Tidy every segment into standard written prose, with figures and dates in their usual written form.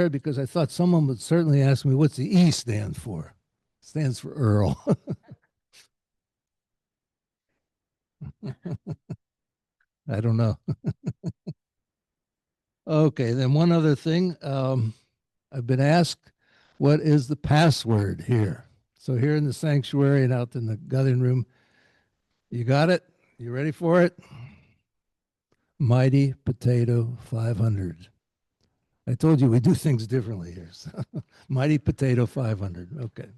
because I thought someone would certainly ask me what's the E stand for. It stands for Earl. I don't know. Okay, then one other thing. I've been asked, what is the password here? So here in the sanctuary and out in the gathering room, you got it? You ready for it? Mighty Potato 500. I told you we do things differently here. So Mighty Potato 500. Okay.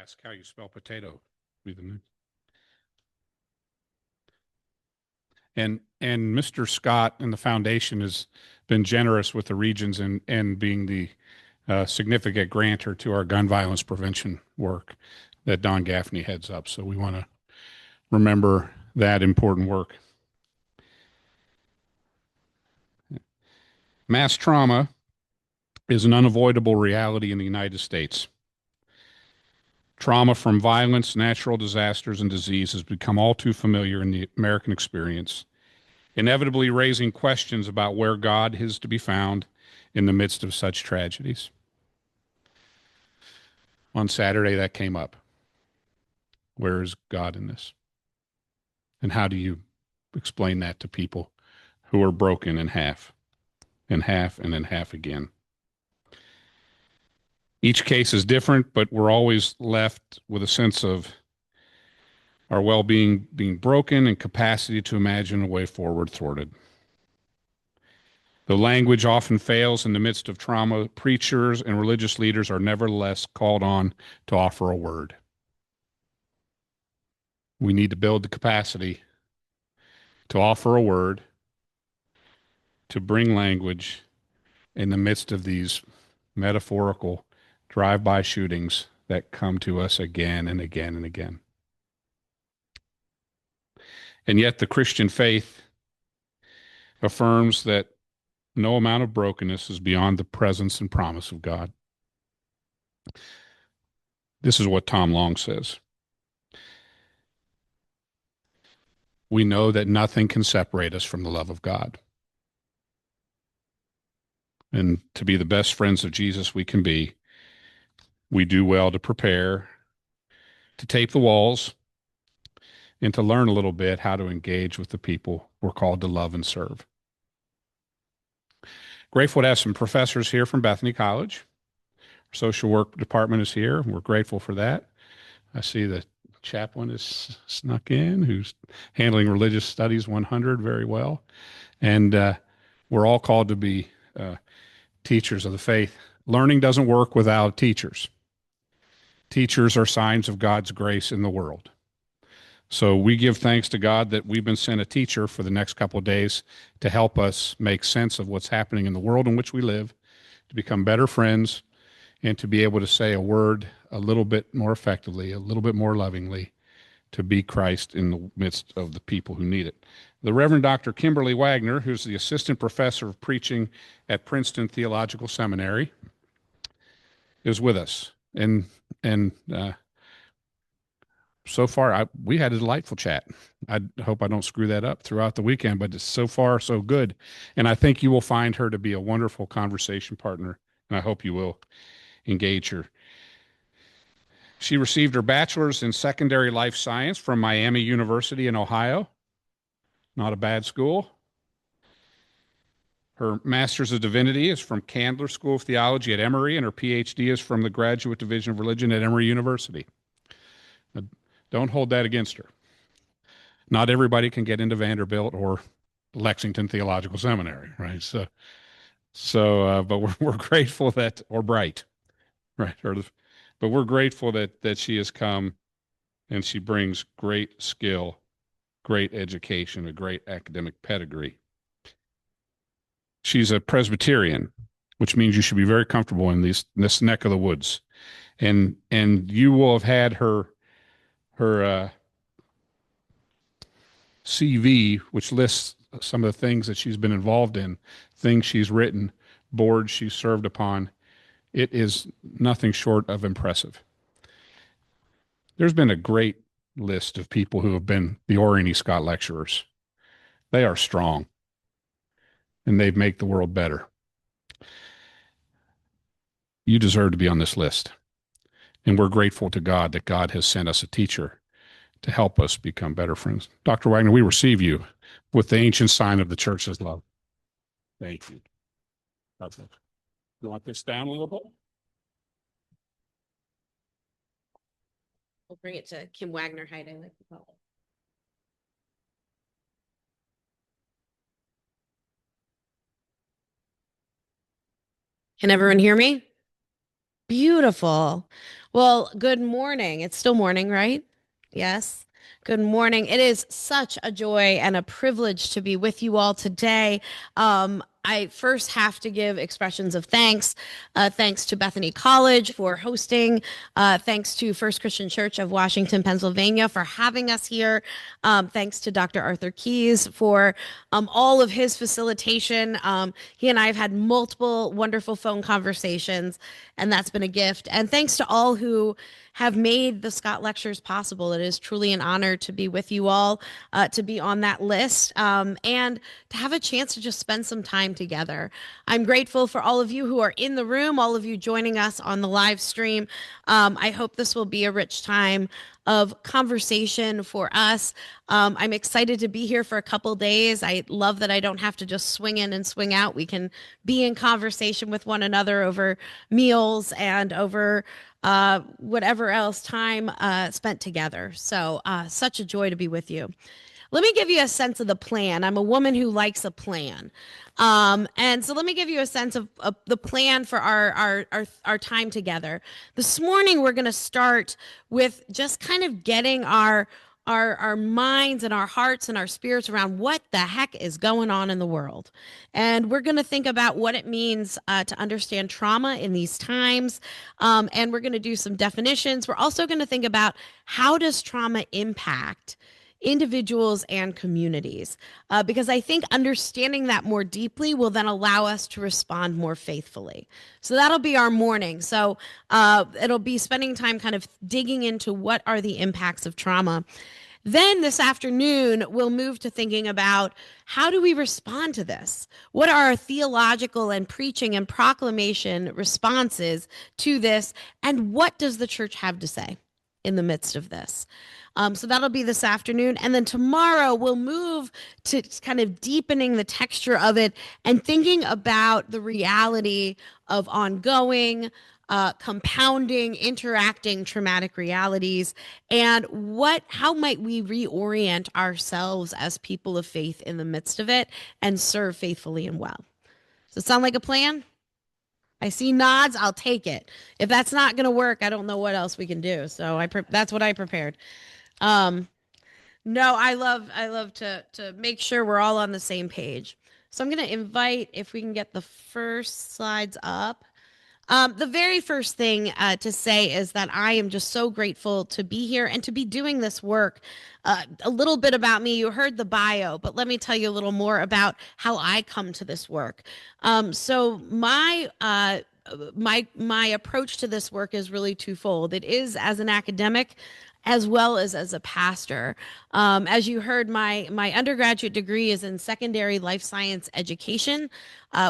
Ask how you spell potato. Be the next. And Mr. Scott and the foundation has been generous with the regions and being the significant grantor to our gun violence prevention work that Don Gaffney heads up. So we want to remember that important work. Mass trauma is an unavoidable reality in the United States. Trauma from violence, natural disasters, and disease has become all too familiar in the American experience, inevitably raising questions about where God is to be found in the midst of such tragedies. On Saturday, that came up. Where is God in this? And how do you explain that to people who are broken in half, and half, and in half again? Each case is different, but we're always left with a sense of our well-being being broken and capacity to imagine a way forward thwarted. Though language often fails in the midst of trauma, preachers and religious leaders are nevertheless called on to offer a word. We need to build the capacity to offer a word, to bring language in the midst of these metaphorical drive-by shootings that come to us again and again and again. And yet the Christian faith affirms that no amount of brokenness is beyond the presence and promise of God. This is what Tom Long says. We know that nothing can separate us from the love of God. And to be the best friends of Jesus we can be, we do well to prepare, to tape the walls, and to learn a little bit how to engage with the people we're called to love and serve. Grateful to have some professors here from Bethany College. Our social work department is here. We're grateful for that. I see the chaplain is snuck in, who's handling religious studies 100 very well. And we're all called to be teachers of the faith. Learning doesn't work without teachers. Teachers are signs of God's grace in the world. So we give thanks to God that we've been sent a teacher for the next couple of days to help us make sense of what's happening in the world in which we live, to become better friends, and to be able to say a word a little bit more effectively, a little bit more lovingly, to be Christ in the midst of the people who need it. The Reverend Dr. Kimberly Wagner, who's the assistant professor of preaching at Princeton Theological Seminary, is with us. And so far, we had a delightful chat. I hope I don't screw that up throughout the weekend, but it's so far so good. And I think you will find her to be a wonderful conversation partner, and I hope you will engage her. She received her bachelor's in secondary life science from Miami University in Ohio. Not a bad school. Her master's of divinity is from Candler School of Theology at Emory, and her PhD is from the Graduate Division of Religion at Emory University. Now, don't hold that against her. Not everybody can get into Vanderbilt or Lexington Theological Seminary, right? But we're grateful that, or Bright, right? But we're grateful that she has come, and she brings great skill, great education, a great academic pedigree. She's a Presbyterian, which means you should be very comfortable in this neck of the woods, and you will have had her CV, which lists some of the things that she's been involved in, things she's written, boards she's served upon. It is nothing short of impressive. There's been a great list of people who have been the Orr and Scott lecturers. They are strong and they've made the world better. You deserve to be on this list. And we're grateful to God that God has sent us a teacher to help us become better friends. Dr. Wagner, we receive you with the ancient sign of the church's love. Thank you. You want this down a little bit? We'll bring it to Kim Wagner height, I like to call it. Can everyone hear me? Beautiful. Well, good morning. It's still morning, right? Yes. Good morning. It is such a joy and a privilege to be with you all today. I first have to give expressions of thanks. Thanks to Bethany College for hosting. Thanks to First Christian Church of Washington, Pennsylvania for having us here. Thanks to Dr. Arthur Keyes for all of his facilitation. He and I have had multiple wonderful phone conversations, and that's been a gift. And thanks to all who have made the Scott Lectures possible. It is truly an honor to be with you all, to be on that list, and to have a chance to just spend some time together. I'm grateful for all of you who are in the room, all of you joining us on the live stream. I hope this will be a rich time of conversation for us. I'm excited to be here for a couple days. I love that I don't have to just swing in and swing out. We can be in conversation with one another over meals and over whatever else time spent together. So such a joy to be with you. Let me give you a sense of the plan. I'm a woman who likes a plan. And so let me give you a sense of the plan for our time together. This morning, we're going to start with just kind of getting our minds and our hearts and our spirits around what the heck is going on in the world. And we're going to think about what it means to understand trauma in these times. And we're going to do some definitions. We're also going to think about how does trauma impact individuals and communities, because I think understanding that more deeply will then allow us to respond more faithfully. So that'll be our morning. So it'll be spending time kind of digging into what are the impacts of trauma. Then this afternoon, we'll move to thinking about how do we respond to this? What are our theological and preaching and proclamation responses to this? And what does the church have to say in the midst of this? So that'll be this afternoon. And then tomorrow we'll move to kind of deepening the texture of it and thinking about the reality of ongoing, compounding, interacting traumatic realities, and how might we reorient ourselves as people of faith in the midst of it and serve faithfully and well. Does it sound like a plan? I see nods. I'll take it. If that's not going to work, I don't know what else we can do. So that's what I prepared. No, I love to make sure we're all on the same page. So I'm going to invite, if we can get the first slides up. The very first thing to say is that I am just so grateful to be here and to be doing this work. A little bit about me, you heard the bio, but let me tell you a little more about how I come to this work. So my approach to this work is really twofold. It is as an academic as well as a pastor. As you heard, my undergraduate degree is in secondary life science education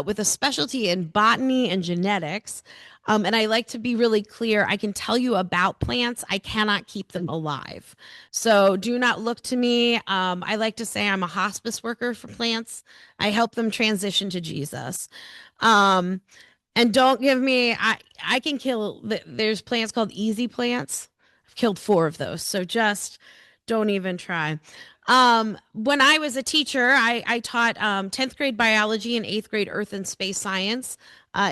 with a specialty in botany and genetics. And I like to be really clear. I can tell you about plants. I cannot keep them alive. So do not look to me. I like to say I'm a hospice worker for plants. I help them transition to Jesus. And don't give me, I can kill, there's plants called easy plants. I've killed 4 of those. So just don't even try. When I was a teacher, I taught 10th grade biology and 8th grade earth and space science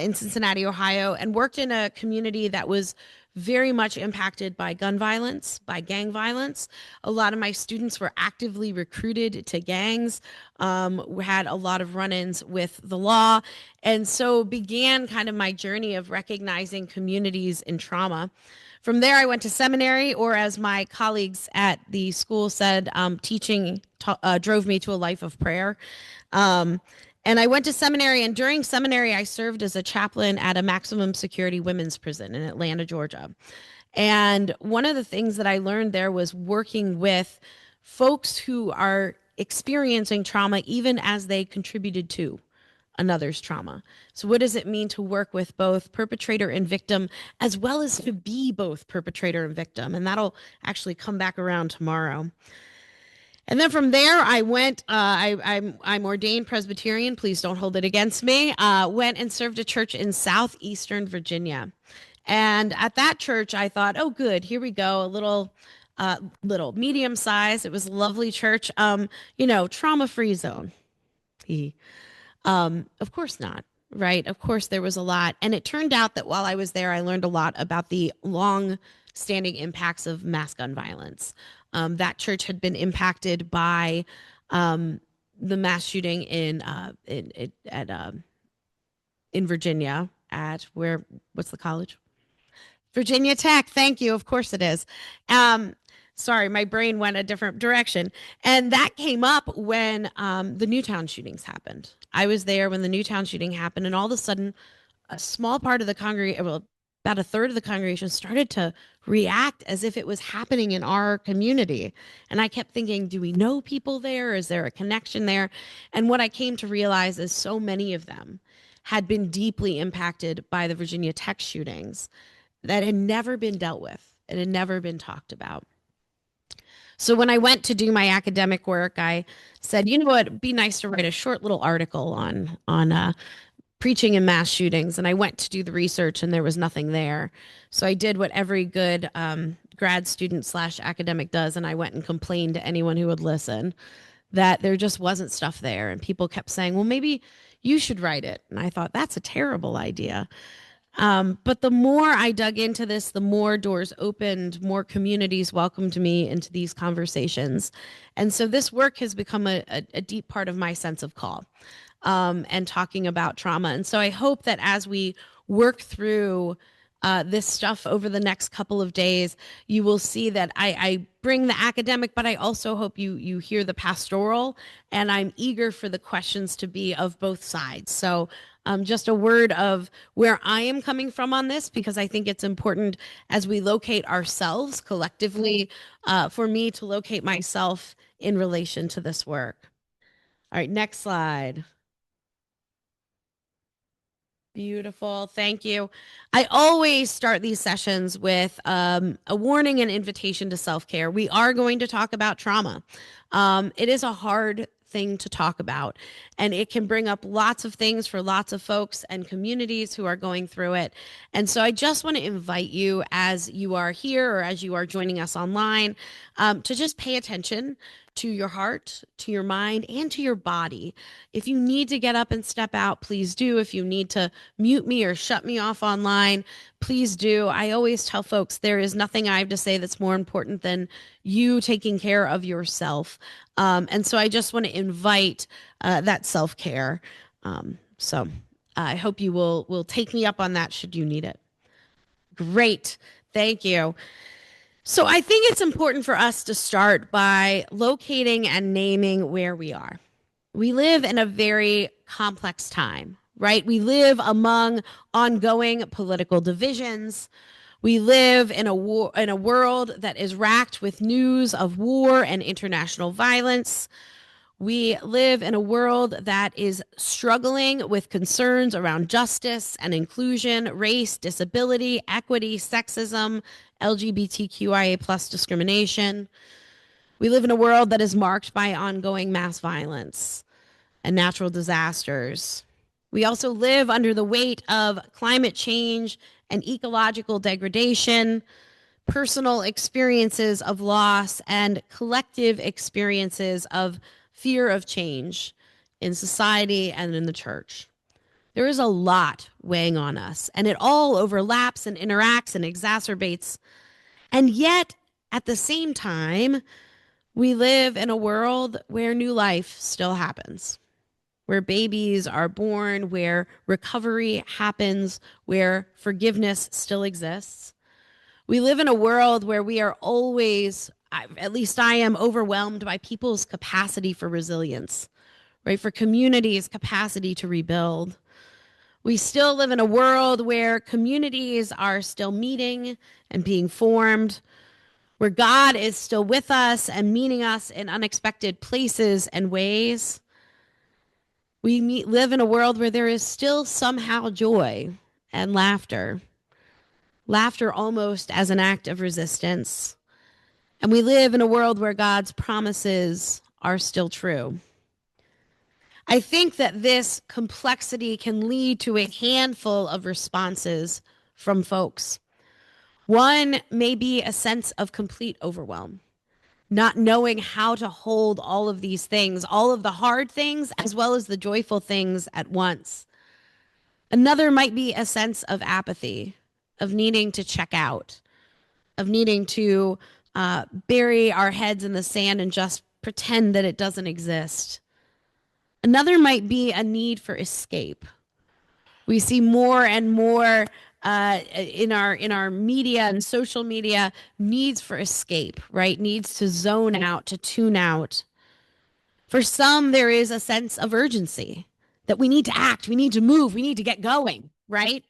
in Cincinnati, Ohio, and worked in a community that was very much impacted by gun violence, by gang violence. A lot of my students were actively recruited to gangs. We had a lot of run-ins with the law, and so began kind of my journey of recognizing communities in trauma. From there, I went to seminary, or as my colleagues at the school said, teaching drove me to a life of prayer. And I went to seminary, and during seminary, I served as a chaplain at a maximum security women's prison in Atlanta, Georgia. And one of the things that I learned there was working with folks who are experiencing trauma even as they contributed to another's trauma. So, what does it mean to work with both perpetrator and victim, as well as to be both perpetrator and victim? And that'll actually come back around tomorrow. And then from there, I went. I'm ordained Presbyterian. Please don't hold it against me. Went and served a church in southeastern Virginia, and at that church, I thought, oh, good, here we go, a little medium size. It was a lovely church. Trauma-free zone. Of course not. Right. Of course, there was a lot. And it turned out that while I was there, I learned a lot about the long standing impacts of mass gun violence. That church had been impacted by the mass shooting in Virginia what's the college? Virginia Tech. Thank you. Of course it is. Sorry, my brain went a different direction. And that came up when the Newtown shootings happened. I was there when the Newtown shooting happened, and all of a sudden, a small part of the congregation, well, about a third of the congregation, started to react as if it was happening in our community. And I kept thinking, do we know people there? Is there a connection there? And what I came to realize is so many of them had been deeply impacted by the Virginia Tech shootings that had never been dealt with. It had never been talked about. So when I went to do my academic work, I said, you know what, it'd be nice to write a short little article on preaching and mass shootings. And I went to do the research, and there was nothing there. So I did what every good grad student / academic does, and I went and complained to anyone who would listen that there just wasn't stuff there. And people kept saying, well, maybe you should write it. And I thought, that's a terrible idea. But the more I dug into this, the more doors opened, more communities welcomed me into these conversations. And so this work has become a deep part of my sense of call and talking about trauma. And so I hope that as we work through this stuff over the next couple of days, you will see that I bring the academic, but I also hope you hear the pastoral, and I'm eager for the questions to be of both sides. So just a word of where I am coming from on this, because I think it's important as we locate ourselves collectively, for me to locate myself in relation to this work. All right, next slide. Beautiful. Thank you. I always start these sessions with a warning and invitation to self-care. We are going to talk about trauma. It is a hard thing to talk about, and it can bring up lots of things for lots of folks and communities who are going through it. And so I just want to invite you, as you are here or as you are joining us online, to just pay attention to your heart, to your mind, and to your body. If you need to get up and step out, please do. If you need to mute me or shut me off online, please do. I always tell folks there is nothing I have to say that's more important than you taking care of yourself. And so I just want to invite that self-care. So I hope you will take me up on that should you need it. Great. Thank you. So I think it's important for us to start by locating and naming where we are. We live in a very complex time, right? We live among ongoing political divisions. We live in a world that is racked with news of war and international violence. We live in a world that is struggling with concerns around justice and inclusion, race, disability, equity, sexism, LGBTQIA plus discrimination. We live in a world that is marked by ongoing mass violence and natural disasters. We also live under the weight of climate change and ecological degradation, personal experiences of loss, and collective experiences of fear of change in society and in the church. There is a lot weighing on us, and it all overlaps and interacts and exacerbates. And yet, at the same time, we live in a world where new life still happens, where babies are born, where recovery happens, where forgiveness still exists. We live in a world where we are always, at least I am, overwhelmed by people's capacity for resilience, right? For communities' capacity to rebuild. We still live in a world where communities are still meeting and being formed, where God is still with us and meeting us in unexpected places and ways. We live in a world where there is still somehow joy and laughter almost as an act of resistance. And we live in a world where God's promises are still true. I think that this complexity can lead to a handful of responses from folks. One may be a sense of complete overwhelm, not knowing how to hold all of these things, all of the hard things as well as the joyful things at once. Another might be a sense of apathy, of needing to check out, of needing to bury our heads in the sand and just pretend that it doesn't exist. Another might be a need for escape. We see more and more in our media and social media needs for escape, right? Needs to zone out, to tune out. For some, there is a sense of urgency that we need to act, we need to move, we need to get going, right?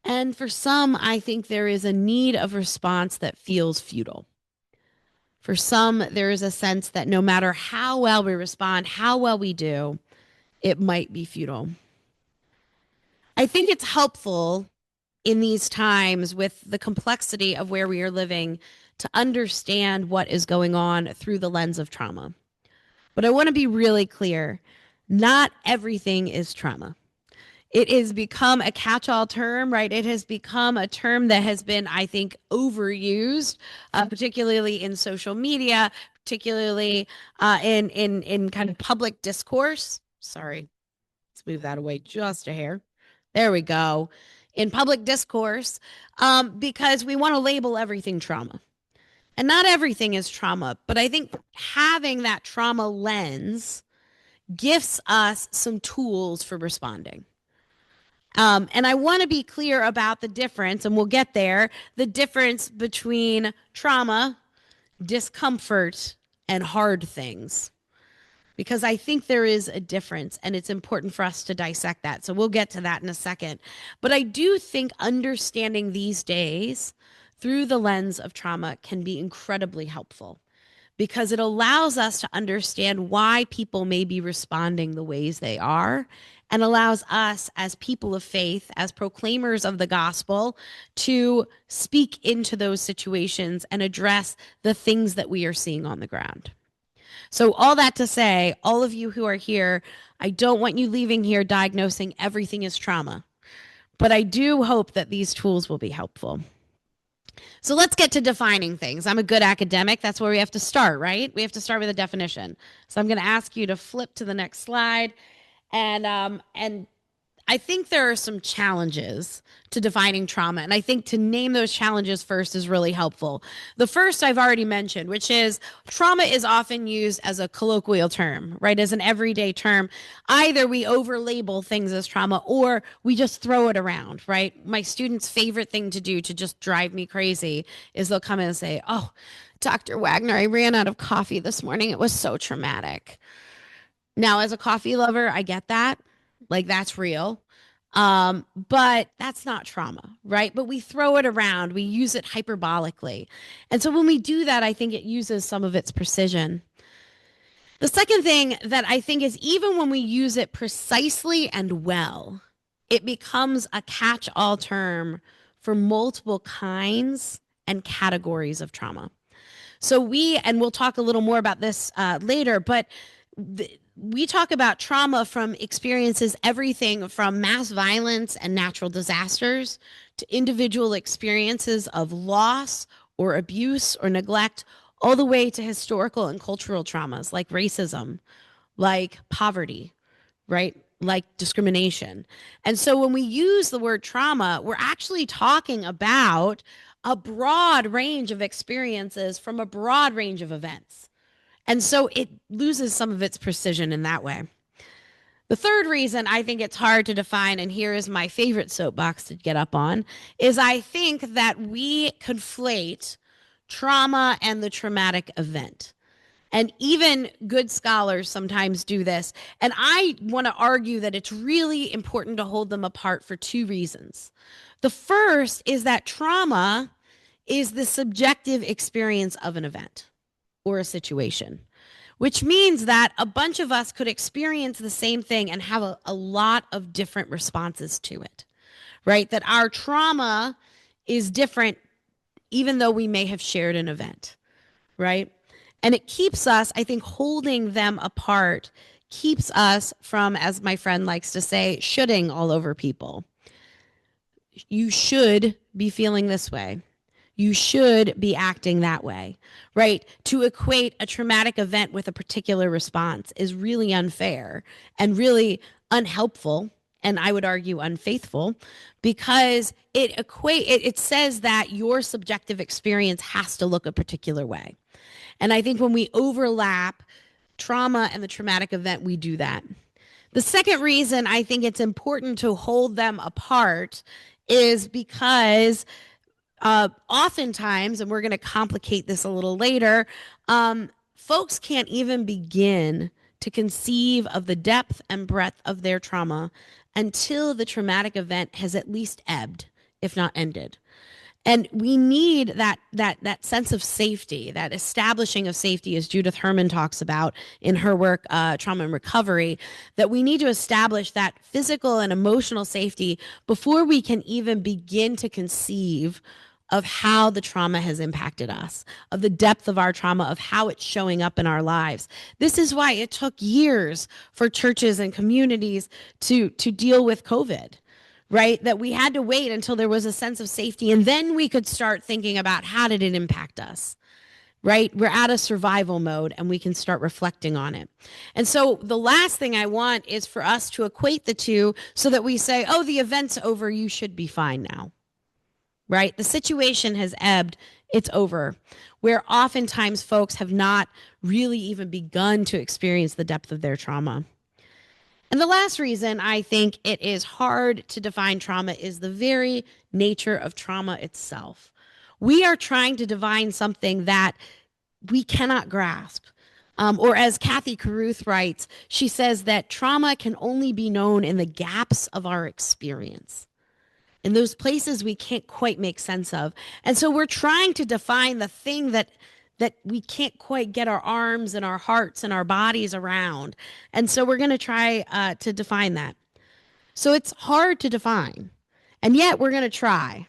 And for some, I think there is a need of response that feels futile. For some, there is a sense that no matter how well we respond, how well we do, it might be futile. I think it's helpful in these times with the complexity of where we are living to understand what is going on through the lens of trauma. But I want to be really clear, not everything is trauma. It has become a catch-all term, right? It has become a term that has been, I think, overused, particularly in social media, particularly in kind of public discourse. Sorry, let's move that away just a hair. There we go. In public discourse, because we want to label everything trauma. And not everything is trauma, but I think having that trauma lens gives us some tools for responding. And I want to be clear about the difference, and we'll get there, the difference between trauma, discomfort, and hard things. Because I think there is a difference, and it's important for us to dissect that. So we'll get to that in a second. But I do think understanding these days through the lens of trauma can be incredibly helpful, because it allows us to understand why people may be responding the ways they are, and allows us as people of faith, as proclaimers of the gospel, to speak into those situations and address the things that we are seeing on the ground. So all that to say, all of you who are here, I don't want you leaving here diagnosing everything as trauma, but I do hope that these tools will be helpful. So let's get to defining things. I'm a good academic. That's where we have to start, right? We have to start with a definition. So I'm going to ask you to flip to the next slide. And I think there are some challenges to defining trauma. And I think to name those challenges first is really helpful. The first I've already mentioned, which is trauma is often used as a colloquial term, right? As an everyday term. Either we over-label things as trauma or we just throw it around, right? My students' favorite thing to do to just drive me crazy is they'll come in and say, "Oh, Dr. Wagner, I ran out of coffee this morning. It was so traumatic." Now, as a coffee lover, I get that. Like, that's real. But that's not trauma, right? But we throw it around. We use it hyperbolically. And so when we do that, I think it uses some of its precision. The second thing that I think is, even when we use it precisely and well, it becomes a catch-all term for multiple kinds and categories of trauma. So we'll talk a little more about this later, but we talk about trauma from experiences, everything from mass violence and natural disasters to individual experiences of loss or abuse or neglect, all the way to historical and cultural traumas like racism, like poverty, right? Like discrimination. And so when we use the word trauma, we're actually talking about a broad range of experiences from a broad range of events. And so it loses some of its precision in that way. The third reason I think it's hard to define, and here is my favorite soapbox to get up on, is I think that we conflate trauma and the traumatic event. And even good scholars sometimes do this. And I want to argue that it's really important to hold them apart for two reasons. The first is that trauma is the subjective experience of an event or a situation, which means that a bunch of us could experience the same thing and have a lot of different responses to it, right? That our trauma is different even though we may have shared an event, right? And it keeps us, I think, holding them apart keeps us from, as my friend likes to say, shoulding all over people. You should be feeling this way. You should be acting that way, right? To equate a traumatic event with a particular response is really unfair and really unhelpful, and I would argue unfaithful, because it says that your subjective experience has to look a particular way. And I think when we overlap trauma and the traumatic event, we do that. The second reason I think it's important to hold them apart is because oftentimes, and we're going to complicate this a little later, folks can't even begin to conceive of the depth and breadth of their trauma until the traumatic event has at least ebbed, if not ended. And we need that sense of safety, that establishing of safety, as Judith Herman talks about in her work, Trauma and Recovery, that we need to establish that physical and emotional safety before we can even begin to conceive of how the trauma has impacted us, of the depth of our trauma, of how it's showing up in our lives. This is why it took years for churches and communities to deal with COVID. Right? That we had to wait until there was a sense of safety, and then we could start thinking about how did it impact us, right? We're out of survival mode and we can start reflecting on it. And so the last thing I want is for us to equate the two so that we say, oh, the event's over, you should be fine now, right? The situation has ebbed, it's over. Where oftentimes folks have not really even begun to experience the depth of their trauma. And the last reason I think it is hard to define trauma is the very nature of trauma itself. We are trying to define something that we cannot grasp. Or as Kathy Caruth writes, she says that trauma can only be known in the gaps of our experience, in those places we can't quite make sense of. And so we're trying to define the thing that we can't quite get our arms and our hearts and our bodies around. And so we're going to try to define that. So it's hard to define, and yet we're going to try.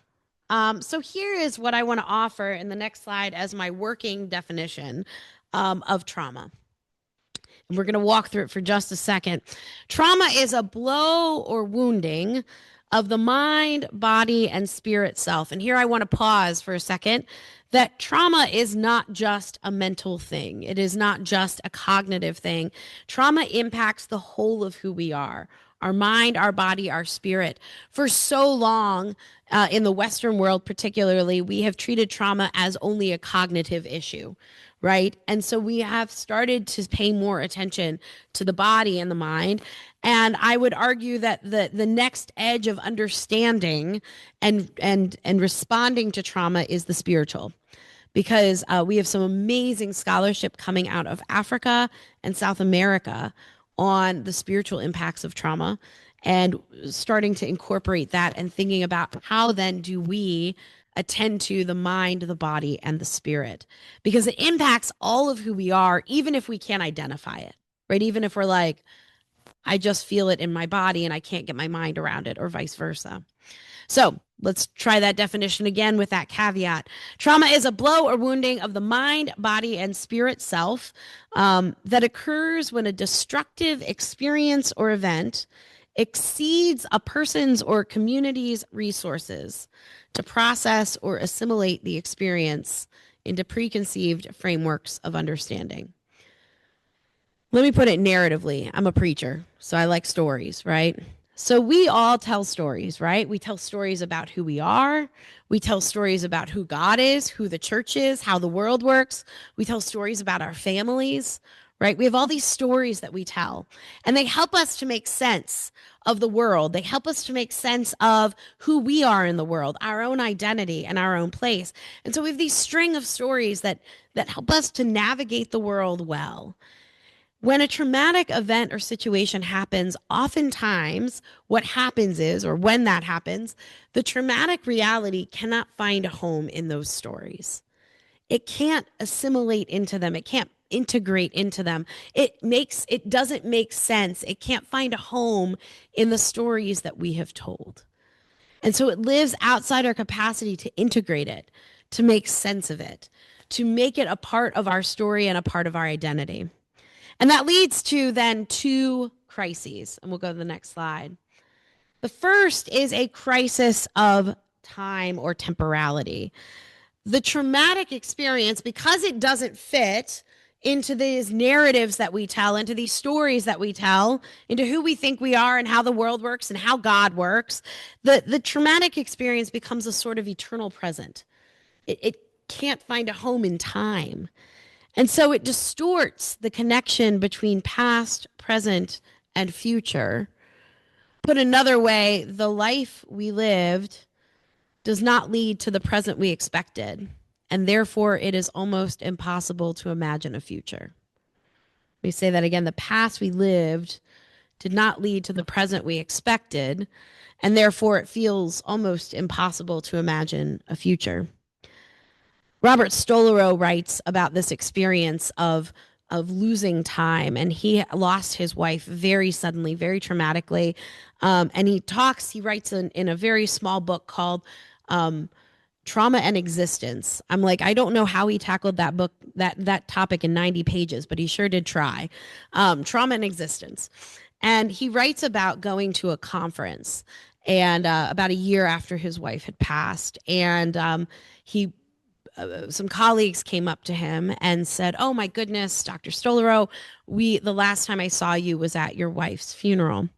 So here is what I want to offer in the next slide as my working definition of trauma. And we're going to walk through it for just a second. Trauma is a blow or wounding of the mind, body, and spirit self. And here I want to pause for a second. That trauma is not just a mental thing. It is not just a cognitive thing. Trauma impacts the whole of who we are, our mind, our body, our spirit. For so long, in the Western world particularly, we have treated trauma as only a cognitive issue, right? And so we have started to pay more attention to the body and the mind. And I would argue that the next edge of understanding and responding to trauma is the spiritual. Because we have some amazing scholarship coming out of Africa and South America on the spiritual impacts of trauma, and starting to incorporate that and thinking about how then do we attend to the mind, the body, and the spirit, because it impacts all of who we are, even if we can't identify it, right? Even if we're like, I just feel it in my body and I can't get my mind around it, or vice versa. So let's try that definition again with that caveat. Trauma is a blow or wounding of the mind, body, and spirit self that occurs when a destructive experience or event exceeds a person's or community's resources to process or assimilate the experience into preconceived frameworks of understanding. Let me put it narratively. I'm a preacher, so I like stories, right? So we all tell stories, right? We tell stories about who we are. We tell stories about who God is, who the church is, how the world works. We tell stories about our families, right? We have all these stories that we tell, and they help us to make sense of the world. They help us to make sense of who we are in the world, our own identity and our own place. And so we have these string of stories that help us to navigate the world well. When a traumatic event or situation happens, oftentimes what happens is, or when that happens, the traumatic reality cannot find a home in those stories. It can't assimilate into them. It can't integrate into them. It doesn't make sense. It can't find a home in the stories that we have told. And so it lives outside our capacity to integrate it, to make sense of it, to make it a part of our story and a part of our identity. And that leads to then two crises. And we'll go to the next slide. The first is a crisis of time or temporality. The traumatic experience, because it doesn't fit into these narratives that we tell, into these stories that we tell, into who we think we are and how the world works and how God works, the traumatic experience becomes a sort of eternal present. It can't find a home in time. And so it distorts the connection between past, present, and future. Put another way, the life we lived does not lead to the present we expected, and therefore it is almost impossible to imagine a future. Let me say that again. The past we lived did not lead to the present we expected, and therefore it feels almost impossible to imagine a future. Robert Stolorow writes about this experience of losing time, and he lost his wife very suddenly, very traumatically. And he writes in a very small book called Trauma and Existence. I'm like, I don't know how he tackled that book, that topic in 90 pages, but he sure did try. Trauma and Existence. And he writes about going to a conference and about a year after his wife had passed. And some colleagues came up to him and said, "Oh my goodness, Dr. Stolorow, the last time I saw you was at your wife's funeral."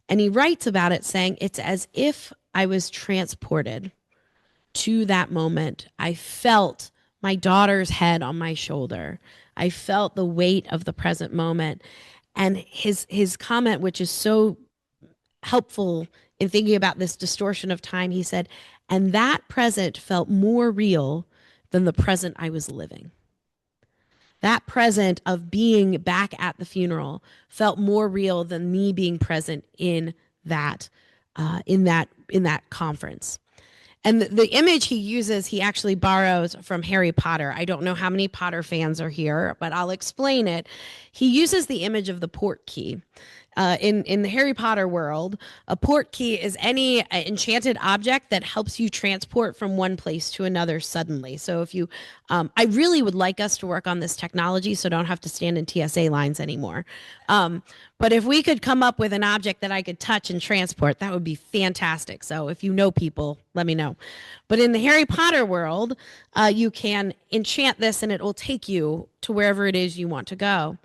And he writes about it saying, "It's as if I was transported to that moment. I felt my daughter's head on my shoulder. I felt the weight of the present moment." And his comment, which is so helpful in thinking about this distortion of time, he said, "And that present felt more real than the present I was living." That present of being back at the funeral felt more real than me being present in that conference. And the image he uses, he actually borrows from Harry Potter. I don't know how many Potter fans are here, but I'll explain it. He uses the image of the port key. In the Harry Potter world, a port key is any enchanted object that helps you transport from one place to another suddenly. So if you, I really would like us to work on this technology so don't have to stand in TSA lines anymore. But if we could come up with an object that I could touch and transport, that would be fantastic. So if you know people, let me know. But in the Harry Potter world, you can enchant this and it will take you to wherever it is you want to go.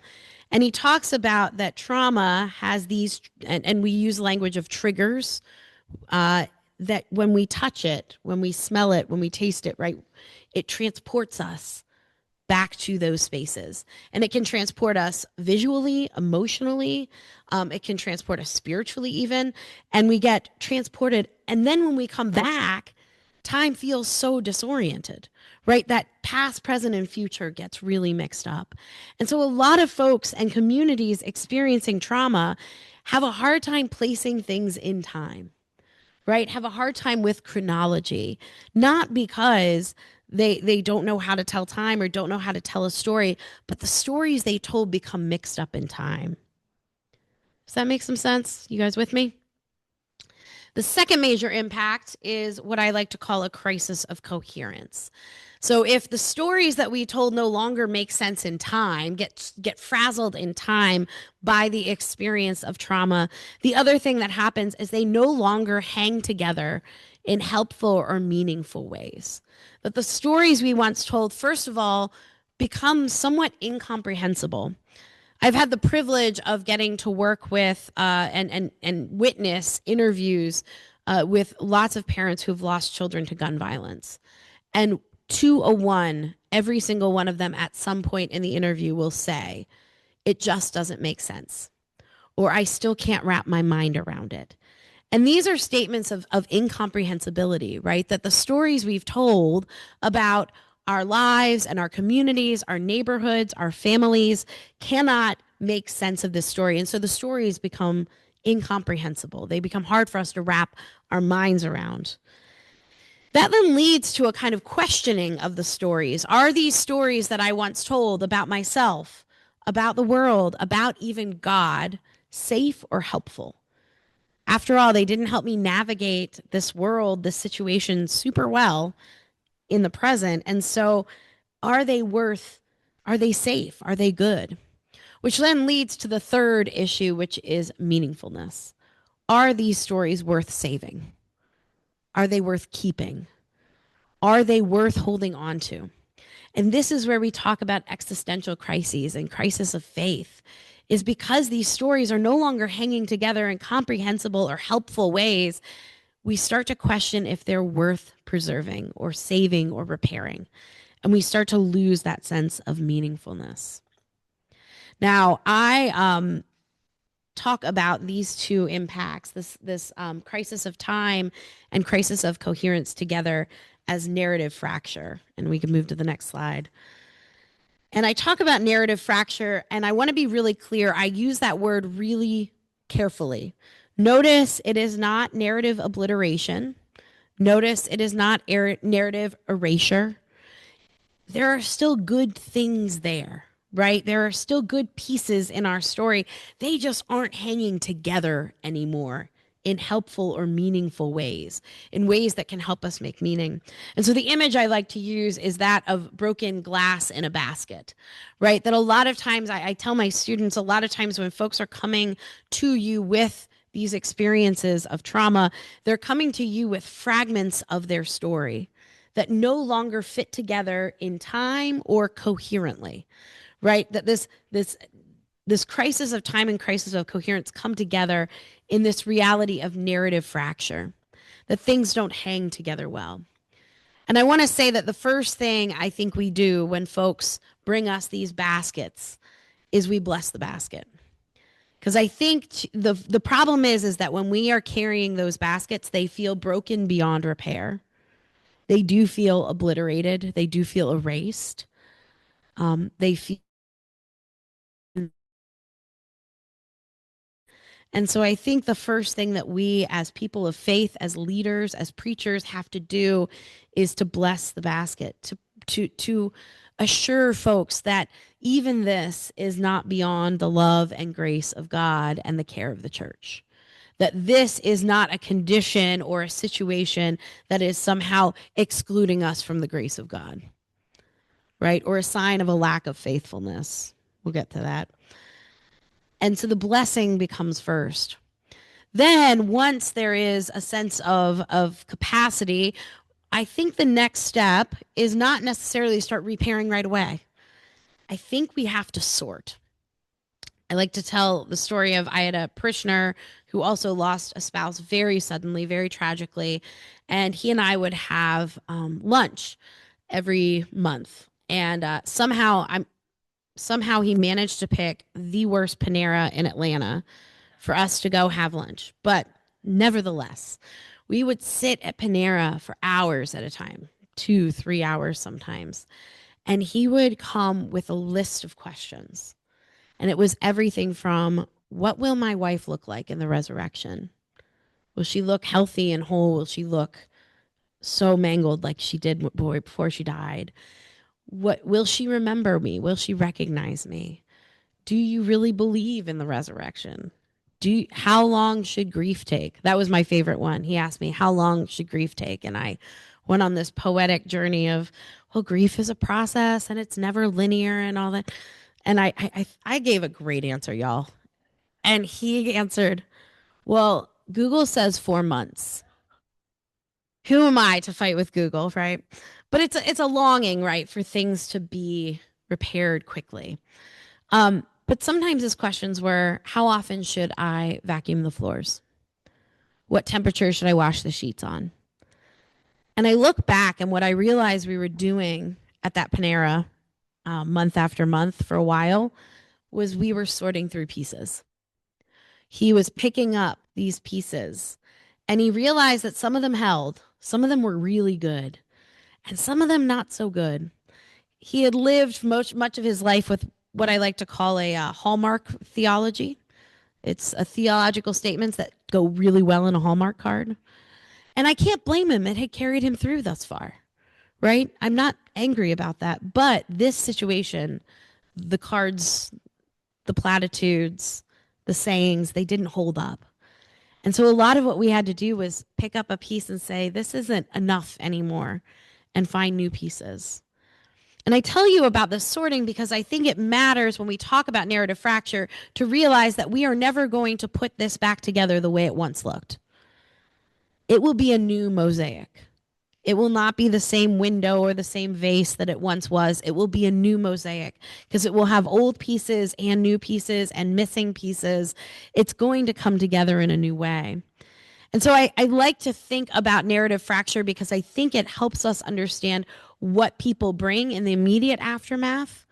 And he talks about that trauma has these, and we use language of triggers, that when we touch it, when we smell it, when we taste it, right, it transports us back to those spaces. And it can transport us visually, emotionally, it can transport us spiritually even, and we get transported. And then when we come back, time feels so disoriented, right? That past, present, and future gets really mixed up. And so a lot of folks and communities experiencing trauma have a hard time placing things in time, right? Have a hard time with chronology, not because they don't know how to tell time or don't know how to tell a story, but the stories they told become mixed up in time. Does that make some sense? You guys with me? The second major impact is what I like to call a crisis of coherence. So if the stories that we told no longer make sense in time, get frazzled in time by the experience of trauma, the other thing that happens is they no longer hang together in helpful or meaningful ways. That the stories we once told, first of all, become somewhat incomprehensible. I've had the privilege of getting to work with and witness interviews with lots of parents who've lost children to gun violence. And 201, every single one of them at some point in the interview will say, It just doesn't make sense, or I still can't wrap my mind around it. And these are statements of incomprehensibility, right? That the stories we've told about our lives and our communities, our neighborhoods, our families cannot make sense of this story. And so the stories become incomprehensible. They become hard for us to wrap our minds around. That then leads to a kind of questioning of the stories. Are these stories that I once told about myself, about the world, about even God, safe or helpful? After all, they didn't help me navigate this world, this situation super well in the present. And so, are they safe? Are they good? Which then leads to the third issue, which is meaningfulness. Are these stories worth saving? Are they worth keeping? Are they worth holding on to? And this is where we talk about existential crises and crisis of faith, is because these stories are no longer hanging together in comprehensible or helpful ways. We start to question if they're worth preserving or saving or repairing. And we start to lose that sense of meaningfulness. Now, I talk about these two impacts, this crisis of time and crisis of coherence together as narrative fracture. And we can move to the next slide. And I talk about narrative fracture, and I want to be really clear. I use that word really carefully. Notice it is not narrative obliteration. Notice it is not narrative erasure. There are still good things there, right? There are still good pieces in our story. They just aren't hanging together anymore in helpful or meaningful ways, in ways that can help us make meaning. And so the image I like to use is that of broken glass in a basket, right? That a lot of times I tell my students, a lot of times when folks are coming to you with these experiences of trauma, they're coming to you with fragments of their story that no longer fit together in time or coherently, right? That this crisis of time and crisis of coherence come together in this reality of narrative fracture, that things don't hang together well. And I want to say that the first thing I think we do when folks bring us these baskets is we bless the basket. Because I think the problem is that when we are carrying those baskets, they feel broken beyond repair. They do feel obliterated. They do feel erased. They feel. And so I think the first thing that we as people of faith, as leaders, as preachers have to do is to bless the basket, to assure folks that even this is not beyond the love and grace of God and the care of the church. That this is not a condition or a situation that is somehow excluding us from the grace of God, right? Or a sign of a lack of faithfulness. We'll get to that. And so the blessing becomes first. Then once there is a sense of capacity, I think the next step is not necessarily start repairing right away. I think we have to sort. I like to tell the story of I had a parishioner who also lost a spouse very suddenly, very tragically, and he and I would have lunch every month. And somehow he managed to pick the worst Panera in Atlanta for us to go have lunch. But nevertheless, we would sit at Panera for hours at a time, 2-3 hours sometimes. And he would come with a list of questions. And it was everything from, what will my wife look like in the resurrection? Will she look healthy and whole? Will she look so mangled like she did before she died? What will she remember me? Will she recognize me? Do you really believe in the resurrection? How long should grief take? That was my favorite one. He asked me, how long should grief take? And I went on this poetic journey of, well, grief is a process and it's never linear and all that. And I gave a great answer, y'all. And he answered, well, Google says 4 months. Who am I to fight with Google, right? But it's a longing, right, for things to be repaired quickly. But sometimes his questions were, how often should I vacuum the floors? What temperature should I wash the sheets on? And I look back, and what I realized we were doing at that Panera month after month for a while was we were sorting through pieces. He was picking up these pieces and he realized that some of them held, some of them were really good, and some of them not so good. He had lived much of his life with what I like to call a hallmark theology. It's a theological statements that go really well in a Hallmark card. And I can't blame him. It had carried him through thus far, right? I'm not angry about that. But this situation, the cards, the platitudes, the sayings, they didn't hold up. And so a lot of what we had to do was pick up a piece and say, this isn't enough anymore, and find new pieces. And I tell you about this sorting because I think it matters when we talk about narrative fracture to realize that we are never going to put this back together the way it once looked. It will be a new mosaic. It will not be the same window or the same vase that it once was. It will be a new mosaic because it will have old pieces and new pieces and missing pieces. It's going to come together in a new way. And so I like to think about narrative fracture because I think it helps us understand what people bring in the immediate aftermath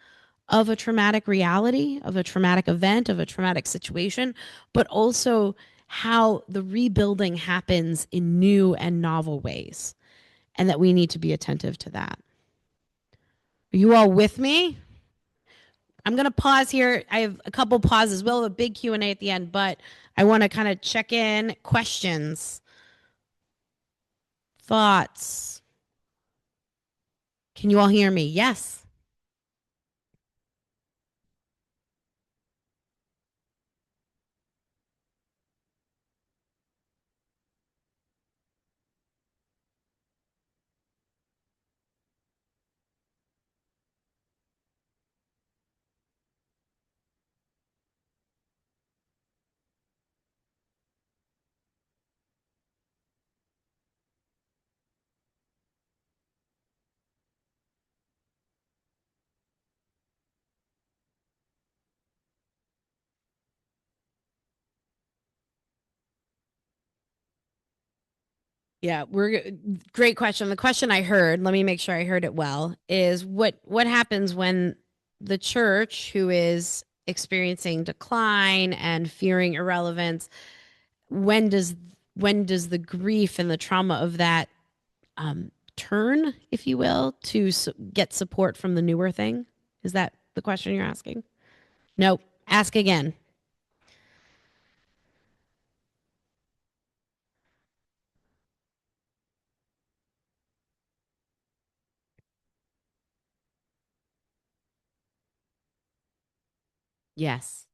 of a traumatic reality, of a traumatic event, of a traumatic situation, but also how the rebuilding happens in new and novel ways, and that we need to be attentive to that. Are you all with me? I'm going to pause here. I have a couple pauses. We'll have a big Q&A at the end, but I want to kind of check in. Questions? Thoughts? Can you all hear me? Yes. Yeah, great question. The question I heard, let me make sure I heard it well, is what happens when the church, who is experiencing decline and fearing irrelevance, when does the grief and the trauma of that turn, if you will, to get support from the newer thing? Is that the question you're asking? No, ask again. Yes.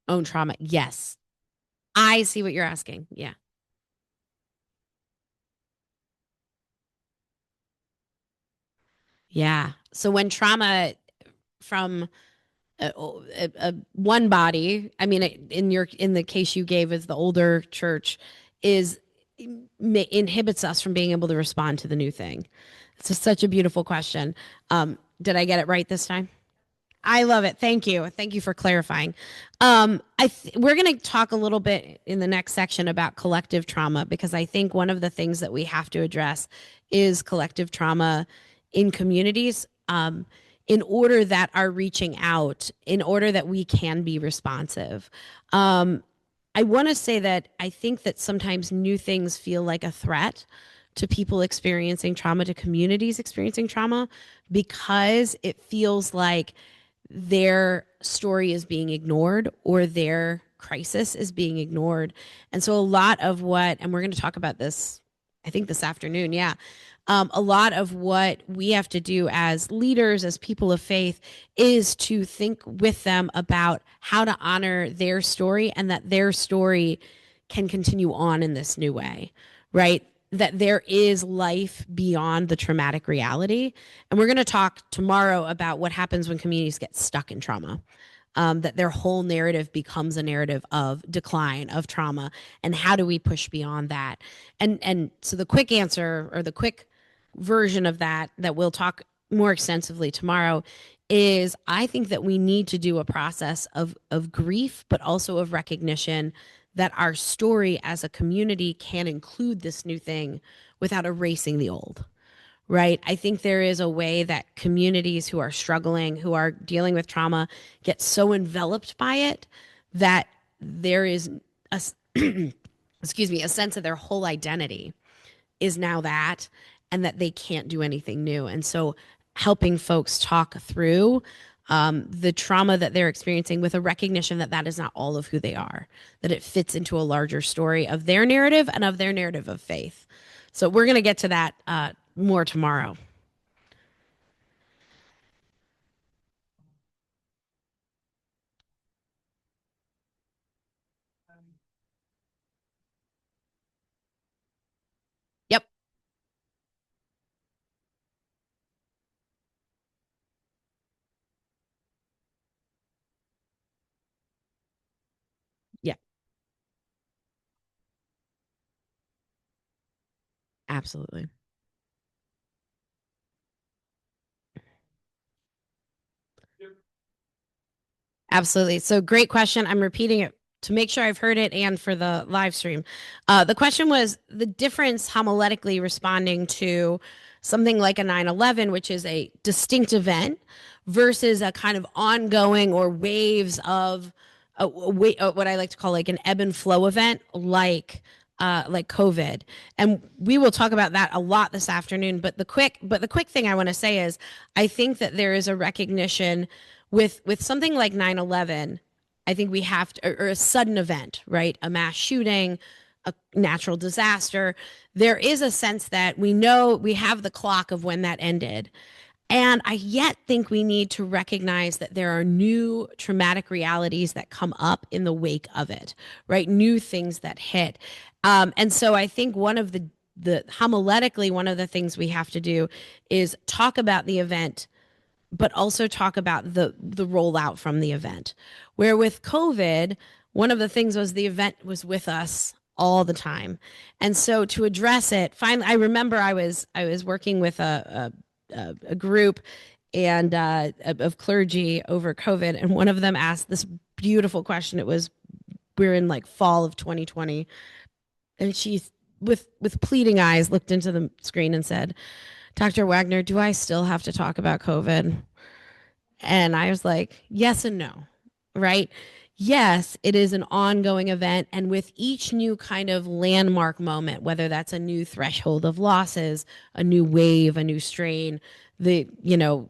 Own trauma. Yes. I see what you're asking. Yeah. Yeah. So when trauma from one body, I mean, in the case you gave as the older church, is inhibits us from being able to respond to the new thing. It's just such a beautiful question. Did I get it right this time? I love it. Thank you. Thank you for clarifying. We're going to talk a little bit in the next section about collective trauma because I think one of the things that we have to address is collective trauma in communities in order that are reaching out, in order that we can be responsive. I want to say that I think that sometimes new things feel like a threat to people experiencing trauma, to communities experiencing trauma, because it feels like their story is being ignored or their crisis is being ignored. And so a lot of what, and we're going to talk about this, I think this afternoon, yeah. A lot of what we have to do as leaders, as people of faith, is to think with them about how to honor their story and that their story can continue on in this new way, right? That there is life beyond the traumatic reality. And we're going to talk tomorrow about what happens when communities get stuck in trauma. That their whole narrative becomes a narrative of decline, of trauma, and how do we push beyond that? And so the quick answer, or the quick version of that we'll talk more extensively tomorrow, is I think that we need to do a process of grief, but also of recognition that our story as a community can include this new thing without erasing the old. Right. I think there is a way that communities who are struggling, who are dealing with trauma, get so enveloped by it that there is a excuse me, a sense of their whole identity is now that, and that they can't do anything new. And so helping folks talk through the trauma that they're experiencing with a recognition that that is not all of who they are, that it fits into a larger story of their narrative and of their narrative of faith. So we're going to get to that more tomorrow. Yep. Yeah, absolutely. Absolutely. So great question. I'm repeating it to make sure I've heard it and for the live stream. The question was the difference homiletically responding to something like a 9/11, which is a distinct event, versus a kind of ongoing or waves of what I like to call like an ebb and flow event, like COVID. And we will talk about that a lot this afternoon. But the quick thing I want to say is I think that there is a recognition with something like 9/11. I think we have to, or a sudden event, right? A mass shooting, a natural disaster. There is a sense that we know we have the clock of when that ended. And I yet think we need to recognize that there are new traumatic realities that come up in the wake of it, right? New things that hit. And so I think one of the homiletically, one of the things we have to do is talk about the event, but also talk about the rollout from the event. Where with COVID, one of the things was the event was with us all the time. And so to address it, finally, I remember I was working with a group and of clergy over COVID, and one of them asked this beautiful question. We're in like fall of 2020, and she with pleading eyes looked into the screen and said, "Dr. Wagner, do I still have to talk about COVID?" And I was like, yes and no, right? Yes, it is an ongoing event. And with each new kind of landmark moment, whether that's a new threshold of losses, a new wave, a new strain, the,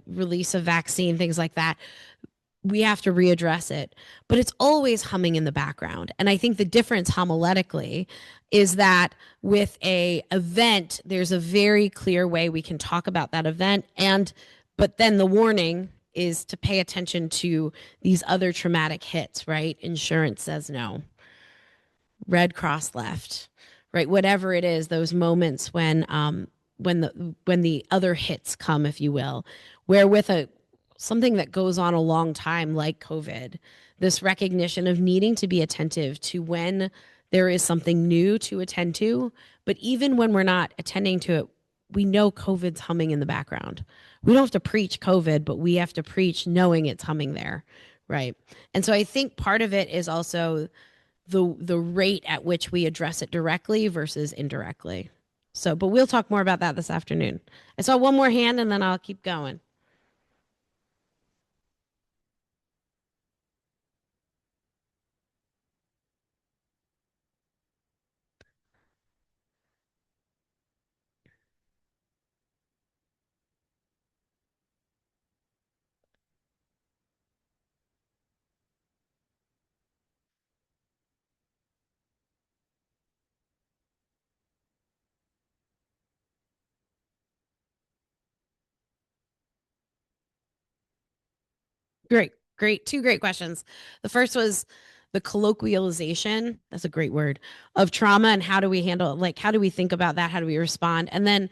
release of vaccine, things like that, we have to readdress it. But it's always humming in the background. And I think the difference homiletically is that with a event, there's a very clear way we can talk about that event. But then the warning is to pay attention to these other traumatic hits, right? Insurance says no. Red Cross left, right? Whatever it is, those moments when the other hits come, if you will, where with something that goes on a long time like COVID, this recognition of needing to be attentive to when there is something new to attend to, but even when we're not attending to it, we know COVID's humming in the background. We don't have to preach COVID, but we have to preach knowing it's humming there, right? And so I think part of it is also the rate at which we address it directly versus indirectly. So, but we'll talk more about that this afternoon. I saw one more hand and then I'll keep going. Great. Two great questions. The first was the colloquialization, that's a great word, of trauma and how do we handle it? Like, how do we think about that? How do we respond? And then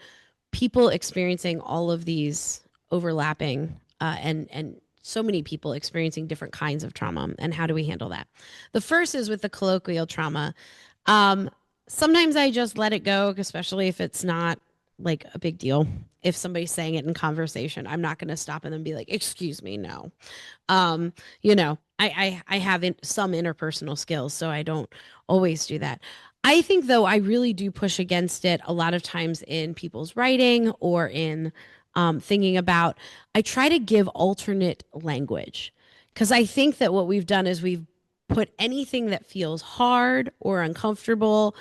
people experiencing all of these overlapping and so many people experiencing different kinds of trauma, and how do we handle that? The first is with the colloquial trauma. Sometimes I just let it go, especially if it's not like a big deal. if somebody's saying it in conversation. I'm not going to stop and then be like, excuse me, no. I have some interpersonal skills, so I don't always do that. I think, though, I really do push against it a lot of times in people's writing or in thinking about, I try to give alternate language, because I think that what we've done is we've put anything that feels hard or uncomfortable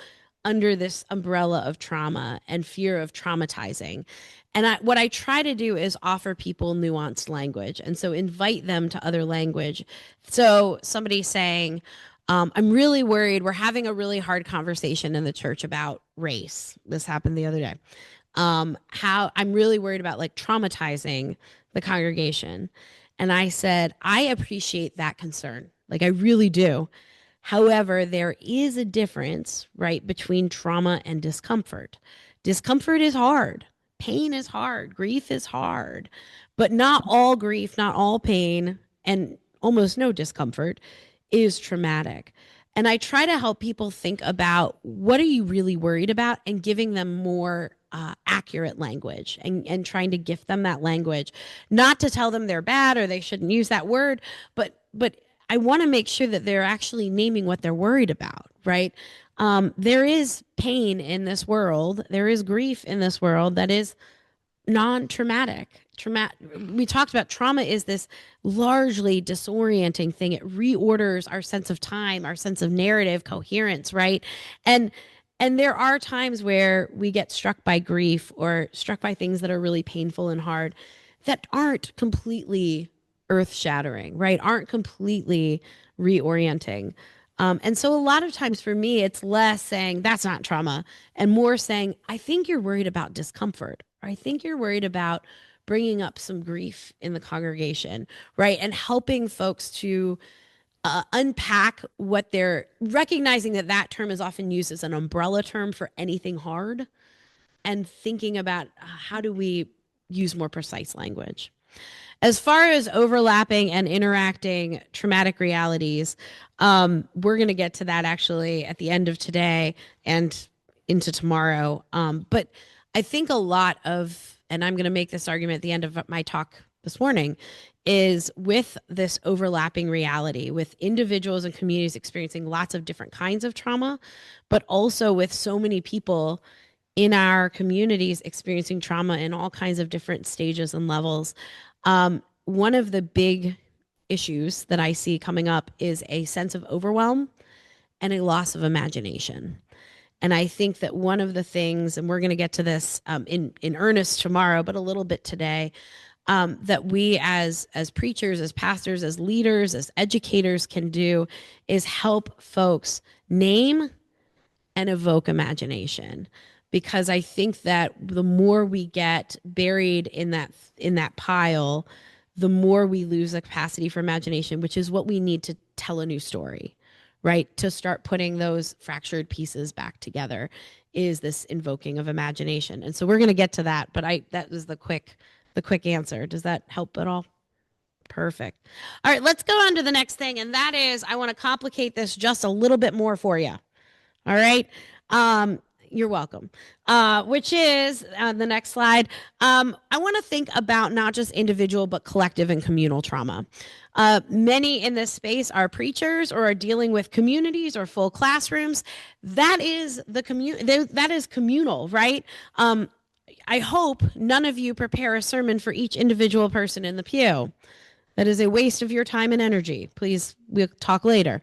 under this umbrella of trauma and fear of traumatizing. And what I try to do is offer people nuanced language. And so invite them to other language. So somebody saying, I'm really worried. We're having a really hard conversation in the church about race. This happened the other day. How I'm really worried about like traumatizing the congregation. And I said, I appreciate that concern. Like, I really do. However, there is a difference, right, between trauma and discomfort. Discomfort is hard. Pain is hard. Grief is hard. But not all grief, not all pain, and almost no discomfort is traumatic. And I try to help people think about, what are you really worried about, and giving them more accurate language, and trying to gift them that language, not to tell them they're bad or they shouldn't use that word, but I want to make sure that they're actually naming what they're worried about, right? There is pain in this world. There is grief in this world that is non-traumatic. We talked about trauma is this largely disorienting thing. It reorders our sense of time, our sense of narrative coherence, right? And there are times where we get struck by grief or struck by things that are really painful and hard that aren't completely earth-shattering, right? Aren't completely reorienting. And so a lot of times for me, it's less saying that's not trauma and more saying, I think you're worried about discomfort, or I think you're worried about bringing up some grief in the congregation, right? And helping folks to unpack what they're recognizing, that term is often used as an umbrella term for anything hard, and thinking about how do we use more precise language. As far as overlapping and interacting traumatic realities, we're going to get to that actually at the end of today and into tomorrow. But I think a lot of, and I'm going to make this argument at the end of my talk this morning, is with this overlapping reality, with individuals and communities experiencing lots of different kinds of trauma, but also with so many people in our communities experiencing trauma in all kinds of different stages and levels. One of the big issues that I see coming up is a sense of overwhelm and a loss of imagination. And I think that one of the things, and we're going to get to this in earnest tomorrow, but a little bit today, that we as preachers, as pastors, as leaders, as educators can do is help folks name and evoke imagination. Because I think that the more we get buried in that pile, the more we lose the capacity for imagination, which is what we need to tell a new story, right? To start putting those fractured pieces back together is this invoking of imagination. And so we're going to get to that, but that was the quick answer. Does that help at all? Perfect. All right, let's go on to the next thing. And that is, I want to complicate this just a little bit more for you. All right. You're welcome. Which is the next slide. I want to think about not just individual, but collective and communal trauma. Many in this space are preachers or are dealing with communities or full classrooms. That is that is communal, right? I hope none of you prepare a sermon for each individual person in the pew. That is a waste of your time and energy. Please, we'll talk later.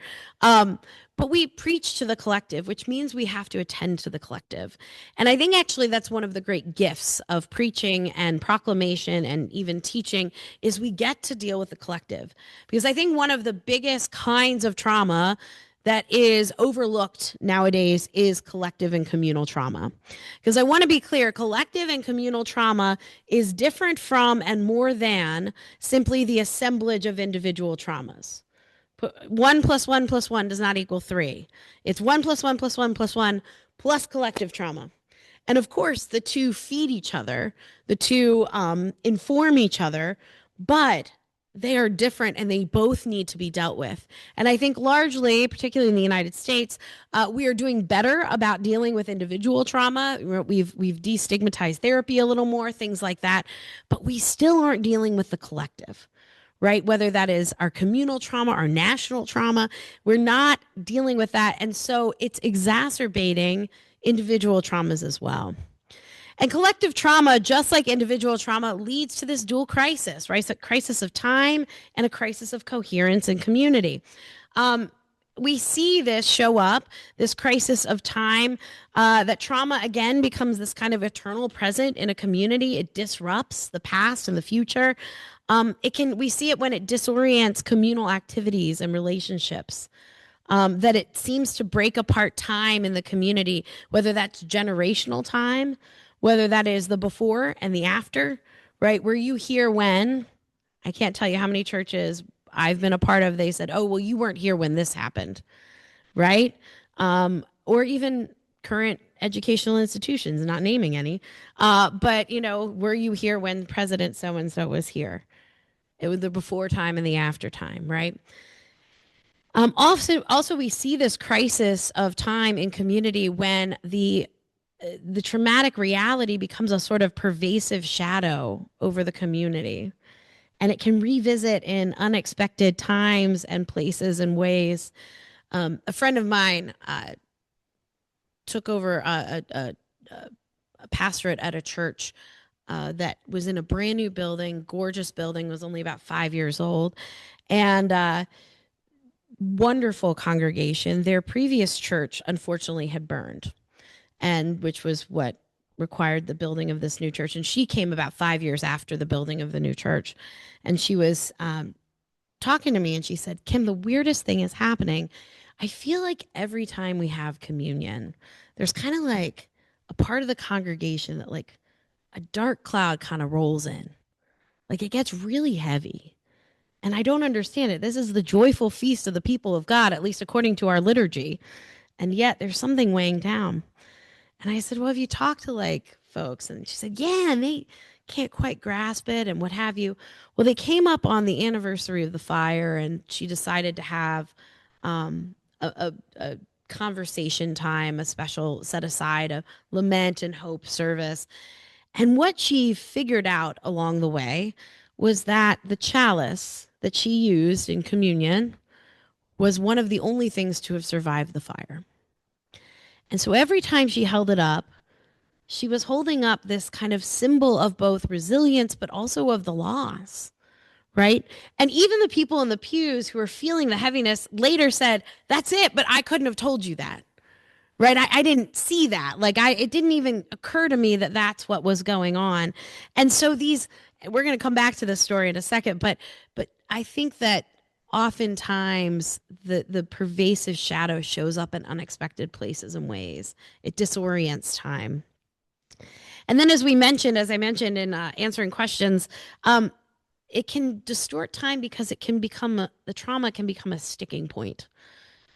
But we preach to the collective, which means we have to attend to the collective. And I think actually that's one of the great gifts of preaching and proclamation and even teaching is we get to deal with the collective. Because I think one of the biggest kinds of trauma that is overlooked nowadays is collective and communal trauma. Because I want to be clear, collective and communal trauma is different from and more than simply the assemblage of individual traumas. 1 + 1 + 1 does not equal 3. It's 1 + 1 + 1 + 1 plus collective trauma. And of course, the two feed each other, the two inform each other, but they are different and they both need to be dealt with. And I think largely, particularly in the United States, we are doing better about dealing with individual trauma. We've destigmatized therapy a little more, things like that, but we still aren't dealing with the collective, right? Whether that is our communal trauma, our national trauma, we're not dealing with that. And so it's exacerbating individual traumas as well. And collective trauma, just like individual trauma, leads to this dual crisis, right? It's a crisis of time and a crisis of coherence and community. We see this show up, this crisis of time, that trauma again becomes this kind of eternal present in a community. It disrupts the past and the future. We see it when it disorients communal activities and relationships. That it seems to break apart time in the community, whether that's generational time, whether that is the before and the after, right? Were you here when? I can't tell you how many churches I've been a part of. They said, oh, well, you weren't here when this happened, right? Or even current educational institutions, not naming any. But, were you here when President so-and-so was here? It was the before time and the after time, right? Also, we see this crisis of time in community when the traumatic reality becomes a sort of pervasive shadow over the community. And it can revisit in unexpected times and places and ways. A friend of mine took over a pastorate at a church that was in a brand new building, gorgeous building, was only about 5 years old. And wonderful congregation. Their previous church, unfortunately, had burned, and which was what required the building of this new church. And she came about 5 years after the building of the new church. And she was talking to me, and she said, Kim, the weirdest thing is happening. I feel like every time we have communion, there's kind of like a part of the congregation that like a dark cloud kind of rolls in. Like it gets really heavy. And I don't understand it. This is the joyful feast of the people of God, at least according to our liturgy. And yet there's something weighing down. And I said, well, have you talked to like folks? And she said, yeah, and they can't quite grasp it and what have you. Well, they came up on the anniversary of the fire, and she decided to have a conversation time, a special set aside, a lament and hope service. And what she figured out along the way was that the chalice that she used in communion was one of the only things to have survived the fire. And so every time she held it up, she was holding up this kind of symbol of both resilience, but also of the loss, right? And even the people in the pews who were feeling the heaviness later said, that's it, but I couldn't have told you that, right? I didn't see that. It didn't even occur to me that that's what was going on. And so we're going to come back to this story in a second, but I think that oftentimes the pervasive shadow shows up in unexpected places and ways. It disorients time. And then as I mentioned in answering questions, it can distort time because it can become the trauma can become a sticking point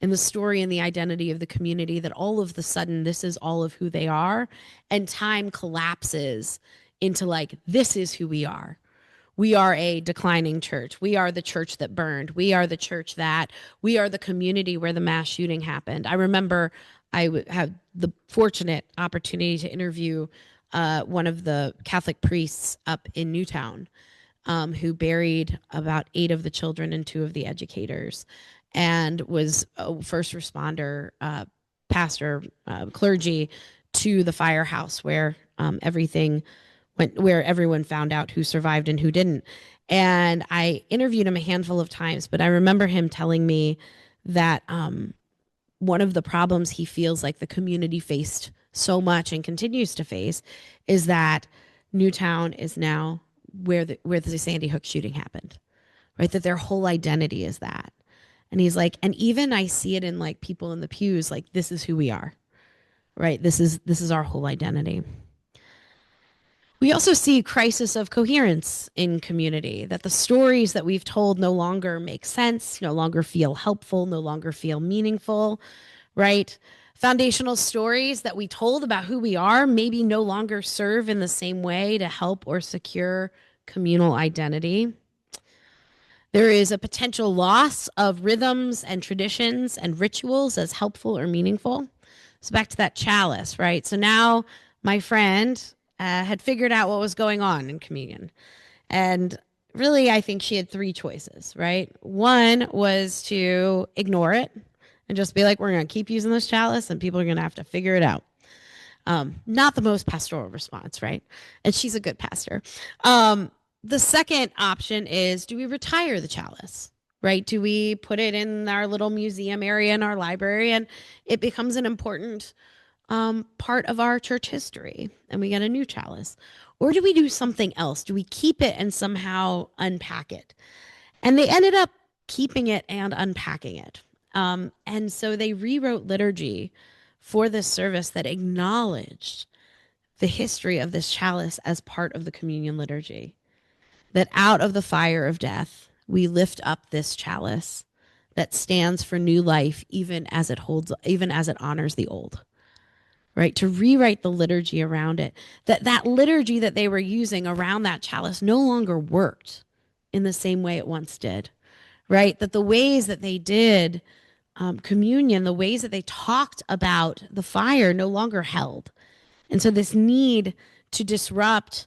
in the story and the identity of the community, that all of the sudden this is all of who they are, and time collapses into like, this is who we are. We are a declining church. We are the church that burned. We are the community where the mass shooting happened. I remember I had the fortunate opportunity to interview one of the Catholic priests up in Newtown, who buried about 8 of the children and 2 of the educators, and was a first responder, pastor, clergy to the firehouse where everything went, where everyone found out who survived and who didn't. And I interviewed him a handful of times, but I remember him telling me that one of the problems he feels like the community faced so much and continues to face is that Newtown is now where the Sandy Hook shooting happened, right? That their whole identity is that. And he's like, and even I see it in like people in the pews, like, this is who we are, right? This is our whole identity. We also see crisis of coherence in community, that the stories that we've told no longer make sense, no longer feel helpful, no longer feel meaningful, right? Foundational stories that we told about who we are maybe no longer serve in the same way to help or secure communal identity. There is a potential loss of rhythms and traditions and rituals as helpful or meaningful. So back to that chalice, right? So now my friend had figured out what was going on in communion. And really, I think she had three choices, right? One was to ignore it and just be like, we're going to keep using this chalice and people are going to have to figure it out. Not the most pastoral response, right? And she's a good pastor. The second option is, do we retire the chalice, right? Do we put it in our little museum area in our library and it becomes an important part of our church history and we get a new chalice? Or do we do something else? Do we keep it and somehow unpack it? And they ended up keeping it and unpacking it. And so they rewrote liturgy for this service that acknowledged the history of this chalice as part of the communion liturgy. That out of the fire of death, we lift up this chalice that stands for new life, even as it honors the old. Right? To rewrite the liturgy around it. That liturgy that they were using around that chalice no longer worked in the same way it once did. Right? That the ways that they did communion, the ways that they talked about the fire no longer held. And so this need to disrupt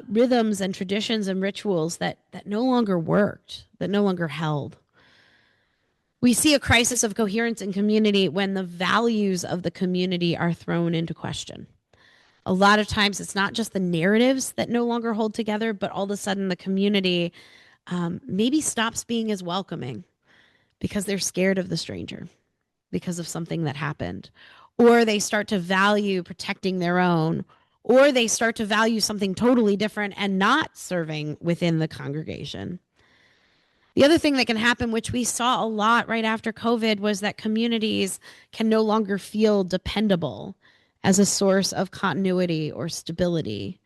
rhythms and traditions and rituals that no longer worked, that no longer held. We see a crisis of coherence in community when the values of the community are thrown into question. A lot of times it's not just the narratives that no longer hold together, but all of a sudden the community maybe stops being as welcoming because they're scared of the stranger because of something that happened. Or they start to value protecting their own, or they start to value something totally different and not serving within the congregation. The other thing that can happen, which we saw a lot right after COVID, was that communities can no longer feel dependable as a source of continuity or stability.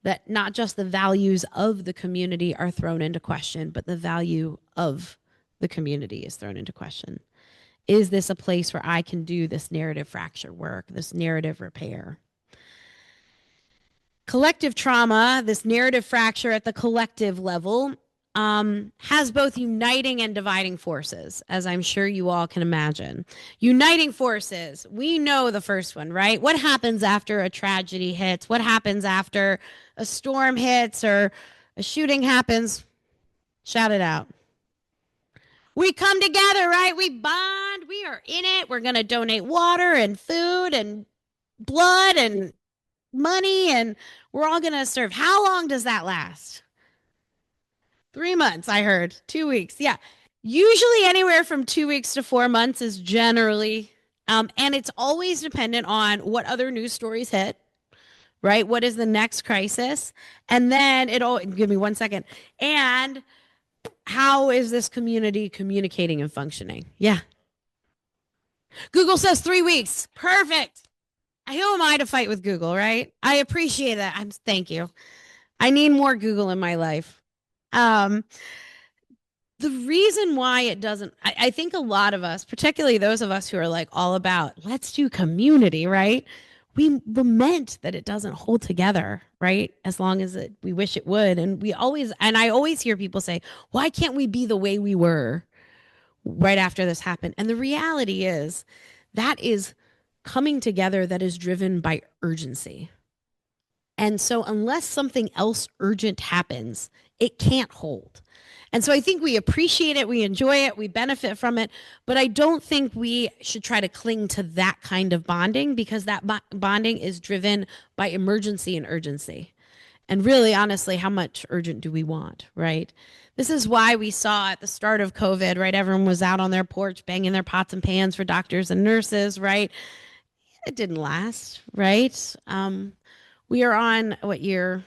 That not just the values of the community are thrown into question, but the value of the community is thrown into question. Is this a place where I can do this narrative fracture work, this narrative repair? Collective trauma, this narrative fracture at the collective level, has both uniting and dividing forces, as I'm sure you all can imagine. Uniting forces, we know the first one, right? What happens after a tragedy hits? What happens after a storm hits or a shooting happens? Shout it out. We come together, right? We bond. We are in it. We're going to donate water and food and blood and money, and we're all going to serve. How long does that last? 3 months, I heard. 2 weeks. Yeah. Usually anywhere from 2 weeks to 4 months is generally, and it's always dependent on what other news stories hit, right? What is the next crisis? And then give me 1 second. And how is this community communicating and functioning? Yeah. Google says 3 weeks. Perfect. Who am I to fight with Google, right? I appreciate that. Thank you. I need more Google in my life. The reason why it doesn't, I think a lot of us, particularly those of us who are like all about, let's do community, right? We lament that it doesn't hold together, right? As long as we wish it would. And I always hear people say, why can't we be the way we were right after this happened? And the reality is that is coming together that is driven by urgency. And so unless something else urgent happens, it can't hold. And so I think we appreciate it, we enjoy it, we benefit from it, but I don't think we should try to cling to that kind of bonding because that bonding is driven by emergency and urgency. And really, honestly, how much urgent do we want, right? This is why we saw at the start of COVID, right? Everyone was out on their porch banging their pots and pans for doctors and nurses, right? It didn't last, right? We are on what year?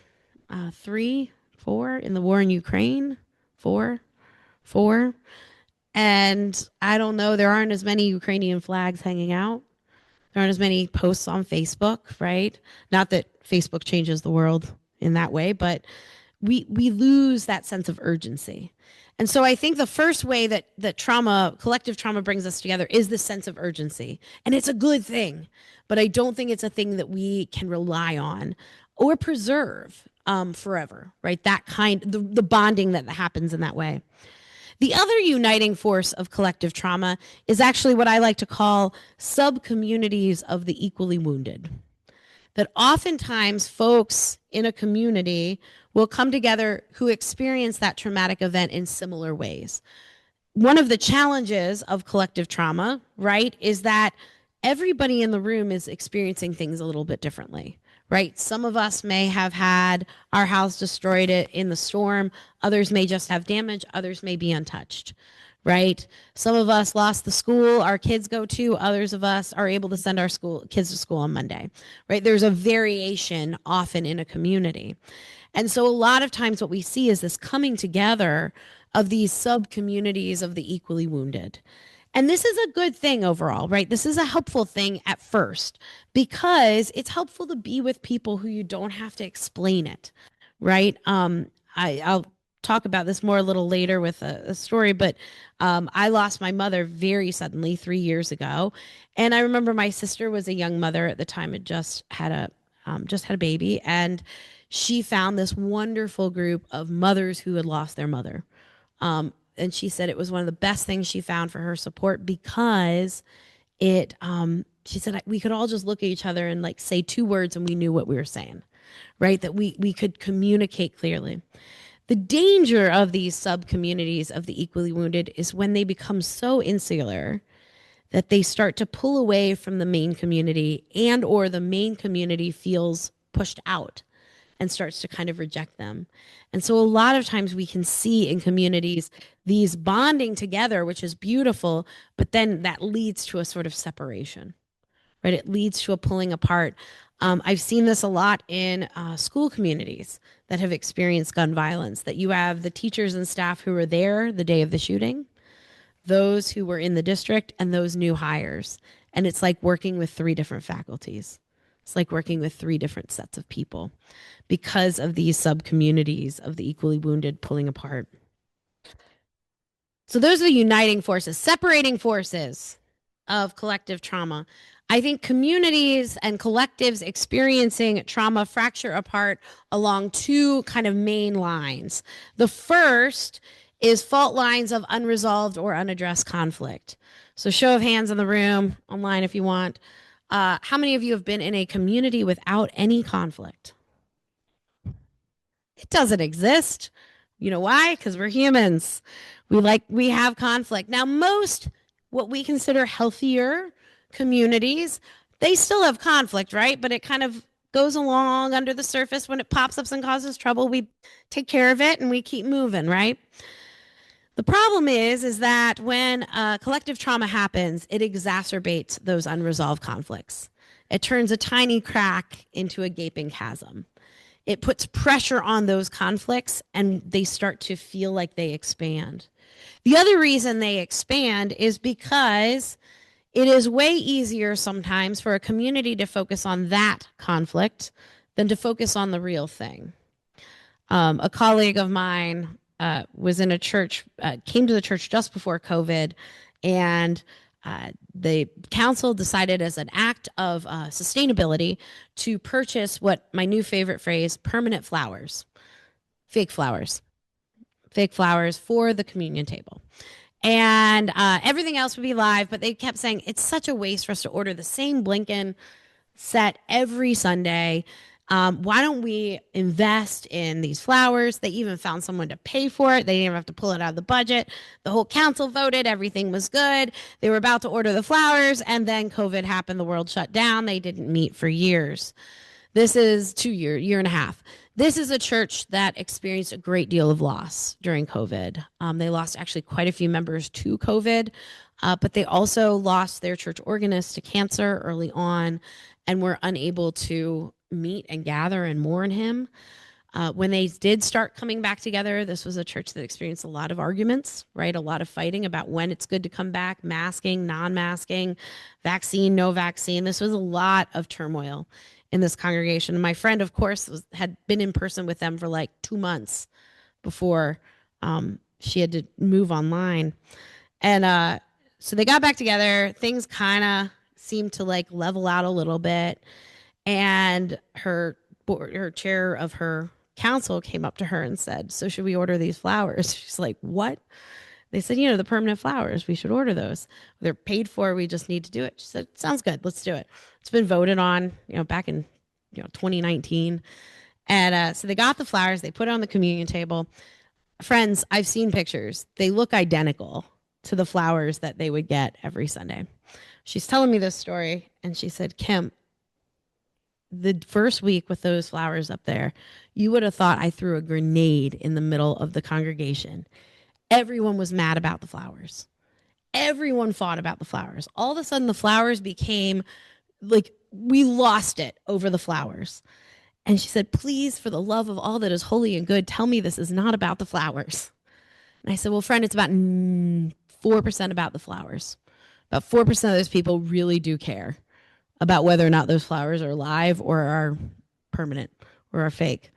3, 4 in the war in Ukraine. 4. And I don't know, there aren't as many Ukrainian flags hanging out. There aren't as many posts on Facebook, right? Not that Facebook changes the world in that way, but we lose that sense of urgency. And so I think the first way that collective trauma brings us together is the sense of urgency. And it's a good thing, but I don't think it's a thing that we can rely on or preserve forever, right? That the bonding that happens in that way. The other uniting force of collective trauma is actually what I like to call sub-communities of the equally wounded. That oftentimes folks in a community will come together who experience that traumatic event in similar ways. One of the challenges of collective trauma, right, is that everybody in the room is experiencing things a little bit differently, right? Some of us may have had our house destroyed in the storm. Others may just have damage. Others may be untouched, right? Some of us lost the school our kids go to. Others of us are able to send our kids to school on Monday, right? There's a variation often in a community. And so a lot of times what we see is this coming together of these sub-communities of the equally wounded. And this is a good thing overall, right? This is a helpful thing at first because it's helpful to be with people who you don't have to explain it, right? I'll talk about this more a little later with a story, but I lost my mother very suddenly 3 years ago. And I remember my sister was a young mother at the time, had just had a baby, and she found this wonderful group of mothers who had lost their mother. And she said it was one of the best things she found for her support because she said we could all just look at each other and like say 2 words and we knew what we were saying, right? That we could communicate clearly. The danger of these sub-communities of the equally wounded is when they become so insular that they start to pull away from the main community, and or the main community feels pushed out and starts to kind of reject them. And so a lot of times we can see in communities these bonding together, which is beautiful, but then that leads to a sort of separation, right? It leads to a pulling apart. I've seen this a lot in school communities that have experienced gun violence, that you have the teachers and staff who were there the day of the shooting, those who were in the district, and those new hires. And it's like working with 3 different faculties. It's like working with 3 different sets of people because of these sub-communities of the equally wounded pulling apart. So those are the uniting forces. Separating forces of collective trauma. I think communities and collectives experiencing trauma fracture apart along 2 kind of main lines. The first is fault lines of unresolved or unaddressed conflict. So show of hands in the room, online if you want. How many of you have been in a community without any conflict? It doesn't exist. You know why? Because we're humans. We have conflict. Now, most what we consider healthier communities, they still have conflict, right? But it kind of goes along under the surface. When it pops up and causes trouble, we take care of it and we keep moving, right? The problem is that when collective trauma happens, it exacerbates those unresolved conflicts. It turns a tiny crack into a gaping chasm. It puts pressure on those conflicts and they start to feel like they expand. The other reason they expand is because it is way easier sometimes for a community to focus on that conflict than to focus on the real thing. A colleague of mine was in a church, came to the church just before COVID, and the council decided as an act of sustainability to purchase what my new favorite phrase, permanent flowers, fake flowers for the communion table. And everything else would be live, but they kept saying it's such a waste for us to order the same Blinken set every Sunday. Why don't we invest in these flowers? They even found someone to pay for it. They didn't even have to pull it out of the budget. The whole council voted. Everything was good. They were about to order the flowers, and then COVID happened. The world shut down. They didn't meet for years. This is year and a half. This is a church that experienced a great deal of loss during COVID. They lost actually quite a few members to COVID, but they also lost their church organist to cancer early on and were unable to meet and gather and mourn him. When they did start coming back together, this was a church that experienced a lot of arguments, right? A lot of fighting about when it's good to come back, masking, non-masking, vaccine, no vaccine. This was a lot of turmoil in this congregation. My friend, of course, had been in person with them for like 2 months before she had to move online. And so they got back together. Things kind of seemed to like level out a little bit. And her chair of her council came up to her and said, "So should we order these flowers?" She's like, "What?" They said, you know, the permanent flowers, we should order those. They're paid for. We just need to do it. She said, sounds good. Let's do it. It's been voted on, you know, back in, 2019. And so they got the flowers. They put it on the communion table. Friends, I've seen pictures. They look identical to the flowers that they would get every Sunday. She's telling me this story, and she said, Kim, the first week with those flowers up there, you would have thought I threw a grenade in the middle of the congregation. Everyone was mad about the flowers. Everyone fought about the flowers. All of a sudden, the flowers became like we lost it over the flowers. And she said, please, for the love of all that is holy and good, tell me this is not about the flowers. And I said, well, friend, it's about 4% about the flowers. About 4% of those people really do care about whether or not those flowers are live or are permanent or are fake.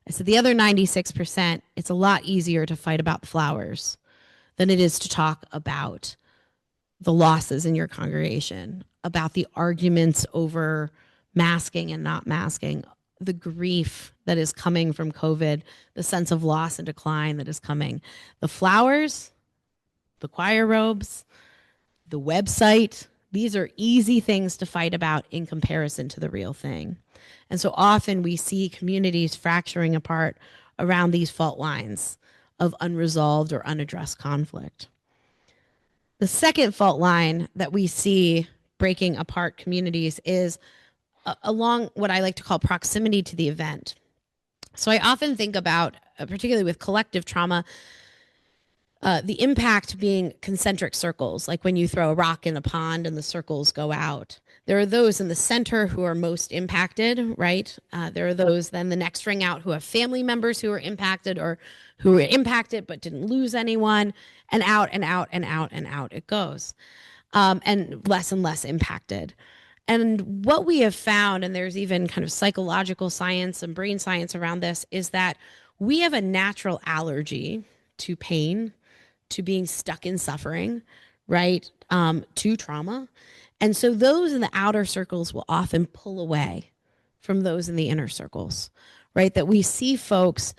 I said, the other 96%, it's a lot easier to fight about the flowers than it is to talk about the losses in your congregation, about the arguments over masking and not masking, the grief that is coming from COVID, the sense of loss and decline that is coming. The flowers, the choir robes, the website, these are easy things to fight about in comparison to the real thing. And so often we see communities fracturing apart around these fault lines of unresolved or unaddressed conflict. The second fault line that we see breaking apart communities is along what I like to call proximity to the event. So I often think about, particularly with collective trauma, the impact being concentric circles, like when you throw a rock in a pond and the circles go out. There are those in the center who are most impacted, right? There are those then the next ring out who have family members who are impacted or who were impacted but didn't lose anyone, and out and out and out and out it goes, and less impacted. And what we have found, and there's even kind of psychological science and brain science around this, is that we have a natural allergy to pain, to being stuck in suffering, right? To trauma. And so those in the outer circles will often pull away from those in the inner circles, right? That we see folks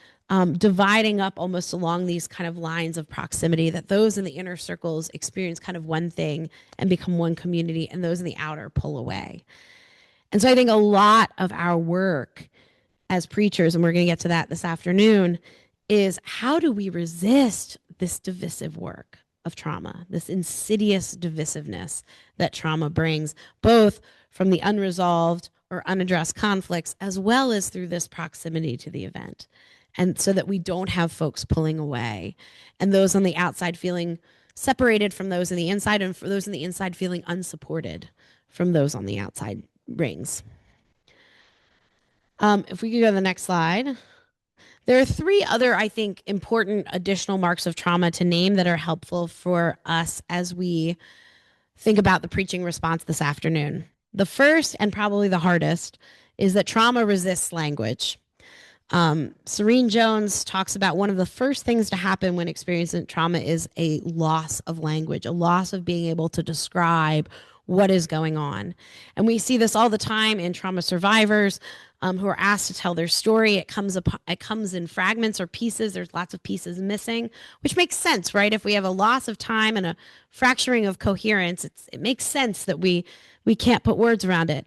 dividing up almost along these kind of lines of proximity, that those in the inner circles experience kind of one thing and become one community, and those in the outer pull away. And so I think a lot of our work as preachers, and we're going to get to that this afternoon, is how do we resist this divisive work of trauma, this insidious divisiveness that trauma brings, both from the unresolved or unaddressed conflicts, as well as through this proximity to the event. And so that we don't have folks pulling away and those on the outside feeling separated from those on the inside, and for those on the inside feeling unsupported from those on the outside rings. If we could go to the next slide. There are three other, I think, important additional marks of trauma to name that are helpful for us as we think about the preaching response this afternoon. The first, and probably the hardest, is that trauma resists language. Serene Jones talks about one of the first things to happen when experiencing trauma is a loss of language, a loss of being able to describe what is going on. And we see this all the time in trauma survivors who are asked to tell their story. It comes in fragments or pieces. There's lots of pieces missing, which makes sense, right? If we have a loss of time and a fracturing of coherence, it makes sense that we can't put words around it.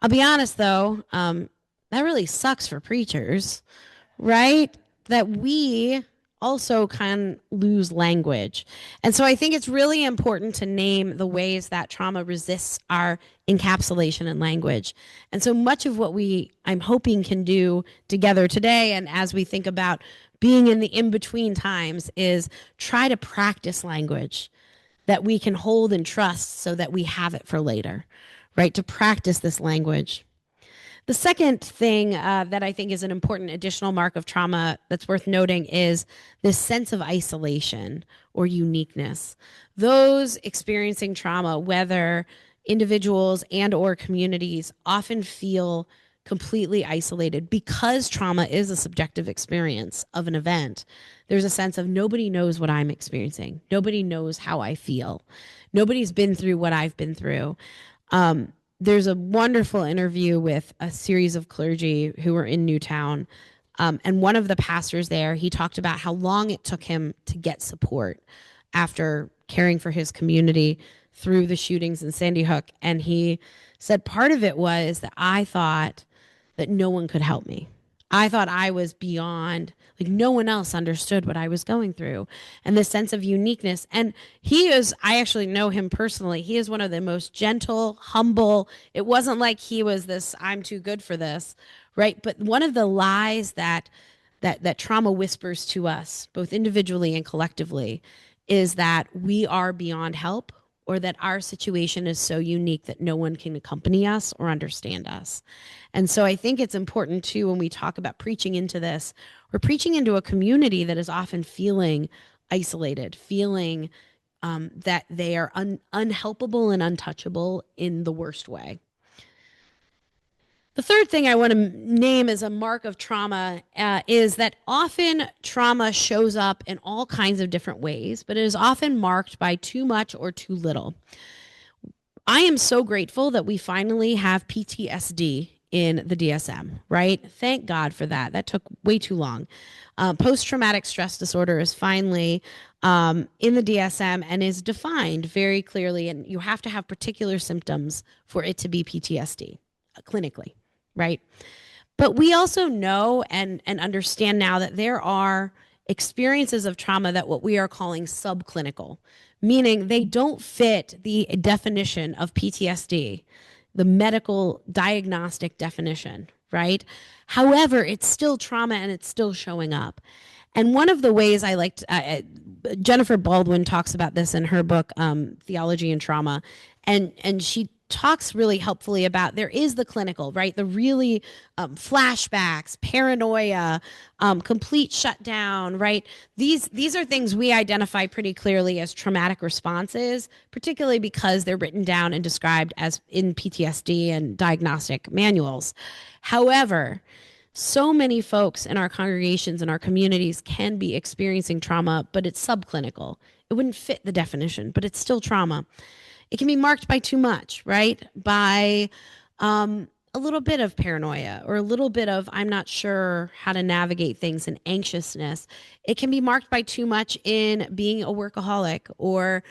I'll be honest, though, that really sucks for preachers, right? That we also can lose language. And so I think it's really important to name the ways that trauma resists our encapsulation in language. And so much of what I'm hoping can do together today, and as we think about being in the in-between times, is try to practice language that we can hold and trust so that we have it for later, right? To practice this language. The second thing that I think is an important additional mark of trauma that's worth noting is this sense of isolation or uniqueness. Those experiencing trauma, whether individuals and or communities, often feel completely isolated because trauma is a subjective experience of an event. There's a sense of nobody knows what I'm experiencing. Nobody knows how I feel. Nobody's been through what I've been through. There's a wonderful interview with a series of clergy who were in Newtown. And one of the pastors there, he talked about how long it took him to get support after caring for his community through the shootings in Sandy Hook. And he said part of it was that I thought that no one could help me. I thought I was beyond, like no one else understood what I was going through and the sense of uniqueness. And I actually know him personally. He is one of the most gentle, humble. It wasn't like he was this, I'm too good for this, right? But one of the lies that trauma whispers to us, both individually and collectively, is that we are beyond help or that our situation is so unique that no one can accompany us or understand us. And so I think it's important too, when we talk about preaching into this, we're preaching into a community that is often feeling isolated, feeling that they are unhelpable and untouchable in the worst way. The third thing I want to name as a mark of trauma is that often trauma shows up in all kinds of different ways, but it is often marked by too much or too little. I am so grateful that we finally have PTSD in the DSM, right? Thank God for that. That took way too long. Post-traumatic stress disorder is finally in the DSM and is defined very clearly, and you have to have particular symptoms for it to be PTSD clinically, right? But we also know and understand now that there are experiences of trauma that what we are calling subclinical, meaning they don't fit the definition of PTSD, the medical diagnostic definition, right? However, it's still trauma and it's still showing up. And one of the ways I liked, Jennifer Baldwin talks about this in her book, Theology and Trauma, and she talks really helpfully about there is the clinical, right? The really flashbacks, paranoia, complete shutdown, right? These are things we identify pretty clearly as traumatic responses, particularly because they're written down and described as in PTSD and diagnostic manuals. However, so many folks in our congregations and our communities can be experiencing trauma, but it's subclinical. It wouldn't fit the definition, but it's still trauma. It can be marked by too much, right? By a little bit of paranoia or a little bit of I'm not sure how to navigate things and anxiousness. It can be marked by too much in being a workaholic or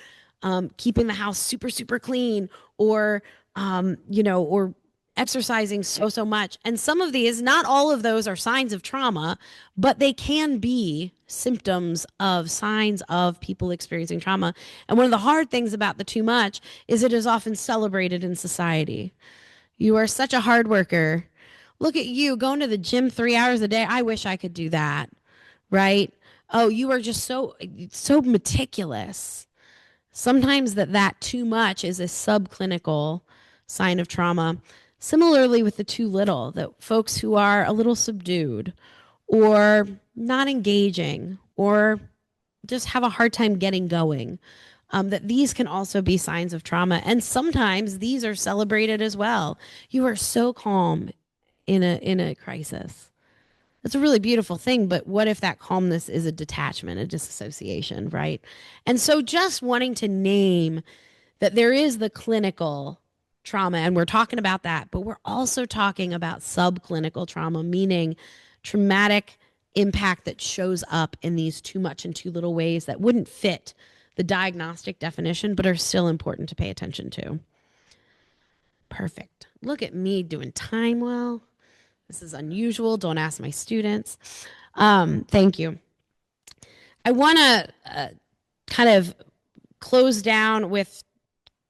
keeping the house super, super clean or, or exercising so much. And some of these, not all of those are signs of trauma, but they can be symptoms of signs of people experiencing trauma. And one of the hard things about the too much is it is often celebrated in society. You are such a hard worker. Look at you going to the gym 3 hours a day. I wish I could do that, right? Oh, you are just so meticulous. Sometimes that too much is a subclinical sign of trauma. Similarly with the too little, that folks who are a little subdued or not engaging or just have a hard time getting going, that these can also be signs of trauma. And sometimes these are celebrated as well. You are so calm in a crisis. It's a really beautiful thing, but what if that calmness is a detachment, a disassociation, right? And so just wanting to name that there is the clinical trauma, and we're talking about that, but we're also talking about subclinical trauma, meaning traumatic impact that shows up in these too much and too little ways that wouldn't fit the diagnostic definition, but are still important to pay attention to. Perfect. Look at me doing time well. This is unusual. Don't ask my students. Thank you. I want to kind of close down with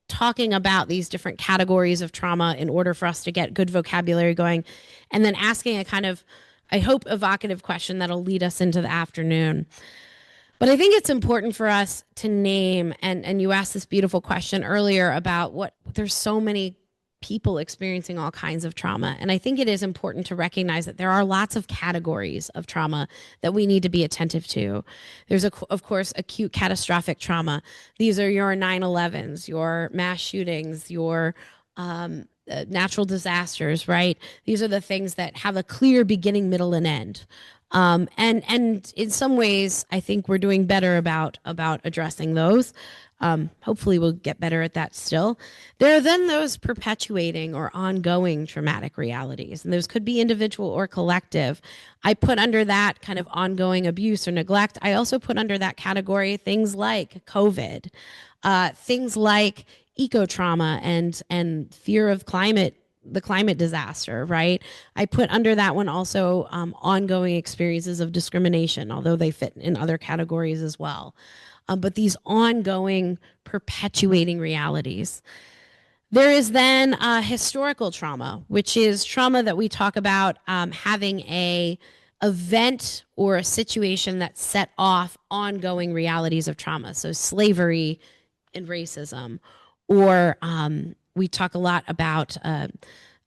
talking about these different categories of trauma in order for us to get good vocabulary going, and then asking a kind of, I hope, evocative question that'll lead us into the afternoon. But I think it's important for us to name, and you asked this beautiful question earlier about there's so many people experiencing all kinds of trauma. And I think it is important to recognize that there are lots of categories of trauma that we need to be attentive to. There's, of course, acute catastrophic trauma. These are your 9/11s, your mass shootings, your natural disasters, right? These are the things that have a clear beginning, middle, and end. And in some ways, I think we're doing better about addressing those. Hopefully, we'll get better at that still. There are then those perpetuating or ongoing traumatic realities, and those could be individual or collective. I put under that kind of ongoing abuse or neglect. I also put under that category things like COVID, things like eco trauma and fear of the climate disaster, right? I put under that one also ongoing experiences of discrimination, although they fit in other categories as well. But these ongoing, perpetuating realities. There is then historical trauma, which is trauma that we talk about having a event or a situation that set off ongoing realities of trauma. So slavery and racism, or we talk a lot about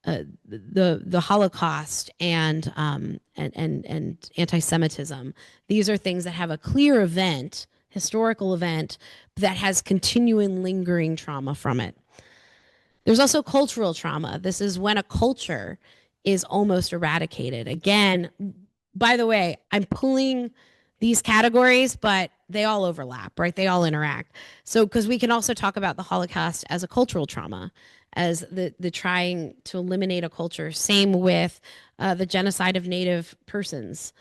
the Holocaust and anti-Semitism. These are things that have a clear event, historical event, that has continuing lingering trauma from it. There's also cultural trauma. This is when a culture is almost eradicated. Again, by the way, I'm pulling these categories, but they all overlap, right? They all interact. So, because we can also talk about the Holocaust as a cultural trauma, as the trying to eliminate a culture. Same with the genocide of Native persons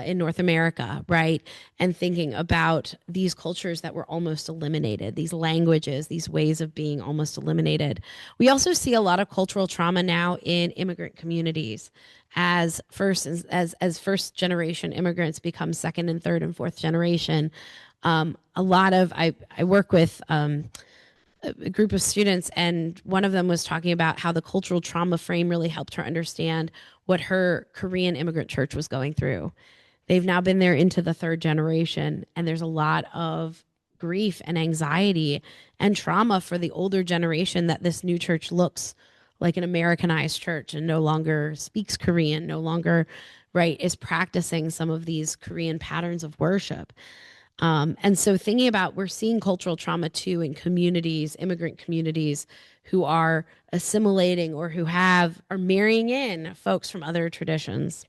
in North America, right? And thinking about these cultures that were almost eliminated, these languages, these ways of being almost eliminated. We also see a lot of cultural trauma now in immigrant communities as first generation immigrants become second and third and fourth generation. A lot of I work with a group of students, and one of them was talking about how the cultural trauma frame really helped her understand what her Korean immigrant church was going through. They've now been there into the third generation, and there's a lot of grief and anxiety and trauma for the older generation that this new church looks like an Americanized church and no longer speaks Korean, no longer, right, is practicing some of these Korean patterns of worship. And so thinking about, we're seeing cultural trauma too in communities, immigrant communities who are assimilating or who are marrying in folks from other traditions.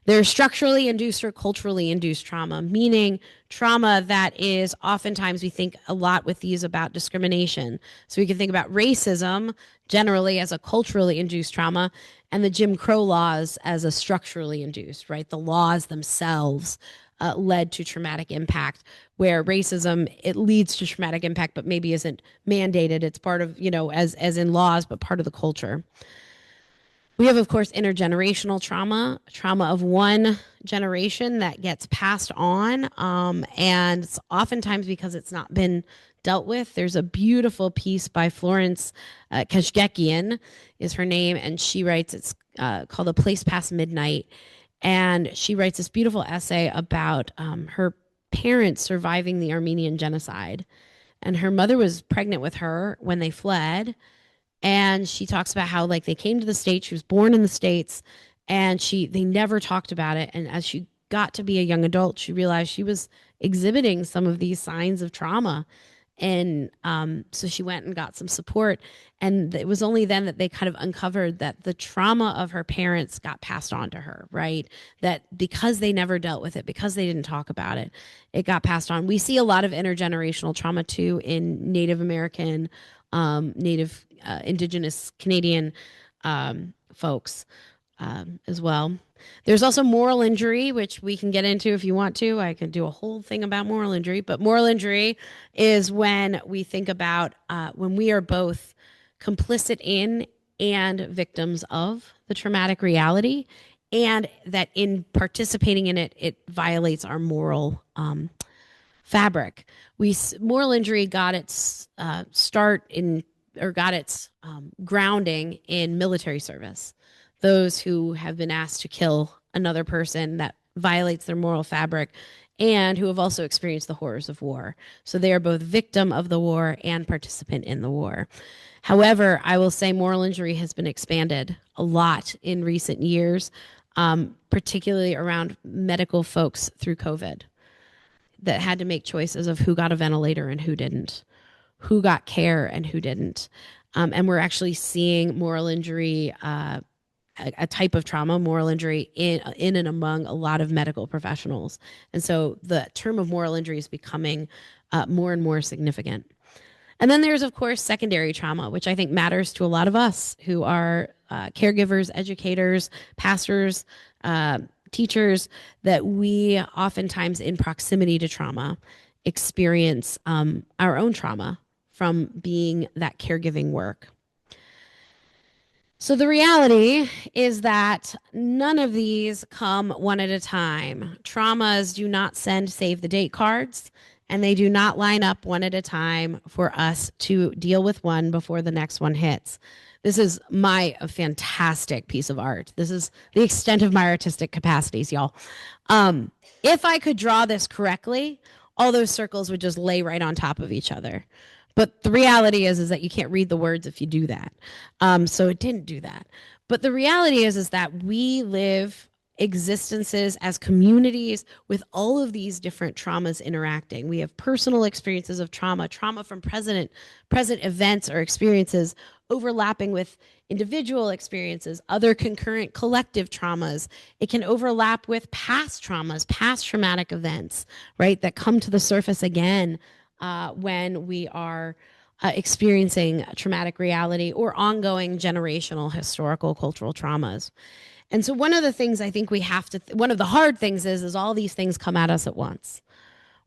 There's structurally induced or culturally induced trauma, meaning trauma that is oftentimes, we think a lot with these about discrimination. So we can think about racism generally as a culturally induced trauma, and the Jim Crow laws as a structurally induced, right? The laws themselves led to traumatic impact, where racism, it leads to traumatic impact, but maybe isn't mandated. It's part of, as in laws, but part of the culture. We have, of course, intergenerational trauma of one generation that gets passed on. And it's oftentimes because it's not been dealt with. There's a beautiful piece by Florence Kashgekian is her name, and she writes, it's called A Place Past Midnight. And she writes this beautiful essay about her parents surviving the Armenian genocide. And her mother was pregnant with her when they fled. And she talks about how, like, they came to the States. She was born in the States, and they never talked about it. And as she got to be a young adult, she realized she was exhibiting some of these signs of trauma. And so she went and got some support. And it was only then that they kind of uncovered that the trauma of her parents got passed on to her, right? That because they never dealt with it, because they didn't talk about it, it got passed on. We see a lot of intergenerational trauma too in Native American, Native Indigenous Canadian folks as well. There's also moral injury, which we can get into if you want to. I could do a whole thing about moral injury, but moral injury is when we think about when we are both complicit in and victims of the traumatic reality, and that in participating in it, it violates our moral fabric. Moral injury got its start in, or got its grounding in military service. Those who have been asked to kill another person that violates their moral fabric, and who have also experienced the horrors of war. So they are both victim of the war and participant in the war. However, I will say moral injury has been expanded a lot in recent years, particularly around medical folks through COVID that had to make choices of who got a ventilator and who didn't, who got care and who didn't. And we're actually seeing moral injury a type of trauma, moral injury, in and among a lot of medical professionals. And so the term of moral injury is becoming more and more significant. And then there's, of course, secondary trauma, which I think matters to a lot of us who are caregivers, educators, pastors, teachers, that we oftentimes in proximity to trauma experience our own trauma from being that caregiving work. So the reality is that none of these come one at a time. Traumas do not send save the date cards, and they do not line up one at a time for us to deal with one before the next one hits. This is my fantastic piece of art. This is the extent of my artistic capacities, y'all. If I could draw this correctly, all those circles would just lay right on top of each other. But the reality is that you can't read the words if you do that. So it didn't do that. But the reality is that we live existences as communities with all of these different traumas interacting. We have personal experiences of trauma, trauma from present events or experiences overlapping with individual experiences, other concurrent collective traumas. It can overlap with past traumas, past traumatic events, right, that come to the surface again when we are experiencing traumatic reality or ongoing generational historical cultural traumas. And so one of the things I think we have to, one of the hard things is all these things come at us at once.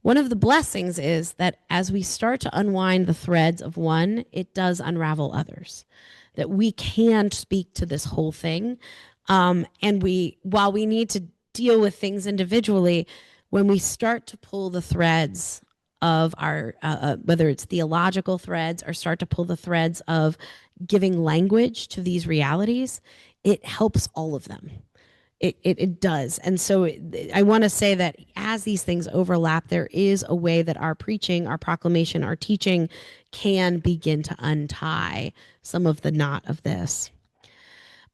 One of the blessings is that as we start to unwind the threads of one, it does unravel others. That we can speak to this whole thing. And while we need to deal with things individually, when we start to pull the threads of our, whether it's theological threads or start to pull the threads of giving language to these realities, it helps all of them. It does. And so I want to say that as these things overlap, there is a way that our preaching, our proclamation, our teaching can begin to untie some of the knot of this.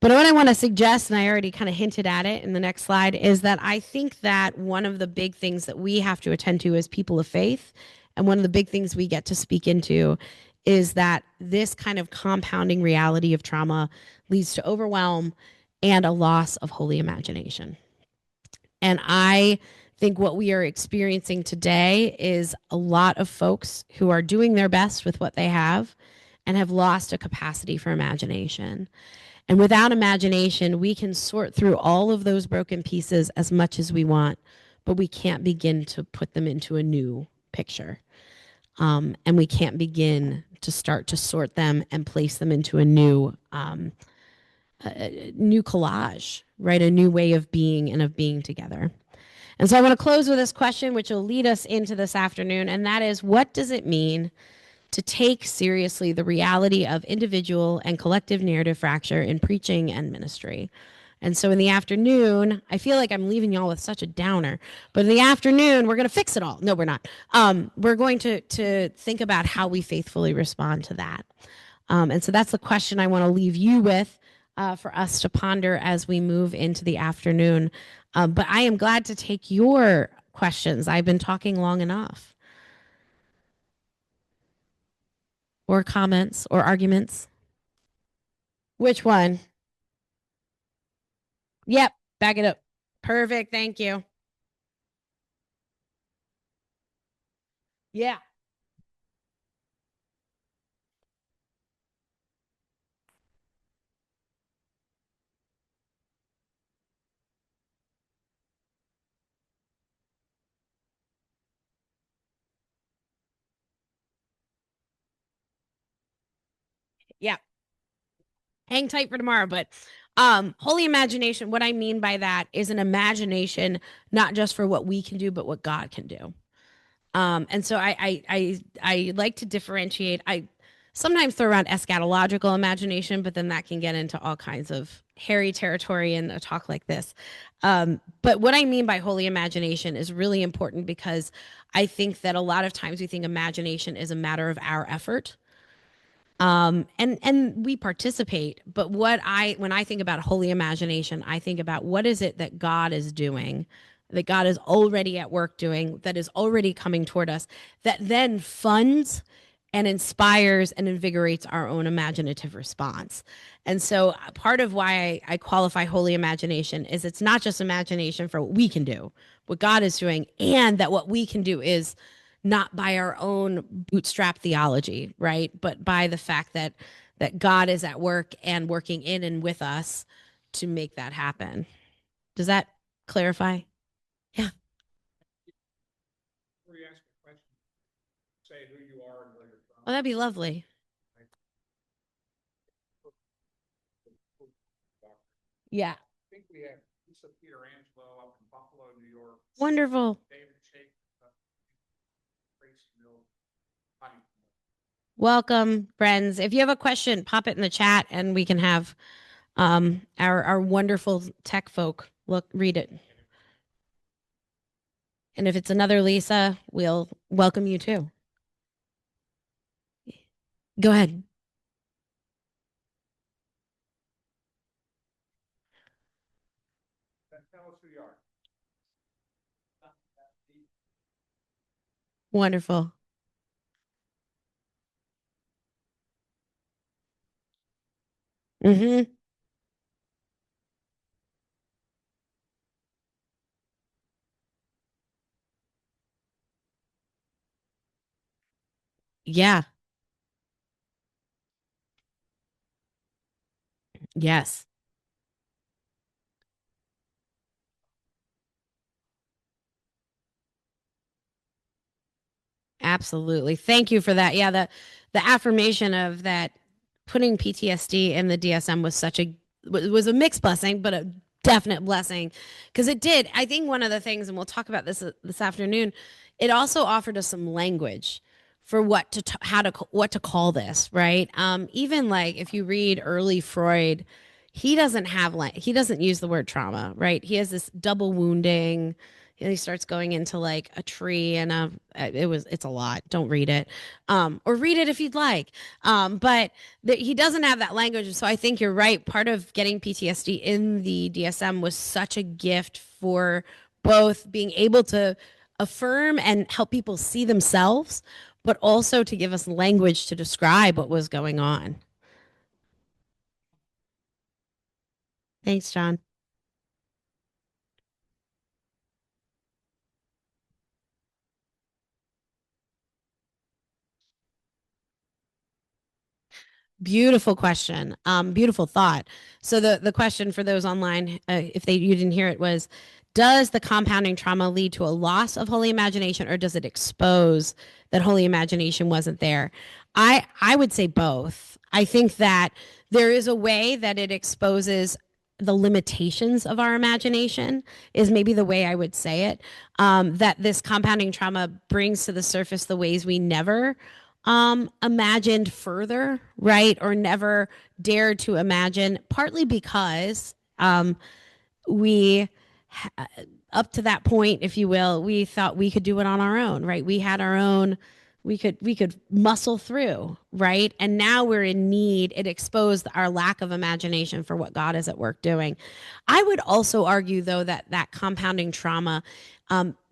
But what I want to suggest, and I already kind of hinted at it in the next slide, is that I think that one of the big things that we have to attend to as people of faith, and one of the big things we get to speak into, is that this kind of compounding reality of trauma leads to overwhelm and a loss of holy imagination. And I think what we are experiencing today is a lot of folks who are doing their best with what they have and have lost a capacity for imagination. And without imagination, we can sort through all of those broken pieces as much as we want, but we can't begin to put them into a new picture. And we can't begin to start to sort them and place them into a new collage, right? A new way of being and of being together. And so I want to close with this question, which will lead us into this afternoon, and that is, what does it mean to take seriously the reality of individual and collective narrative fracture in preaching and ministry? And so in the afternoon, I feel like I'm leaving y'all with such a downer, but in the afternoon, we're going to fix it all. No, we're not. We're going to think about how we faithfully respond to that. And so that's the question I want to leave you with for us to ponder as we move into the afternoon. But I am glad to take your questions. I've been talking long enough. Or comments or arguments. Which one? Yep, back it up. Perfect, thank you. Yeah. Yeah. Hang tight for tomorrow, but holy imagination, what I mean by that is an imagination not just for what we can do, but what God can do. And so I like to differentiate. I sometimes throw around eschatological imagination, but then that can get into all kinds of hairy territory in a talk like this. But what I mean by holy imagination is really important, because I think that a lot of times we think imagination is a matter of our effort. And we participate, but when I think about holy imagination, I think about what is it that God is doing, that God is already at work doing, that is already coming toward us, that then funds and inspires and invigorates our own imaginative response. And so part of why I qualify holy imagination is it's not just imagination for what we can do, what God is doing, and that what we can do is not by our own bootstrap theology, right? But by the fact that God is at work and working in and with us to make that happen. Does that clarify? Yeah. Before you ask a question, say who you are and where you're from. Oh, that'd be lovely. Yeah. I think we have Lisa Peter Angelo up in Buffalo, New York. Wonderful. David Shake, Tracy Mill, Huntington. Welcome, friends. If you have a question, pop it in the chat and we can have our wonderful tech folk read it. And if it's another Lisa, we'll welcome you too. Go ahead. Tell us who you are. Wonderful. Mm-hmm. Yeah. Yes. Absolutely. Thank you for that. Yeah, the affirmation of that putting PTSD in the DSM was a mixed blessing, but a definite blessing because it did. I think one of the things, and we'll talk about this afternoon, it also offered us some language for what to call this, right? Even like if you read early Freud, he doesn't use the word trauma, right? He has this double wounding. He starts going into like a tree and it's a lot. Don't read it, or read it if you'd like. But he doesn't have that language. So I think you're right. Part of getting PTSD in the DSM was such a gift for both being able to affirm and help people see themselves, but also to give us language to describe what was going on. Thanks, John. Beautiful question. Beautiful thought. So the question for those online, if you didn't hear it, was, does the compounding trauma lead to a loss of holy imagination, or does it expose that holy imagination wasn't there? I would say both. I think that there is a way that it exposes the limitations of our imagination, is maybe the way I would say it. That this compounding trauma brings to the surface the ways we never imagined further, right? Or never dared to imagine, partly because we up to that point, if you will, we thought we could do it on our own, right? We had our own, we could muscle through, right? And now we're in need. It exposed our lack of imagination for what God is at work doing. I would also argue, though, that compounding trauma,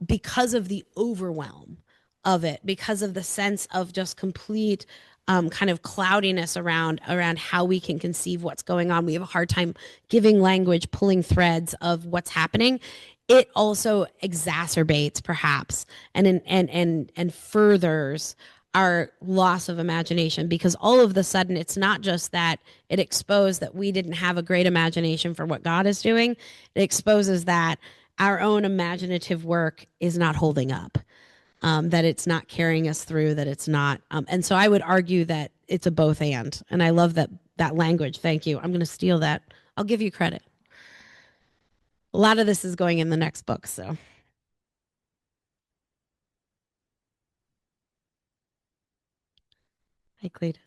because of the overwhelm of it, because of the sense of just complete kind of cloudiness around how we can conceive what's going on. We have a hard time giving language, pulling threads of what's happening. It also exacerbates, perhaps, and furthers our loss of imagination, because all of the sudden it's not just that it exposed that we didn't have a great imagination for what God is doing. It exposes that our own imaginative work is not holding up. That it's not carrying us through, that it's not. And so I would argue that it's a both and. And I love that language. Thank you. I'm going to steal that. I'll give you credit. A lot of this is going in the next book. So. Hi, Clete.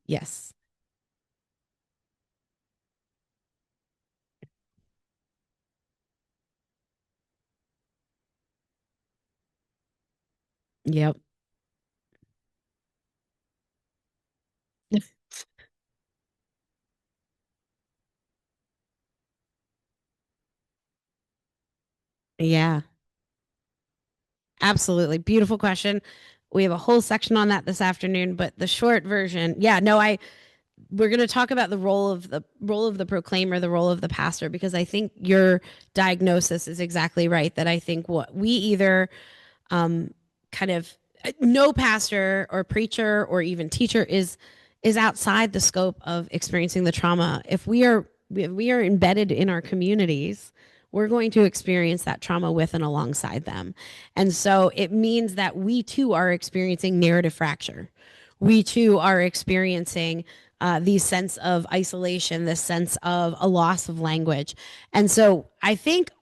Yes. Yep. Yeah, absolutely. Beautiful question. We have a whole section on that this afternoon, but the short version, yeah, no, we're going to talk about the role of the proclaimer, the role of the pastor, because I think your diagnosis is exactly right. That I think what we either um, kind of no pastor or preacher or even teacher is outside the scope of experiencing the trauma. If we are embedded in our communities, we're going to experience that trauma with and alongside them. And so it means that we too are experiencing narrative fracture. We too are experiencing these sense of isolation, this sense of a loss of language. And so I think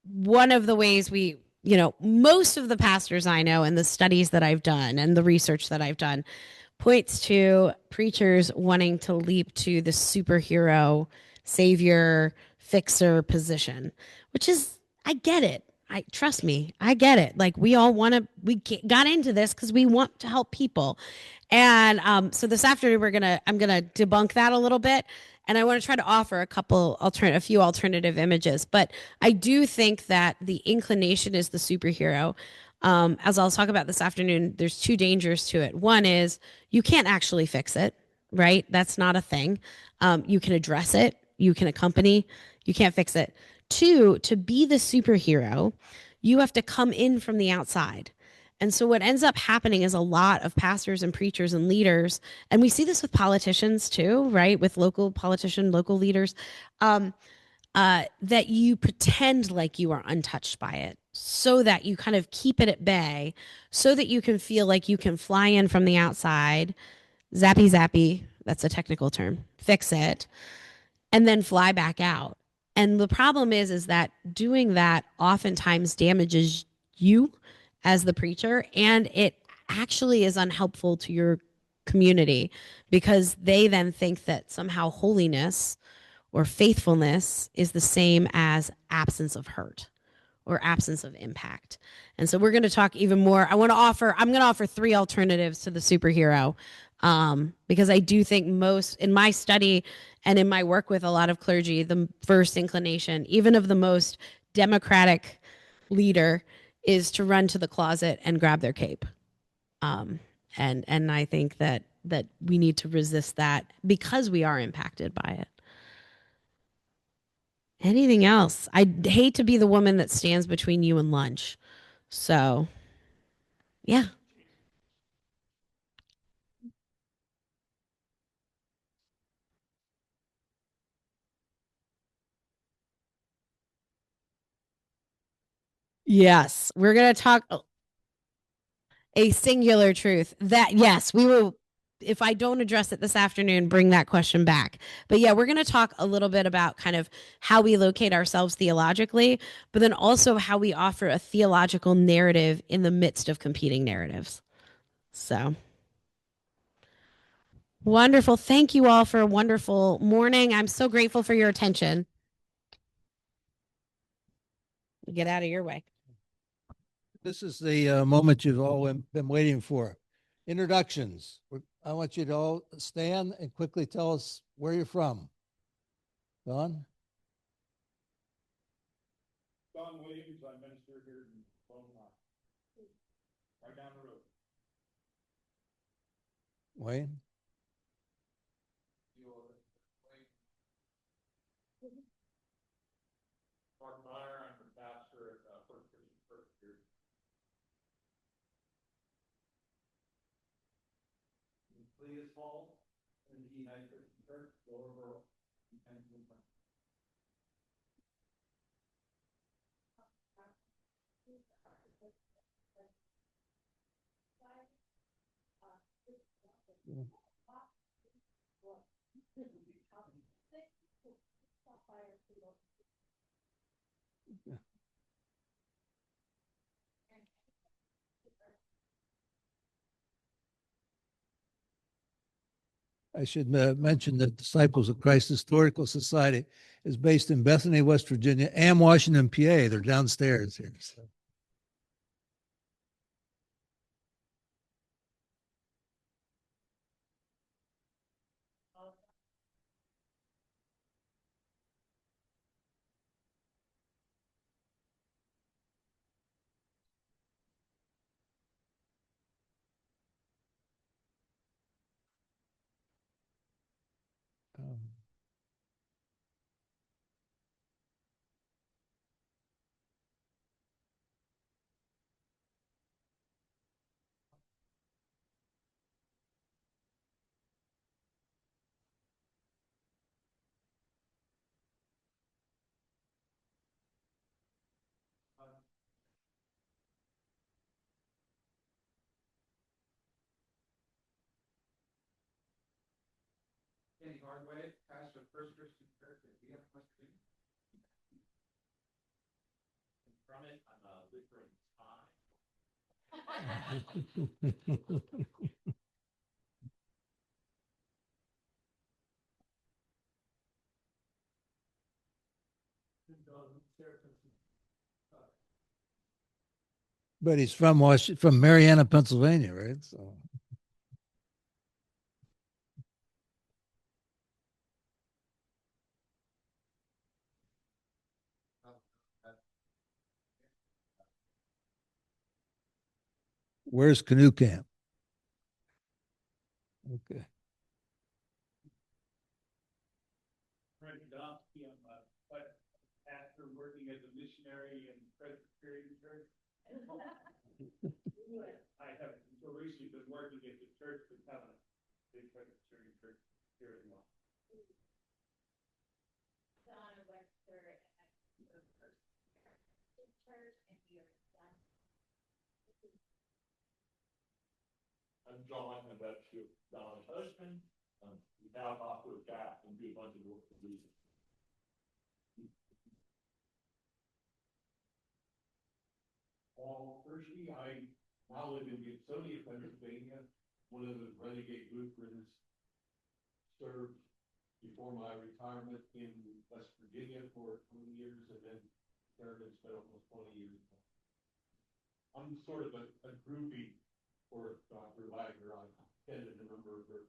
one of the ways most of the pastors I know and the studies that I've done and the research that I've done points to preachers wanting to leap to the superhero, savior, fixer position, which is, I get it. I trust me, I get it. Like we all want to, we got into this because we want to help people. And so this afternoon I'm gonna debunk that a little bit, and I want to try to offer a few alternative images. But I do think that the inclination is the superhero. As I'll talk about this afternoon, there's two dangers to it. One is you can't actually fix it, right? That's not a thing. You can address it, you can accompany, you can't fix it. Two, to be the superhero, you have to come in from the outside. And so what ends up happening is a lot of pastors and preachers and leaders, and we see this with politicians too, right? With local leaders, that you pretend like you are untouched by it so that you kind of keep it at bay, so that you can feel like you can fly in from the outside, zappy zappy, that's a technical term, fix it, and then fly back out. And the problem is that doing that oftentimes damages you as the preacher, and it actually is unhelpful to your community because they then think that somehow holiness or faithfulness is the same as absence of hurt or absence of impact. And so we're going to talk even more. I'm going to offer three alternatives to the superhero, because I do think most in my study and in my work with a lot of clergy, the first inclination, even of the most democratic leader, is to run to the closet and grab their cape. And I think that we need to resist that because we are impacted by it. Anything else? I'd hate to be the woman that stands between you and lunch. So, yeah. Yes. We're going to talk a singular truth that, yes, we will. If I don't address it this afternoon, bring that question back. But yeah, we're going to talk a little bit about kind of how we locate ourselves theologically, but then also how we offer a theological narrative in the midst of competing narratives. So wonderful. Thank you all for a wonderful morning. I'm so grateful for your attention. Get out of your way. This is the moment you've all been waiting for. Introductions. I want you to all stand and quickly tell us where you're from. Don? Don Williams, I minister here in Beaumont, right down the road. Wayne? Mark Meyer, I'm the pastor at First Christian Church here. Cletus Hall, in the United Christian Church, Lower and I should mention that Disciples of Christ Historical Society is based in Bethany, West Virginia, and Washington, PA. They're downstairs here. So. Kenny Hardway, pastor of First Christian Church at BF West Virginia. From it, I'm a Lutheran spy. But he's from from Mariana, Pennsylvania, right? So where's Canoe Camp? Okay. Frank Domsky, I'm a pastor working as a missionary in Presbyterian Church. I have until recently been working at the Church of Covenant, big Presbyterian Church here in Los Donna Webster at the First Church and here at Sun. I'm John, and that's your Donna's husband. We now off to a gap and do a bunch of work for Jesus. Firstly, I now live in Gibsonia, Pennsylvania, one of the renegade Lutherans. Served before my retirement in West Virginia for 20 years, and then served and spent almost 20 years. I'm sort of a groupie for Dr. Wagner. I attended a number of her.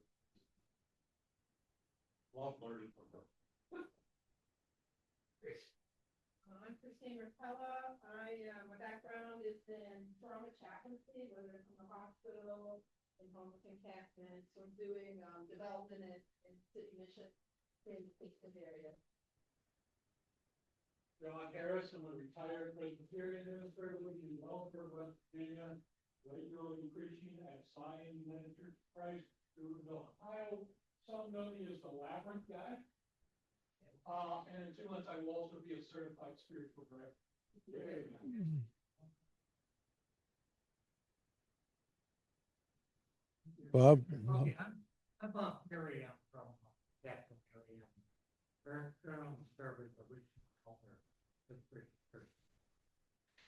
Love learning from her. I'm Christine Rapella. My background is in trauma chaplaincy, whether it's in the hospital, in homeless encampments, or doing development in city mission in the Kingston area. John Harris, I'm a retired Presbyterian minister living in Wellsburg, West Virginia, regularly preaching at Zion United Church of Christ, Louisville, Ohio. Some know me as the Labyrinth guy. And in 2 months, I will also be a certified spiritual director. Bob? Okay, I'm Bob Perry. I'm from Bethany area. Current service of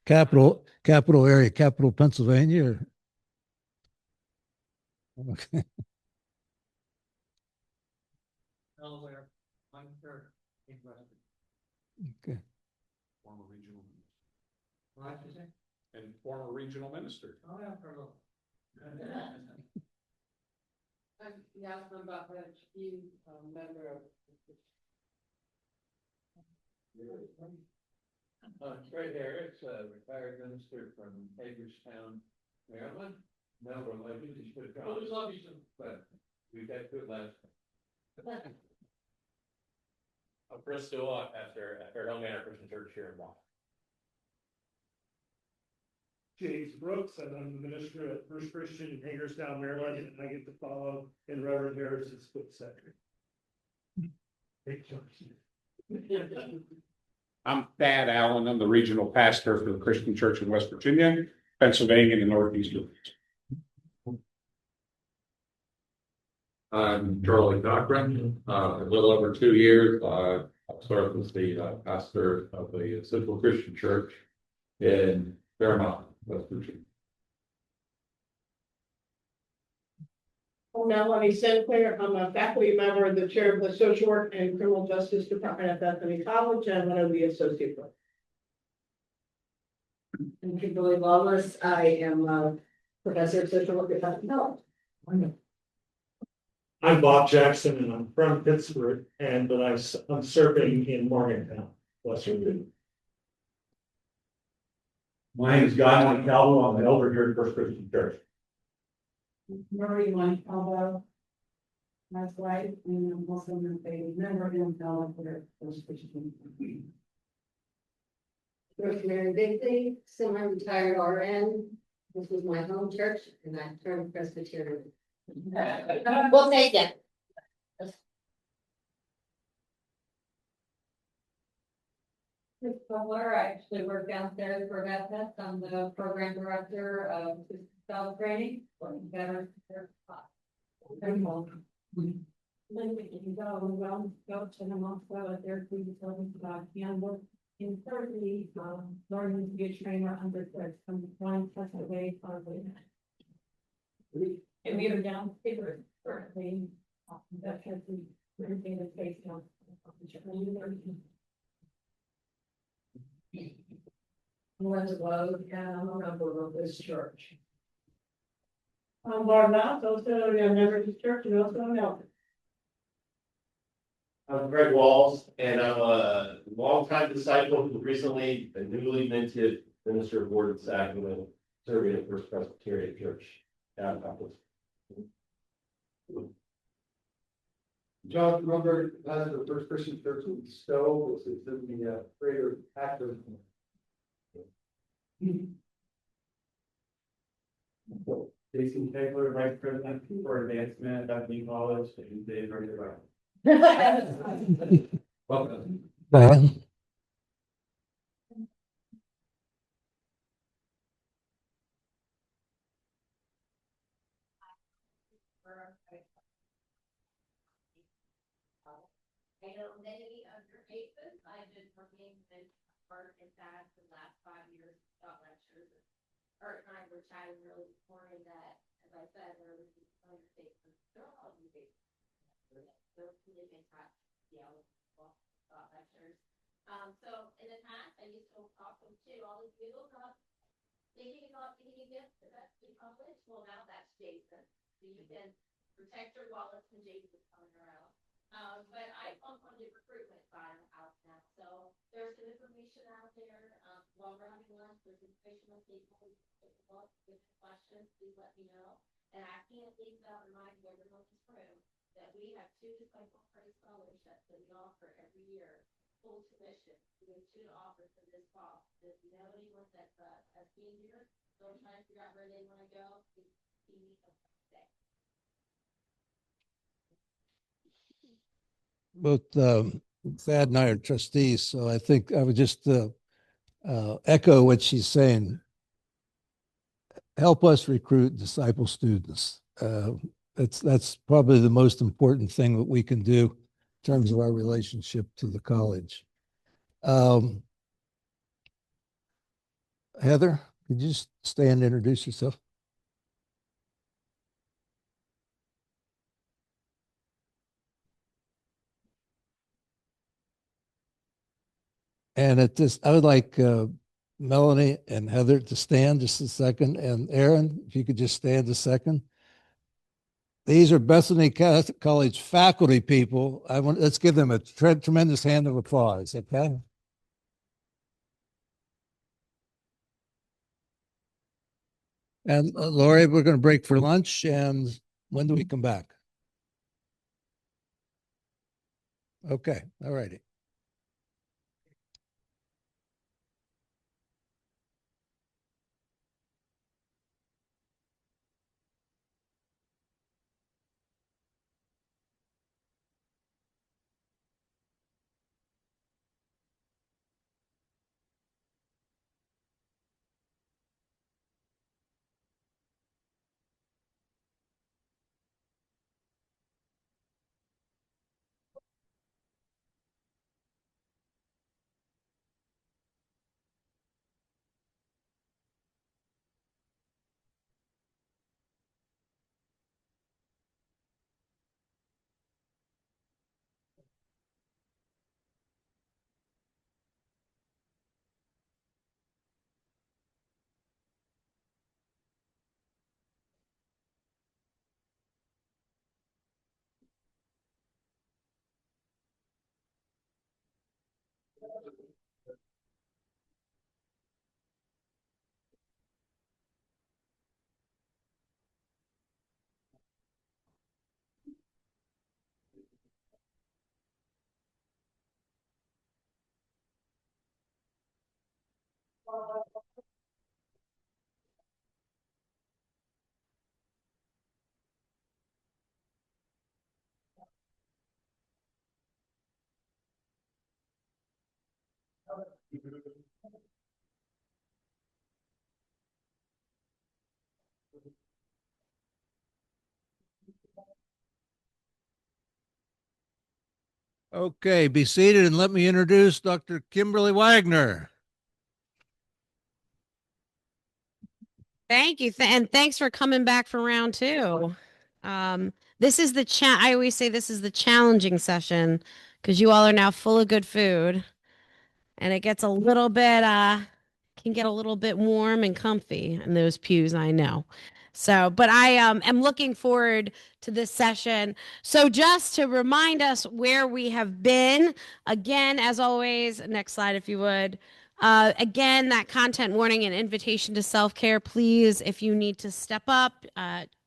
Capital area, capital Pennsylvania. Or? Okay. Delaware, one third in West. Okay. Former regional minister. What did you say? And former regional minister. Oh, yeah, for a little. I'm Yasmin Buckledge, member of. Right there, it's a retired minister from Hagerstown, Maryland. No relation to John, but we got to it last time. I'm Chris Stewart, pastor at Fairhill Manor Christian Church here in Boston. James Brooks, and I'm the minister at First Christian in Hagerstown, Maryland, and I get to follow in Reverend Harris's footsteps. Big choice. I'm Thad Allen. I'm the regional pastor for the Christian Church in West Virginia, Pennsylvania, and the Northeastern. I'm Charlie Cochran. A little over 2 years, I served as the pastor of the Central Christian Church in Fairmont, West Virginia. I'm Melanie Sinclair. I'm a faculty member and the chair of the Social Work and Criminal Justice Department at Bethany College, and one of the associate professors. I'm Kimberly Lawless. I am a professor of social work at Bethany College. I'm Bob Jackson, and I'm from Pittsburgh, but I'm serving in Morgantown, West Virginia. My name is Guy Montecalvo. I'm an elder here at First Christian Church. Marie Montecalvo, my wife, and I'm also a member in Delaware. Rosemary Bigby, semi-retired RN. This was my home church, and I turned Presbyterian. We'll take it. Chris Butler, I actually work downstairs for Beth. I'm the program director of self training for veterans. Very welcome. Then we can go to them also, their previous about handbook. And thirdly, learning to be a trainer under from one plus away from. And we are down paper currently, that has the, everything that's based on. Was low, and I'm a member of this church. I'm Barb Mouse, also a member of this church, and also an elder. I'm Greg Walls, and I'm a longtime disciple who recently a newly minted minister of Word and Sacrament, serving at First Presbyterian Church. Down John Rumberg, as the First Christian Church in Stowe, which is in the greater active. Jason Taylor, Vice President for Advancement at Bethany College, and Dave Randall. Welcome. Brian? I know many of your faces. I've been working with Bart and Dad for the last 5 years, got lectures. Art and I were chatting really this morning that, as I said, there was these other faces. They're all new faces. They're really fantastic. Yeah, got lectures. So in the past, I used to talk to all these people about thinking about getting a gift for that to be published. Well, now that's Jason. So you can protect your wallets when Jason's coming around. But I focus on the recruitment side of the house now. So there's some information out there. While we're having lunch, there's information on people. With questions, please let me know. And I can't leave without reminding everyone in this room that we have 2 Disciple Praise scholarships that we offer every year, full tuition. We have 2 offers for this fall. If you know anyone that's a senior, don't try to figure out where they want to go. You need to stay. Both Thad and I are trustees, so I think I would just echo what she's saying. Help us recruit disciple students. That's probably the most important thing that we can do in terms of our relationship to the college. Heather, could you just stand and introduce yourself? And at this, I would like Melanie and Heather to stand just a second, and Aaron, if you could just stand a second. These are Bethany College faculty people. Let's give them a tremendous hand of applause, okay? And Lori, we're going to break for lunch, and when do we come back? Okay, all righty. Okay, be seated and let me introduce Dr. Kimberly Wagner. Thank you. And thanks for coming back for round two. This is I always say this is the challenging session because you all are now full of good food and it gets a little bit, can get a little bit warm and comfy in those pews, I know. So, but I am looking forward to this session. So just to remind us where we have been, again, as always, next slide, if you would. Again, that content warning and invitation to self-care, please, if you need to step up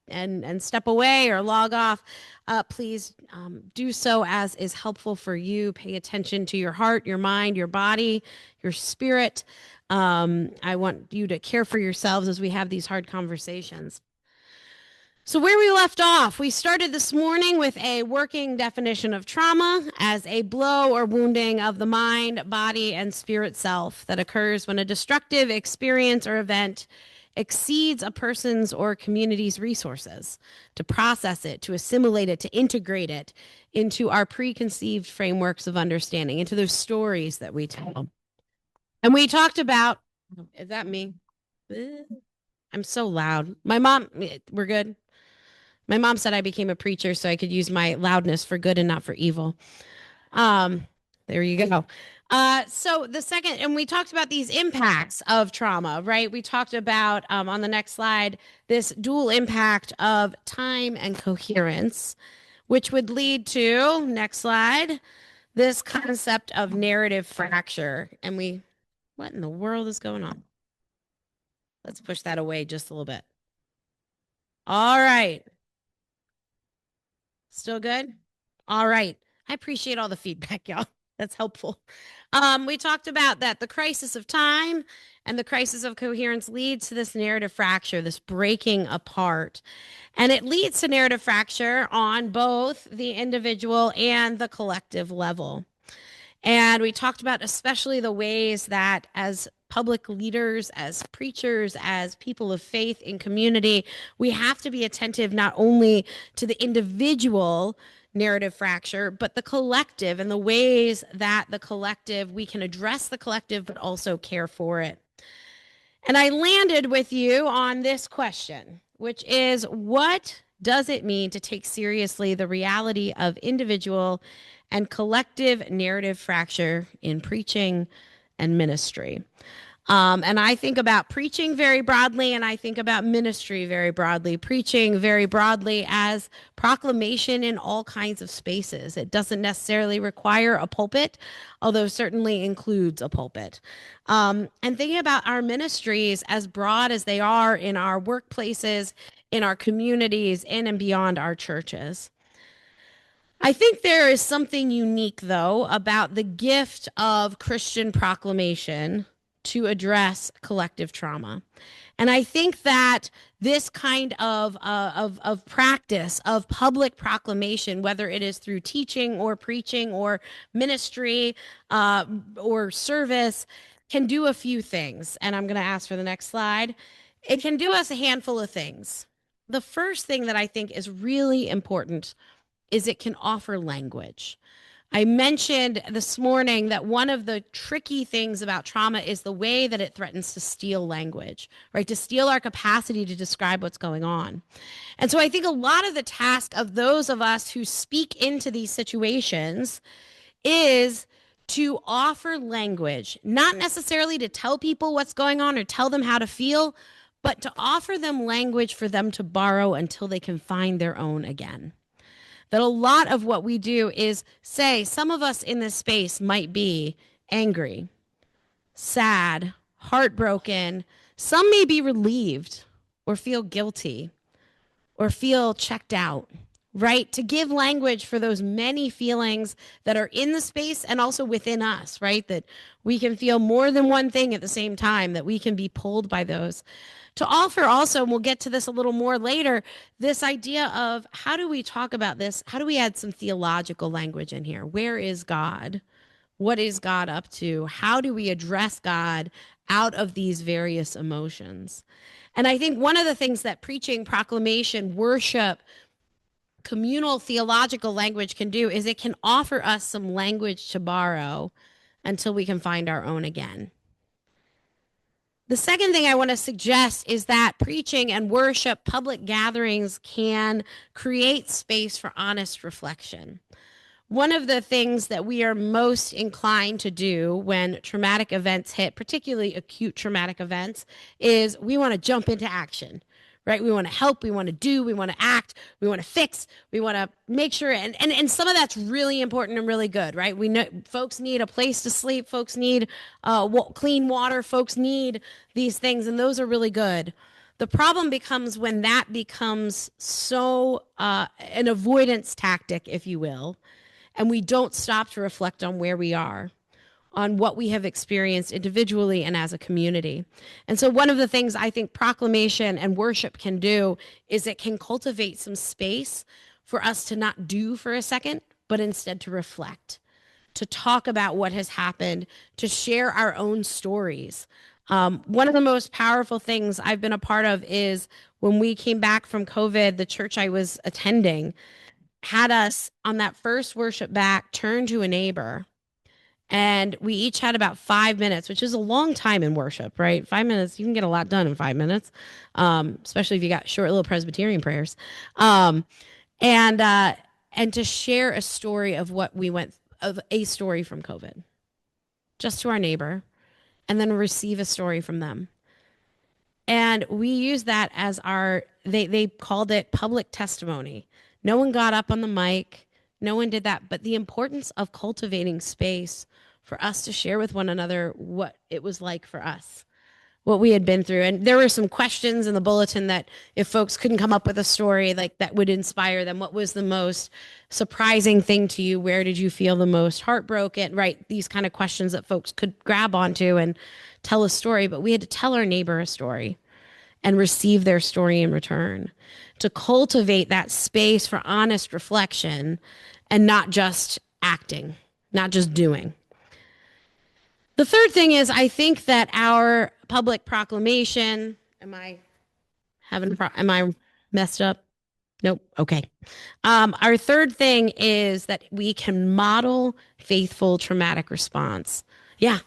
and step away or log off, please do so as is helpful for you. Pay attention to your heart, your mind, your body, your spirit. I want you to care for yourselves as we have these hard conversations. So where we left off, we started this morning with a working definition of trauma as a blow or wounding of the mind, body, and spirit self that occurs when a destructive experience or event exceeds a person's or community's resources to process it, to assimilate it, to integrate it into our preconceived frameworks of understanding, into those stories that we tell. And we talked about, is that me? I'm so loud. My mom, we're good. My mom said I became a preacher so I could use my loudness for good and not for evil. There you go. So the second, and we talked about these impacts of trauma, right? We talked about on the next slide, this dual impact of time and coherence, which would lead to, next slide, this concept of narrative fracture. And what in the world is going on? Let's push that away just a little bit. All right. Still good? All right. I appreciate all the feedback, y'all. That's helpful. We talked about that the crisis of time and the crisis of coherence leads to this narrative fracture, this breaking apart. And it leads to narrative fracture on both the individual and the collective level. And we talked about especially the ways that as public leaders, as preachers, as people of faith in community, we have to be attentive not only to the individual narrative fracture, but the collective and the ways that we can address the collective, but also care for it. And I landed with you on this question, which is what does it mean to take seriously the reality of individual and collective narrative fracture in preaching and ministry? And I think about preaching very broadly, and I think about ministry very broadly. Preaching very broadly as proclamation in all kinds of spaces. It doesn't necessarily require a pulpit, although certainly includes a pulpit. And thinking about our ministries as broad as they are in our workplaces, in our communities, in and beyond our churches. I think there is something unique, though, about the gift of Christian proclamation to address collective trauma. And I think that this kind of practice of public proclamation, whether it is through teaching or preaching or ministry or service, can do a few things. And I'm going to ask for the next slide. It can do us a handful of things. The first thing that I think is really important is it can offer language. I mentioned this morning that one of the tricky things about trauma is the way that it threatens to steal language, right? To steal our capacity to describe what's going on. And so I think a lot of the task of those of us who speak into these situations is to offer language, not necessarily to tell people what's going on or tell them how to feel, but to offer them language for them to borrow until they can find their own again. That a lot of what we do is say some of us in this space might be angry, sad, heartbroken. Some may be relieved or feel guilty or feel checked out, right? To give language for those many feelings that are in the space and also within us, right? That we can feel more than one thing at the same time, that we can be pulled by those. To offer also, and we'll get to this a little more later, this idea of how do we talk about this? How do we add some theological language in here? Where is God? What is God up to? How do we address God out of these various emotions? And I think one of the things that preaching, proclamation, worship, communal theological language can do is it can offer us some language to borrow until we can find our own again. The second thing I want to suggest is that preaching and worship, public gatherings can create space for honest reflection. One of the things that we are most inclined to do when traumatic events hit, particularly acute traumatic events, is we want to jump into action, right? We want to help, we want to do, we want to act, we want to fix, we want to make sure. And some of that's really important and really good, right? We know folks need a place to sleep, folks need clean water, folks need these things, and those are really good. The problem becomes when that becomes so an avoidance tactic, if you will, and we don't stop to reflect on where we are, on what we have experienced individually and as a community. And so one of the things I think proclamation and worship can do is it can cultivate some space for us to not do for a second, but instead to reflect, to talk about what has happened, to share our own stories. One of the most powerful things I've been a part of is when we came back from COVID, the church I was attending had us on that first worship back turn to a neighbor. And we each had about 5 minutes, which is a long time in worship, right? 5 minutes, you can get a lot done in 5 minutes, especially if you got short little Presbyterian prayers. And to share a story of what we went, of a story from COVID, just to our neighbor, and then receive a story from them. And we use that as they called it public testimony. No one got up on the mic. No one did that. But the importance of cultivating space for us to share with one another what it was like for us, what we had been through. And there were some questions in the bulletin that if folks couldn't come up with a story like that would inspire them, what was the most surprising thing to you? Where did you feel the most heartbroken? Right? These kind of questions that folks could grab onto and tell a story. But we had to tell our neighbor a story and receive their story in return, to cultivate that space for honest reflection and not just acting, not just doing. The third thing is, I think that our public proclamation, am I messed up? Nope. Okay. Our third thing is that we can model faithful traumatic response. Yeah.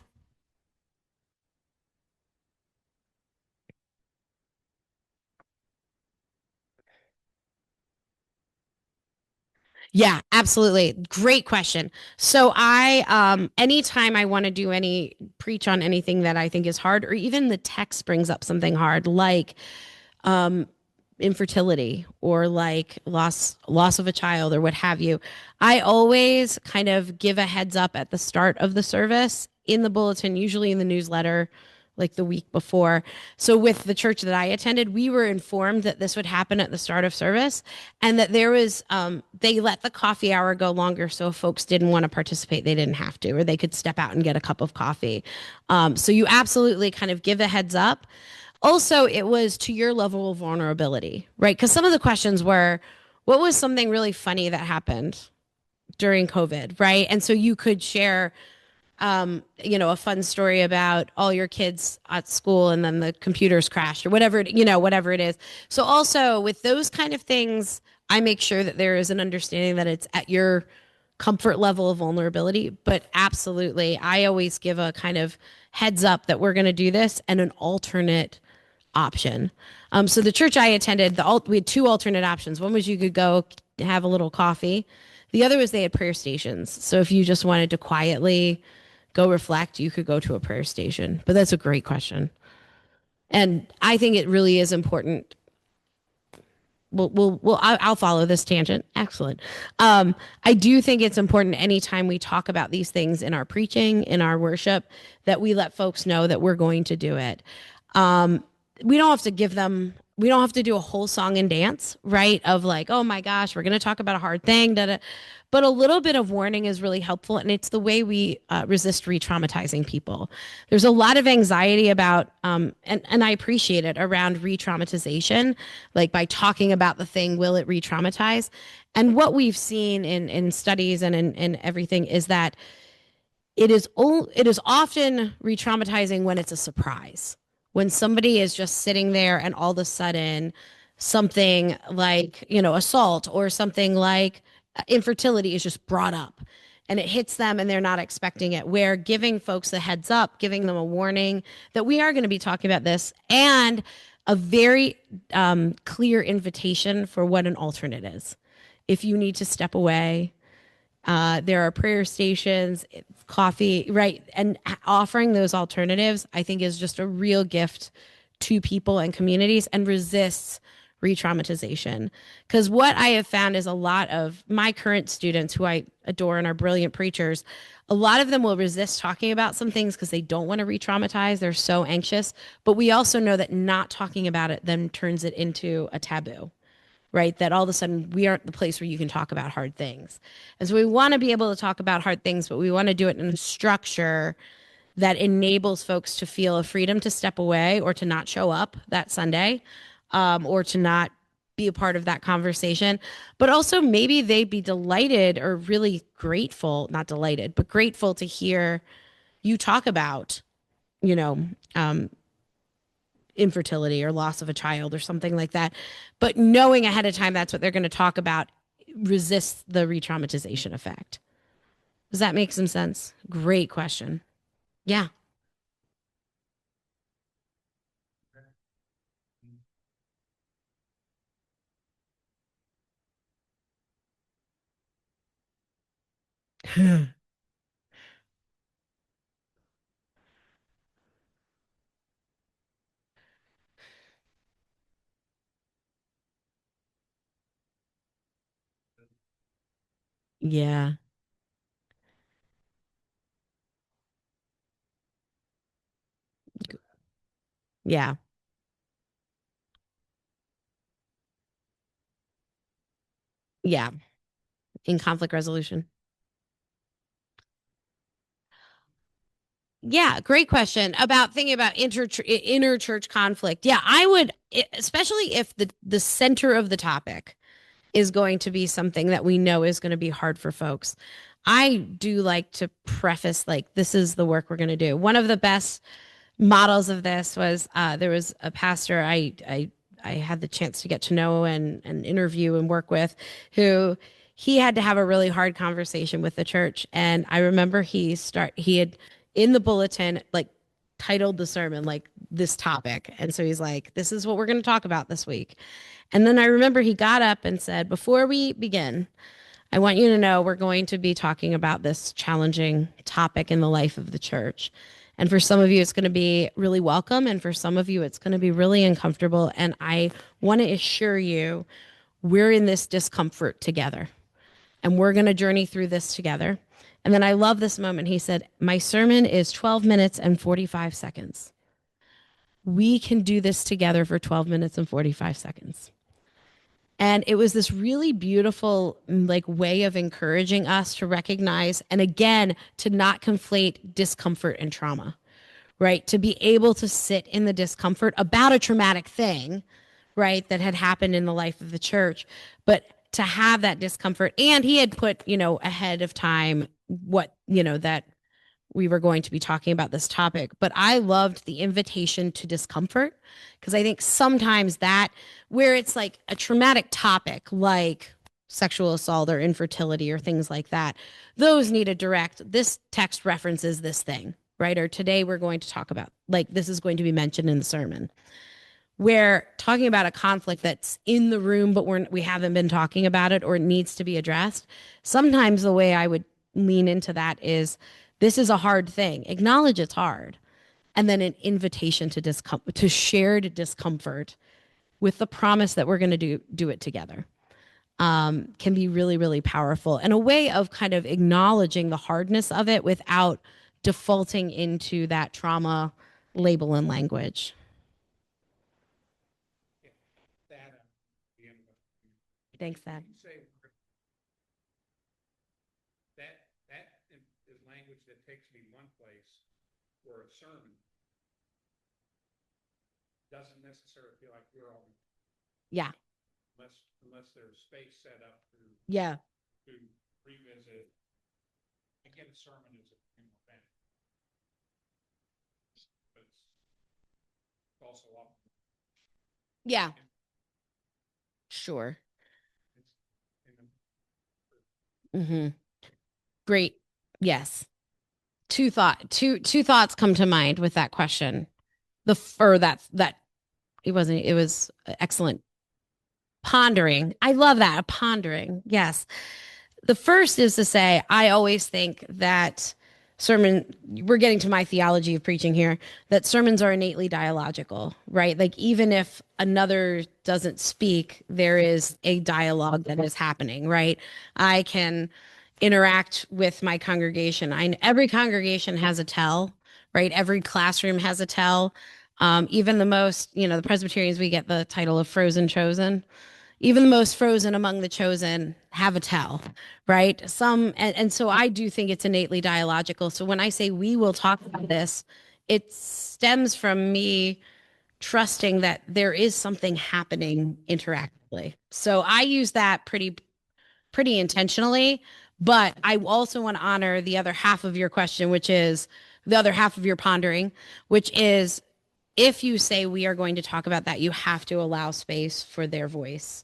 Yeah, absolutely. Great question. So anytime I want to preach on anything that I think is hard, or even the text brings up something hard, like infertility or like loss of a child or what have you, I always kind of give a heads up at the start of the service in the bulletin, usually in the newsletter, like the week before. So with the church that I attended, we were informed that this would happen at the start of service, and that there was, they let the coffee hour go longer. So if folks didn't want to participate, they didn't have to, or they could step out and get a cup of coffee. So you absolutely kind of give a heads up. Also, it was to your level of vulnerability, right? Because some of the questions were, what was something really funny that happened during COVID, right? And so you could share a fun story about all your kids at school and then the computers crashed or whatever it is. So also with those kind of things, I make sure that there is an understanding that it's at your comfort level of vulnerability. But absolutely, I always give a kind of heads up that we're going to do this and an alternate option. So the church I attended, we had two alternate options. One was you could go have a little coffee. The other was they had prayer stations. So if you just wanted to quietly go reflect, you could go to a prayer station. But that's a great question. And I think it really is important. I'll follow this tangent. Excellent. I do think it's important anytime we talk about these things in our preaching, in our worship, that we let folks know that we're going to do it. We don't have to do a whole song and dance, right? Of like, oh my gosh, we're going to talk about a hard thing. But a little bit of warning is really helpful. And it's the way we resist re-traumatizing people. There's a lot of anxiety about, and I appreciate it, around re-traumatization. Like by talking about the thing, will it re-traumatize? And what we've seen in studies and in everything is that it is often re-traumatizing when it's a surprise. When somebody is just sitting there and all of a sudden something like, assault, or something like infertility is just brought up and it hits them and they're not expecting it. Where giving folks a heads up, giving them a warning that we are going to be talking about this, and a very clear invitation for what an alternate is. If you need to step away, there are prayer stations, coffee, right? And offering those alternatives, I think, is just a real gift to people and communities, and resists re-traumatization. Because what I have found is a lot of my current students, who I adore and are brilliant preachers, a lot of them will resist talking about some things because they don't want to re-traumatize. They're so anxious. But we also know that not talking about it then turns it into a taboo, right? That all of a sudden we aren't the place where you can talk about hard things. And so we want to be able to talk about hard things, but we want to do it in a structure that enables folks to feel a freedom to step away, or to not show up that Sunday, or to not be a part of that conversation. But also maybe they'd be delighted, or really grateful, not delighted, but grateful to hear you talk about, you know, um, infertility or loss of a child or something like that. But knowing ahead of time that's what they're going to talk about resists the re-traumatization effect. Does that make some sense? Great question. Yeah. Yeah. Yeah. Yeah. In conflict resolution. Yeah, great question about thinking about inner church conflict. Yeah, I would, especially if the center of the topic is going to be something that we know is going to be hard for folks. I do like to preface, like, this is the work we're going to do. One of the best models of this was, there was a pastor I had the chance to get to know and interview and work with, who he had to have a really hard conversation with the church. And I remember he had in the bulletin, like, titled the sermon like this topic. And so he's like, this is what we're going to talk about this week. And then I remember he got up and said, before we begin, I want you to know we're going to be talking about this challenging topic in the life of the church. And for some of you, it's going to be really welcome. And for some of you, it's going to be really uncomfortable. And I want to assure you, we're in this discomfort together. And we're going to journey through this together. And then I love this moment. He said, my sermon is 12 minutes and 45 seconds. We can do this together for 12 minutes and 45 seconds. And it was this really beautiful, like, way of encouraging us to recognize, and again, to not conflate discomfort and trauma, right? To be able to sit in the discomfort about a traumatic thing, right, that had happened in the life of the church, but to have that discomfort. And he had put, ahead of time what, that we were going to be talking about this topic. But I loved the invitation to discomfort, because I think sometimes that, where it's like a traumatic topic like sexual assault or infertility or things like that, those need a direct, this text references this thing, right? Or today we're going to talk about, like, this is going to be mentioned in the sermon. Where talking about a conflict that's in the room, but we haven't been talking about it, or it needs to be addressed. Sometimes the way I would lean into that is, this is a hard thing. Acknowledge it's hard. And then an invitation to shared discomfort, with the promise that we're going to do it together, can be really, really powerful, and a way of kind of acknowledging the hardness of it without defaulting into that trauma label and language. Thanks, Dad. That is language that takes me one place where a sermon doesn't necessarily feel like we're all. Yeah. Unless there's space set up Yeah. to revisit. Again, a sermon is a communal event, but it's also often. Yeah. Sure. Mm-hmm. Great. Yes. Two thoughts come to mind with that question. That it was excellent pondering. I love that. Pondering. Yes. The first is to say, I always think that we're getting to my theology of preaching here, that sermons are innately dialogical, right? Like, even if another doesn't speak, there is a dialogue that is happening, right? I can interact with my congregation. Every congregation has a tell, right? Every classroom has a tell. Even the most, the Presbyterians, we get the title of frozen chosen. Even the most frozen among the chosen have a tell, right? And so I do think it's innately dialogical. So when I say we will talk about this, it stems from me trusting that there is something happening interactively. So I use that pretty intentionally, but I also want to honor the other half of your question, which is the other half of your pondering, which is, if you say we are going to talk about that, you have to allow space for their voice.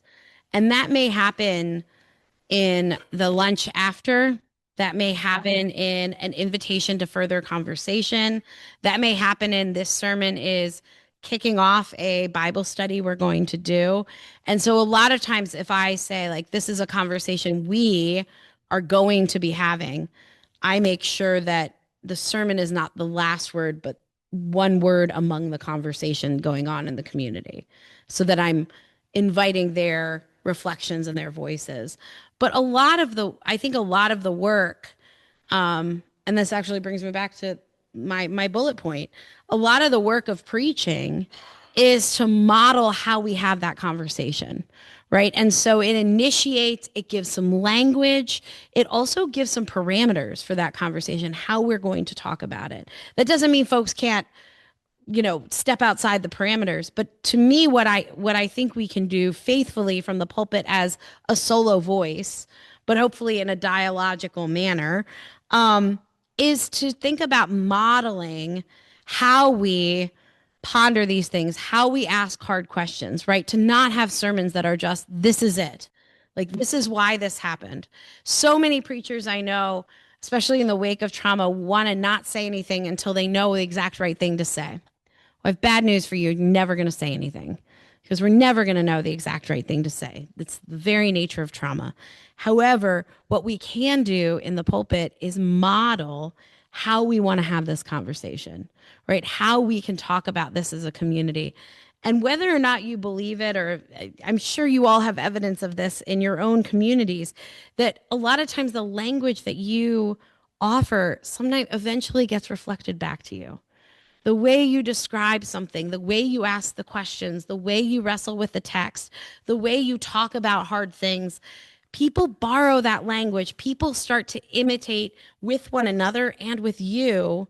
And that may happen in the lunch after. That may happen in an invitation to further conversation. That may happen in this sermon is kicking off a Bible study we're going to do. And so a lot of times, if I say, like, this is a conversation we are going to be having, I make sure that the sermon is not the last word, but one word among the conversation going on in the community, so that I'm inviting their reflections and their voices. But I think a lot of the work, and this actually brings me back to my bullet point, a lot of the work of preaching is to model how we have that conversation, right? And so it initiates, it gives some language, it also gives some parameters for that conversation, how we're going to talk about it. That doesn't mean folks can't, step outside the parameters. But to me, what I think we can do faithfully from the pulpit as a solo voice, but hopefully in a dialogical manner, is to think about modeling how we ponder these things, how we ask hard questions, right? To not have sermons that are just, this is it. Like, this is why this happened. So many preachers I know, especially in the wake of trauma, want to not say anything until they know the exact right thing to say. I have bad news for you. You're never going to say anything, because we're never going to know the exact right thing to say. It's the very nature of trauma. However, what we can do in the pulpit is model how we want to have this conversation, right? How we can talk about this as a community. And whether or not you believe it, or I'm sure you all have evidence of this in your own communities, that a lot of times the language that you offer sometimes eventually gets reflected back to you. The way you describe something, the way you ask the questions, the way you wrestle with the text, the way you talk about hard things, people borrow that language. People start to imitate with one another and with you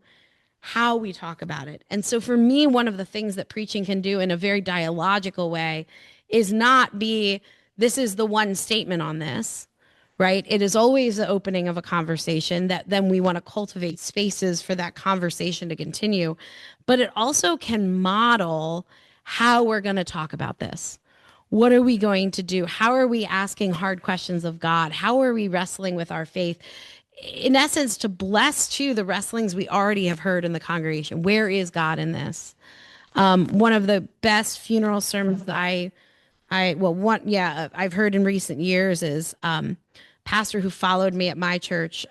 how we talk about it. And so for me, one of the things that preaching can do in a very dialogical way is not be, this is the one statement on this, right? It is always the opening of a conversation that then we want to cultivate spaces for that conversation to continue. But it also can model how we're going to talk about this. What are we going to do? How are we asking hard questions of God? How are we wrestling with our faith? In essence, to bless too the wrestlings we already have heard in the congregation. Where is God in this? One of the best funeral sermons that I've heard in recent years is pastor who followed me at my church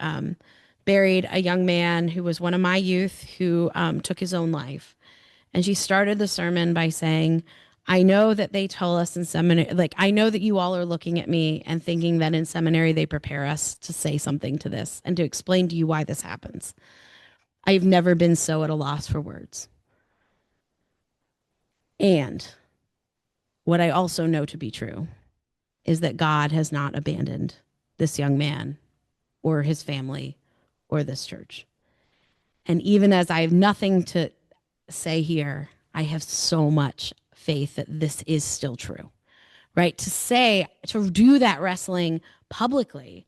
buried a young man who was one of my youth who took his own life. And she started the sermon by saying, I know that they tell us in seminary, like, I know that you all are looking at me and thinking that in seminary they prepare us to say something to this and to explain to you why this happens. I've never been so at a loss for words. And what I also know to be true is that God has not abandoned this young man or his family or this church. And even as I have nothing to say here, I have so much faith that this is still true, right? To do that wrestling publicly,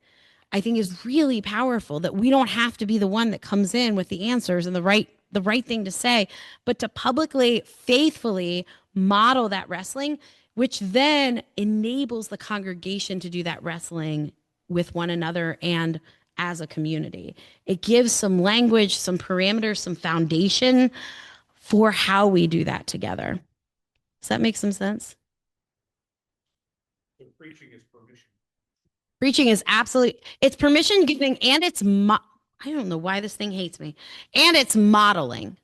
I think is really powerful, that we don't have to be the one that comes in with the answers and the right thing to say, but to publicly, faithfully model that wrestling which then enables the congregation to do that wrestling with one another and as a community. It gives some language, some parameters, some foundation for how we do that together. Does that make some sense? So preaching is permission. Preaching is absolutely, it's permission giving, and it's, I don't know why this thing hates me, and it's modeling.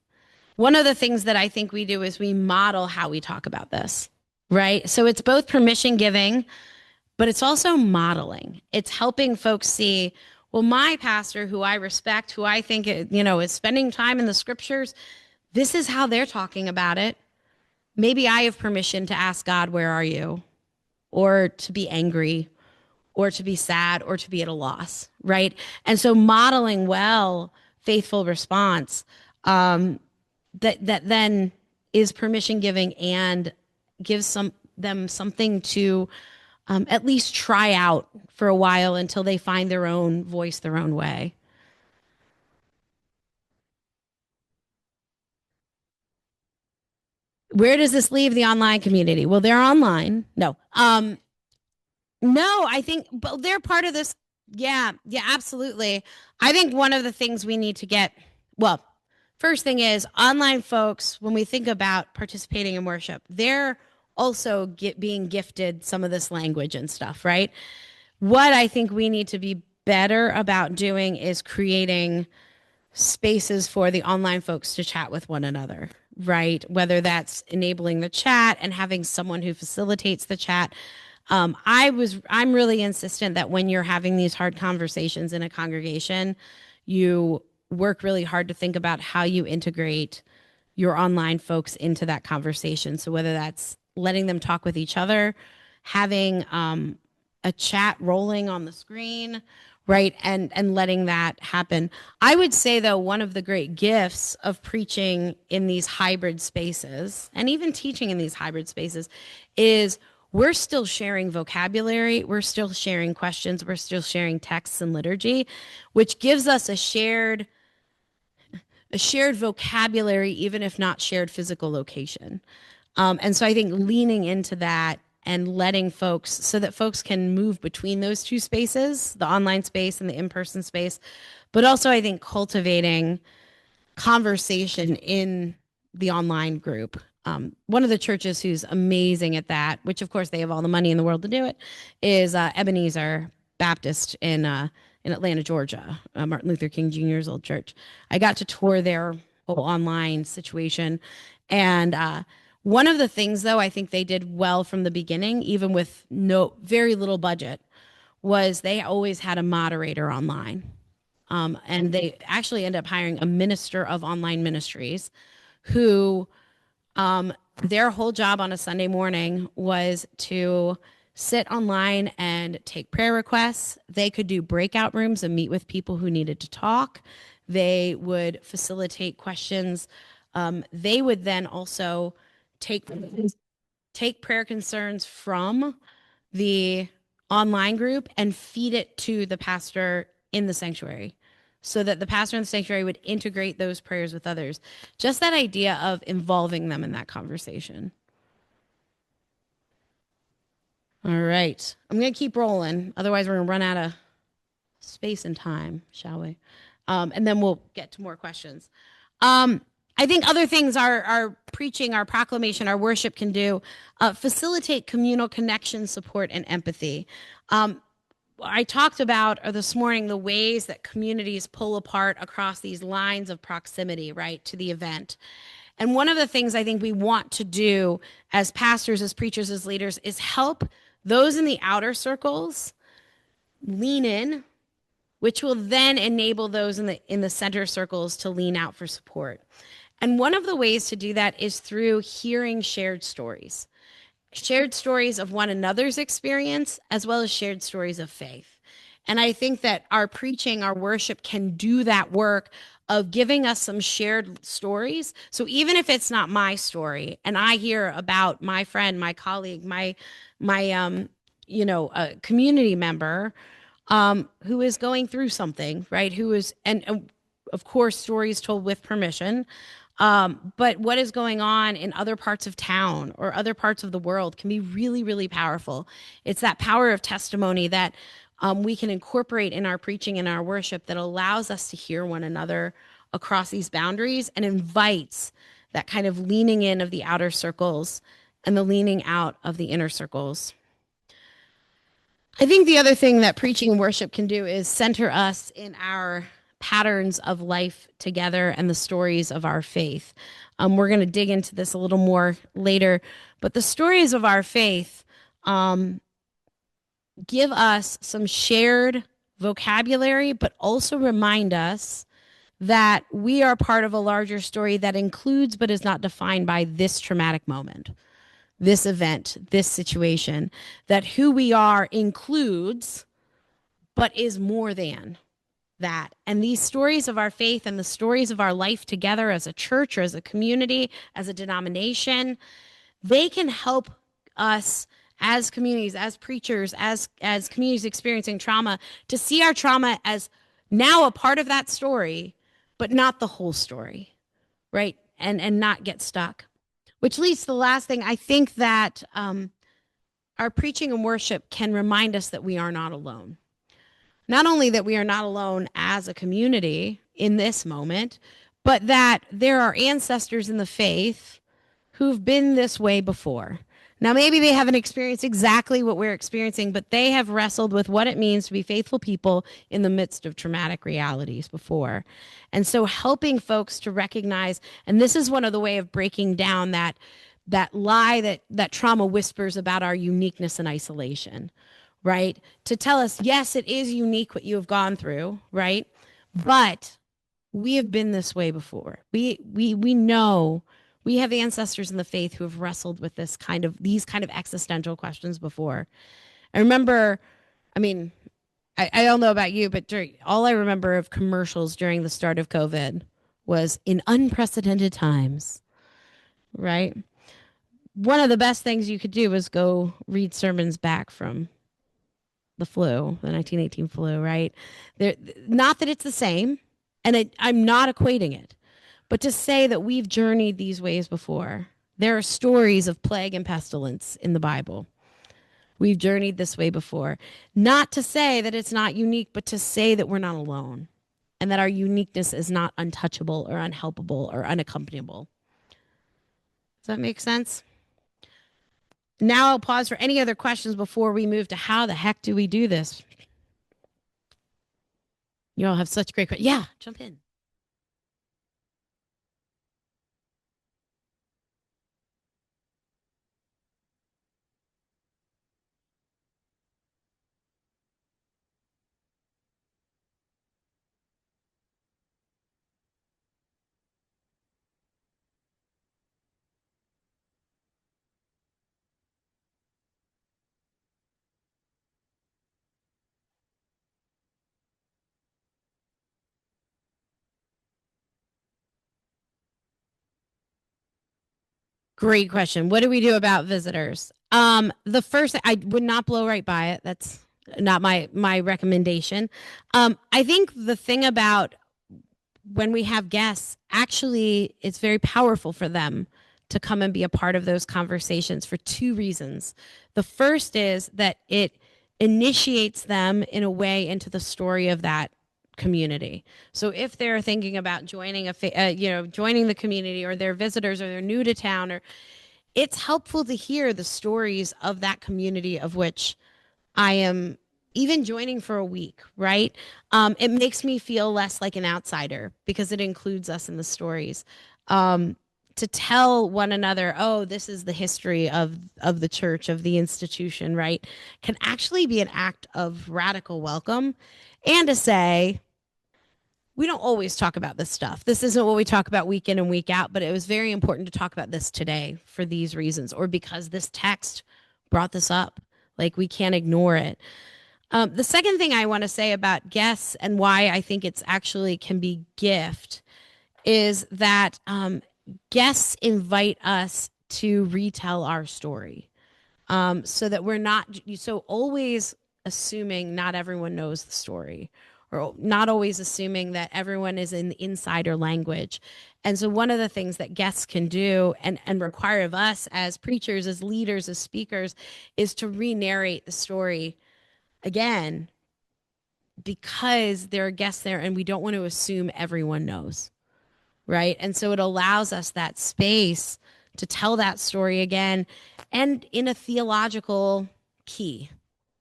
One of the things that I think we do is we model how we talk about this, right? So it's both permission giving, but it's also modeling. It's helping folks see, well, my pastor, who I respect, who I think, is spending time in the scriptures, this is how they're talking about it. Maybe I have permission to ask God, where are you? Or to be angry, or to be sad, or to be at a loss, right? And so modeling well, faithful response, that then is permission giving and gives them something to at least try out for a while until they find their own voice, their own way. Where does this leave the online community? Well, they're online. No. No, I think, but they're part of this. Yeah, absolutely. I think one of the things we need to get, well, first thing is online folks, when we think about participating in worship, they're also being gifted some of this language and stuff, right? What I think we need to be better about doing is creating spaces for the online folks to chat with one another, right? Whether that's enabling the chat and having someone who facilitates the chat. I'm really insistent that when you're having these hard conversations in a congregation, you work really hard to think about how you integrate your online folks into that conversation. So whether that's letting them talk with each other, having a chat rolling on the screen, right, and letting that happen. I would say, though, one of the great gifts of preaching in these hybrid spaces and even teaching in these hybrid spaces is we're still sharing vocabulary, we're still sharing questions, we're still sharing texts and liturgy, which gives us a shared vocabulary, even if not shared physical location. And so I think leaning into that and letting folks, so that folks can move between those two spaces, the online space and the in-person space, but also I think cultivating conversation in the online group. One of the churches who's amazing at that, which of course they have all the money in the world to do it, is Ebenezer Baptist in Atlanta, Georgia, Martin Luther King Jr.'s old church. I got to tour their whole online situation. And one of the things, though, I think they did well from the beginning, even with very little budget, was they always had a moderator online. And they actually ended up hiring a minister of online ministries who their whole job on a Sunday morning was to sit online and take prayer requests. They could do breakout rooms and meet with people who needed to talk. They would facilitate questions. They would then also take prayer concerns from the online group and feed it to the pastor in the sanctuary so that the pastor in the sanctuary would integrate those prayers with others. Just that idea of involving them in that conversation. All right. I'm going to keep rolling. Otherwise, we're going to run out of space and time, shall we? And then we'll get to more questions. I think other things our preaching, our proclamation, our worship can do, facilitate communal connection, support, and empathy. I talked about this morning the ways that communities pull apart across these lines of proximity, right, to the event. And one of the things I think we want to do as pastors, as preachers, as leaders is help those in the outer circles lean in, which will then enable those in the center circles to lean out for support. And one of the ways to do that is through hearing shared stories of one another's experience, as well as shared stories of faith. And I think that our preaching, our worship can do that work of giving us some shared stories. So even if it's not my story and I hear about my friend, my colleague, my community member who is going through something, right? And of course, stories told with permission. But what is going on in other parts of town or other parts of the world can be really, really powerful. It's that power of testimony that we can incorporate in our preaching and our worship that allows us to hear one another across these boundaries and invites that kind of leaning in of the outer circles and the leaning out of the inner circles. I think the other thing that preaching and worship can do is center us in our patterns of life together and the stories of our faith. We're going to dig into this a little more later, but the stories of our faith give us some shared vocabulary, but also remind us that we are part of a larger story that includes but is not defined by this traumatic moment, this event, this situation, that who we are includes but is more than that. And these stories of our faith and the stories of our life together as a church or as a community, as a denomination, they can help us as communities, as preachers, as communities experiencing trauma, to see our trauma as now a part of that story, but not the whole story, right? And not get stuck. Which leads to the last thing. I think that our preaching and worship can remind us that we are not alone. Not only that we are not alone as a community in this moment, but that there are ancestors in the faith who've been this way before. Now, maybe they haven't experienced exactly what we're experiencing, but they have wrestled with what it means to be faithful people in the midst of traumatic realities before. And so helping folks to recognize, and this is one of the way of breaking down that lie that trauma whispers about our uniqueness and isolation, right? To tell us, yes, it is unique what you have gone through, right? But we have been this way before. We know we have ancestors in the faith who have wrestled with these kind of existential questions before. I remember, I mean, I don't know about you, but all I remember of commercials during the start of COVID was in unprecedented times, right? One of the best things you could do was go read sermons back from the flu, the 1918 flu, right? Not that it's the same, and I'm not equating it, but to say that we've journeyed these ways before. There are stories of plague and pestilence in the Bible. We've journeyed this way before. Not to say that it's not unique, but to say that we're not alone and that our uniqueness is not untouchable or unhelpable or unaccompanyable. Does that make sense? Now I'll pause for any other questions before we move to how the heck do we do this? You all have such great questions. Yeah, jump in. Great question. What do we do about visitors? The first, I would not blow right by it. That's not my recommendation. I think the thing about when we have guests, actually, it's very powerful for them to come and be a part of those conversations for two reasons. The first is that it initiates them in a way into the story of that community. So if they're thinking about joining joining the community, or they're visitors, or they're new to town, or it's helpful to hear the stories of that community of which I am even joining for a week, right? It makes me feel less like an outsider because it includes us in the stories. To tell one another, oh, this is the history of the church, of the institution, right, can actually be an act of radical welcome, and to say, we don't always talk about this stuff. This isn't what we talk about week in and week out, but it was very important to talk about this today for these reasons, or because this text brought this up. Like, we can't ignore it. The second thing I want to say about guests and why I think it's actually can be gift is that guests invite us to retell our story, so that we're not so always assuming not everyone knows the story, or not always assuming that everyone is in the insider language. And so one of the things that guests can do and require of us as preachers, as leaders, as speakers, is to re-narrate the story again, because there are guests there and we don't want to assume everyone knows, right? And so it allows us that space to tell that story again and in a theological key,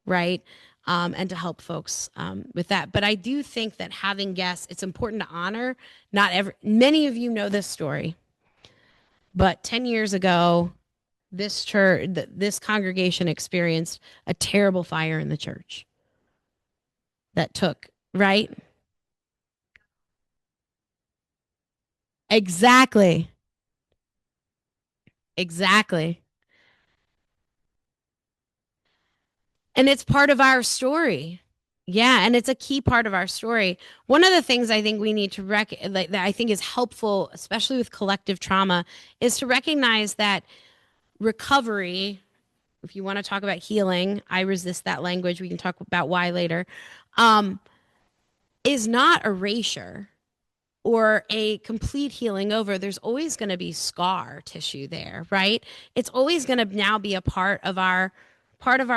right? And to help folks with that. But I do think that having guests, it's important to honor. Many of you know this story, but 10 years ago, this church, this congregation experienced a terrible fire in the church that took, right? Exactly. Exactly. And it's part of our story. Yeah, and it's a key part of our story. One of the things I think we need to that I think is helpful, especially with collective trauma, is to recognize that recovery, if you want to talk about healing, I resist that language. We can talk about why later, is not erasure or a complete healing over. There's always going to be scar tissue there, right? It's always going to now be a part of our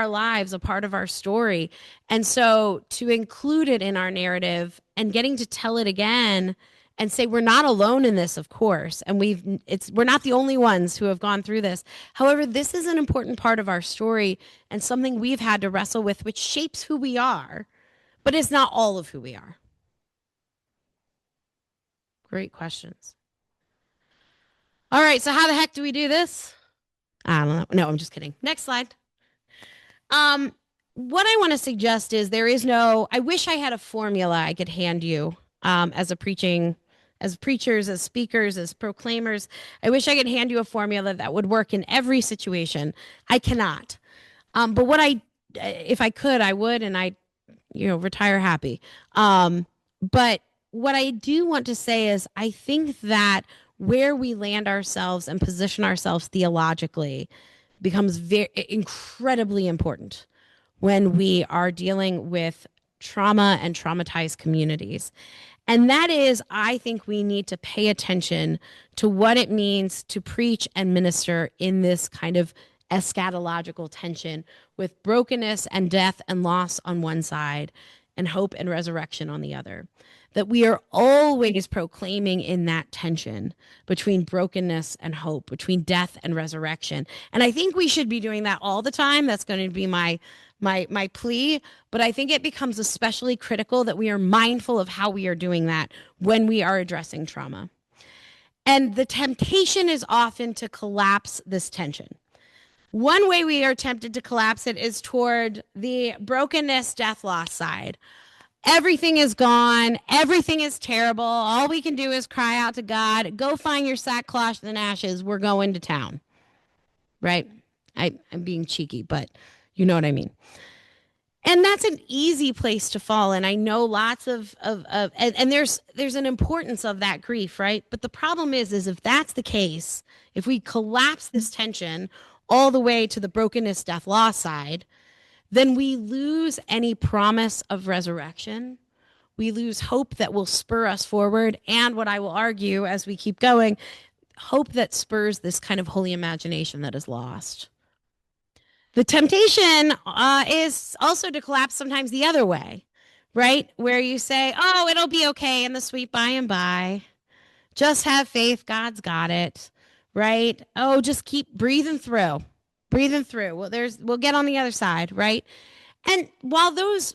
lives, a part of our story. And so to include it in our narrative and getting to tell it again and say we're not alone in this, of course, and we're not the only ones who have gone through this. However, this is an important part of our story and something we've had to wrestle with, which shapes who we are, but it's not all of who we are. Great questions. All right, so how the heck do we do this? I don't know. No, I'm just kidding. Next slide. What I want to suggest is I wish I had a formula I could hand you as preachers, as speakers, as proclaimers. I wish I could hand you a formula that would work in every situation. I cannot. But if I could, I would, and I retire happy. But what I do want to say is I think that where we land ourselves and position ourselves theologically becomes incredibly important when we are dealing with trauma and traumatized communities. And that is, I think we need to pay attention to what it means to preach and minister in this kind of eschatological tension with brokenness and death and loss on one side and hope and resurrection on the other. That we are always proclaiming in that tension between brokenness and hope, between death and resurrection. And I think we should be doing that all the time. That's going to be my plea. But I think it becomes especially critical that we are mindful of how we are doing that when we are addressing trauma. And the temptation is often to collapse this tension. One way we are tempted to collapse it is toward the brokenness, death, loss side. Everything is gone. Everything is terrible. All we can do is cry out to God. Go find your sackcloth and ashes. We're going to town. Right? I'm being cheeky, but you know what I mean. And that's an easy place to fall. And I know lots of there's an importance of that grief, right? But the problem is if that's the case, if we collapse this tension all the way to the brokenness, death, loss side, then we lose any promise of resurrection. We lose hope that will spur us forward. And what I will argue as we keep going, hope that spurs this kind of holy imagination that is lost. The temptation is also to collapse sometimes the other way, right? Where you say, oh, it'll be okay in the sweet by and by. Just have faith. God's got it, right? Oh, just keep breathing through. Well, we'll get on the other side, right? And while those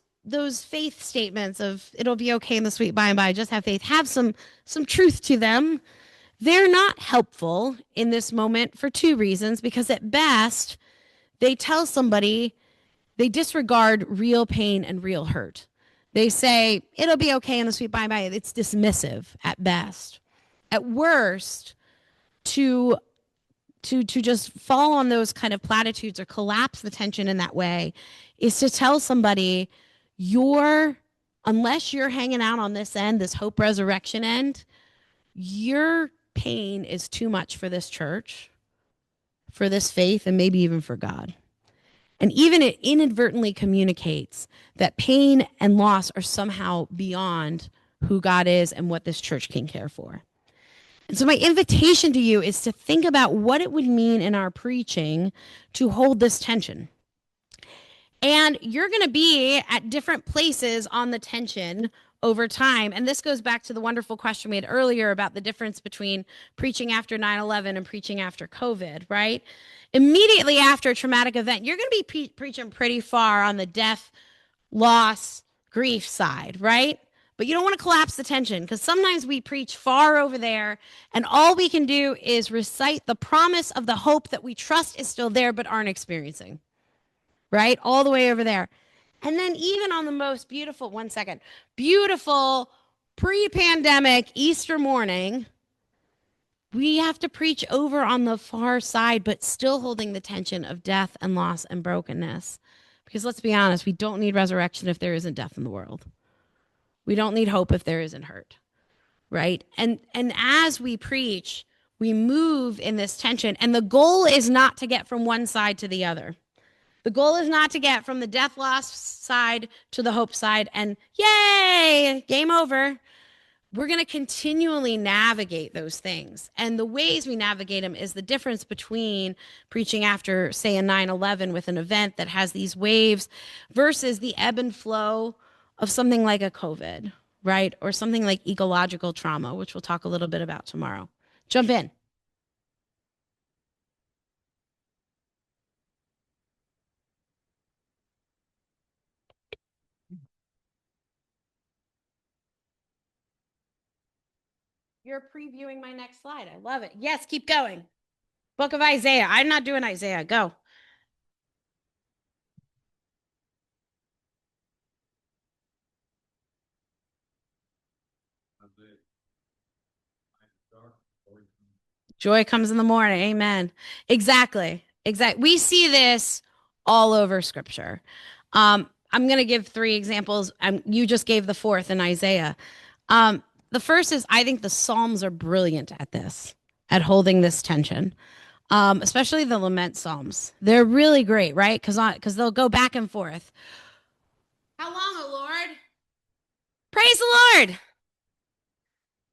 faith statements of it'll be okay in the sweet by and by, just have faith, have some truth to them, they're not helpful in this moment for two reasons. Because at best, they tell somebody, they disregard real pain and real hurt. They say, it'll be okay in the sweet by and by. It's dismissive at best. At worst, to just fall on those kind of platitudes or collapse the tension in that way is to tell somebody unless you're hanging out on this end, this hope resurrection end, your pain is too much for this church, for this faith, and maybe even for God. And even it inadvertently communicates that pain and loss are somehow beyond who God is and what this church can care for. And so my invitation to you is to think about what it would mean in our preaching to hold this tension. And you're going to be at different places on the tension over time. And this goes back to the wonderful question we had earlier about the difference between preaching after 9/11 and preaching after COVID, right? Immediately after a traumatic event, you're going to be preaching pretty far on the death, loss, grief side, right? But you don't want to collapse the tension, because sometimes we preach far over there and all we can do is recite the promise of the hope that we trust is still there but aren't experiencing, right? All the way over there. And then even on the most beautiful, beautiful pre-pandemic Easter morning, we have to preach over on the far side, but still holding the tension of death and loss and brokenness. Because let's be honest, we don't need resurrection if there isn't death in the world. We don't need hope if there isn't hurt, right? And as we preach, we move in this tension. And the goal is not to get from one side to the other. The goal is not to get from the death loss side to the hope side and yay, game over. We're going to continually navigate those things. And the ways we navigate them is the difference between preaching after, say, a 9/11 with an event that has these waves versus the ebb and flow of something like a COVID, right? Or something like ecological trauma, which we'll talk a little bit about tomorrow. Jump in. You're previewing my next slide. I love it. Yes, keep going. Book of Isaiah. I'm not doing Isaiah. Go. Joy comes in the morning. Amen. Exactly. We see this all over scripture. I'm going to give 3 examples. You just gave the 4th in Isaiah. The first is, I think the Psalms are brilliant at this, at holding this tension, especially the lament Psalms. They're really great, right? Because they'll go back and forth. How long, O Lord? Praise the Lord.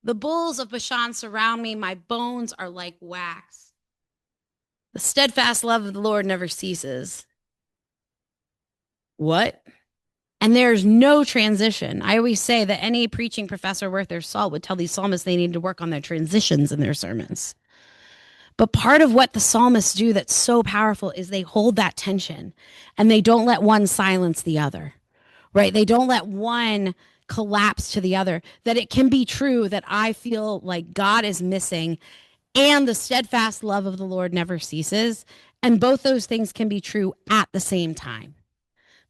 The bulls of Bashan surround me. My bones are like wax. The steadfast love of the Lord never ceases. What? And there's no transition. I always say that any preaching professor worth their salt would tell these psalmists they need to work on their transitions in their sermons. But part of what the psalmists do that's so powerful is they hold that tension and they don't let one silence the other, right? They don't let one collapse to the other. That it can be true that I feel like God is missing and the steadfast love of the Lord never ceases. And both those things can be true at the same time.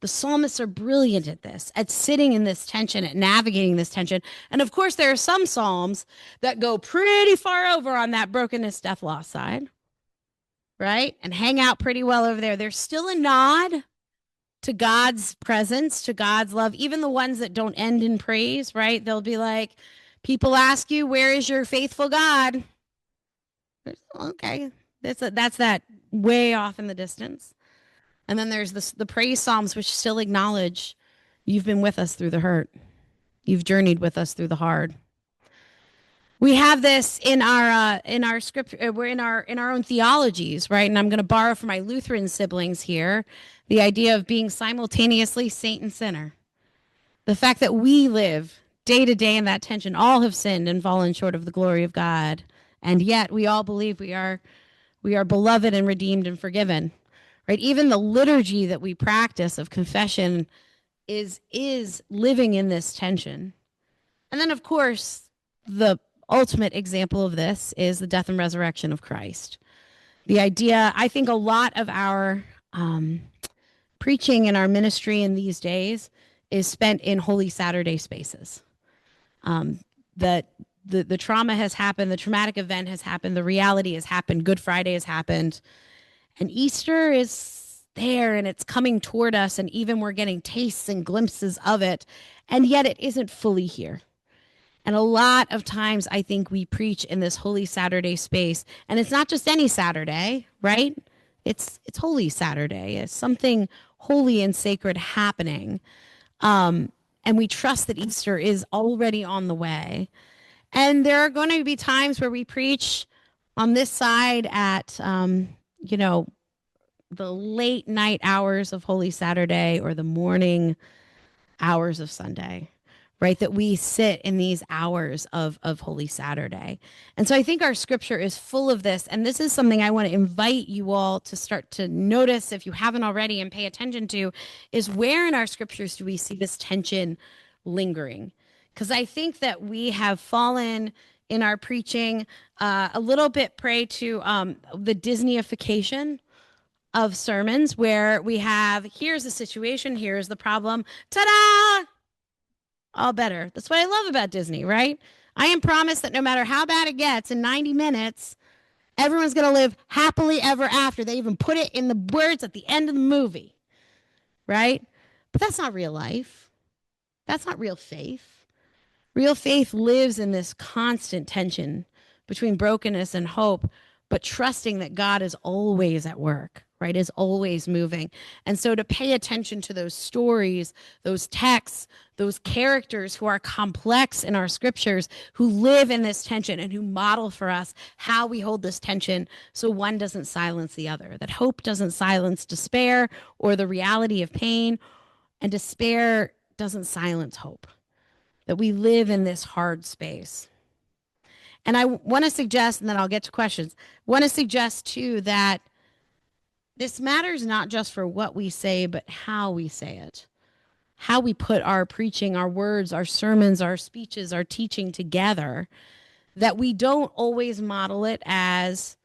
The psalmists are brilliant at this, at sitting in this tension, at navigating this tension. And of course, there are some psalms that go pretty far over on that brokenness, death, loss side, right? And hang out pretty well over there. There's still a nod to God's presence, to God's love, even the ones that don't end in praise, right? They'll be like, people ask you, where is your faithful God? Okay, that's that way off in the distance. And then there's the praise psalms, which still acknowledge you've been with us through the hurt. You've journeyed with us through the hard. We have this in our scripture. We're in our own theologies, right? And I'm going to borrow from my Lutheran siblings here the idea of being simultaneously saint and sinner. The fact that we live day to day in that tension. All have sinned and fallen short of the glory of God, and yet we all believe we are beloved and redeemed and forgiven. Right? Even the liturgy that we practice of confession is living in this tension. And then, of course, the ultimate example of this is the death and resurrection of Christ. The idea, I think a lot of our preaching in our ministry in these days is spent in Holy Saturday spaces. That the trauma has happened, the traumatic event has happened, the reality has happened, Good Friday has happened. And Easter is there and it's coming toward us, and even we're getting tastes and glimpses of it, and yet it isn't fully here. And a lot of times I think we preach in this Holy Saturday space, and it's not just any Saturday, right? It's Holy Saturday. It's something holy and sacred happening. And we trust that Easter is already on the way. And there are going to be times where we preach on this side at, you know, the late night hours of Holy Saturday or the morning hours of Sunday, right? That we sit in these hours of Holy Saturday. And so I think our scripture is full of this. And this is something I want to invite you all to start to notice if you haven't already and pay attention to is where in our scriptures do we see this tension lingering? Because I think that we have fallen in our preaching a little bit prey to the Disneyification of sermons where we have here's the situation, here's the problem, ta-da, all better. That's what I love about Disney, right? I am promised that no matter how bad it gets in 90 minutes, everyone's going to live happily ever after. They even put it in the words at the end of the movie, right? But that's not real life. That's not real faith. Real faith lives in this constant tension between brokenness and hope, but trusting that God is always at work, right? Is always moving. And so to pay attention to those stories, those texts, those characters who are complex in our scriptures, who live in this tension and who model for us how we hold this tension so one doesn't silence the other, that hope doesn't silence despair or the reality of pain, and despair doesn't silence hope, that we live in this hard space. And I want to suggest, and then I'll get to questions, want to suggest too that this matters not just for what we say, but how we say it, how we put our preaching, our words, our sermons, our speeches, our teaching together, that we don't always model it as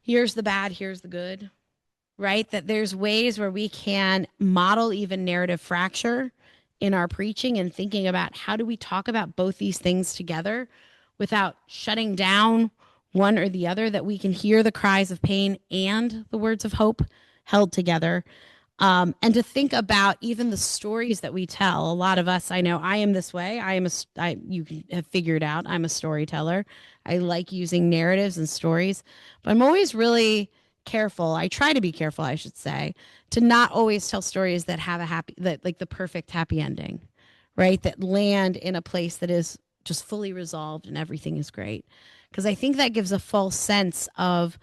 here's the bad, here's the good, right? That there's ways where we can model even narrative fracture in our preaching and thinking about how do we talk about both these things together without shutting down one or the other, that we can hear the cries of pain and the words of hope held together. And to think about even the stories that we tell. A lot of us, I know I am this way. You have figured out I'm a storyteller. I like using narratives and stories, but I'm always really careful. I try to be careful, I should say, to not always tell stories that have like the perfect happy ending, right? That land in a place that is just fully resolved and everything is great. Because I think that gives a false sense of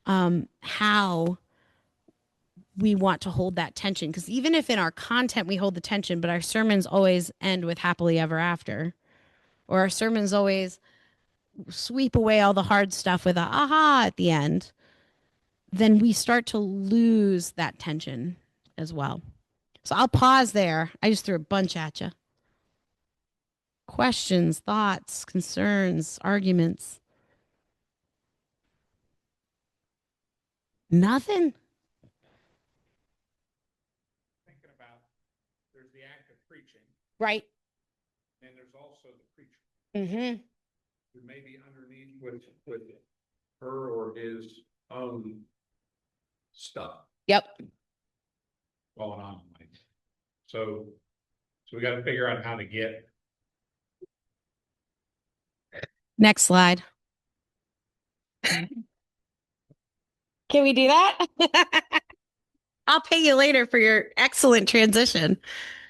how we want to hold that tension. Because even if in our content we hold the tension, but our sermons always end with happily ever after, or our sermons always sweep away all the hard stuff with a aha at the end, then we start to lose that tension as well. So I'll pause there. I just threw a bunch at you. Questions, thoughts, concerns, arguments? Nothing? Thinking about there's the act of preaching, Right. and there's also the preacher. Mm-hmm. Who may be underneath with her or his own stuff Yep. going on. So we got to figure out how to get. Next slide. Can we do that? I'll pay you later for your excellent transition.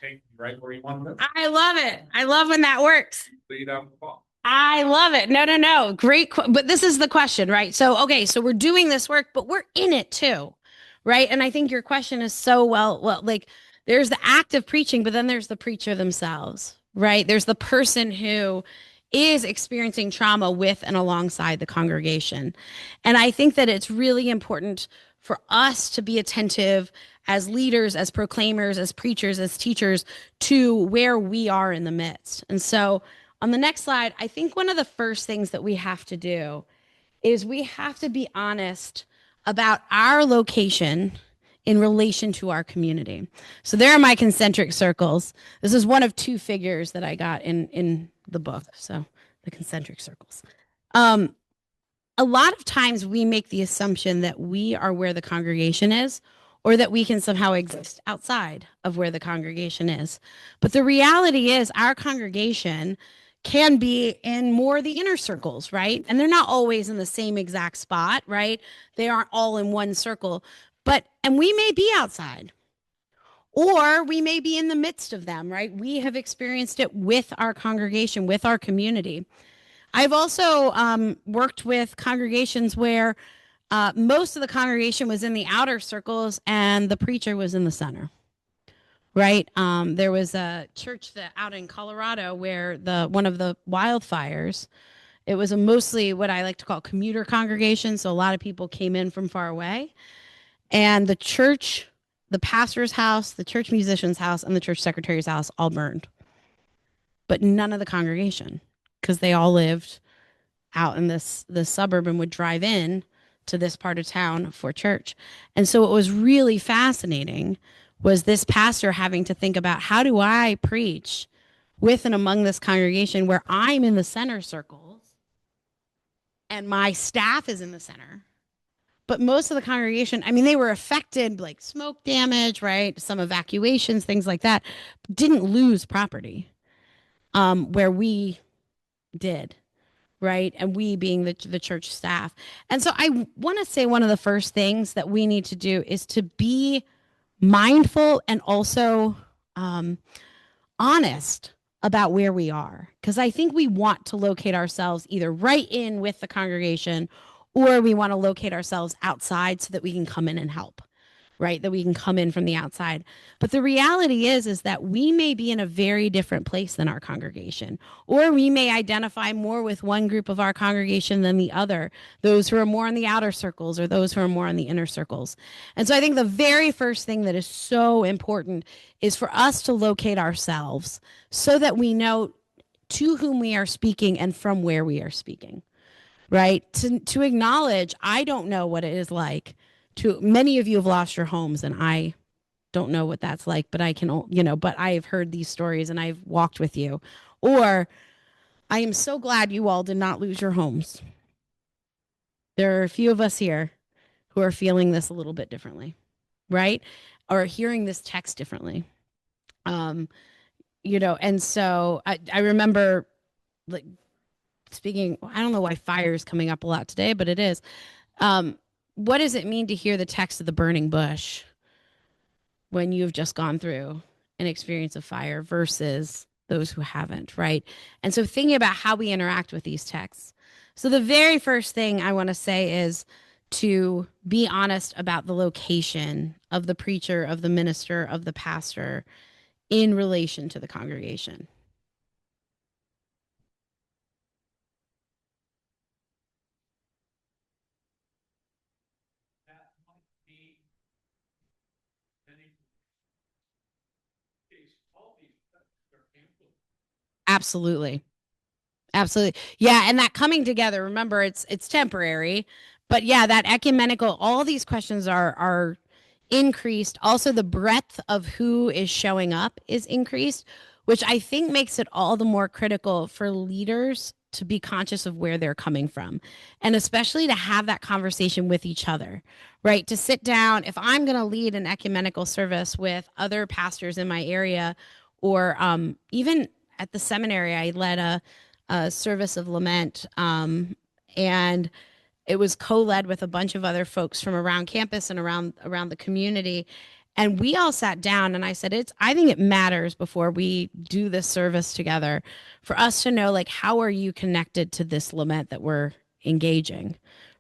Take right where you want to I love it. I love when that works. lead out the ball. I love it. No. Great. But this is the question, right? So, okay, so we're doing this work, but we're in it too, right? And I think your question is so well, like there's the act of preaching, but then there's the preacher themselves, right? There's the person who is experiencing trauma with and alongside the congregation. And I think that it's really important for us to be attentive as leaders, as proclaimers, as preachers, as teachers to where we are in the midst. And so on the next slide, I think one of the first things that we have to do is we have to be honest about our location in relation to our community. So there are my concentric circles. This is one of two figures that I got in the book. So the concentric circles. A lot of times we make the assumption that we are where the congregation is, or that we can somehow exist outside of where the congregation is. But the reality is our congregation can be in more the inner circles, right? And they're not always in the same exact spot, right? They aren't all in one circle, and we may be outside or we may be in the midst of them, right? We have experienced it with our congregation, with our community. I've also worked with congregations where most of the congregation was in the outer circles and the preacher was in the center. Right. There was a church out in Colorado where one of the wildfires, it was a mostly what I like to call commuter congregation. So a lot of people came in from far away. And the church, the pastor's house, the church musician's house, and the church secretary's house all burned. But none of the congregation, because they all lived out in this suburb and would drive in to this part of town for church. And so what was really fascinating was this pastor having to think about, how do I preach with and among this congregation where I'm in the center circles and my staff is in the center, but most of the congregation, I mean, they were affected, like smoke damage, right? Some evacuations, things like that, didn't lose property, where we did. Right. And we being the church staff. And so I want to say one of the first things that we need to do is to be mindful and also honest about where we are. Because I think we want to locate ourselves either right in with the congregation or we want to locate ourselves outside so that we can come in and help. Right, that we can come in from the outside. But the reality is that we may be in a very different place than our congregation, or we may identify more with one group of our congregation than the other, those who are more in the outer circles or those who are more in the inner circles. And so I think the very first thing that is so important is for us to locate ourselves so that we know to whom we are speaking and from where we are speaking. Right, to acknowledge, I don't know what it is like. Many of you have lost your homes, and I don't know what that's like, but I can, but I've heard these stories and I've walked with you. Or I am so glad you all did not lose your homes. There are a few of us here who are feeling this a little bit differently, right? Or hearing this text differently. And so I remember, like, speaking, I don't know why fire is coming up a lot today, but it is. What does it mean to hear the text of the burning bush when you've just gone through an experience of fire versus those who haven't, right? And so thinking about how we interact with these texts. So the very first thing I want to say is to be honest about the location of the preacher, of the minister, of the pastor in relation to the congregation. Absolutely. Absolutely. Yeah. And that coming together, remember, it's temporary, but yeah, that ecumenical, all these questions are increased. Also, the breadth of who is showing up is increased, which I think makes it all the more critical for leaders to be conscious of where they're coming from, and especially to have that conversation with each other, right? To sit down, if I'm going to lead an ecumenical service with other pastors in my area, or even at the seminary, I led a service of lament, and it was co-led with a bunch of other folks from around campus and around the community. And we all sat down and I said, I think it matters before we do this service together for us to know, like, how are you connected to this lament that we're engaging,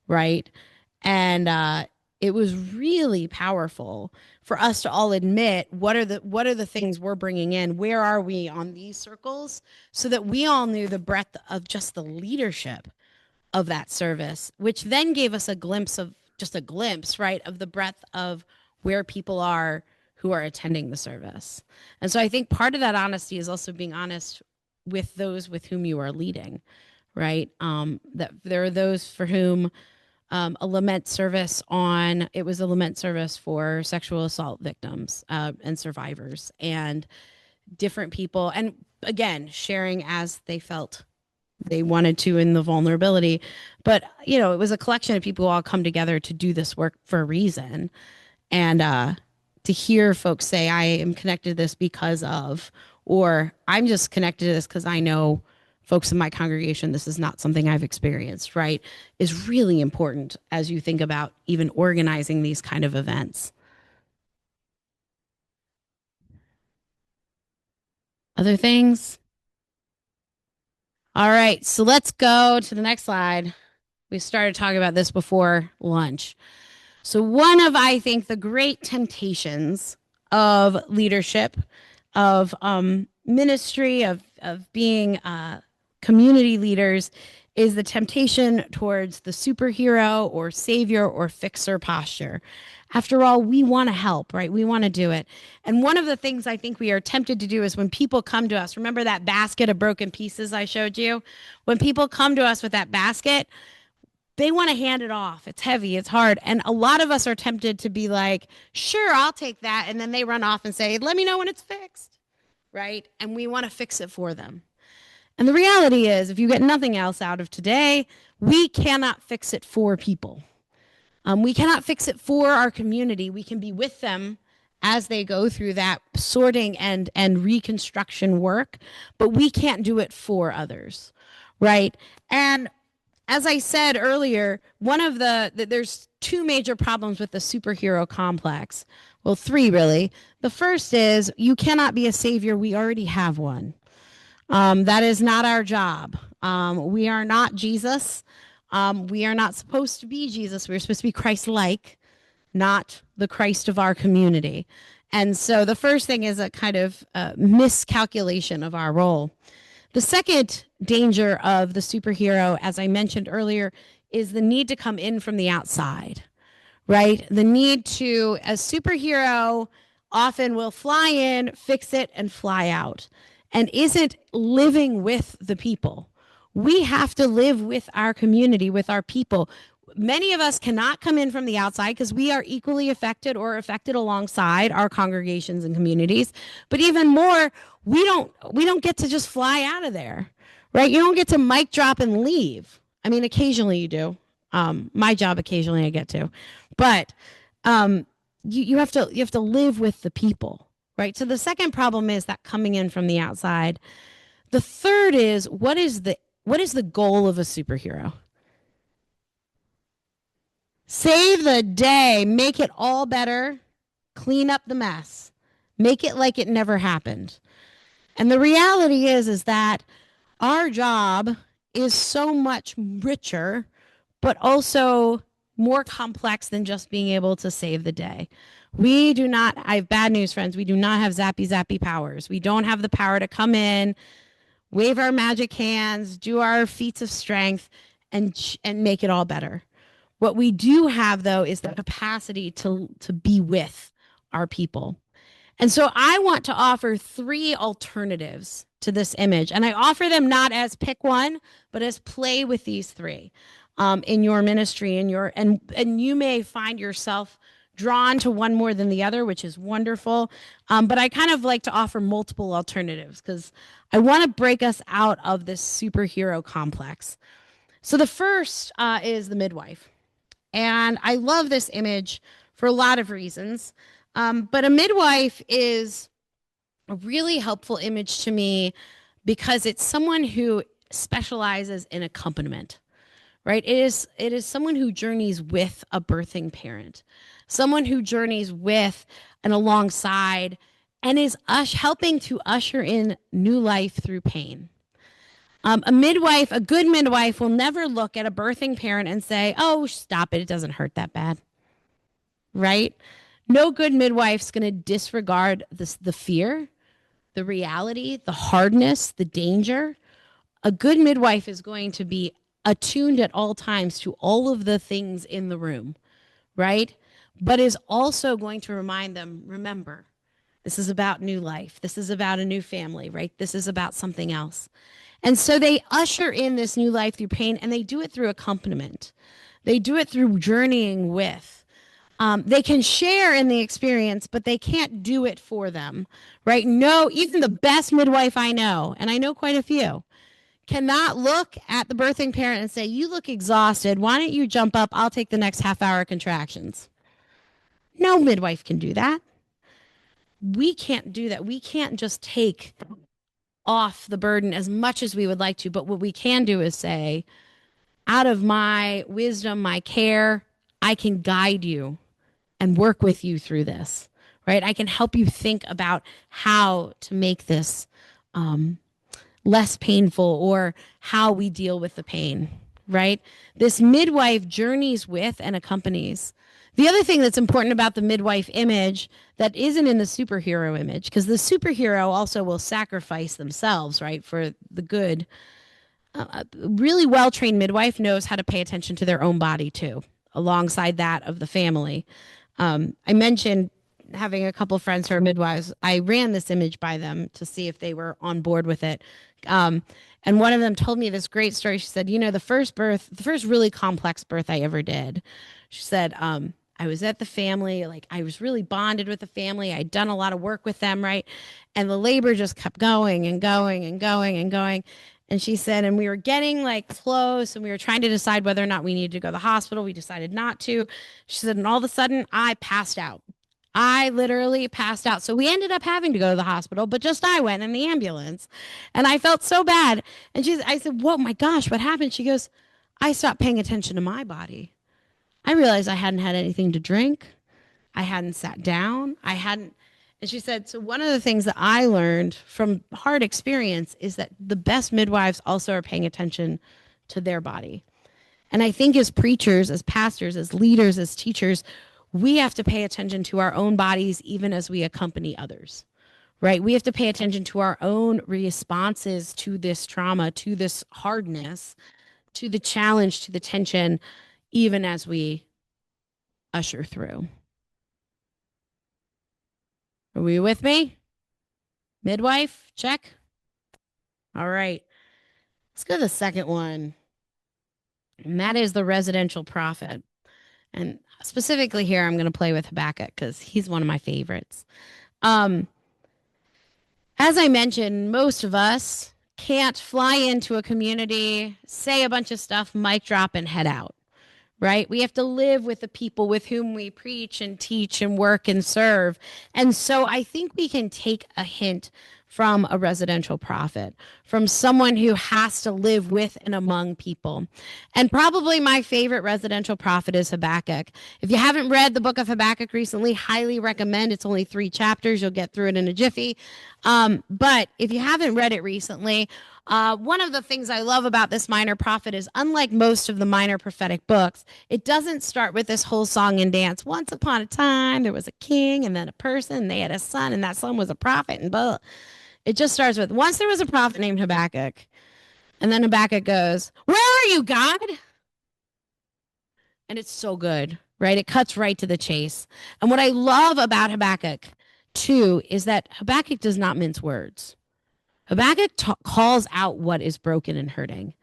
right? And it was really powerful for us to all admit what are the things we're bringing in, where are we on these circles, so that we all knew the breadth of just the leadership of that service, which then gave us a glimpse, right, of the breadth of where people are who are attending the service. And so I think part of that honesty is also being honest with those with whom you are leading, right? That there are those for whom a lament service for sexual assault victims and survivors, and different people, and again, sharing as they felt they wanted to in the vulnerability. But, it was a collection of people who all come together to do this work for a reason. And to hear folks say, I am connected to this because of, or I'm just connected to this because I know folks in my congregation, this is not something I've experienced, right? Is really important as you think about even organizing these kind of events. Other things? All right, so let's go to the next slide. We started talking about this before lunch. So, one of, I think, the great temptations of leadership, of ministry, of being community leaders is the temptation towards the superhero or savior or fixer posture. After all, we want to help, right? We want to do it. And one of the things I think we are tempted to do is when people come to us, remember that basket of broken pieces I showed you? When people come to us with that basket, they want to hand it off. It's heavy, it's hard. And a lot of us are tempted to be like, sure, I'll take that. And then they run off and say, let me know when it's fixed, right? And we want to fix it for them. And the reality is, if you get nothing else out of today, we cannot fix it for people. We cannot fix it for our community. We can be with them as they go through that sorting and reconstruction work, but we can't do it for others, right? And as I said earlier, one of there's two major problems with the superhero complex. Well, three really. The first is you cannot be a savior. We already have one. That is not our job. We are not Jesus. We are not supposed to be Jesus. We're supposed to be Christ-like, not the Christ of our community. And so the first thing is a kind of miscalculation of our role. The second danger of the superhero, as I mentioned earlier, is the need to come in from the outside, right? The need to, a superhero often will fly in, fix it, and fly out, and isn't living with the people. We have to live with our community, with our people. Many of us cannot come in from the outside because we are equally affected or affected alongside our congregations and communities. But even more, we don't get to just fly out of there, right? You don't get to mic drop and leave. I mean, occasionally you do. My job, occasionally I get to, but you have to live with the people, right? So the second problem is that coming in from the outside. The third is what is the goal of a superhero? Save the day, make it all better, clean up the mess, make it like it never happened. And the reality is that our job is so much richer, but also more complex than just being able to save the day. We do not, I have bad news, friends, we do not have zappy powers. We don't have the power to come in, wave our magic hands, do our feats of strength, and make it all better. What we do have, though, is the capacity to be with our people. And so I want to offer three alternatives to this image. And I offer them not as pick one, but as play with these three in your ministry. And you may find yourself drawn to one more than the other, which is wonderful. But I kind of like to offer multiple alternatives because I want to break us out of this superhero complex. So the first is the midwife. And I love this image for a lot of reasons. But a midwife is a really helpful image to me because it's someone who specializes in accompaniment, right? It is someone who journeys with a birthing parent, someone who journeys with and alongside and is helping to usher in new life through pain. A good midwife will never look at a birthing parent and say, oh, stop it, it doesn't hurt that bad, right? No good midwife's going to disregard the fear, the reality, the hardness, the danger. A good midwife is going to be attuned at all times to all of the things in the room, right? But is also going to remind them, remember, this is about new life. This is about a new family, right? This is about something else. And so they usher in this new life through pain, and they do it through accompaniment. They do it through journeying with. They can share in the experience, but they can't do it for them, right? No, even the best midwife I know, and I know quite a few, cannot look at the birthing parent and say, you look exhausted. Why don't you jump up? I'll take the next half hour contractions. No midwife can do that. We can't do that. We can't just take off the burden as much as we would like to. But what we can do is say, out of my wisdom, my care, I can guide you and work with you through this, right? I can help you think about how to make this less painful, or how we deal with the pain, right? This midwife journeys with and accompanies. The other thing that's important about the midwife image that isn't in the superhero image, because the superhero also will sacrifice themselves, right, for the good. A really well-trained midwife knows how to pay attention to their own body too, alongside that of the family. I mentioned having a couple friends who are midwives. I ran this image by them to see if they were on board with it. And one of them told me this great story. She said, the first really complex birth I ever did, she said, I was at the family, like I was really bonded with the family. I'd done a lot of work with them, right? And the labor just kept going and going and going and going. And she said, and we were getting like close and we were trying to decide whether or not we needed to go to the hospital. We decided not to. She said, and all of a sudden I passed out. I literally passed out. So we ended up having to go to the hospital, but just I went in the ambulance and I felt so bad. And I said, whoa, my gosh, what happened? She goes, I stopped paying attention to my body. I realized I hadn't had anything to drink. I hadn't sat down. And she said, so one of the things that I learned from hard experience is that the best midwives also are paying attention to their body. And I think as preachers, as pastors, as leaders, as teachers, we have to pay attention to our own bodies even as we accompany others, right? We have to pay attention to our own responses to this trauma, to this hardness, to the challenge, to the tension, even as we usher through. Are we with me? Midwife, check. All right. Let's go to the second one. And that is the residential prophet. And specifically here, I'm going to play with Habakkuk because he's one of my favorites. As I mentioned, most of us can't fly into a community, say a bunch of stuff, mic drop, and head out. Right? We have to live with the people with whom we preach and teach and work and serve. And so I think we can take a hint from a residential prophet, from someone who has to live with and among people. And probably my favorite residential prophet is Habakkuk. If you haven't read the book of Habakkuk recently, highly recommend. It's only 3 chapters. You'll get through it in a jiffy. But if you haven't read it recently, one of the things I love about this minor prophet is, unlike most of the minor prophetic books, it doesn't start with this whole song and dance. Once upon a time, there was a king and then a person, and they had a son, and that son was a prophet, and blah. It just starts with, once there was a prophet named Habakkuk. And then Habakkuk goes, where are you, God? And it's so good, right? It cuts right to the chase. And what I love about Habakkuk, too, is that Habakkuk does not mince words. Habakkuk calls out what is broken and hurting,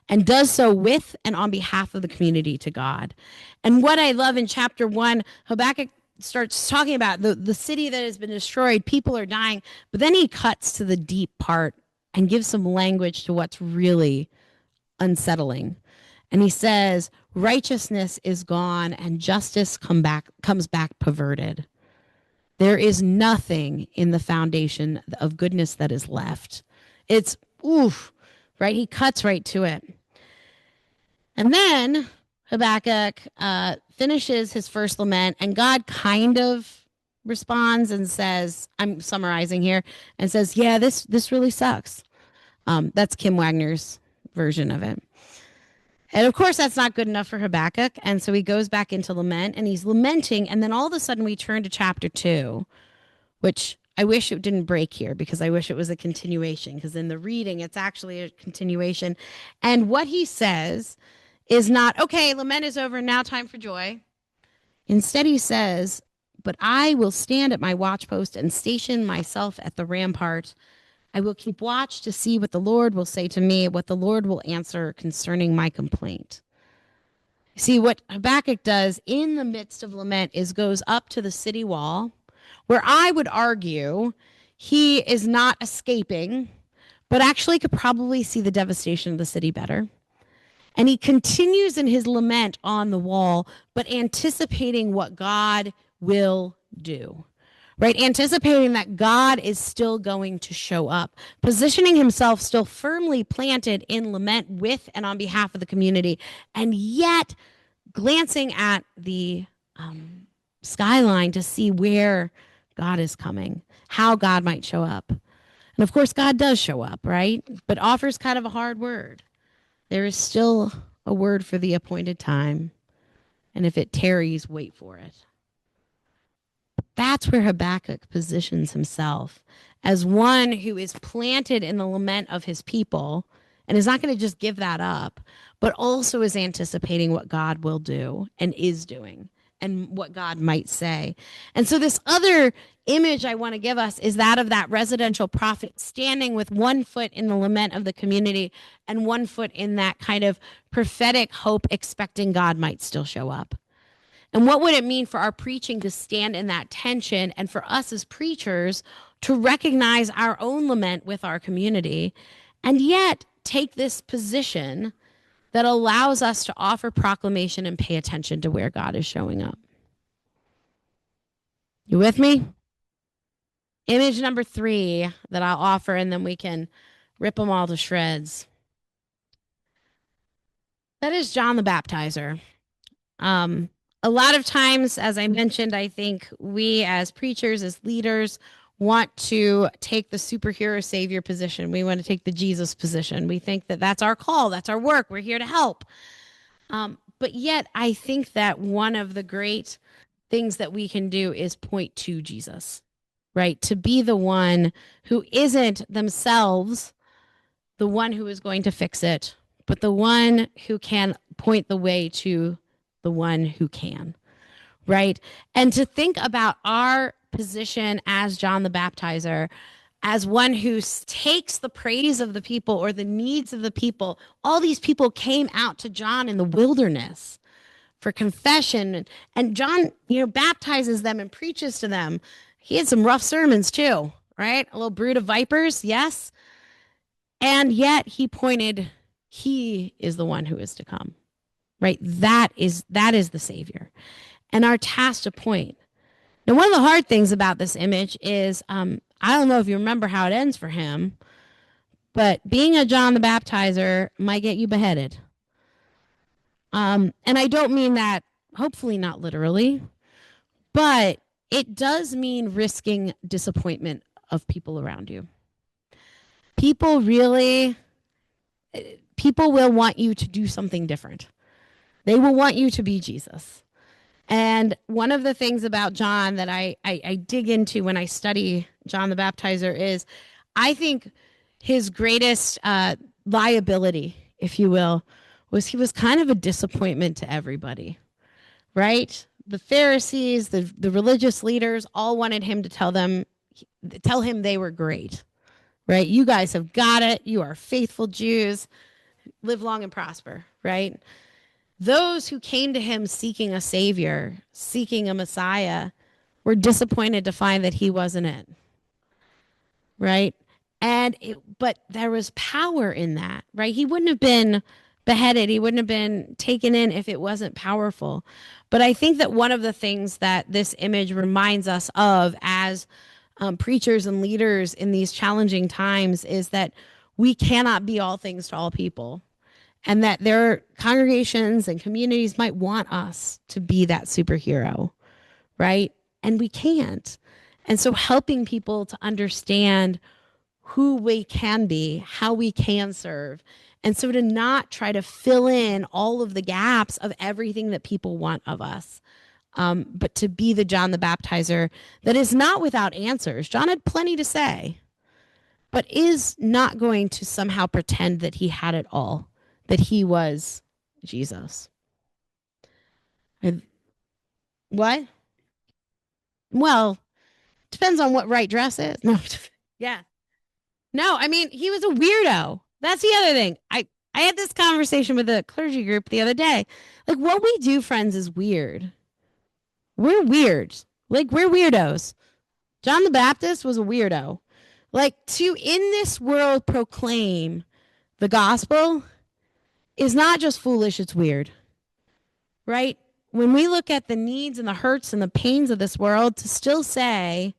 and does so with and on behalf of the community to God. And what I love in chapter 1, Habakkuk starts talking about the city that has been destroyed, people are dying, but then he cuts to the deep part and gives some language to what's really unsettling. And he says, righteousness is gone and justice comes back perverted. There is nothing in the foundation of goodness that is left. It's oof, right? He cuts right to it. And then Habakkuk finishes his first lament, and God kind of responds and says, I'm summarizing here, and says, yeah, this really sucks. That's Kim Wagner's version of it. And of course, that's not good enough for Habakkuk. And so he goes back into lament, and he's lamenting. And then all of a sudden we turn to chapter 2, which I wish it didn't break here, because I wish it was a continuation, because in the reading, it's actually a continuation. And what he says is not, okay, lament is over, now time for joy. Instead, he says, but I will stand at my watchpost and station myself at the rampart. I will keep watch to see what the Lord will say to me, what the Lord will answer concerning my complaint. See, what Habakkuk does in the midst of lament is goes up to the city wall, where I would argue he is not escaping, but actually could probably see the devastation of the city better. And he continues in his lament on the wall, but anticipating what God will do. right? Anticipating that God is still going to show up, positioning himself still firmly planted in lament with and on behalf of the community, and yet glancing at the skyline to see where God is coming, how God might show up. And of course, God does show up, right? But offers kind of a hard word. There is still a word for the appointed time. And if it tarries, wait for it. That's where Habakkuk positions himself as one who is planted in the lament of his people and is not going to just give that up, but also is anticipating what God will do and is doing and what God might say. And so this other image I want to give us is that of that residential prophet standing with one foot in the lament of the community and one foot in that kind of prophetic hope, expecting God might still show up. And what would it mean for our preaching to stand in that tension, and for us as preachers to recognize our own lament with our community and yet take this position that allows us to offer proclamation and pay attention to where God is showing up? You with me? Image number 3 that I'll offer, and then we can rip them all to shreds. That is John the Baptizer. A lot of times, as I mentioned, I think we as preachers, as leaders, want to take the superhero savior position. We want to take the Jesus position. We think that that's our call. That's our work. We're here to help. But yet, I think that one of the great things that we can do is point to Jesus, right? To be the one who isn't themselves the one who is going to fix it, but the one who can point the way to the one who can, right? And to think about our position as John the Baptizer as one who takes the praise of the people or the needs of the people. All these people came out to John in the wilderness for confession, and John, baptizes them and preaches to them. He had some rough sermons too, right? A little brood of vipers, yes. And yet he pointed, he is the one who is to come, right? That is the Savior. And our task to point. Now, one of the hard things about this image is, I don't know if you remember how it ends for him, but being a John the Baptizer might get you beheaded. And I don't mean that, hopefully not literally, but it does mean risking disappointment of people around you. People will want you to do something different. They will want you to be Jesus. And one of the things about John that I dig into when I study John the Baptizer is, I think his greatest liability, if you will, was he was kind of a disappointment to everybody, right? The Pharisees, the religious leaders all wanted him to tell him they were great, right? You guys have got it. You are faithful Jews. Live long and prosper, right? Those who came to him seeking a savior, seeking a Messiah, were disappointed to find that he wasn't it, right? But there was power in that, right? He wouldn't have been beheaded. He wouldn't have been taken in if it wasn't powerful. But I think that one of the things that this image reminds us of as preachers and leaders in these challenging times is that we cannot be all things to all people. And that their congregations and communities might want us to be that superhero, right? And we can't. And so helping people to understand who we can be, how we can serve, and so to not try to fill in all of the gaps of everything that people want of us, but to be the John the Baptizer that is not without answers. John had plenty to say, but is not going to somehow pretend that he had it all, that he was Jesus. What? Well, depends on what right dress is. No, yeah. No, I mean, he was a weirdo. That's the other thing. I had this conversation with a clergy group the other day. Like, what we do, friends, is weird. We're weird. Like, we're weirdos. John the Baptist was a weirdo. Like, to in this world proclaim the gospel is not just foolish, it's weird, right? When we look at the needs and the hurts and the pains of this world, to still say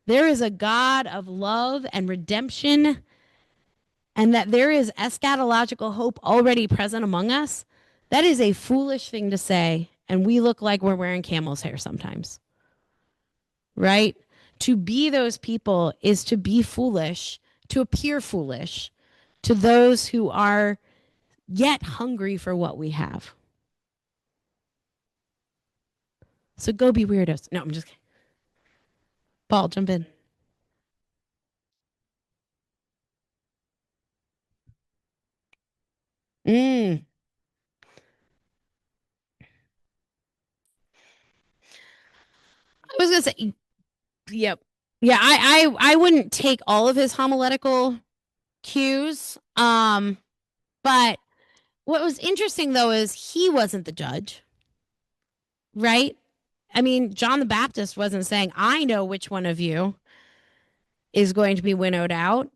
there is a God of love and redemption, and that there is eschatological hope already present among us, that is a foolish thing to say. And we look like we're wearing camel's hair sometimes, right? To be those people is to be foolish, to appear foolish to those who are yet hungry for what we have. So go be weirdos. No, I'm just kidding. Paul, jump in. Mm. I was gonna say, yep, yeah. I wouldn't take all of his homiletical cues. But what was interesting though is he wasn't the judge, right? I mean, John the Baptist wasn't saying, "I know which one of you is going to be winnowed out."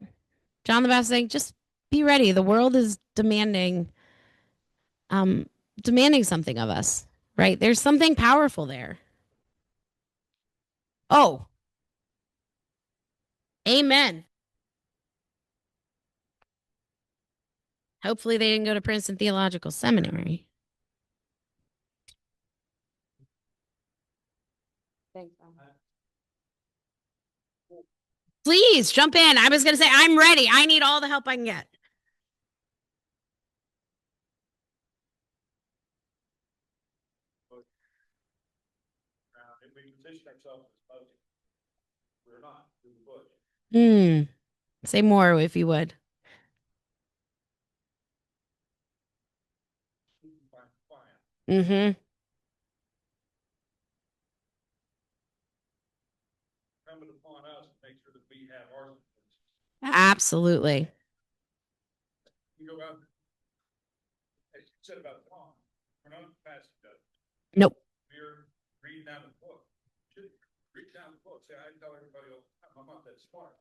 John the Baptist saying, "Just be ready. The world is um, demanding something of us, right? There's something powerful there." Oh, amen. Hopefully they didn't go to Princeton Theological Seminary. Thanks. Please jump in. I was going to say, I'm ready. I need all the help I can get. If we position ourselves as budget, we're not, we're the budget. Say more if you would. Mm-hmm. Incumbent upon us to make sure that we have our. Absolutely. We go out, as you said about Tom, we're not passing that. Nope. We're reading down the book. Should read down the book. Say, I tell everybody all the time, I'm not that smart,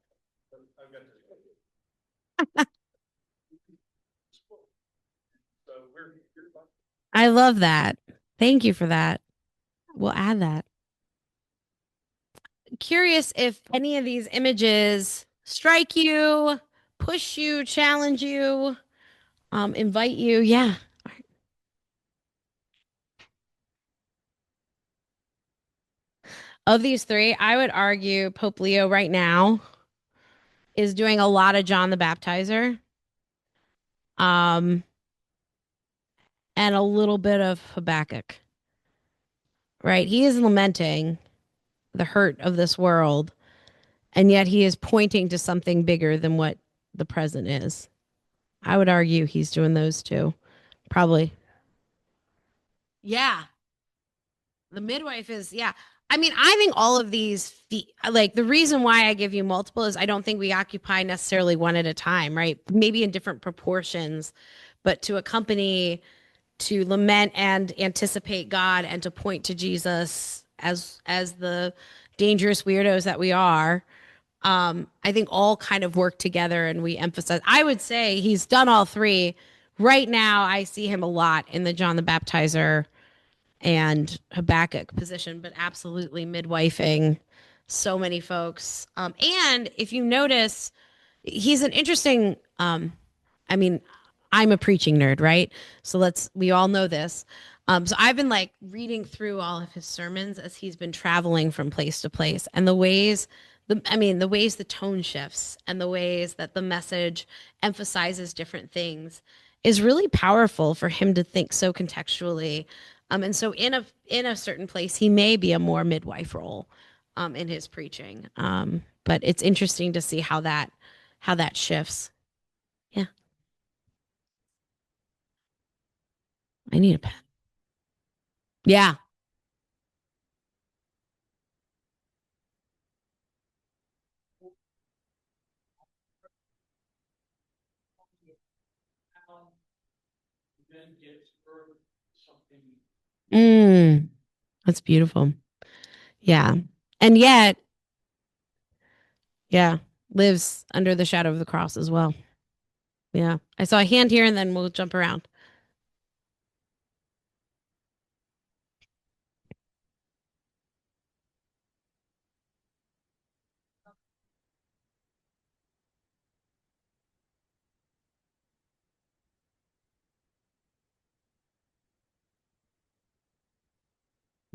but I've got this book. So we're I love that. Thank you for that. We'll add that. Curious if any of these images strike you, push you, challenge you, invite you. Yeah. Of these three, I would argue Pope Leo right now is doing a lot of John the Baptizer. And a little bit of Habakkuk. Right? He is lamenting the hurt of this world, and yet he is pointing to something bigger than what the present is. I would argue he's doing those two. Probably. Yeah. The midwife is, yeah. I mean, I think all of these, like the reason why I give you multiple is I don't think we occupy necessarily one at a time, right? Maybe in different proportions, but to accompany, to lament and anticipate God and to point to Jesus as the dangerous weirdos that we are. I think all kind of work together and we emphasize. I would say he's done all three. Right now, I see him a lot in the John the Baptizer and Habakkuk position, but absolutely midwifing so many folks. And if you notice, he's an interesting, I mean, I'm a preaching nerd, right? So we all know this. So I've been like reading through all of his sermons as he's been traveling from place to place, and the ways the tone shifts and the ways that the message emphasizes different things is really powerful for him to think so contextually. And so in a certain place, he may be a more midwife role in his preaching. But it's interesting to see how that shifts. Yeah. I need a pen. Yeah. That's beautiful. Yeah. And yet, yeah, lives under the shadow of the cross as well. Yeah. I saw a hand here and then we'll jump around.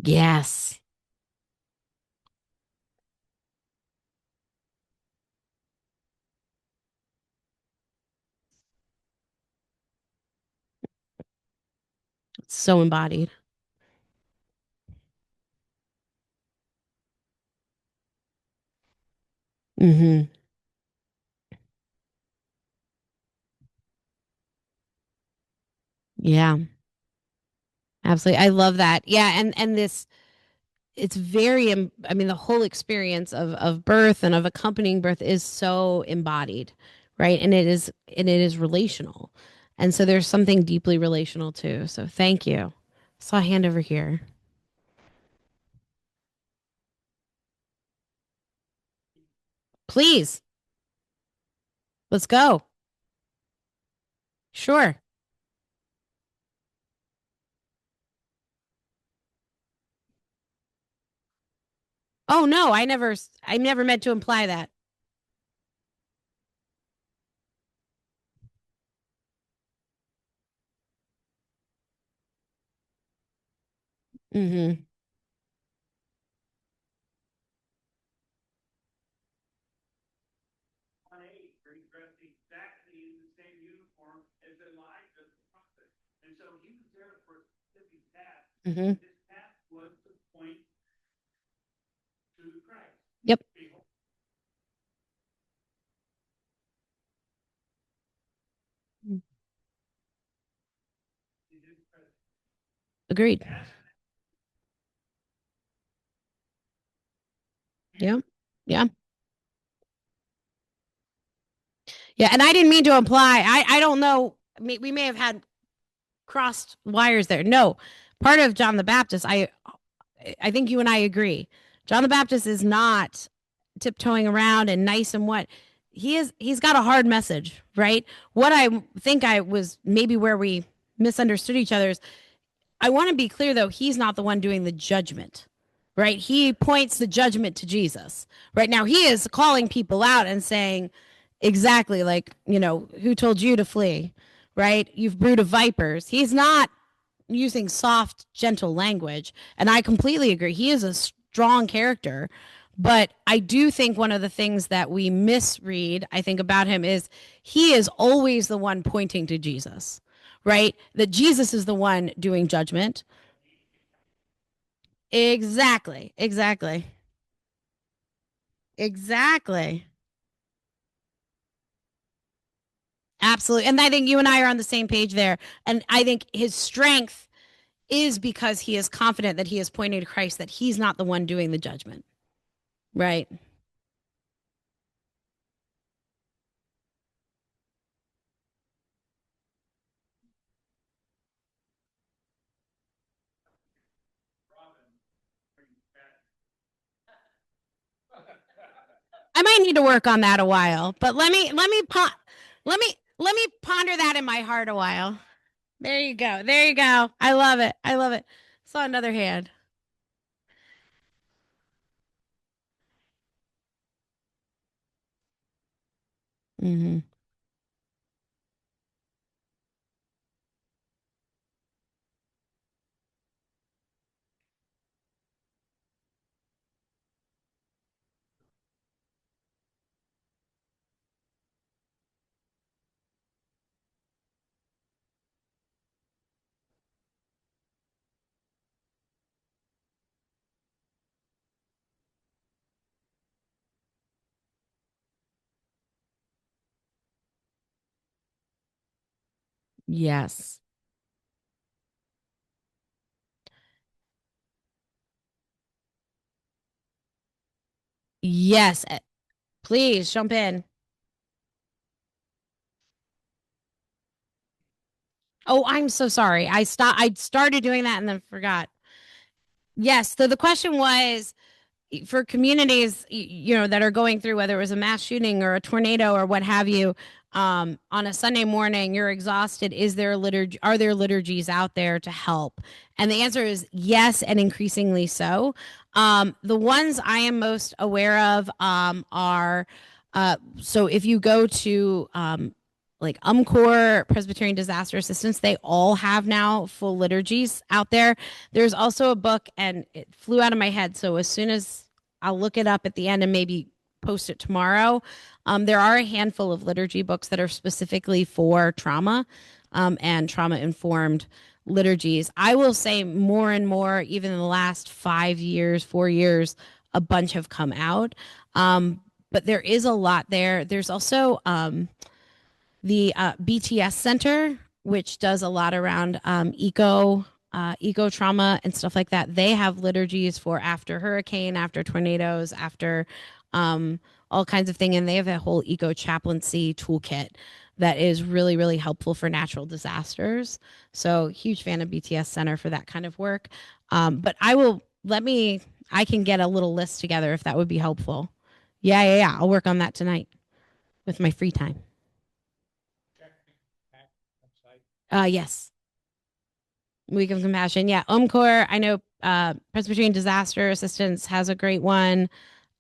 Yes. So embodied. Mm-hmm. Yeah, absolutely. I love that. Yeah, and this it's very I mean the whole experience of birth and of accompanying birth is so embodied, right? And it is relational. And so there's something deeply relational too. So thank you. Saw a hand over here. Please. Let's go. Sure. Oh no, I never meant to imply that. Mhm. Dressed exactly in the same uniform as Elijah the prophet. And so he was there for a specific task. Mhm. This task was to point to Christ. Yep. Agreed. Yeah. Yeah. Yeah, and I didn't mean to imply. I don't know. We may have had crossed wires there. No, part of John the Baptist. I think you and I agree. John the Baptist is not tiptoeing around and nice and what he is. He's got a hard message, right? What I think I was maybe where we misunderstood each other is I want to be clear though, he's not the one doing the judgment, right? He points the judgment to Jesus. Right now, he is calling people out and saying, exactly like, who told you to flee, right? You've brood of vipers. He's not using soft, gentle language. And I completely agree. He is a strong character. But I do think one of the things that we misread, I think, about him is he is always the one pointing to Jesus, right? That Jesus is the one doing judgment. Exactly. Exactly. Exactly. Absolutely. And I think you and I are on the same page there. And I think his strength is because he is confident that he is pointing to Christ, that he's not the one doing the judgment. Right. I might need to work on that a while, but let me ponder that in my heart a while. There you go. There you go. I love it. I love it. Saw another hand. Mm-hmm. Yes. Yes. Please jump in. Oh, I'm so sorry. I started doing that and then forgot. Yes. So the question was for communities that are going through whether it was a mass shooting or a tornado or what have you on a Sunday morning, you're exhausted. Is there a liturgy? Are there liturgies out there to help? And the answer is yes, and increasingly so. The ones I am most aware of are so if you go to like UMCOR, Presbyterian Disaster Assistance, they all have now full liturgies out there. There's also a book, and it flew out of my head. So as soon as I'll look it up at the end and maybe post it tomorrow, there are a handful of liturgy books that are specifically for trauma and trauma informed liturgies. I will say more and more, even in the last 5 years, 4 years, a bunch have come out. But there is a lot there. There's also the BTS Center, which does a lot around eco trauma and stuff like that. They have liturgies for after hurricane, after tornadoes, after all kinds of things, and they have a whole eco chaplaincy toolkit that is really, really helpful for natural disasters. So huge fan of BTS Center for that kind of work. But I can get a little list together if that would be helpful. Yeah. I'll work on that tonight with my free time. Yes. Week of Compassion. Yeah. UMCOR. I know Presbyterian Disaster Assistance has a great one.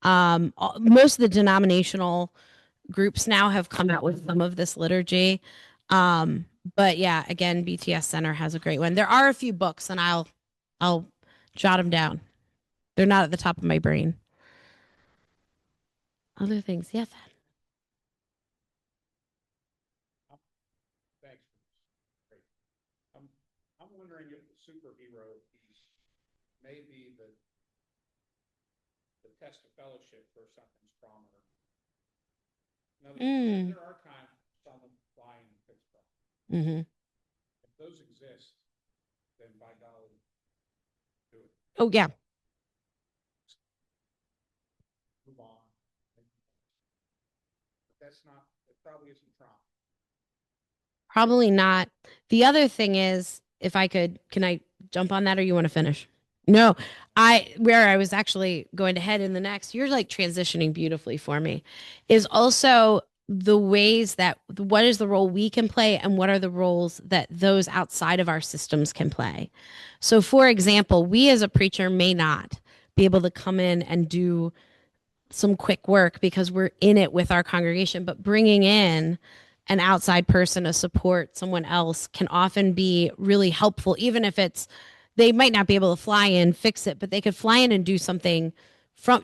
Most of the denominational groups now have come out with some of this liturgy. But yeah, again, BTS Center has a great one. There are a few books, and I'll jot them down. They're not at the top of my brain. Other things, yes. Thanks. Great. I'm wondering if the superhero piece may be the test of fellowship for something's trauma. In other words, there are times someone flying in Pittsburgh. If those exist, then by golly, do it. Oh yeah. Move on. But that's not. It probably isn't trauma. Probably not. The other thing is, if I could, can I jump on that, or you want to finish? No, where I was actually going to head in the next, you're like transitioning beautifully for me, is also the ways that what is the role we can play and what are the roles that those outside of our systems can play. So for example, we as a preacher may not be able to come in and do some quick work because we're in it with our congregation, but bringing in an outside person to support someone else can often be really helpful, even if they might not be able to fly in, fix it, but they could fly in and do something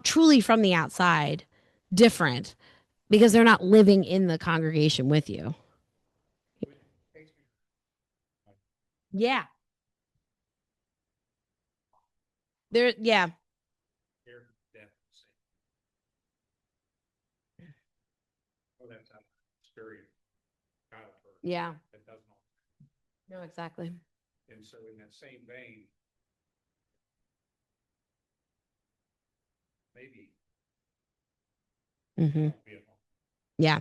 truly from the outside different because they're not living in the congregation with you. Yeah. Yeah. Yeah. No, exactly. And so in that same vein, maybe. Yeah.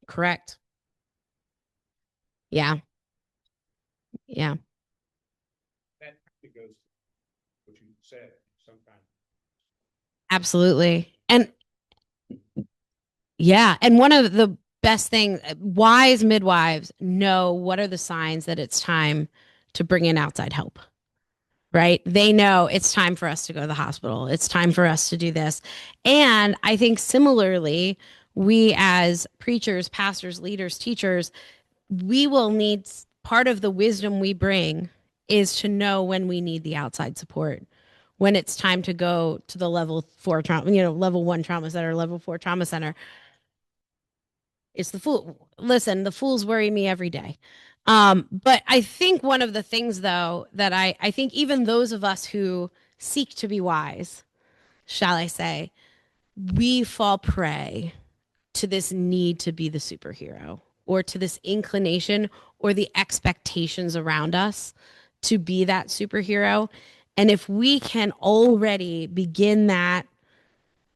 Correct. Yeah. Yeah. That goes to what you said sometimes. Absolutely. And yeah. And one of the best things, wise midwives know what are the signs that it's time to bring in outside help, right? They know it's time for us to go to the hospital. It's time for us to do this. And I think similarly, we as preachers, pastors, leaders, teachers, we will need part of the wisdom we bring is to know when we need the outside support, when it's time to go to the level 4 trauma, level 1 trauma center, level 4 trauma center. It's the fool. Listen, the fools worry me every day. But I think one of the things, though, that I think even those of us who seek to be wise, shall I say, we fall prey to this need to be the superhero or to this inclination or the expectations around us to be that superhero. And if we can already begin that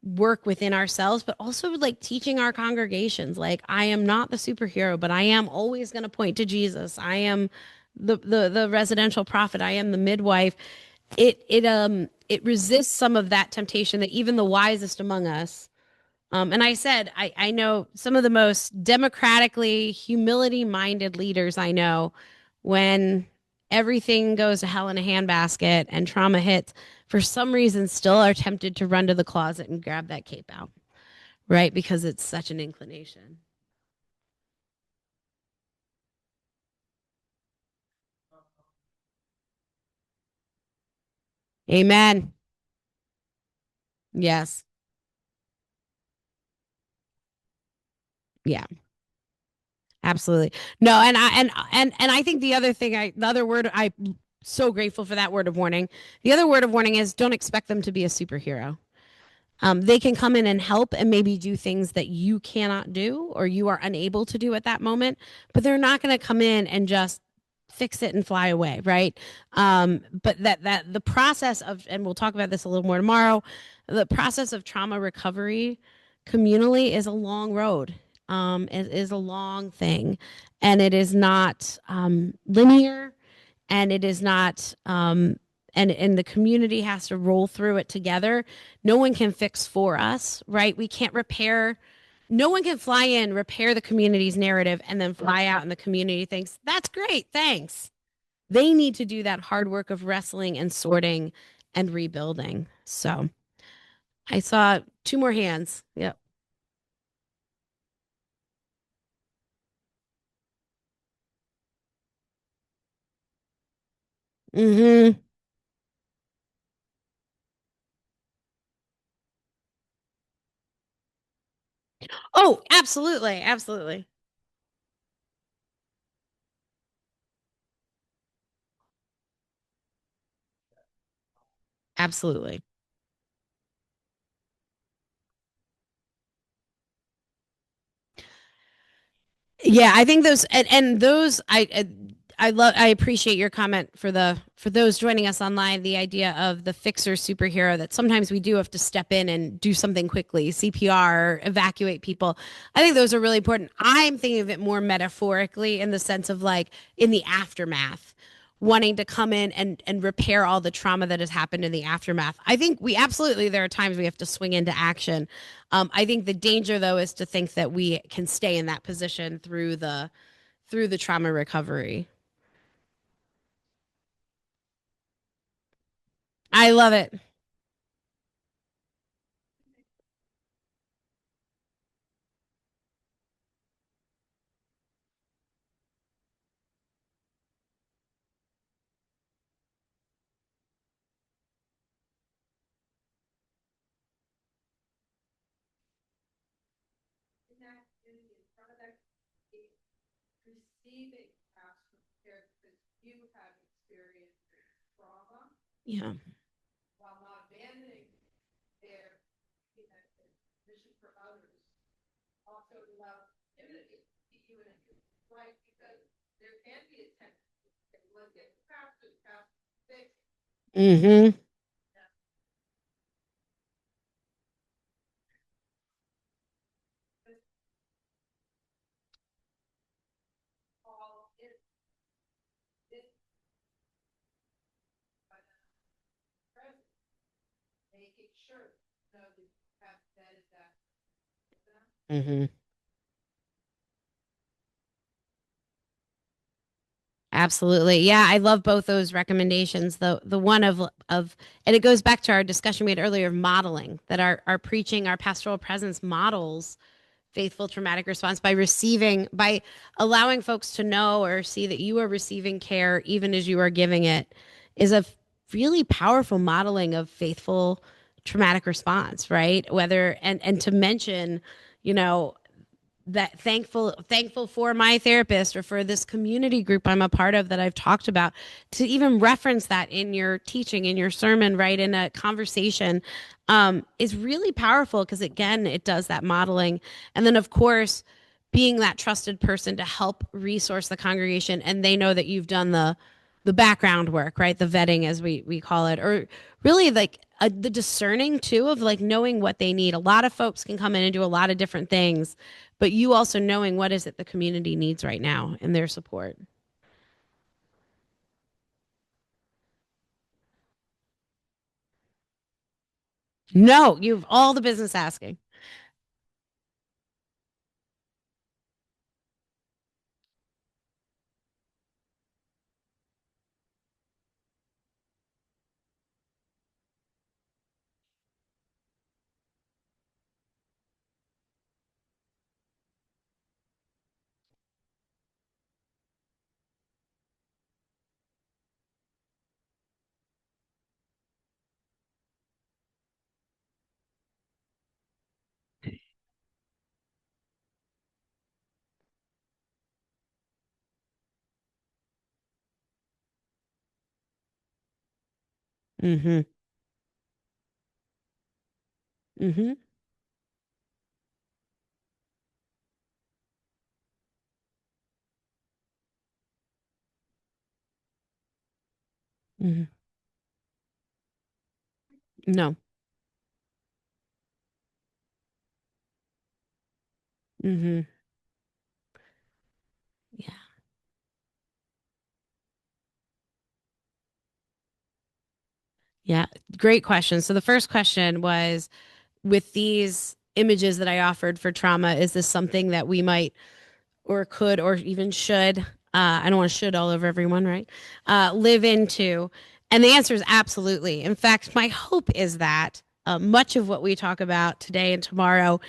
work within ourselves, but also like teaching our congregations, like I am not the superhero, but I am always going to point to Jesus. I am the residential prophet. I am the midwife. It resists some of that temptation that even the wisest among us. And I said, I know some of the most democratically humility minded leaders I know, when everything goes to hell in a handbasket and trauma hits, for some reason still are tempted to run to the closet and grab that cape out. right? Because it's such an inclination. Amen. Yes. Yeah. Absolutely. No, and I think the other thing the other word I so grateful for that word of warning. The other word of warning is don't expect them to be a superhero. They can come in and help and maybe do things that you cannot do or you are unable to do at that moment, but they're not going to come in and just fix it and fly away, right? But that the process of, and we'll talk about this a little more tomorrow, the process of trauma recovery communally is a long road. It is a long thing, and it is not linear, and it is not and the community has to roll through it together. No one can fix for us, right? We can't repair. No one can fly in, repair the community's narrative, and then fly out and the community thinks that's great, thanks. They need to do that hard work of wrestling and sorting and rebuilding. So I saw two more hands. Yep. Mm-hmm. Oh, absolutely, absolutely, absolutely. Yeah, I think those and those I love I appreciate your comment for the for those joining us online, the idea of the fixer superhero that sometimes we do have to step in and do something quickly, CPR, evacuate people. I think those are really important. I'm thinking of it more metaphorically in the sense of like in the aftermath, wanting to come in and repair all the trauma that has happened in the aftermath. I think we absolutely there are times we have to swing into action. I think the danger though is to think that we can stay in that position through the trauma recovery. I love it. In that community, in front of that community, receiving past care because you have experienced trauma Yeah. while not abandoning their, you know, their mission for others. Also allow community to keep you in a right because there can be a tendency to look at past and past fix Mm-hmm. all in this present, making sure you know that you have that is that. Mm-hmm. Absolutely. Yeah, I love both those recommendations. The one of and it goes back to our discussion we had earlier of modeling, that our preaching, our pastoral presence models faithful traumatic response by receiving by allowing folks to know or see that you are receiving care even as you are giving it is a really powerful modeling of faithful traumatic response, right? Whether and to mention, you know, that thankful for my therapist or for this community group I'm a part of that I've talked about, to even reference that in your teaching, in your sermon, right, in a conversation, is really powerful because again it does that modeling. And then of course being that trusted person to help resource the congregation and they know that you've done the background work, right, the vetting as we call it, or really like the discerning too of like knowing what they need. A lot of folks can come in and do a lot of different things, but you also knowing what is it the community needs right now and their support. No, you've all the business asking. Mm-hmm. Mm-hmm. Mm-hmm. No. Mm-hmm. Yeah. Yeah. Great question. So the first question was, with these images that I offered for trauma, is this something that we might or could or even should, I don't want to should all over everyone, right? Live into? And the answer is absolutely. In fact, my hope is that much of what we talk about today and tomorrow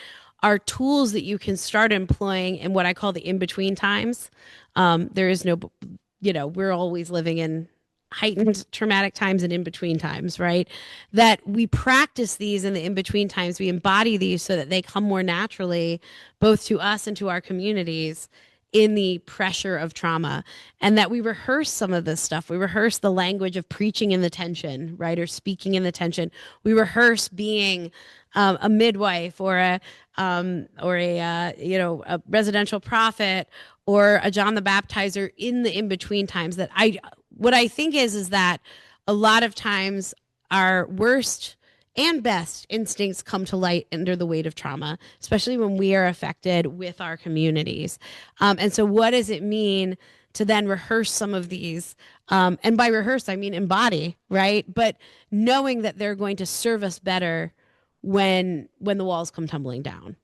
are tools that you can start employing in what I call the in between times. There is no, we're always living in heightened traumatic times and in between times, right? That we practice these in the in between times, we embody these so that they come more naturally, both to us and to our communities in the pressure of trauma, and that we rehearse some of this stuff. We rehearse the language of preaching in the tension, right? Or speaking in the tension. We rehearse being a midwife or a residential prophet or a John the Baptizer in the in between times. What I think is that a lot of times our worst and best instincts come to light under the weight of trauma, especially when we are affected with our communities. And so, what does it mean to then rehearse some of these? And by rehearse, I mean embody, right? But knowing that they're going to serve us better when the walls come tumbling down.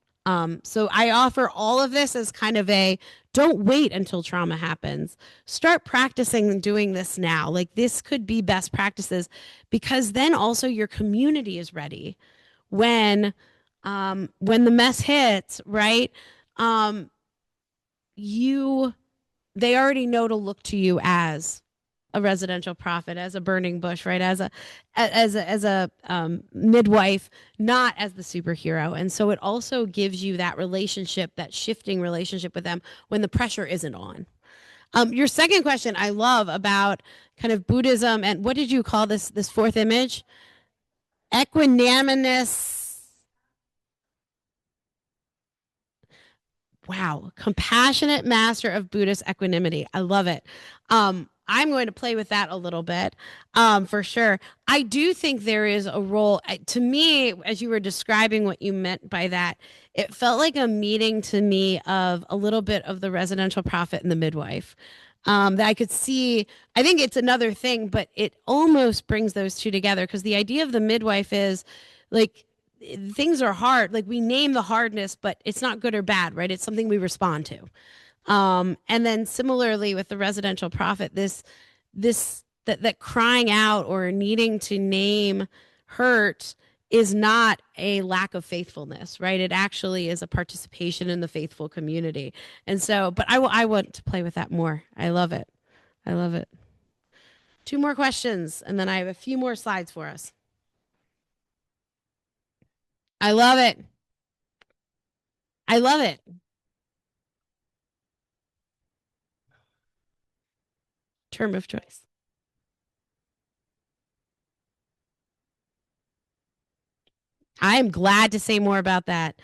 So I offer all of this as kind of a don't wait until trauma happens. Start practicing doing this now. Like this could be best practices because then also your community is ready when the mess hits, right? Um, you they already know to look to you as a residential prophet, as a burning bush, right? As a midwife, not as the superhero. And so it also gives you that relationship, that shifting relationship with them when the pressure isn't on. Your second question I love about kind of Buddhism and what did you call this fourth image? Equanimous. Wow, compassionate master of Buddhist equanimity. I love it. I'm going to play with that a little bit, for sure. I do think there is a role to me, as you were describing what you meant by that. It felt like a meeting to me of a little bit of the residential prophet and the midwife. That I could see. I think it's another thing, but it almost brings those two together because the idea of the midwife is like things are hard. Like we name the hardness, but it's not good or bad, right? It's something we respond to. And then similarly with the residential prophet, that crying out or needing to name hurt is not a lack of faithfulness, right? It actually is a participation in the faithful community. And so, but I want to play with that more. I love it. I love it. Two more questions, and then I have a few more slides for us. I love it. I love it. Term of choice. I am glad to say more about that.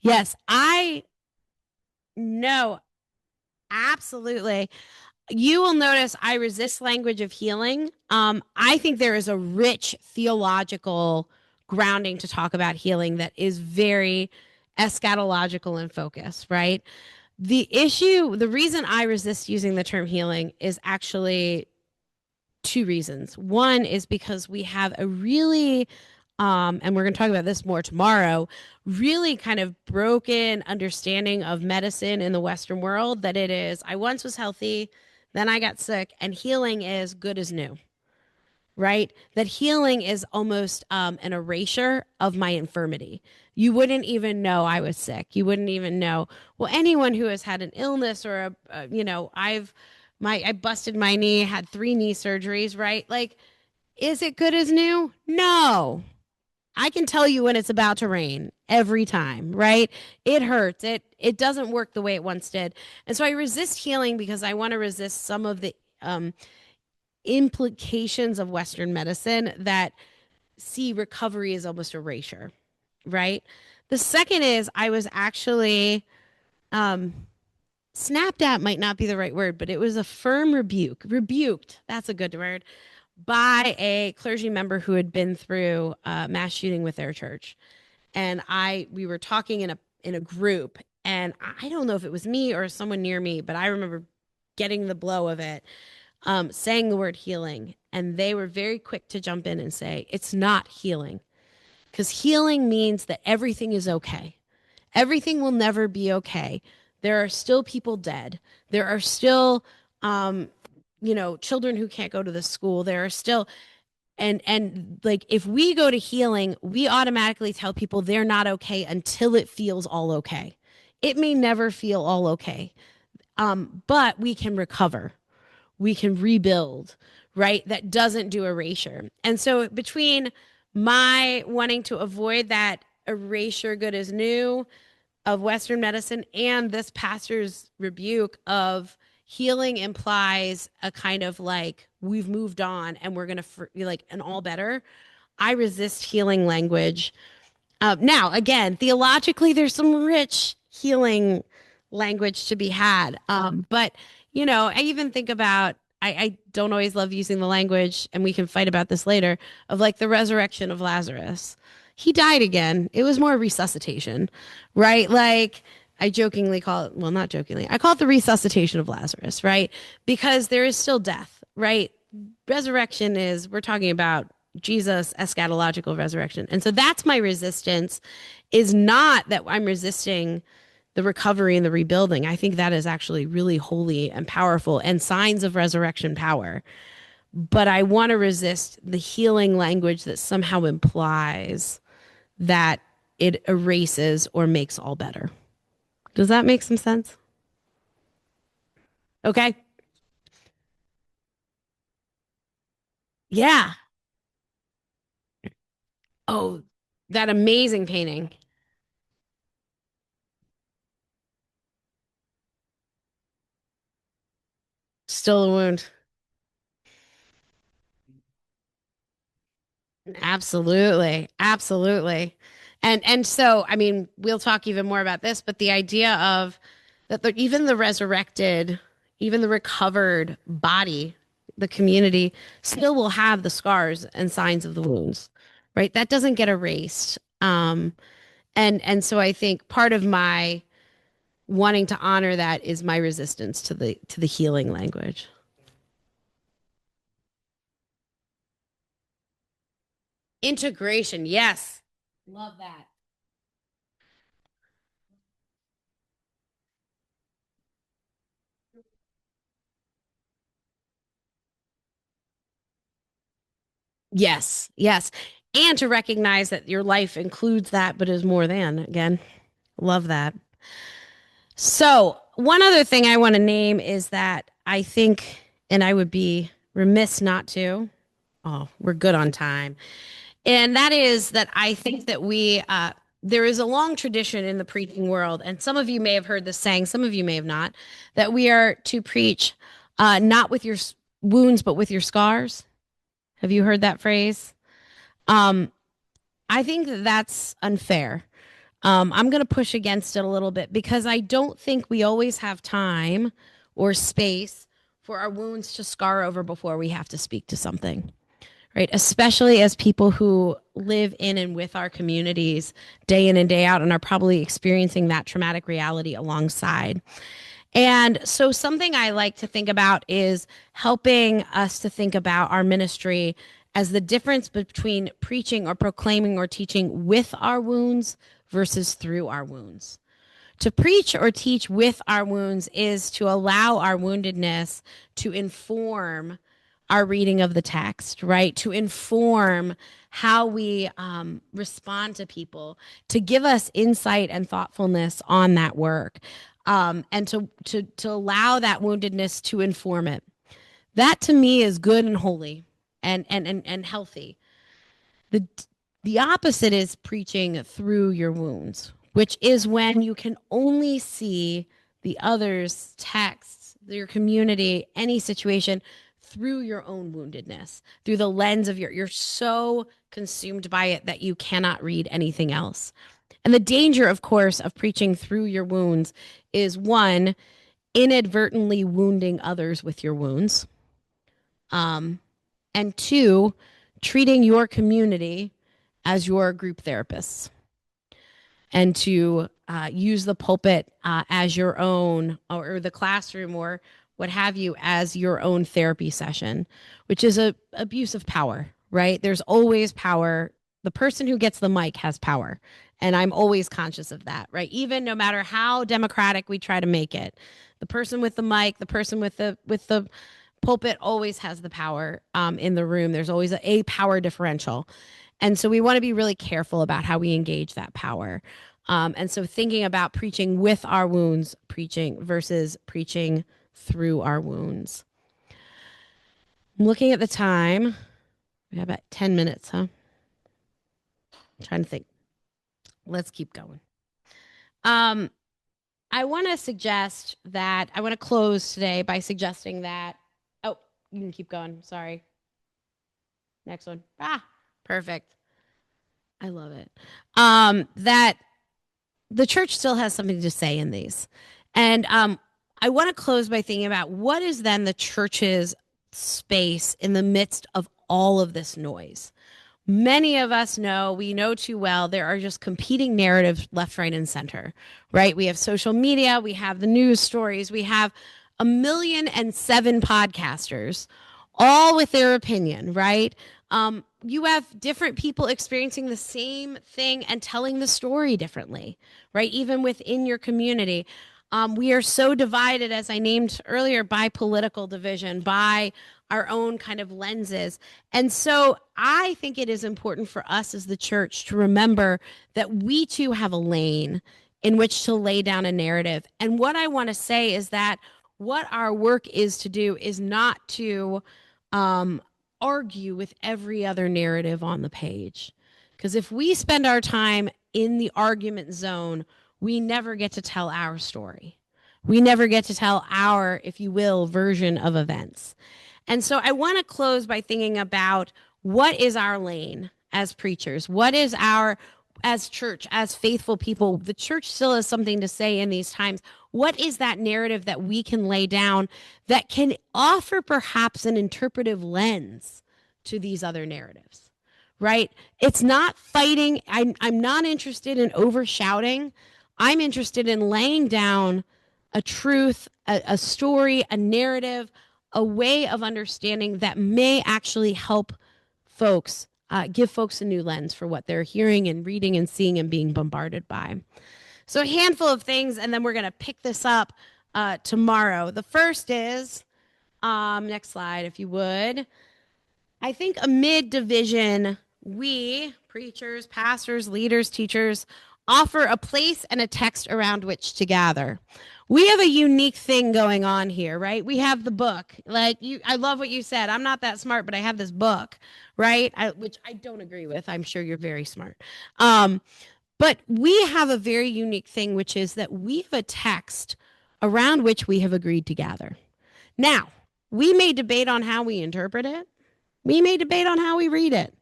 Yes, I know. Absolutely. You will notice I resist language of healing. I think there is a rich theological grounding to talk about healing that is very eschatological in focus, right? The reason I resist using the term healing is actually two reasons. One is because we have a really, and we're going to talk about this more tomorrow, really kind of broken understanding of medicine in the Western world that it is, I once was healthy, then I got sick, and healing is good as new, right? That healing is almost an erasure of my infirmity. You wouldn't even know I was sick. You wouldn't even know. Well, anyone who has had an illness or I busted my knee, had 3 knee surgeries, right? Like, is it good as new? No. I can tell you when it's about to rain every time, right? It hurts. It doesn't work the way it once did. And so I resist healing because I want to resist some of the implications of Western medicine that see recovery as almost erasure, right? The second is I was actually snapped at might not be the right word, but it was a firm rebuked. That's a good word, by a clergy member who had been through a mass shooting with their church. And we were talking in a group, and I don't know if it was me or someone near me, but I remember getting the blow of it, saying the word healing. And they were very quick to jump in and say, it's not healing. Because healing means that everything is okay. Everything will never be okay. There are still people dead. There are still, children who can't go to the school. There are still, and like if we go to healing, we automatically tell people they're not okay until it feels all okay. It may never feel all okay, but we can recover. We can rebuild, right? That doesn't do erasure. And so between my wanting to avoid that erasure good as new of Western medicine and this pastor's rebuke of healing implies a kind of like we've moved on and we're going to be like an all better. I resist healing language. Now, again, theologically, there's some rich healing language to be had. But, I even think about, I don't always love using the language, and we can fight about this later, of like the resurrection of Lazarus. He died again. It was more resuscitation, right? Like I jokingly call it, well, not jokingly, I call it the resuscitation of Lazarus, right? Because there is still death, right? Resurrection is, we're talking about Jesus' eschatological resurrection. And so that's my resistance, is not that I'm resisting the recovery and the rebuilding. I think that is actually really holy and powerful and signs of resurrection power. But I want to resist the healing language that somehow implies that it erases or makes all better. Does that make some sense? Okay. Yeah. Oh, that amazing painting. Still a wound. Absolutely. Absolutely. And so, I mean, we'll talk even more about this, but the idea of that even the resurrected, even the recovered body, the community still will have the scars and signs of the wounds, right? That doesn't get erased. And so I think part of my wanting to honor that is my resistance to the healing language. Integration, yes. Love that. Yes, yes. And to recognize that your life includes that, but is more than. Again, love that. So, one other thing I want to name is that I think, and I would be remiss not to, oh, we're good on time. And that is that I think that there is a long tradition in the preaching world, and some of you may have heard this saying, some of you may have not, that we are to preach not with your wounds, but with your scars. Have you heard that phrase? I think that that's unfair. I'm going to push against it a little bit because I don't think we always have time or space for our wounds to scar over before we have to speak to something, right? Especially as people who live in and with our communities day in and day out and are probably experiencing that traumatic reality alongside. And so something I like to think about is helping us to think about our ministry as the difference between preaching or proclaiming or teaching with our wounds versus through our wounds. To preach or teach with our wounds is to allow our woundedness to inform our reading of the text, right? To inform how we respond to people, to give us insight and thoughtfulness on that work, and to allow that woundedness to inform it. That to me is good and holy and healthy. The opposite is preaching through your wounds, which is when you can only see the other's text, your community, any situation through your own woundedness, through the lens of you're so consumed by it that you cannot read anything else. And the danger, of course, of preaching through your wounds is one, inadvertently wounding others with your wounds. And two, treating your community as your group therapists, and to use the pulpit as your own, or the classroom, or what have you, as your own therapy session, which is a abuse of power, right? There's always power. The person who gets the mic has power. And I'm always conscious of that, right? Even no matter how democratic we try to make it, the person with the mic, the person with the pulpit always has the power in the room. There's always a power differential. And so we want to be really careful about how we engage that power. And so thinking about preaching with our wounds, preaching versus preaching through our wounds. I'm looking at the time. We have about 10 minutes, huh? I'm trying to think. Let's keep going. I want to suggest that I want to close today by suggesting that, oh, you can keep going. Sorry. Next one. Perfect. I love it. That the church still has something to say in these. And I want to close by thinking about what is then the church's space in the midst of all of this noise. Many of us know, we know too well, there are just competing narratives left, right, and center, right? We have social media, we have the news stories, we have 1,000,007 podcasters, all with their opinion, right? You have different people experiencing the same thing and telling the story differently, right? Even within your community. We are so divided, as I named earlier, by political division, by our own kind of lenses. And so I think it is important for us as the church to remember that we too have a lane in which to lay down a narrative. And what I want to say is that what our work is to do is not to argue with every other narrative on the page. Because if we spend our time in the argument zone, we never get to tell our story. We never get to tell our, if you will, version of events. And so I want to close by thinking about what is our lane as preachers? What is our, as church, as faithful people? The church still has something to say in these times. What is that narrative that we can lay down that can offer perhaps an interpretive lens to these other narratives, right? It's not fighting. I'm not interested in overshouting. I'm interested in laying down a truth, a story, a narrative, a way of understanding that may actually help folks, give folks a new lens for what they're hearing and reading and seeing and being bombarded by. So a handful of things, and then we're going to pick this up tomorrow. The first is, next slide, if you would. I think amid division, we, preachers, pastors, leaders, teachers, offer a place and a text around which to gather. We have a unique thing going on here, right? We have the book. Like I love what you said. I'm not that smart, but I have this book, right? Which I don't agree with. I'm sure you're very smart. But we have a very unique thing, which is that we have a text around which we have agreed to gather. Now, we may debate on how we interpret it. We may debate on how we read it,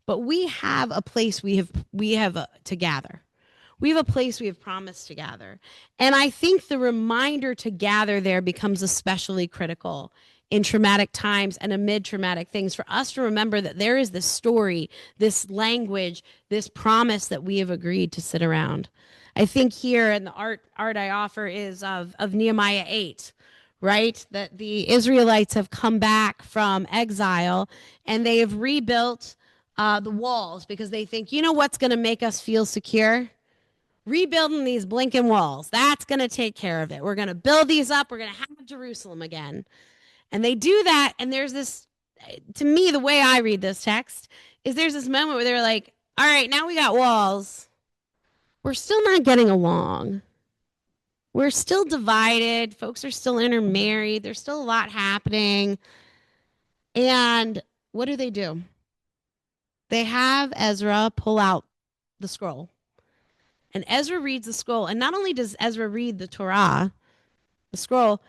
but we have a place we have to gather. We have a place we have promised to gather. And I think the reminder to gather there becomes especially critical in traumatic times and amid traumatic things, for us to remember that there is this story, this language, this promise that we have agreed to sit around. I think here, and the art I offer is of Nehemiah 8, right? That the Israelites have come back from exile and they have rebuilt the walls because they think, you know what's going to make us feel secure? Rebuilding these blinking walls. That's going to take care of it. We're going to build these up. We're going to have Jerusalem again. And they do that. And there's this, to me, the way I read this text is there's this moment where they're like, all right, now we got walls. We're still not getting along. We're still divided. Folks are still intermarried. There's still a lot happening. And what do? They have Ezra pull out the scroll. And Ezra reads the scroll. And not only does Ezra read the Torah, the scroll,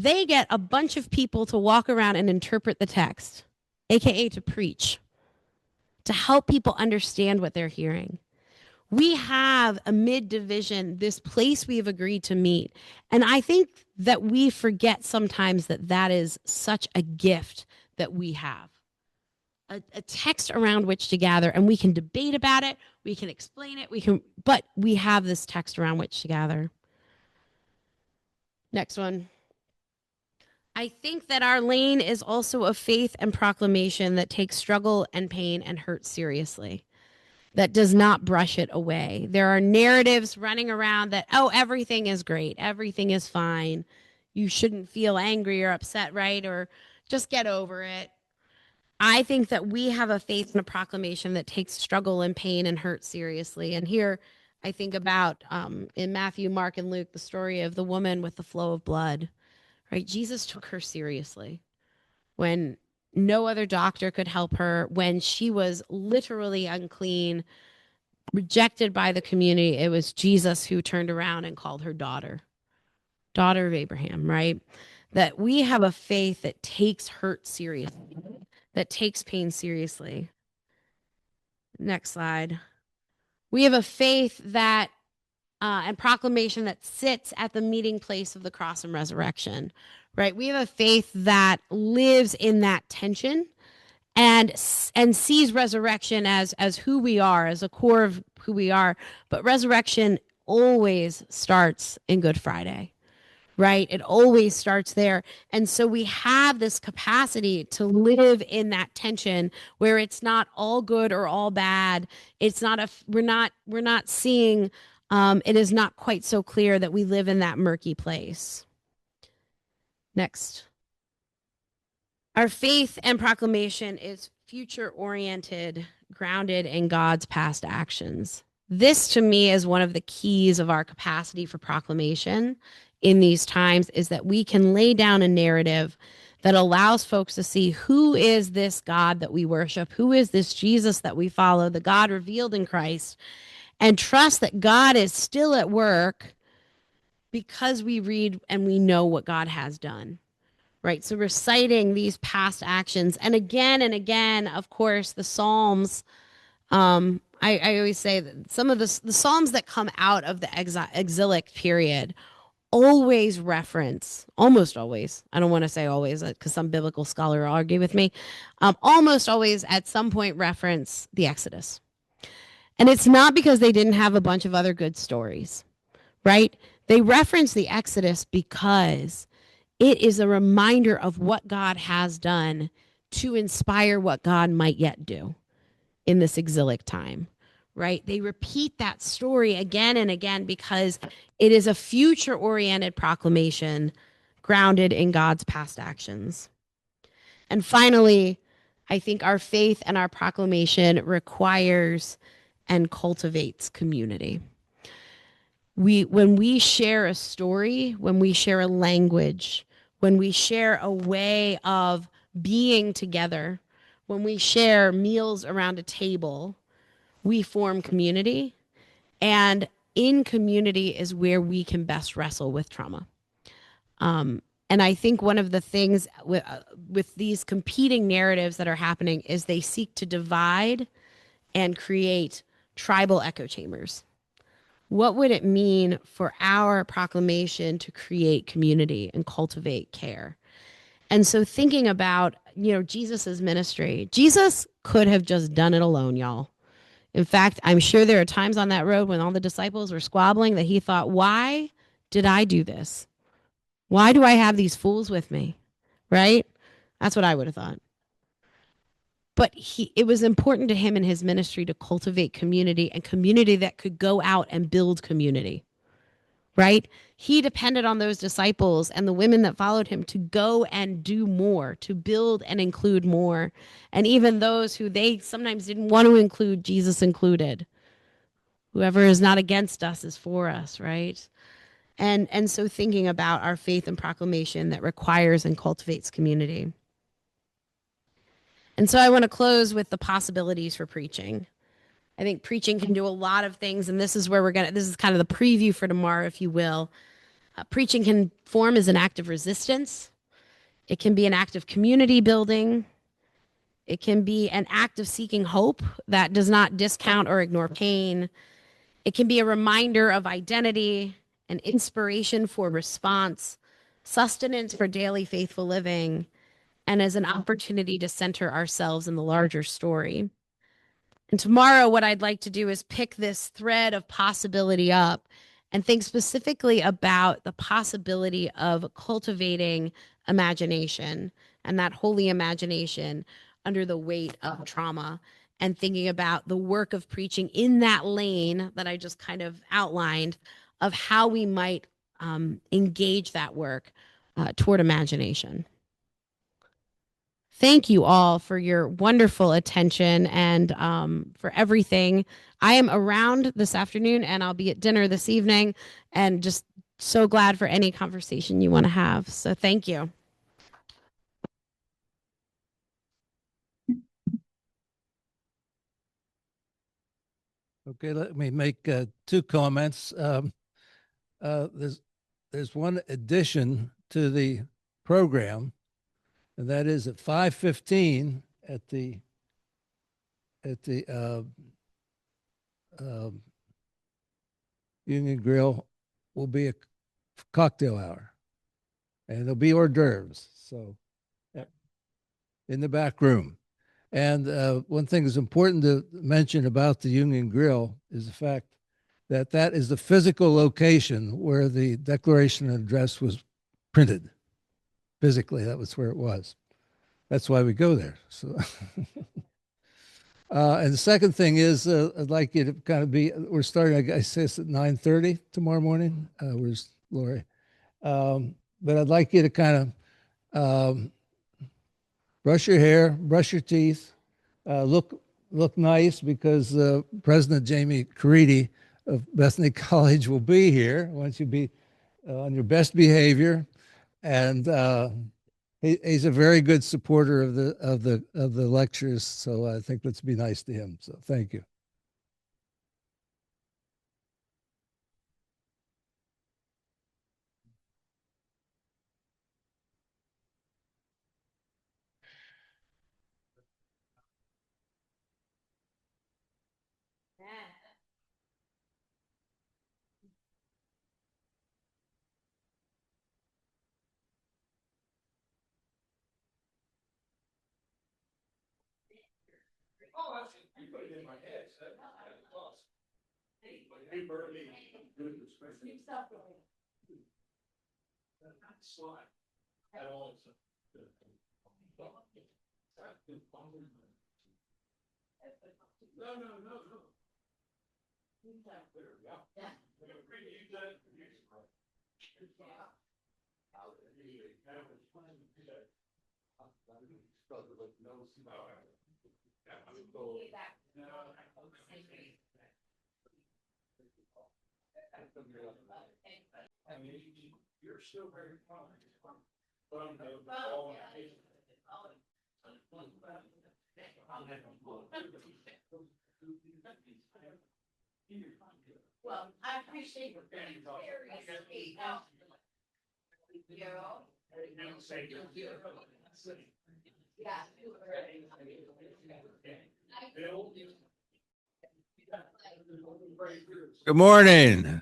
they get a bunch of people to walk around and interpret the text, aka to preach, to help people understand what they're hearing. We have a mid-division, this place we've agreed to meet. And I think that we forget sometimes that that is such a gift that we have. A text around which to gather, and we can debate about it, we can explain it, but we have this text around which to gather. Next one. I think that our lane is also a faith and proclamation that takes struggle and pain and hurt seriously, that does not brush it away. There are narratives running around that, oh, everything is great, everything is fine, you shouldn't feel angry or upset, right? Or just get over it. I think that we have a faith and a proclamation that takes struggle and pain and hurt seriously. And here I think about in Matthew, Mark, and Luke, the story of the woman with the flow of blood, right? Jesus took her seriously when no other doctor could help her, when she was literally unclean, rejected by the community. It was Jesus who turned around and called her daughter of Abraham, right? That we have a faith that takes hurt seriously, that takes pain seriously. Next slide. We have a faith that and proclamation that sits at the meeting place of the cross and resurrection, right? We have a faith that lives in that tension and sees resurrection as who we are, as a core of who we are. But resurrection always starts in Good Friday, right? It always starts there. And so we have this capacity to live in that tension where it's not all good or all bad. It's not we're not seeing, it is not quite so clear that we live in that murky place. Next. Our faith and proclamation is future oriented, grounded in God's past actions. This to me is one of the keys of our capacity for proclamation in these times, is that we can lay down a narrative that allows folks to see, who is this God that we worship? Who is this Jesus that we follow, the God revealed in Christ? And trust that God is still at work because we read and we know what God has done. Right. So reciting these past actions. And again, of course, the Psalms. I always say that some of the Psalms that come out of the exilic period always reference, almost always, I don't want to say always because some biblical scholar will argue with me, almost always at some point reference the Exodus. And it's not because they didn't have a bunch of other good stories, right? They reference the Exodus because it is a reminder of what God has done to inspire what God might yet do in this exilic time, right? They repeat that story again and again because it is a future-oriented proclamation grounded in God's past actions. And finally, I think our faith and our proclamation requires and cultivates community. When we share a story, when we share a language, when we share a way of being together, when we share meals around a table, we form community. And in community is where we can best wrestle with trauma. And I think one of the things with these competing narratives that are happening is they seek to divide and create tribal echo chambers. What would it mean for our proclamation to create community and cultivate care? And so thinking about, Jesus's ministry, Jesus could have just done it alone, y'all. In fact, I'm sure there are times on that road when all the disciples were squabbling that he thought, why did I do this? Why do I have these fools with me? Right? That's what I would have thought. But it was important to him in his ministry to cultivate community, and community that could go out and build community, right? He depended on those disciples and the women that followed him to go and do more, to build and include more. And even those who they sometimes didn't want to include, Jesus included. Whoever is not against us is for us, right? And so thinking about our faith and proclamation that requires and cultivates community. And so I want to close with the possibilities for preaching. I think preaching can do a lot of things, and this is where this is kind of the preview for tomorrow, if you will. Preaching can form as an act of resistance. It can be an act of community building. It can be an act of seeking hope that does not discount or ignore pain. It can be a reminder of identity, an inspiration for response, sustenance for daily faithful living, and as an opportunity to center ourselves in the larger story. And tomorrow, what I'd like to do is pick this thread of possibility up and think specifically about the possibility of cultivating imagination and that holy imagination under the weight of trauma, and thinking about the work of preaching in that lane that I just kind of outlined of how we might engage that work toward imagination. Thank you all for your wonderful attention and for everything. I am around this afternoon and I'll be at dinner this evening, and just so glad for any conversation you want to have. So thank you. Okay, let me make two comments. There's one addition to the program, and that is at 5:15 at the Union Grill will be a cocktail hour, and there'll be hors d'oeuvres. So, in the back room. And one thing that's important to mention about the Union Grill is the fact that that is the physical location where the Declaration and Address was printed. Physically, that was where it was. That's why we go there. So, and the second thing is, I'd like you to kind of be. We're starting, I guess, at 9:30 tomorrow morning. Where's Lori? But I'd like you to kind of brush your hair, brush your teeth, look nice, because President Jamie Caridi of Bethany College will be here. I want you to be on your best behavior, and he's a very good supporter of the lectures. So I think let's be nice to him. So thank you. You put it in my head. That's awesome. Hey, Bernie, good perspective. Slide. At all. No. There, yeah. You done it. I mean, you're still very fine. Well, I appreciate your very sweet. Good morning.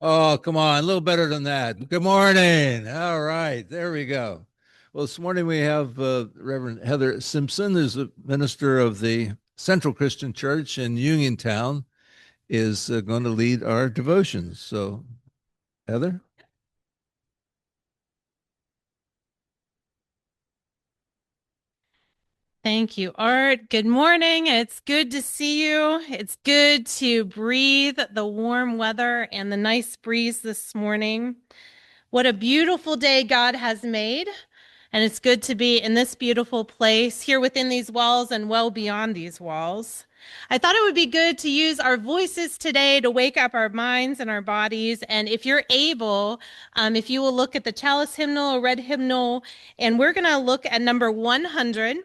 Oh, come on, a little better than that. Good morning. All right, there we go. Well, this morning we have Reverend Heather Simpson, who's a minister of the Central Christian Church in Uniontown, is going to lead our devotions. So, Heather? Thank you, Art. Good morning. It's good to see you. It's good to breathe the warm weather and the nice breeze this morning. What a beautiful day God has made. And it's good to be in this beautiful place here within these walls and well beyond these walls. I thought it would be good to use our voices today to wake up our minds and our bodies. And if you're able, if you will look at the chalice hymnal or red hymnal, and we're going to look at number 100.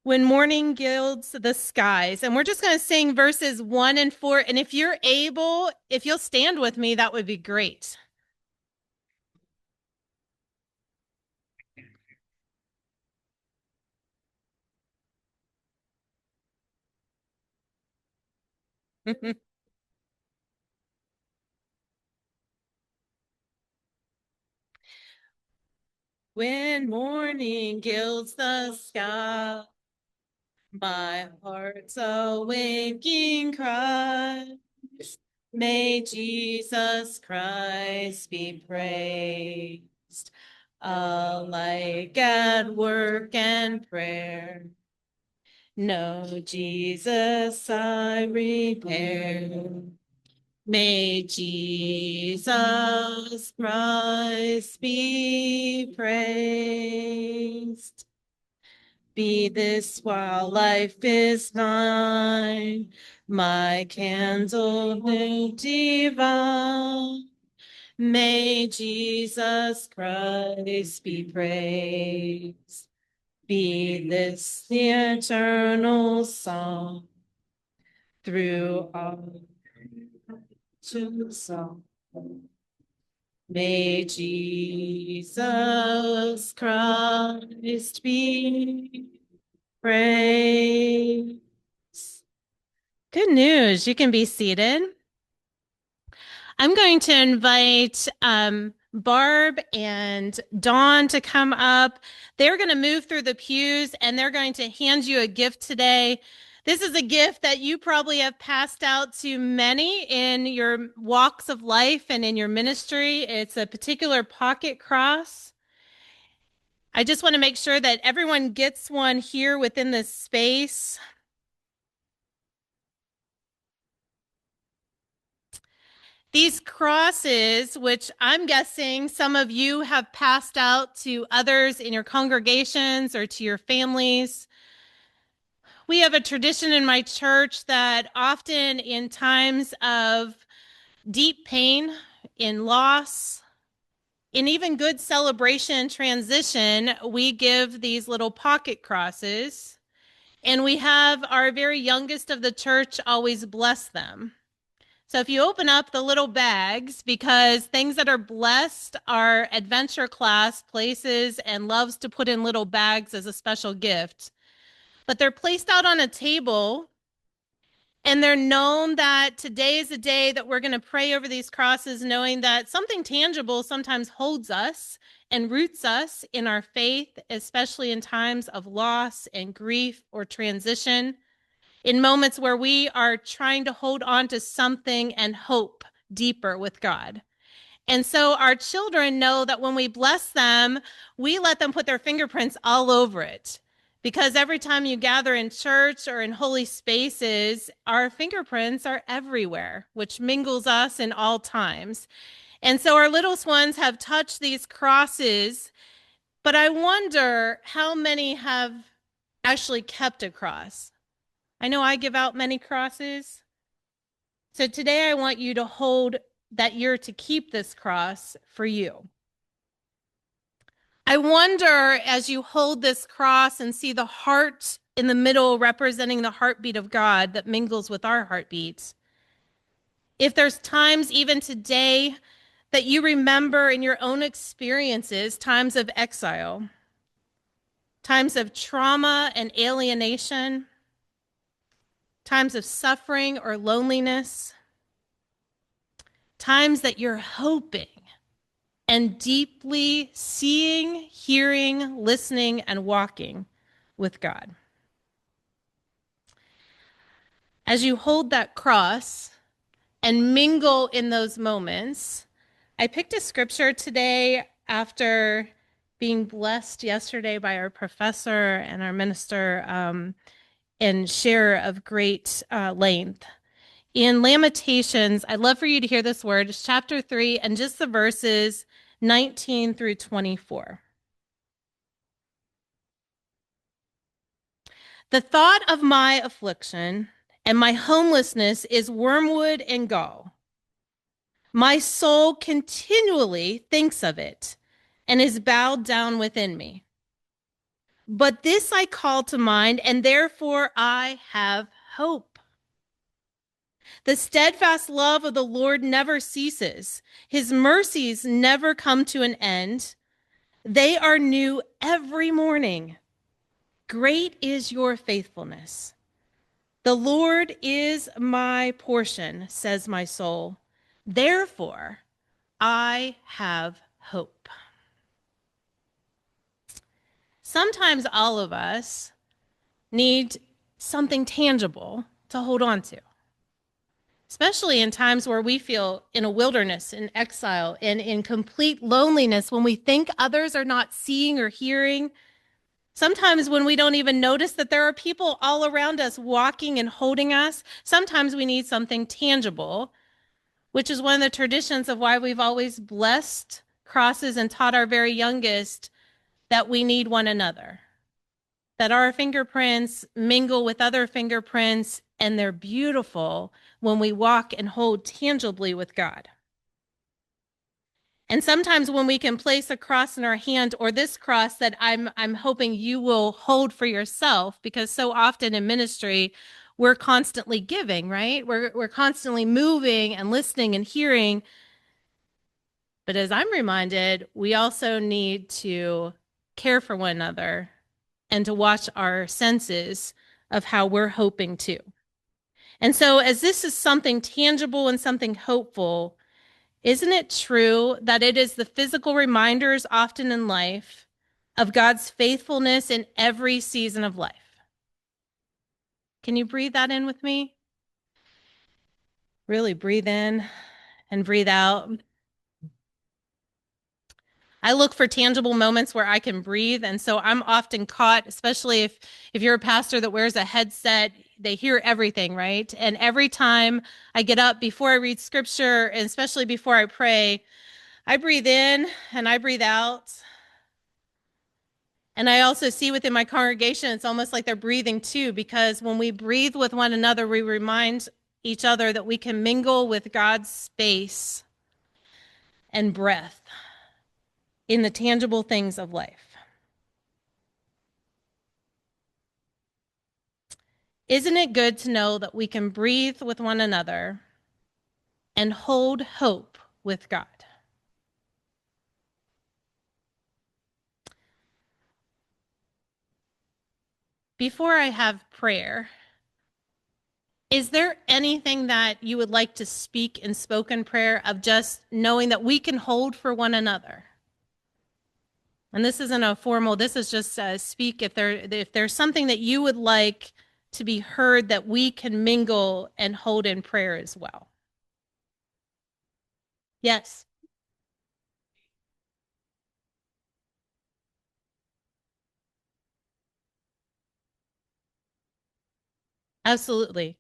When morning gilds the skies. And we're just going to sing verses 1 and 4. And if you're able, if you'll stand with me, that would be great. When morning gilds the sky, my heart's a waking cry. May Jesus Christ be praised, alike at work and prayer. No, Jesus, I repair. May Jesus Christ be praised. Be this while life is mine, my candle new divine. May Jesus Christ be praised. Be this the eternal song through all to song. May Jesus Christ be praised. Good news. You can be seated. I'm going to invite Barb and Dawn to come up. They're going to move through the pews and they're going to hand you a gift today. This is a gift that you probably have passed out to many in your walks of life and in your ministry. It's a particular pocket cross. I just want to make sure that everyone gets one here within this space. These crosses, which I'm guessing some of you have passed out to others in your congregations or to your families. We have a tradition in my church that often in times of deep pain, in loss, in even good celebration and transition, we give these little pocket crosses, and we have our very youngest of the church always bless them. So if you open up the little bags, because things that are blessed are adventure class places and loves to put in little bags as a special gift, but they're placed out on a table and they're known that today is a day that we're going to pray over these crosses, knowing that something tangible sometimes holds us and roots us in our faith, especially in times of loss and grief or transition. In moments where we are trying to hold on to something and hope deeper with God. And so our children know that when we bless them, we let them put their fingerprints all over it. Because every time you gather in church or in holy spaces, our fingerprints are everywhere, which mingles us in all times. And so our littlest ones have touched these crosses, but I wonder how many have actually kept a cross. I know I give out many crosses. So today I want you to hold that you're to keep this cross for you. I wonder as you hold this cross and see the heart in the middle representing the heartbeat of God that mingles with our heartbeats, if there's times even today that you remember in your own experiences, times of exile, times of trauma and alienation, times of suffering or loneliness, times that you're hoping and deeply seeing, hearing, listening, and walking with God. As you hold that cross and mingle in those moments, I picked a scripture today after being blessed yesterday by our professor and our minister and share of great length. In Lamentations, I'd love for you to hear this word. It's chapter 3 and just the verses 19 through 24. The thought of my affliction and my homelessness is wormwood and gall. My soul continually thinks of it and is bowed down within me. But this I call to mind, and therefore I have hope. The steadfast love of the Lord never ceases. His mercies never come to an end. They are new every morning. Great is your faithfulness. The Lord is my portion, says my soul. Therefore, I have hope. Sometimes all of us need something tangible to hold on to, especially in times where we feel in a wilderness, in exile, and in complete loneliness, when we think others are not seeing or hearing. Sometimes when we don't even notice that there are people all around us walking and holding us. Sometimes we need something tangible, which is one of the traditions of why we've always blessed crosses and taught our very youngest that we need one another, that our fingerprints mingle with other fingerprints, and they're beautiful when we walk and hold tangibly with God. And sometimes when we can place a cross in our hand, or this cross that I'm hoping you will hold for yourself, because so often in ministry, we're constantly giving, right? We're constantly moving and listening and hearing. But as I'm reminded, we also need to care for one another and to watch our senses of how we're hoping too. And so, as this is something tangible and something hopeful, isn't it true that it is the physical reminders often in life of God's faithfulness in every season of life? Can you breathe that in with me? Really breathe in and breathe out. I look for tangible moments where I can breathe. And so I'm often caught, especially if you're a pastor that wears a headset, they hear everything, right? And every time I get up before I read scripture, and especially before I pray, I breathe in and I breathe out. And I also see within my congregation, it's almost like they're breathing too, because when we breathe with one another, we remind each other that we can mingle with God's space and breath in the tangible things of life. Isn't it good to know that we can breathe with one another and hold hope with God? Before I have prayer, is there anything that you would like to speak in spoken prayer of just knowing that we can hold for one another? And this isn't a formal, this is just speak if there's something that you would like to be heard, that we can mingle and hold in prayer as well. Yes. Absolutely.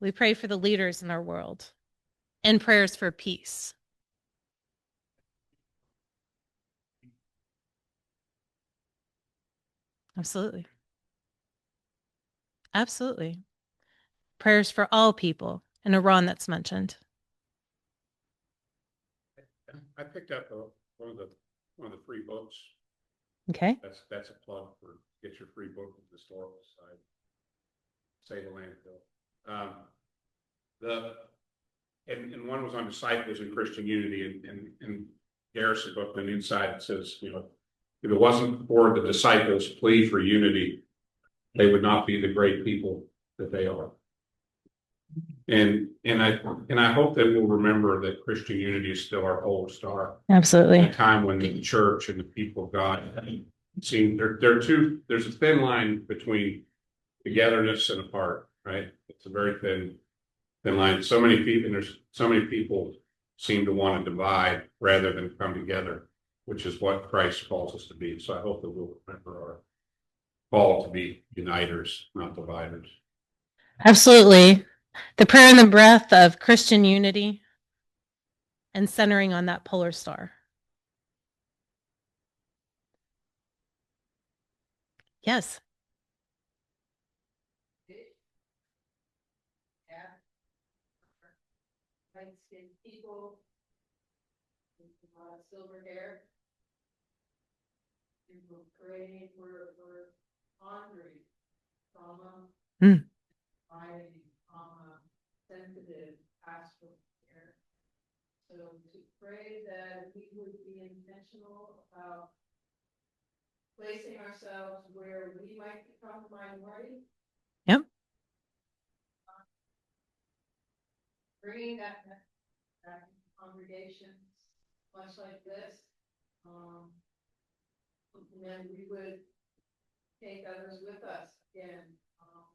We pray for the leaders in our world and prayers for peace. Absolutely. Absolutely. Prayers for all people in Iran that's mentioned. I picked up one of the free books. Okay. That's a plug for get your free book of the historical side. Save the landfill. And one was on disciples and Christian unity, and Garrison book, and inside it says, if it wasn't for the disciples' plea for unity, they would not be the great people that they are. And I hope that we'll remember that Christian unity is still our pole star. Absolutely. In a time when the church and the people of God seem there's a thin line between togetherness and apart, right? It's a very thin line. So many people, and there's so many people seem to want to divide rather than come together, which is what Christ calls us to be. So I hope that we'll remember our call to be uniters, not dividers. Absolutely. The prayer and the breath of Christian unity and centering on that polar star. Yes. Light-skinned people, silver hair. we're praying, we're honoring trauma, Mm. sensitive pastoral care. So to pray that we would be intentional about placing ourselves where we might become a minority. Yep. Bringing that back into congregations, much like this. And then we would take others with us again,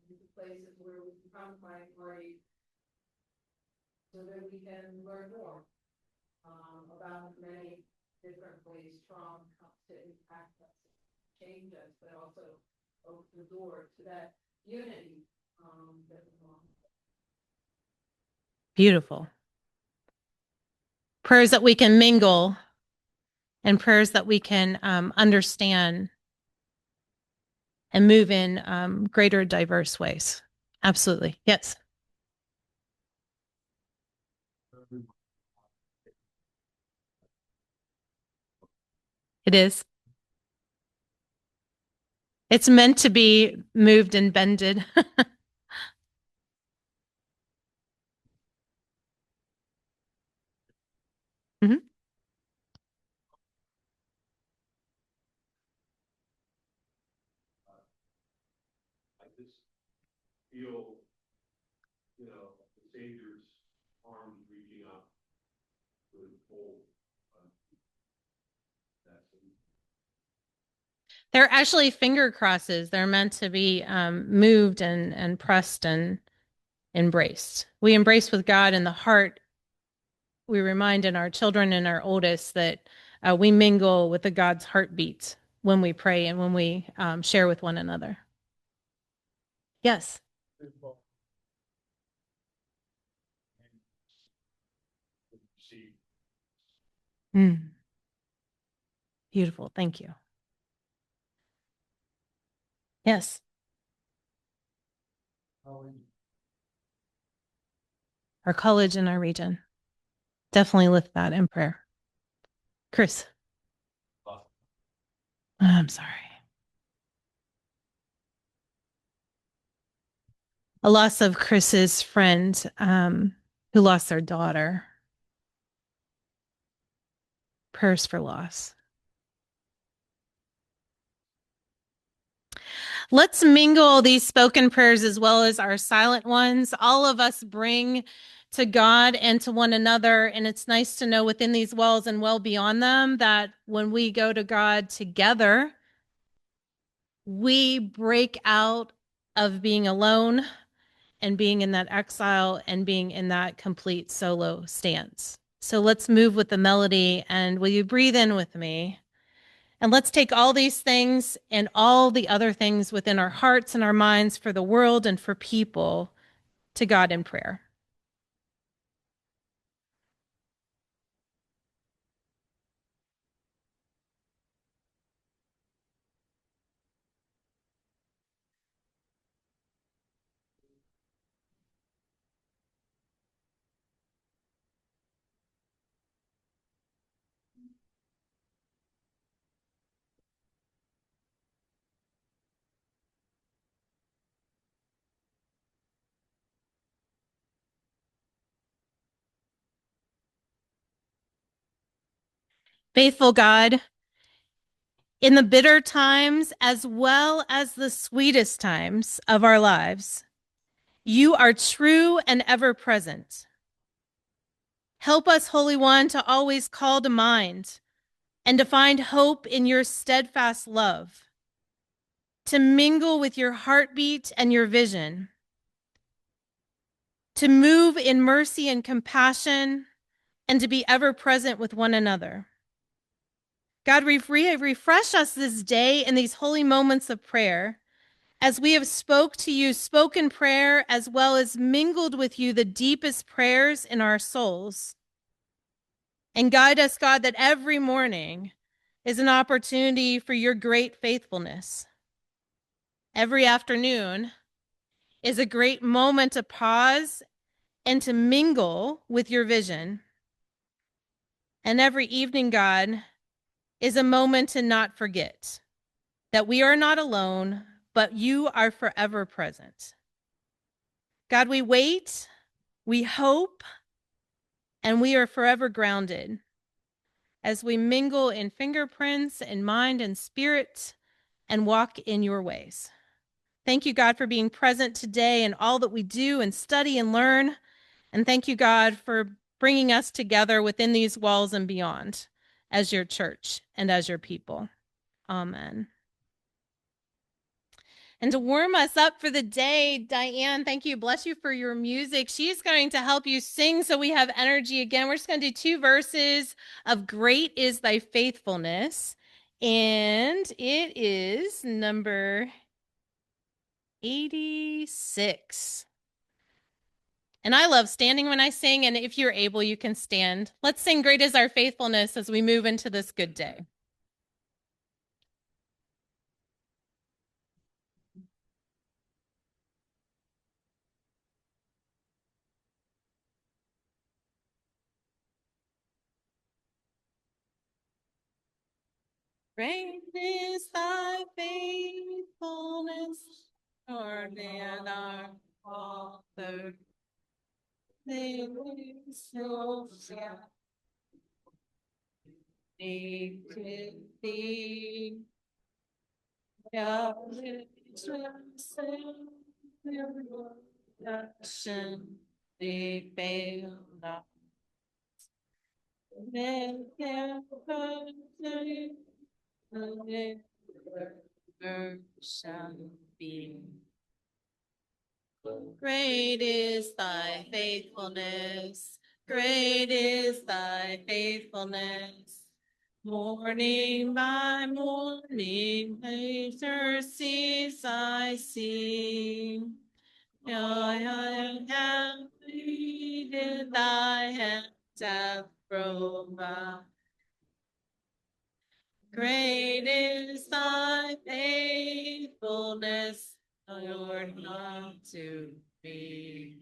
into places where we become minority, so that we can learn more about the many different ways trauma comes to impact us, change us, but also open the door to that unity that we want. Beautiful. Prayers that we can mingle and prayers that we can understand and move in greater diverse ways. Absolutely. Yes. It is. It's meant to be moved and bended. Mhm. I just feel, the Savior's arms reaching up to hold. They're actually finger crosses. They're meant to be moved and pressed and embraced. We embrace with God in the heart. We remind in our children and our oldest that we mingle with the God's heartbeat when we pray and when we share with one another. Yes. Mm. Beautiful. Thank you. Yes. Our college and our region. Definitely lift that in prayer. Chris. I'm sorry. A loss of Chris's friend who lost their daughter. Prayers for loss. Let's mingle these spoken prayers as well as our silent ones. All of us bring to God and to one another. And it's nice to know within these walls and well beyond them that when we go to God together, we break out of being alone and being in that exile and being in that complete solo stance. So let's move with the melody. And will you breathe in with me? And let's take all these things and all the other things within our hearts and our minds for the world and for people to God in prayer. Faithful God, in the bitter times as well as the sweetest times of our lives, you are true and ever present. Help us, Holy One, to always call to mind and to find hope in your steadfast love, to mingle with your heartbeat and your vision, to move in mercy and compassion, and to be ever present with one another. God, refresh us this day in these holy moments of prayer as we have spoke to you, spoken prayer, as well as mingled with you the deepest prayers in our souls. And guide us, God, that every morning is an opportunity for your great faithfulness. Every afternoon is a great moment to pause and to mingle with your vision. And every evening, God, is a moment to not forget. that we are not alone, but you are forever present. God, we wait, we hope, and we are forever grounded as we mingle in fingerprints in mind and spirit and walk in your ways. Thank you, God, for being present today in all that we do and study and learn. And thank you, God, for bringing us together within these walls and beyond as your church and as your people. Amen. And to warm us up for the day, Diane, thank you. Bless you for your music. She's going to help you sing so we have energy again. We're just going to do 2 verses of Great is Thy Faithfulness. And it is number 86. And I love standing when I sing. And if you're able, you can stand. Let's sing Great is Our Faithfulness as we move into this good day. Great is thy faithfulness, Lord, and our Father. They so need to thee. God is action, they fail not. Then their shall be. Great is thy faithfulness. Great is thy faithfulness. Morning by morning, thy mercies I see. I have pleaded thy hand hath provided. Great is thy faithfulness, Lord, unto me.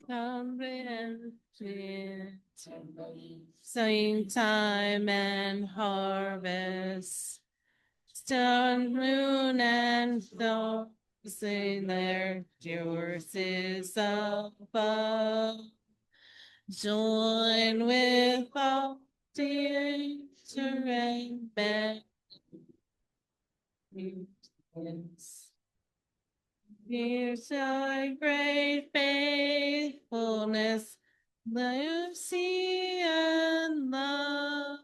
Come into same time and harvest. Sun, moon, and stars sing their choruses above. Join with all the and benefits. Here's thy great faithfulness, mercy and love.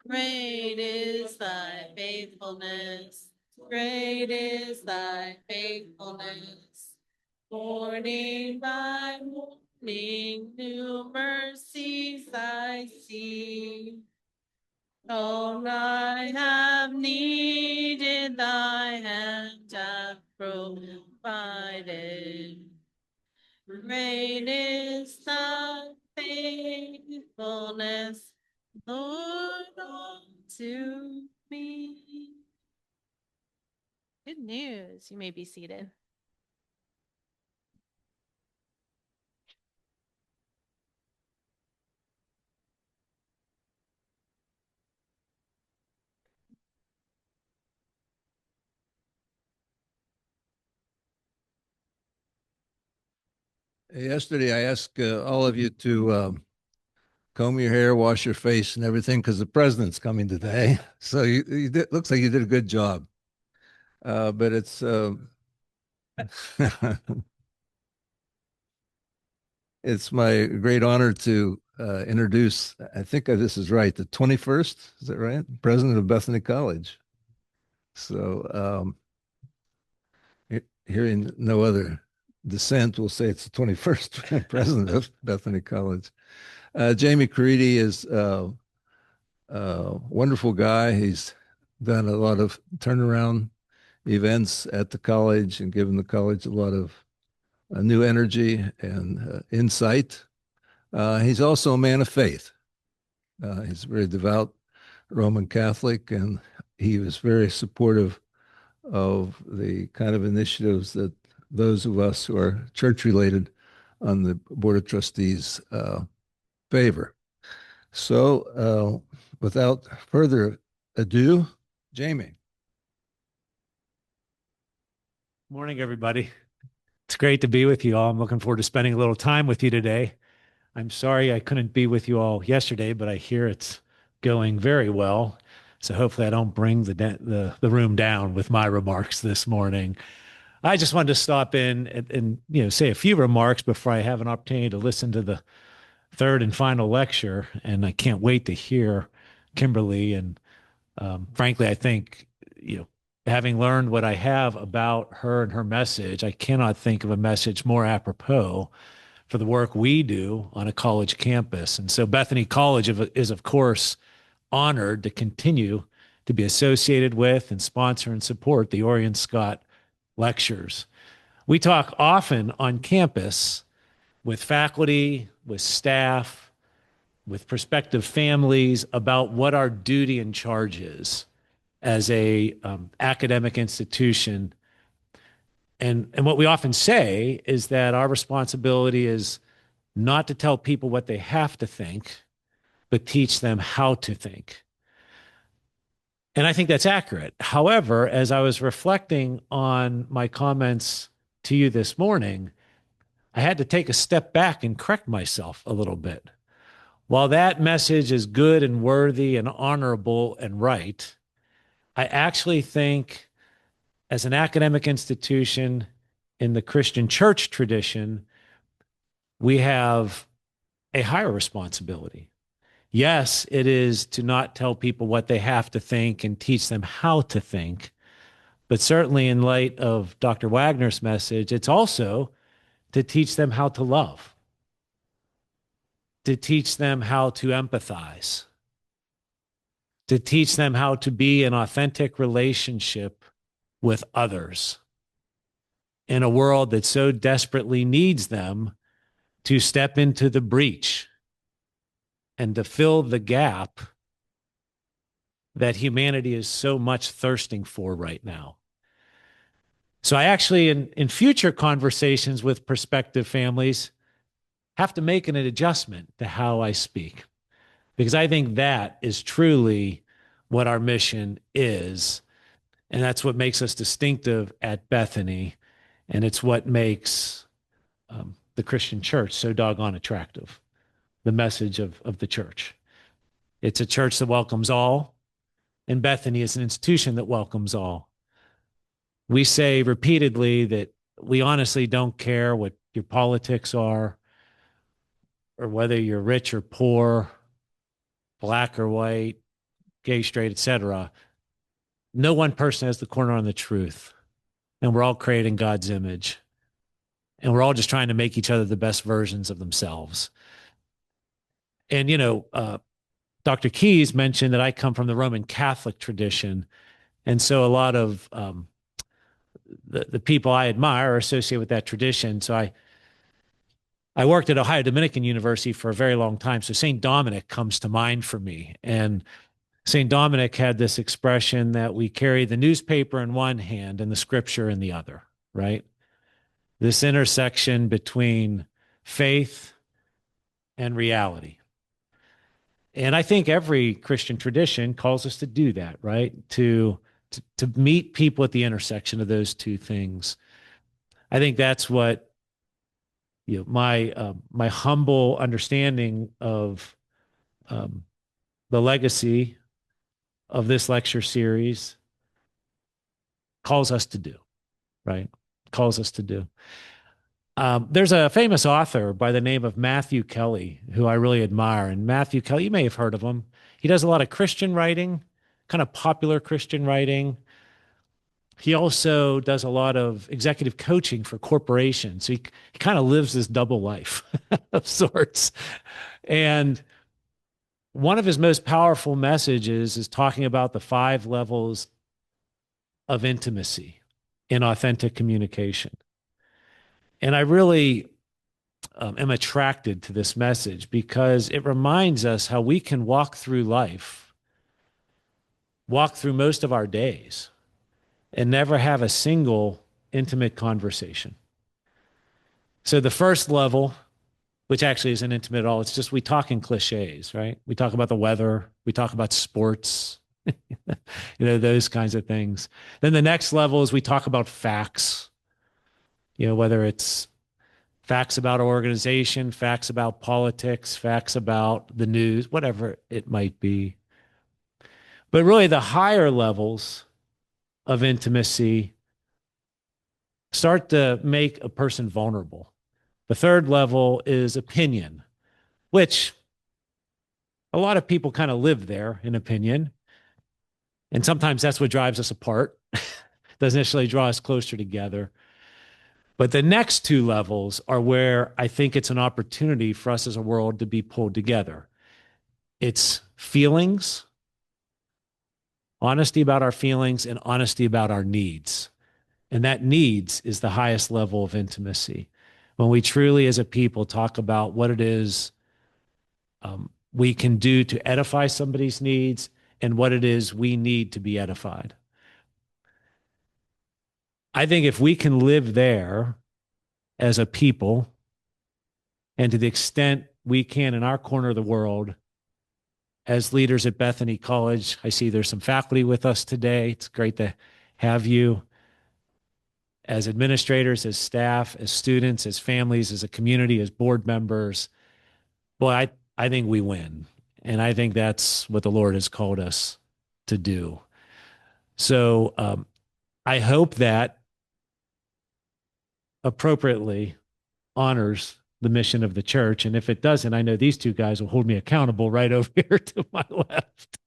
Great is thy faithfulness. Great is thy faithfulness. Morning by morning, new mercies I see. All I have needed, thy hand hath provided. Great is thy faithfulness, Lord, unto me. Good news. You may be seated. Yesterday, I asked all of you to comb your hair, wash your face, and everything because the president's coming today. So looks like you did a good job. But it's it's my great honor to introduce. I think this is right. The 21st, is that right? President of Bethany College. So hearing no other dissent, we'll say it's the 21st president of Bethany College. Jamie Caridi is a wonderful guy. He's done a lot of turnaround events at the college and given the college a lot of new energy and insight. He's also a man of faith. He's very devout Roman Catholic, and he was very supportive of the kind of initiatives that those of us who are church related on the Board of Trustees favor. So, without further ado, Jamie. Morning, everybody. It's great to be with you all. I'm looking forward to spending a little time with you today. I'm sorry I couldn't be with you all yesterday, but I hear it's going very well. So hopefully I don't bring the room down with my remarks this morning. I just wanted to stop in and say a few remarks before I have an opportunity to listen to the third and final lecture. And I can't wait to hear Kimberly. And frankly, I think, having learned what I have about her and her message, I cannot think of a message more apropos for the work we do on a college campus. And so Bethany College is, of course, honored to continue to be associated with and sponsor and support the Orion Scott Lectures. We talk often on campus with faculty, with staff, with prospective families about what our duty and charge is as a academic institution. And what we often say is that our responsibility is not to tell people what they have to think, but teach them how to think. And I think that's accurate. However, as I was reflecting on my comments to you this morning, I had to take a step back and correct myself a little bit. While that message is good and worthy and honorable and right, I actually think as an academic institution in the Christian church tradition, we have a higher responsibility. Yes, it is to not tell people what they have to think and teach them how to think. But certainly in light of Dr. Wagner's message, it's also to teach them how to love, to teach them how to empathize, to teach them how to be in authentic relationship with others in a world that so desperately needs them to step into the breach and to fill the gap that humanity is so much thirsting for right now. So I actually, in future conversations with prospective families, have to make an adjustment to how I speak, because I think that is truly what our mission is. And that's what makes us distinctive at Bethany. And it's what makes the Christian church so doggone attractive, the message of the church. It's a church that welcomes all, and Bethany is an institution that welcomes all. We say repeatedly that we honestly don't care what your politics are, or whether you're rich or poor, black or white, gay, straight, etc. No one person has the corner on the truth. And we're all created in God's image. And we're all just trying to make each other the best versions of themselves. And, Dr. Keyes mentioned that I come from the Roman Catholic tradition. And so a lot of the people I admire are associated with that tradition. So I worked at Ohio Dominican University for a very long time. So St. Dominic comes to mind for me. And St. Dominic had this expression that we carry the newspaper in one hand and the scripture in the other, right? This intersection between faith and reality. And I think every Christian tradition calls us to do that, right? To meet people at the intersection of those two things. I think that's what my humble understanding of the legacy of this lecture series calls us to do, right? Calls us to do. There's a famous author by the name of Matthew Kelly, who I really admire. And Matthew Kelly, you may have heard of him. He does a lot of Christian writing, kind of popular Christian writing. He also does a lot of executive coaching for corporations. So he kind of lives this double life of sorts. And one of his most powerful messages is talking about the 5 levels of intimacy in authentic communication. And I really am attracted to this message because it reminds us how we can walk through life, walk through most of our days, and never have a single intimate conversation. So the first level which actually isn't intimate at all. It's just we talk in cliches, right? We talk about the weather, we talk about sports, those kinds of things. Then the next level is we talk about facts, whether it's facts about our organization, facts about politics, facts about the news, whatever it might be. But really, the higher levels of intimacy start to make a person vulnerable. The third level is opinion, which a lot of people kind of live there in opinion. And sometimes that's what drives us apart, doesn't necessarily draw us closer together. But the next two levels are where I think it's an opportunity for us as a world to be pulled together. It's feelings, honesty about our feelings, and honesty about our needs. And that needs is the highest level of intimacy. When we truly, as a people, talk about what it is we can do to edify somebody's needs and what it is we need to be edified. I think if we can live there as a people, and to the extent we can in our corner of the world, as leaders at Bethany College, I see there's some faculty with us today. It's great to have you. As administrators, as staff, as students, as families, as a community, as board members, boy, I think we win. And I think that's what the Lord has called us to do. So I hope that appropriately honors the mission of the church. And if it doesn't, I know these two guys will hold me accountable right over here to my left.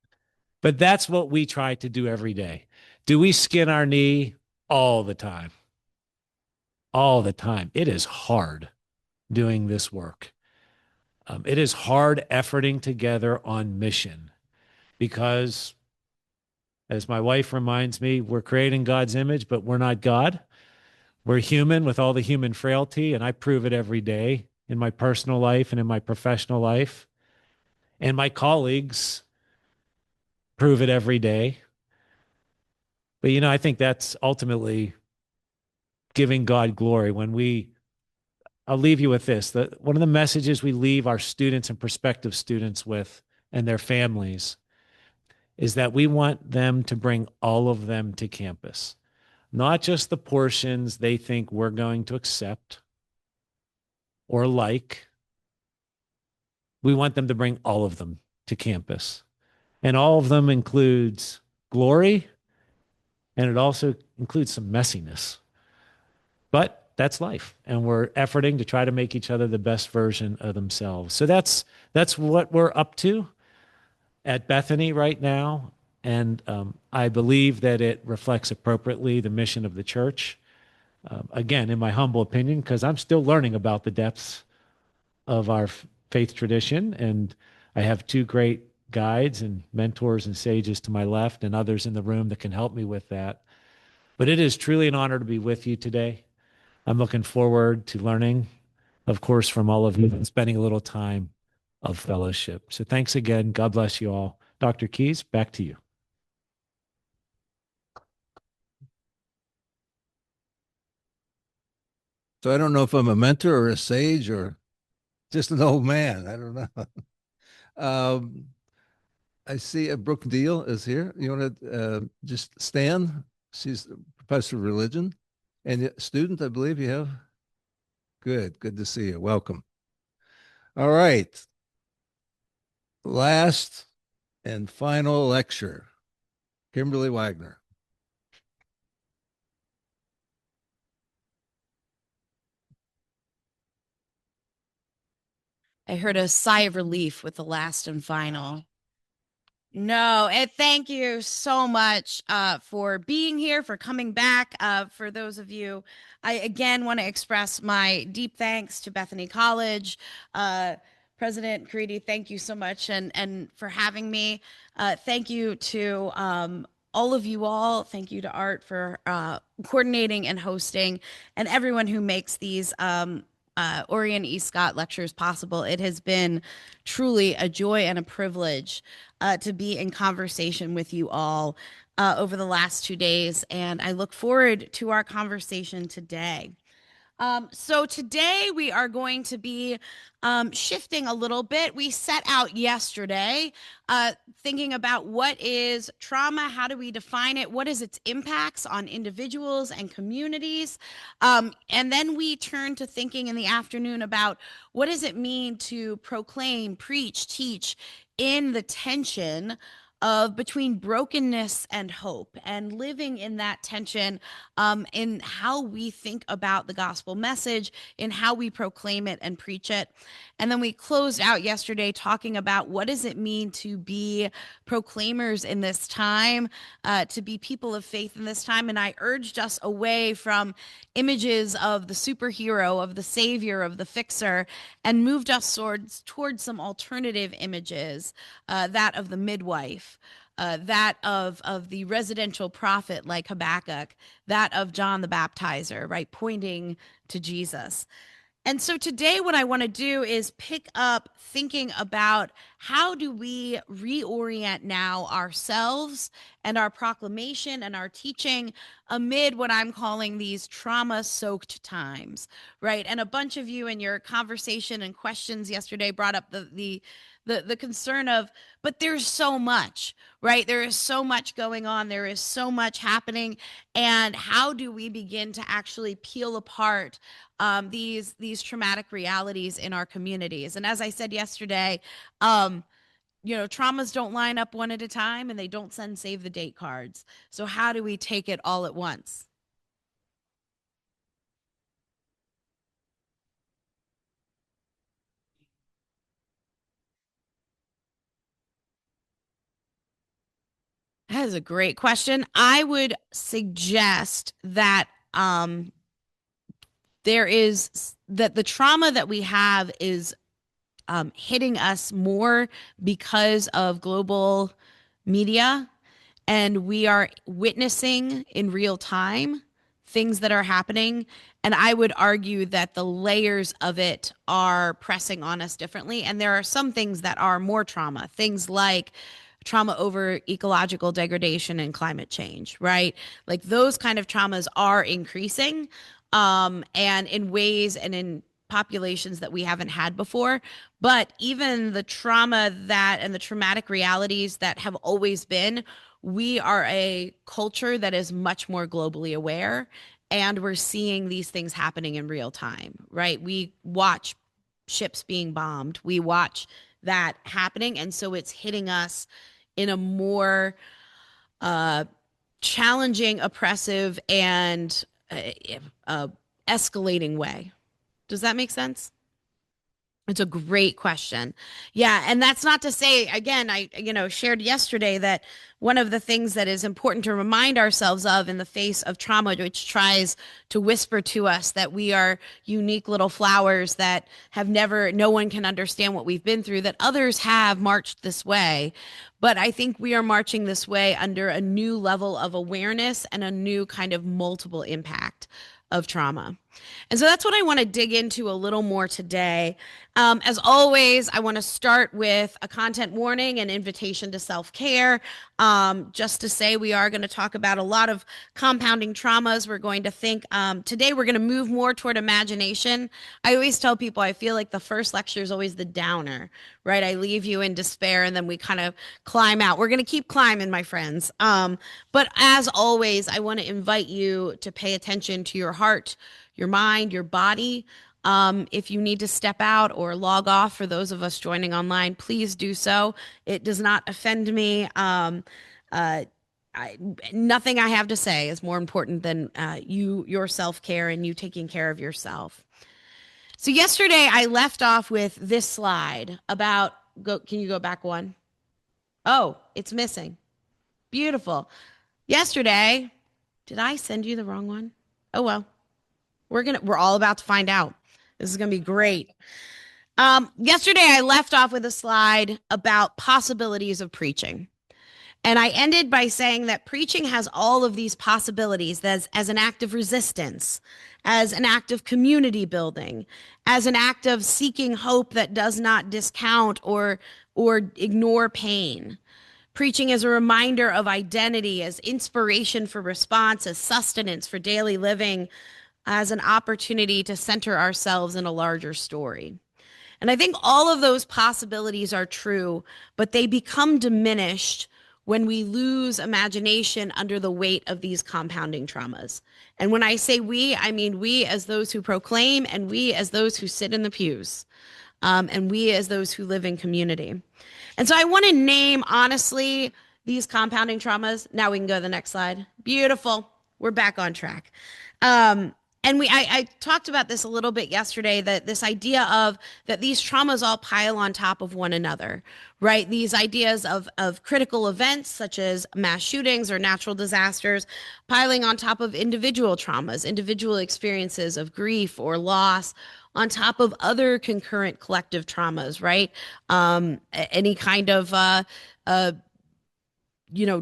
But that's what we try to do every day. Do we skin our knee? All the time. All the time. It is hard doing this work. It is hard efforting together on mission because, as my wife reminds me, we're creating God's image, but we're not God. We're human with all the human frailty, and I prove it every day in my personal life and in my professional life. And my colleagues prove it every day. But, I think that's ultimately giving God glory when I'll leave you with this. One of the messages we leave our students and prospective students with and their families is that we want them to bring all of them to campus, not just the portions they think we're going to accept or like. We want them to bring all of them to campus. And all of them includes glory, and it also includes some messiness. But that's life, and we're efforting to try to make each other the best version of themselves. So that's what we're up to at Bethany right now, and I believe that it reflects appropriately the mission of the church. Again, in my humble opinion, because I'm still learning about the depths of our faith tradition, and I have two great guides and mentors and sages to my left and others in the room that can help me with that. But it is truly an honor to be with you today. I'm looking forward to learning, of course, from all of you and spending a little time of fellowship. So thanks again. God bless you all. Dr. Keys, back to you. So I don't know if I'm a mentor or a sage or just an old man. I don't know. I see Brooke Deal is here. You want to just stand? She's a professor of religion and student, I believe you have. Good to see you. Welcome. All right. Last and final lecture, Kimberly Wagner. I heard a sigh of relief with the last and final. No, and thank you so much for being here, for coming back. For those of you, I again want to express my deep thanks to Bethany College. President Caridi, thank you so much and for having me. Thank you to all of you all. Thank you to Art for coordinating and hosting, and everyone who makes these Orion E. Scott lectures possible. It has been truly a joy and a privilege to be in conversation with you all over the last 2 days, and I look forward to our conversation today. So today we are going to be shifting a little bit. We set out yesterday thinking about what is trauma, how do we define it, what is its impacts on individuals and communities, and then we turned to thinking in the afternoon about what does it mean to proclaim, preach, teach in the tension of between brokenness and hope, and living in that tension in how we think about the gospel message, in how we proclaim it and preach it. And then we closed out yesterday talking about what does it mean to be proclaimers in this time, to be people of faith in this time. And I urged us away from images of the superhero, of the savior, of the fixer, and moved us towards some alternative images, that of the midwife, that of the residential prophet like Habakkuk, that of John the Baptizer, right, pointing to Jesus. And so today what I want to do is pick up thinking about how do we reorient now ourselves and our proclamation and our teaching amid what I'm calling these trauma-soaked times, right? And a bunch of you in your conversation and questions yesterday brought up the concern of, but there's so much, right? There is so much going on. There is so much happening. And how do we begin to actually peel apart these traumatic realities in our communities? And as I said yesterday, traumas don't line up one at a time, and they don't send save the date cards. So how do we take it all at once? That is a great question. I would suggest that the trauma that we have is hitting us more because of global media, and we are witnessing in real time things that are happening. And I would argue that the layers of it are pressing on us differently. And there are some things that are more trauma, things like trauma over ecological degradation and climate change, right? Like those kind of traumas are increasing, and in ways and in populations that we haven't had before. But even the trauma and the traumatic realities that have always been, we are a culture that is much more globally aware, and we're seeing these things happening in real time, right? We watch ships being bombed, we watch that happening, and so it's hitting us in a more challenging, oppressive, and escalating way. Does that make sense? It's a great question. Yeah, and that's not to say, again, I shared yesterday that one of the things that is important to remind ourselves of in the face of trauma, which tries to whisper to us that we are unique little flowers that no one can understand what we've been through, that others have marched this way. But I think we are marching this way under a new level of awareness and a new kind of multiple impact of trauma. And so that's what I want to dig into a little more today. As always, I want to start with a content warning and invitation to self-care. Just to say, we are going to talk about a lot of compounding traumas. We're going to think, today we're going to move more toward imagination. I always tell people, I feel like the first lecture is always the downer, right? I leave you in despair and then we kind of climb out. We're going to keep climbing, my friends. But as always, I want to invite you to pay attention to your heart, your mind, your body. If you need to step out or log off, for those of us joining online, please do so. It does not offend me. Nothing I have to say is more important than your self-care and you taking care of yourself. So yesterday I left off with this slide about, can you go back one? Oh, it's missing. Beautiful. Yesterday, did I send you the wrong one? Oh, well, we're all about to find out. This is going to be great. Yesterday, I left off with a slide about possibilities of preaching. And I ended by saying that preaching has all of these possibilities as an act of resistance, as an act of community building, as an act of seeking hope that does not discount or ignore pain. Preaching as a reminder of identity, as inspiration for response, as sustenance for daily living, as an opportunity to center ourselves in a larger story. And I think all of those possibilities are true, but they become diminished when we lose imagination under the weight of these compounding traumas. And when I say we, I mean we as those who proclaim, and we as those who sit in the pews, and we as those who live in community. And so I want to name, honestly, these compounding traumas. Now we can go to the next slide. Beautiful. We're back on track. And I talked about this a little bit yesterday, that this idea of that these traumas all pile on top of one another, right? These ideas of critical events such as mass shootings or natural disasters piling on top of individual traumas, individual experiences of grief or loss, on top of other concurrent collective traumas, right? Any kind of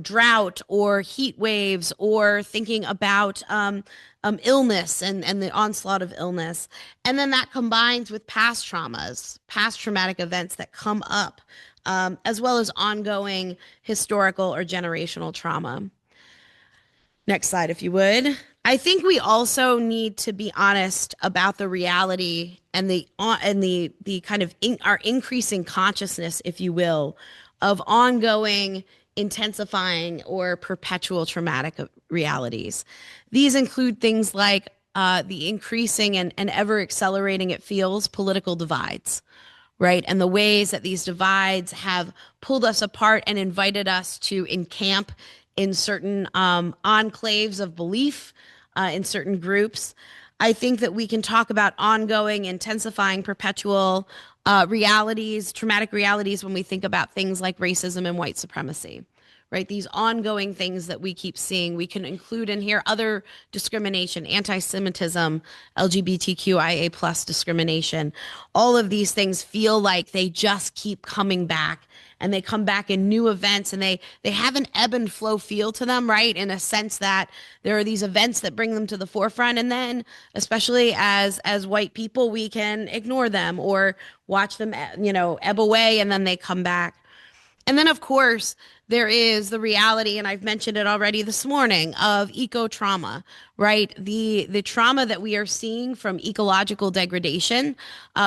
drought or heat waves, or thinking about illness and the onslaught of illness. And then that combines with past traumas, past traumatic events that come up, as well as ongoing historical or generational trauma. Next slide, if you would. I think we also need to be honest about the reality and the kind of our increasing consciousness, if you will, of ongoing, intensifying, or perpetual traumatic realities. These include things like the increasing and ever accelerating, it feels, political divides, right? And the ways that these divides have pulled us apart and invited us to encamp in certain enclaves of belief, in certain groups. I think that we can talk about ongoing, intensifying, perpetual realities, traumatic realities, when we think about things like racism and white supremacy, right? These ongoing things that we keep seeing. We can include in here other discrimination, anti-Semitism, LGBTQIA plus discrimination. All of these things feel like they just keep coming back, and they come back in new events, and they have an ebb and flow feel to them, right? In a sense that there are these events that bring them to the forefront, and then, especially as white people, we can ignore them or watch them, ebb away, and then they come back. And then, of course, there is the reality, and I've mentioned it already this morning, of eco-trauma, right? The trauma that we are seeing from ecological degradation.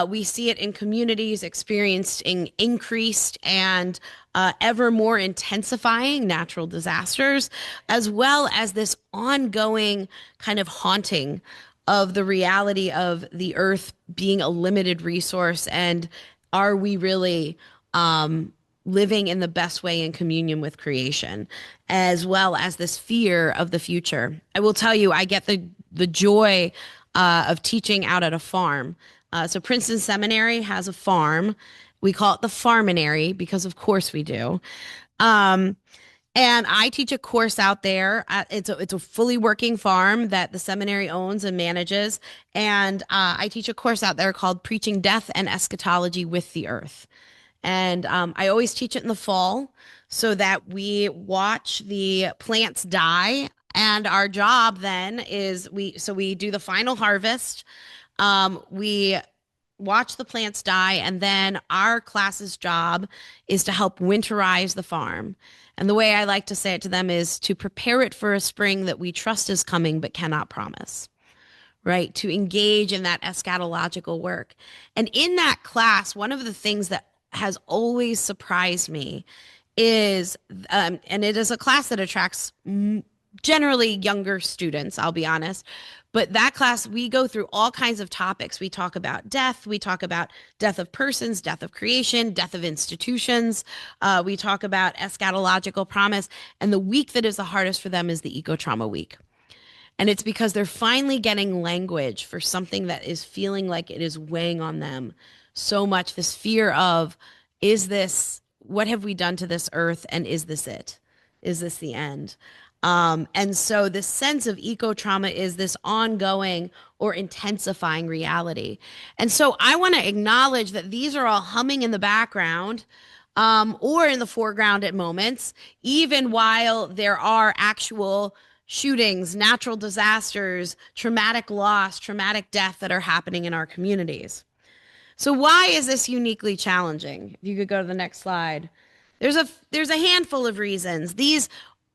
We see it in communities experiencing increased and ever more intensifying natural disasters, as well as this ongoing kind of haunting of the reality of the earth being a limited resource. And are we really living in the best way in communion with creation, as well as this fear of the future? I will tell you, I get the joy of teaching out at a farm. So Princeton Seminary has a farm. We call it the Farminary because, of course, we do. And I teach a course out there. It's a fully working farm that the seminary owns and manages. And I teach a course out there called Preaching Death and Eschatology with the Earth. And I always teach it in the fall so that we watch the plants die. And our job then is we do the final harvest. We watch the plants die, and then our class's job is to help winterize the farm. And the way I like to say it to them is to prepare it for a spring that we trust is coming but cannot promise, right? To engage in that eschatological work. And in that class, one of the things that has always surprised me is, and it is a class that attracts generally younger students, I'll be honest. But that class, we go through all kinds of topics. We talk about death. We talk about death of persons, death of creation, death of institutions. We talk about eschatological promise. And the week that is the hardest for them is the eco-trauma week. And it's because they're finally getting language for something that is feeling like it is weighing on them so much. This fear of, what have we done to this earth? And is this it? Is this the end? And so this sense of eco-trauma is this ongoing or intensifying reality. And so I want to acknowledge that these are all humming in the background, or in the foreground at moments, even while there are actual shootings, natural disasters, traumatic loss, traumatic death that are happening in our communities. So why is this uniquely challenging? If you could go to the next slide. There's a handful of reasons. These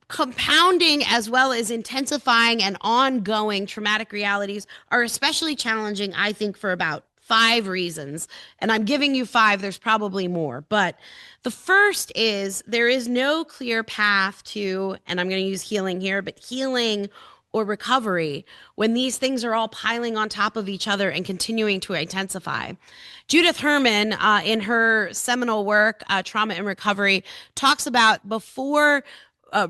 compounding as well as intensifying and ongoing traumatic realities are especially challenging, I think, for about 5 reasons. And I'm giving you 5, there's probably more. But the first is there is no clear path to, and I'm going to use healing here, but healing or recovery when these things are all piling on top of each other and continuing to intensify. Judith Herman, in her seminal work, Trauma and Recovery, talks about before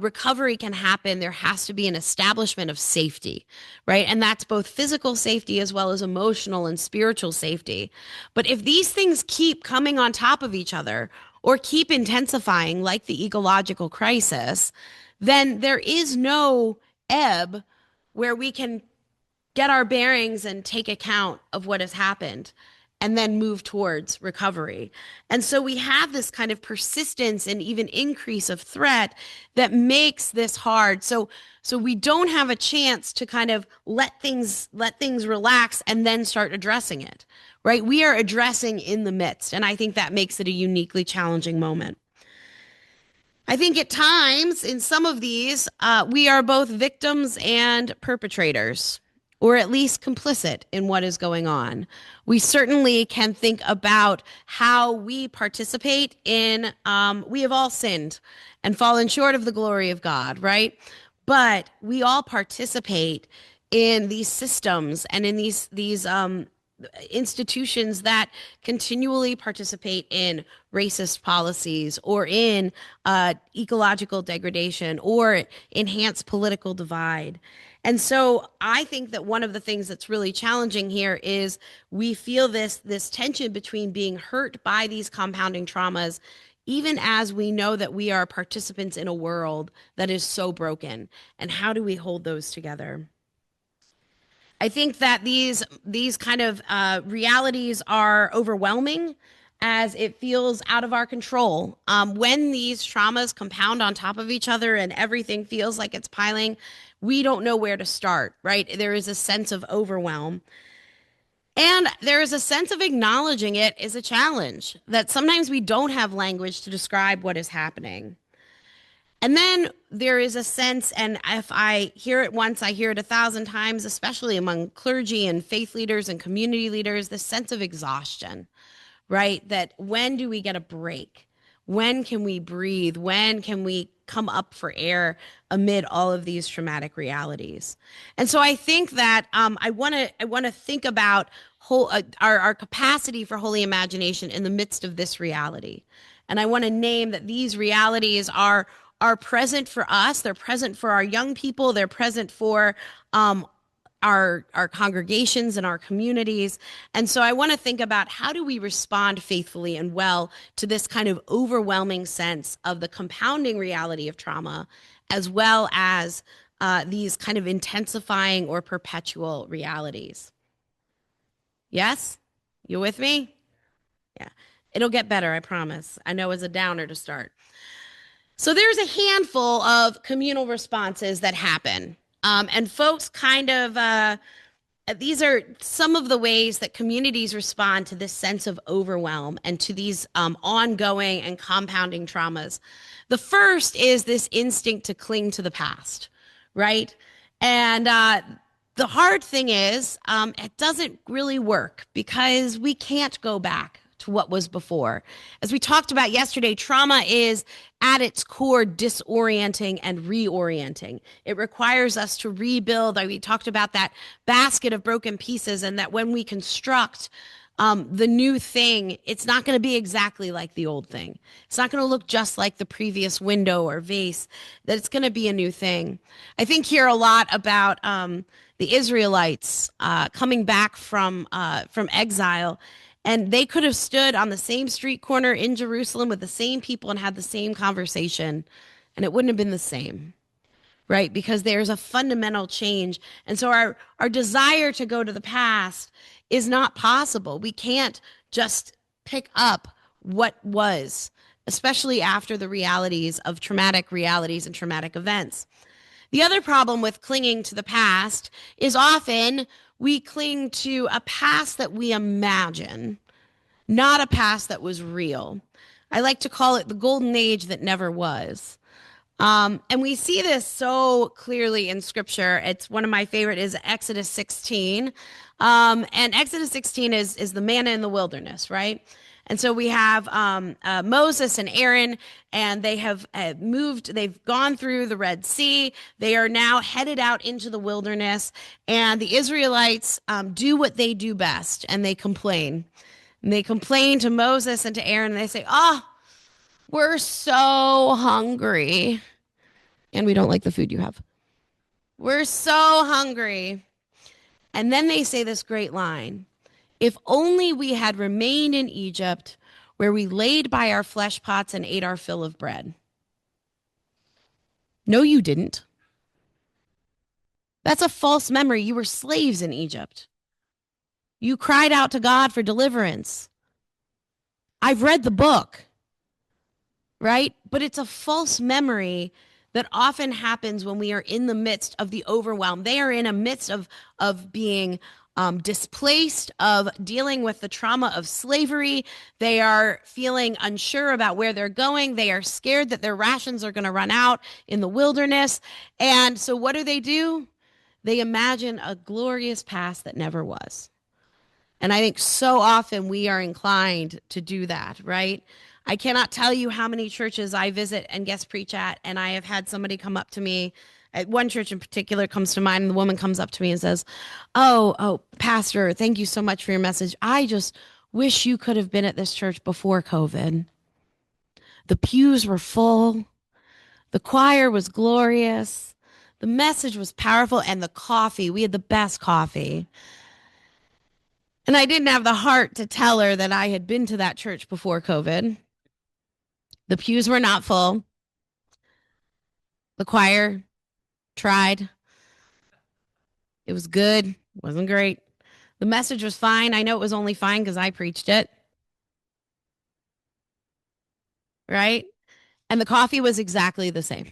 recovery can happen, there has to be an establishment of safety, right? And that's both physical safety as well as emotional and spiritual safety. But if these things keep coming on top of each other or keep intensifying, like the ecological crisis, then there is no ebb where we can get our bearings and take account of what has happened and then move towards recovery. And so we have this kind of persistence and even increase of threat that makes this hard. So we don't have a chance to kind of let things relax and then start addressing it, right? We are addressing in the midst, and I think that makes it a uniquely challenging moment. I think at times in some of these, we are both victims and perpetrators, or at least complicit in what is going on. We certainly can think about how we participate in, we have all sinned and fallen short of the glory of God, right? But we all participate in these systems and in these institutions that continually participate in racist policies or in ecological degradation or enhance political divide. And so I think that one of the things that's really challenging here is we feel this tension between being hurt by these compounding traumas, even as we know that we are participants in a world that is so broken. And how do we hold those together? I think that these kind of realities are overwhelming as it feels out of our control. When these traumas compound on top of each other and everything feels like it's piling, we don't know where to start, right? There is a sense of overwhelm. And there is a sense of acknowledging it is a challenge, that sometimes we don't have language to describe what is happening. And then there is a sense, and if I hear it once, I hear it 1,000 times, especially among clergy and faith leaders and community leaders, this sense of exhaustion, right? That when do we get a break? When can we breathe? When can we come up for air amid all of these traumatic realities? And so I think that I want to think about our capacity for holy imagination in the midst of this reality. And I want to name that these realities are present for us. They're present for our young people. They're present for our congregations and our communities. And so I want to think about how do we respond faithfully and well to this kind of overwhelming sense of the compounding reality of trauma, as well as these kind of intensifying or perpetual realities. Yes? You with me? Yeah. It'll get better, I promise. I know it's a downer to start. So there's a handful of communal responses that happen. And folks kind of, these are some of the ways that communities respond to this sense of overwhelm and to these ongoing and compounding traumas. The first is this instinct to cling to the past, right? And the hard thing is it doesn't really work because we can't go back to what was before. As we talked about yesterday, trauma is at its core disorienting and reorienting. It requires us to rebuild. We talked about that basket of broken pieces, and that when we construct the new thing, it's not going to be exactly like the old thing. It's not going to look just like the previous window or vase, that it's going to be a new thing. I think here a lot about the Israelites coming back from exile. And they could have stood on the same street corner in Jerusalem with the same people and had the same conversation, and it wouldn't have been the same, right? Because there's a fundamental change. And so our desire to go to the past is not possible. We can't just pick up what was, especially after the realities of traumatic realities and traumatic events. The other problem with clinging to the past is often we cling to a past that we imagine, not a past that was real. I like to call it the golden age that never was. And we see this so clearly in scripture. It's one of my favorite is Exodus 16. And Exodus 16 is the manna in the wilderness, right? And so we have Moses and Aaron, and they have moved, they've gone through the Red Sea. They are now headed out into the wilderness, and the Israelites do what they do best, and they complain. And they complain to Moses and to Aaron, and they say, "Oh, we're so hungry, and we don't like the food you have. We're so hungry." And then they say this great line: "If only we had remained in Egypt, where we laid by our flesh pots and ate our fill of bread." No, you didn't. That's a false memory. You were slaves in Egypt. You cried out to God for deliverance. I've read the book, right? But it's a false memory that often happens when we are in the midst of the overwhelm. They are in a midst of being displaced, of dealing with the trauma of slavery. They are feeling unsure about where they're going. They are scared that their rations are going to run out in the wilderness. And so what do? They imagine a glorious past that never was. And I think so often we are inclined to do that, right? I cannot tell you how many churches I visit and guest preach at, and I have had somebody come up to me. At one church in particular comes to mind, and the woman comes up to me and says, "Oh, Pastor, thank you so much for your message. I just wish you could have been at this church before COVID. The pews were full, the choir was glorious, the message was powerful, and the coffee, we had the best coffee." And I didn't have the heart to tell her that I had been to that church before COVID. The pews were not full. The choir tried. It was good. Wasn't great. The message was fine. I know it was only fine because I preached it. Right? And the coffee was exactly the same.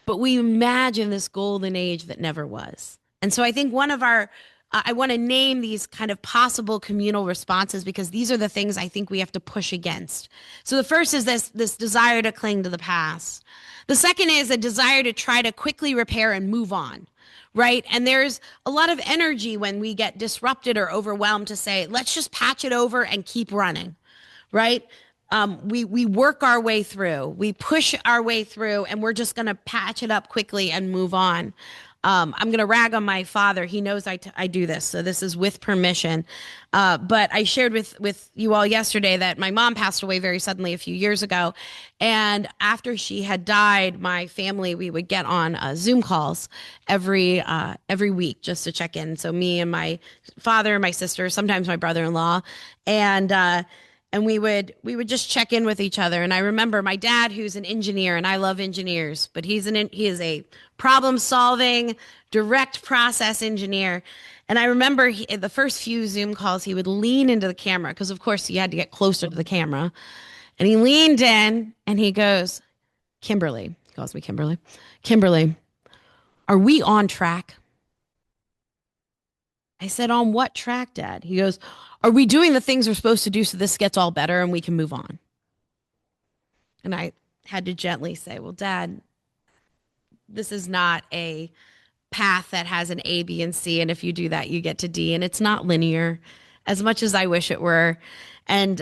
But we imagine this golden age that never was. And so I think I want to name these kind of possible communal responses because these are the things I think we have to push against. So the first is this desire to cling to the past. The second is a desire to try to quickly repair and move on, right? And there's a lot of energy when we get disrupted or overwhelmed to say, let's just patch it over and keep running, right? We work our way through, we push our way through, and we're just going to patch it up quickly and move on. I'm going to rag on my father. He knows I do this, so this is with permission. But I shared with you all yesterday that my mom passed away very suddenly a few years ago. And after she had died, my family, we would get on Zoom calls every week just to check in. So me and my father, my sister, sometimes my brother-in-law, and we would just check in with each other. And I remember my dad, who's an engineer, and I love engineers, but he is a problem solving, direct process engineer. And I remember the first few Zoom calls, he would lean into the camera because, of course, he had to get closer to the camera. And he leaned in and he goes, "Kimberly," he calls me Kimberly, "Kimberly, are we on track?" I said, "On what track, Dad?" He goes, "Are we doing the things we're supposed to do so this gets all better and we can move on?" And I had to gently say, "Well, Dad, this is not a path that has an A, B, and C. And if you do that, you get to D. And it's not linear as much as I wish it were." And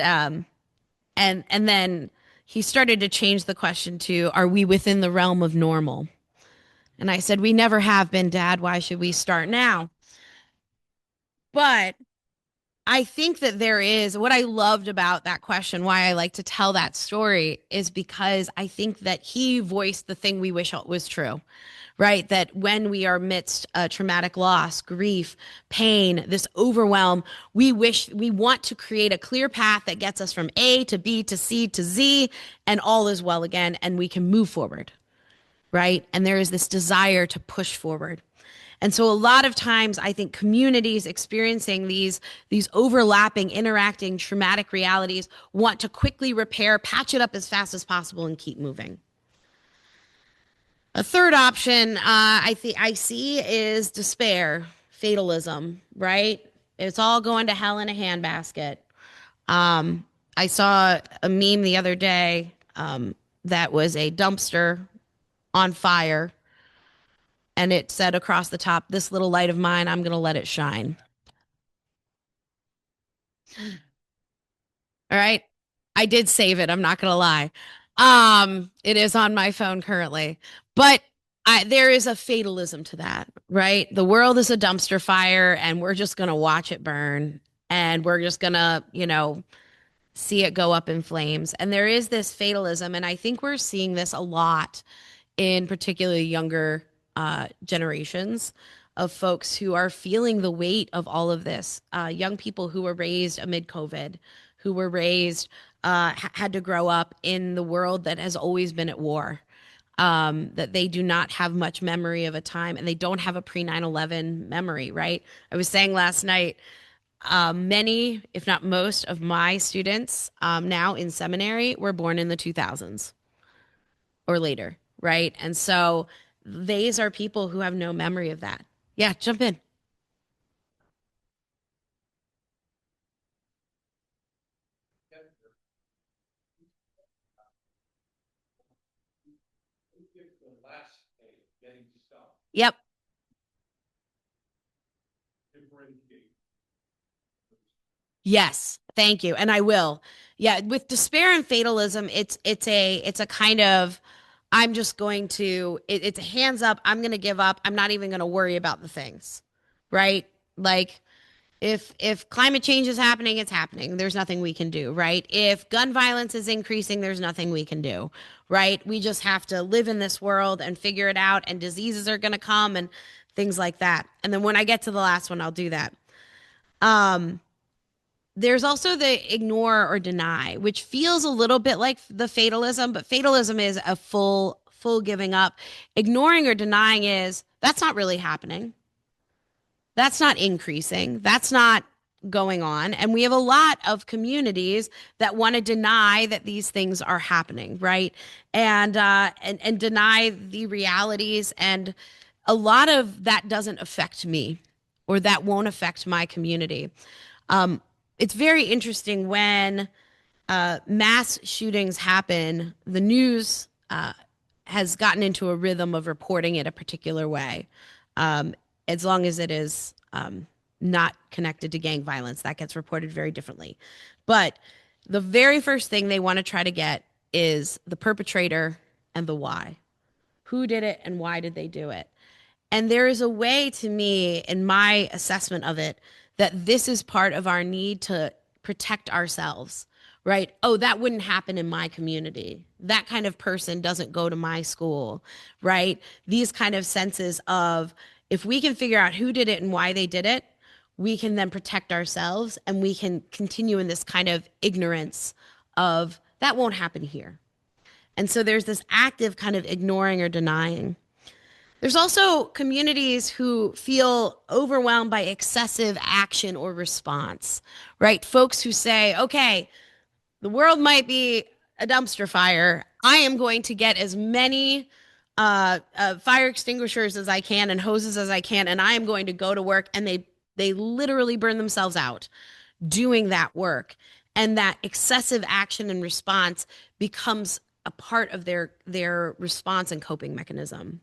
then he started to change the question to, "Are we within the realm of normal?" And I said, "We never have been, Dad. Why should we start now?" But I think that there is what I loved about that question, why I like to tell that story, is because I think that he voiced the thing we wish was true, right? That when we are amidst a traumatic loss, grief, pain, this overwhelm, we want to create a clear path that gets us from A to B to C to Z, and all is well again, and we can move forward, right? And there is this desire to push forward. And so a lot of times I think communities experiencing these overlapping, interacting traumatic realities want to quickly repair, patch it up as fast as possible, and keep moving. A third option I see is despair, fatalism, right? It's all going to hell in a handbasket. I saw a meme the other day. that was a dumpster on fire, and it said across the top, "This little light of mine, I'm going to let it shine." All right. I did save it. I'm not going to lie. It is on my phone currently, but there is a fatalism to that, right? The world is a dumpster fire and we're just going to watch it burn, and we're just going to, see it go up in flames. And there is this fatalism. And I think we're seeing this a lot in particularly younger generations of folks who are feeling the weight of all of this. Young people who were raised amid COVID, who were raised, had to grow up in the world that has always been at war. That they do not have much memory of a time, and they don't have a pre 9/11 memory, right? I was saying last night, many, if not most, of my students now in seminary were born in the 2000s or later, right? And so these are people who have no memory of that. Yeah, jump in. Yep. Yes, thank you, and I will. Yeah, with despair and fatalism, it's a kind of, I'm just going to, it's a hands up. I'm going to give up. I'm not even going to worry about the things, right? Like, if climate change is happening, it's happening. There's nothing we can do, right? If gun violence is increasing, there's nothing we can do, right? We just have to live in this world and figure it out, and diseases are going to come and things like that. And then when I get to the last one, I'll do that. There's also the ignore or deny, which feels a little bit like the fatalism, but fatalism is a full giving up. Ignoring or denying is, that's not really happening. That's not increasing. That's not going on. And we have a lot of communities that want to deny that these things are happening, right? And deny the realities. And a lot of that doesn't affect me, or that won't affect my community. It's very interesting when mass shootings happen, the news has gotten into a rhythm of reporting it a particular way. As long as it is not connected to gang violence, that gets reported very differently. But the very first thing they want to try to get is the perpetrator and the why. Who did it and why did they do it? And there is a way, to me, in my assessment of it, that this is part of our need to protect ourselves, right? Oh, that wouldn't happen in my community. That kind of person doesn't go to my school, right? These kind of senses of, if we can figure out who did it and why they did it, we can then protect ourselves, and we can continue in this kind of ignorance of, that won't happen here. And so there's this active kind of ignoring or denying. There's also communities who feel overwhelmed by excessive action or response, right? Folks who say, okay, the world might be a dumpster fire. I am going to get as many fire extinguishers as I can and hoses as I can, and I am going to go to work. And they literally burn themselves out doing that work. And that excessive action and response becomes a part of their response and coping mechanism.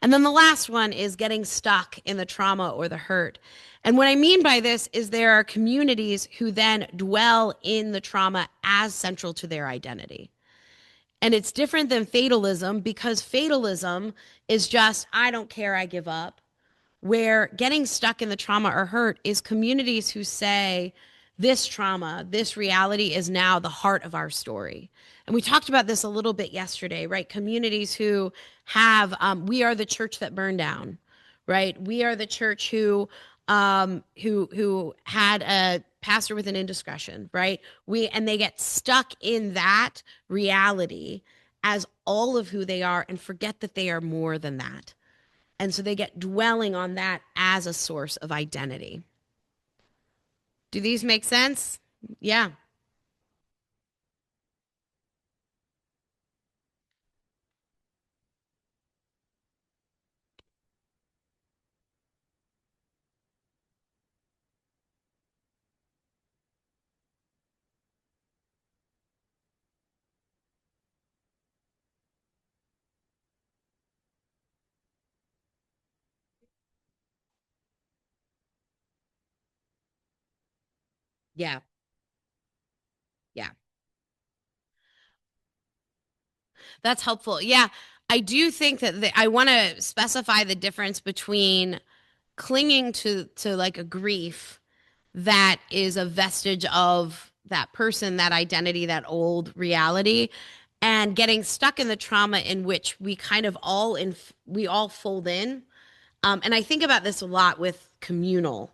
And then the last one is getting stuck in the trauma or the hurt. And what I mean by this is there are communities who then dwell in the trauma as central to their identity. And it's different than fatalism, because fatalism is just, I don't care, I give up. Where getting stuck in the trauma or hurt is communities who say, this trauma, this reality is now the heart of our story. And we talked about this a little bit yesterday, right? Communities who have, we are the church that burned down, right? We are the church who had a pastor with an indiscretion, right? And they get stuck in that reality as all of who they are and forget that they are more than that. And so they get dwelling on that as a source of identity. Do these make sense? Yeah. Yeah. Yeah. That's helpful. Yeah. I do think that I want to specify the difference between clinging to like a grief that is a vestige of that person, that identity, that old reality, and getting stuck in the trauma in which we kind of we all fold in. And I think about this a lot with communal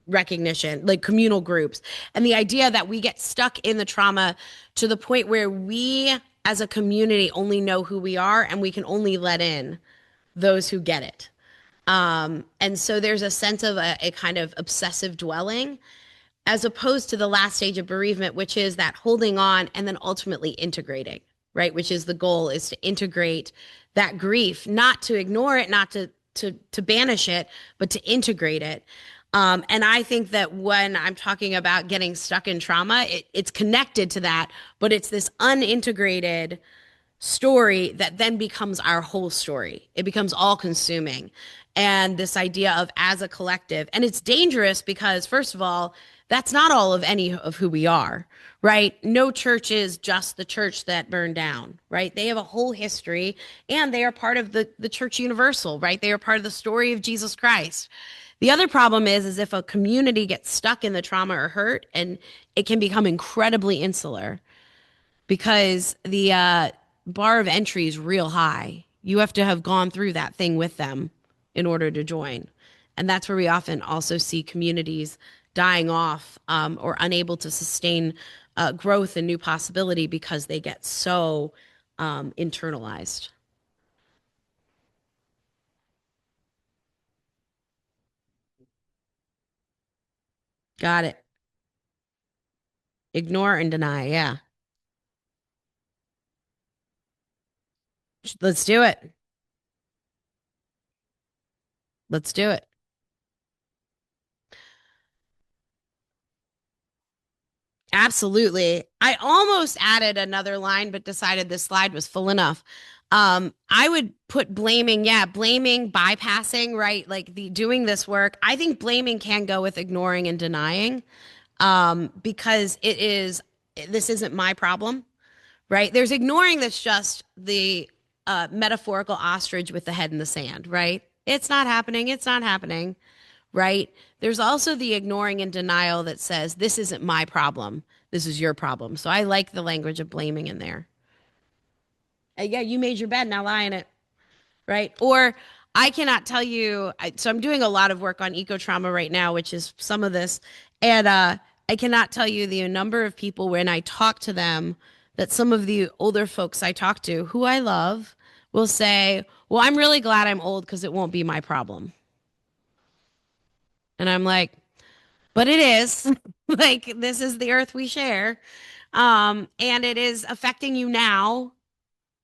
recognition, like communal groups, and the idea that we get stuck in the trauma to the point where we as a community only know who we are and we can only let in those who get it. And so there's a sense of a kind of obsessive dwelling as opposed to the last stage of bereavement, which is that holding on and then ultimately integrating, right? Which is the goal, is to integrate that grief, not to ignore it, not to banish it, but to integrate it. And I think that when I'm talking about getting stuck in trauma, it's connected to that, but it's this unintegrated story that then becomes our whole story. It becomes all consuming. And this idea of as a collective, and it's dangerous because, first of all, that's not all of any of who we are, right? No church is just the church that burned down, right? They have a whole history and they are part of the church universal, right? They are part of the story of Jesus Christ. The other problem is if a community gets stuck in the trauma or hurt, and it can become incredibly insular because the bar of entry is real high. You have to have gone through that thing with them in order to join. And that's where we often also see communities dying off or unable to sustain growth and new possibility because they get so internalized. Got it. Ignore and deny. Yeah. Let's do it. Let's do it. Absolutely. I almost added another line, but decided this slide was full enough. I would put blaming, blaming, bypassing, right? Like the doing this work. I think blaming can go with ignoring and denying, because this isn't my problem, right? There's ignoring that's just the metaphorical ostrich with the head in the sand, right? It's not happening. It's not happening, right? There's also the ignoring and denial that says, this isn't my problem. This is your problem. So I like the language of blaming in there. Yeah, you made your bed, now lie in it, right? Or I cannot tell you. So I'm doing a lot of work on eco trauma right now, which is some of this. And I cannot tell you the number of people when I talk to them, that some of the older folks I talk to who I love will say, well, I'm really glad I'm old because it won't be my problem. And I'm like, but it is. Like, this is the earth we share. And it is affecting you now,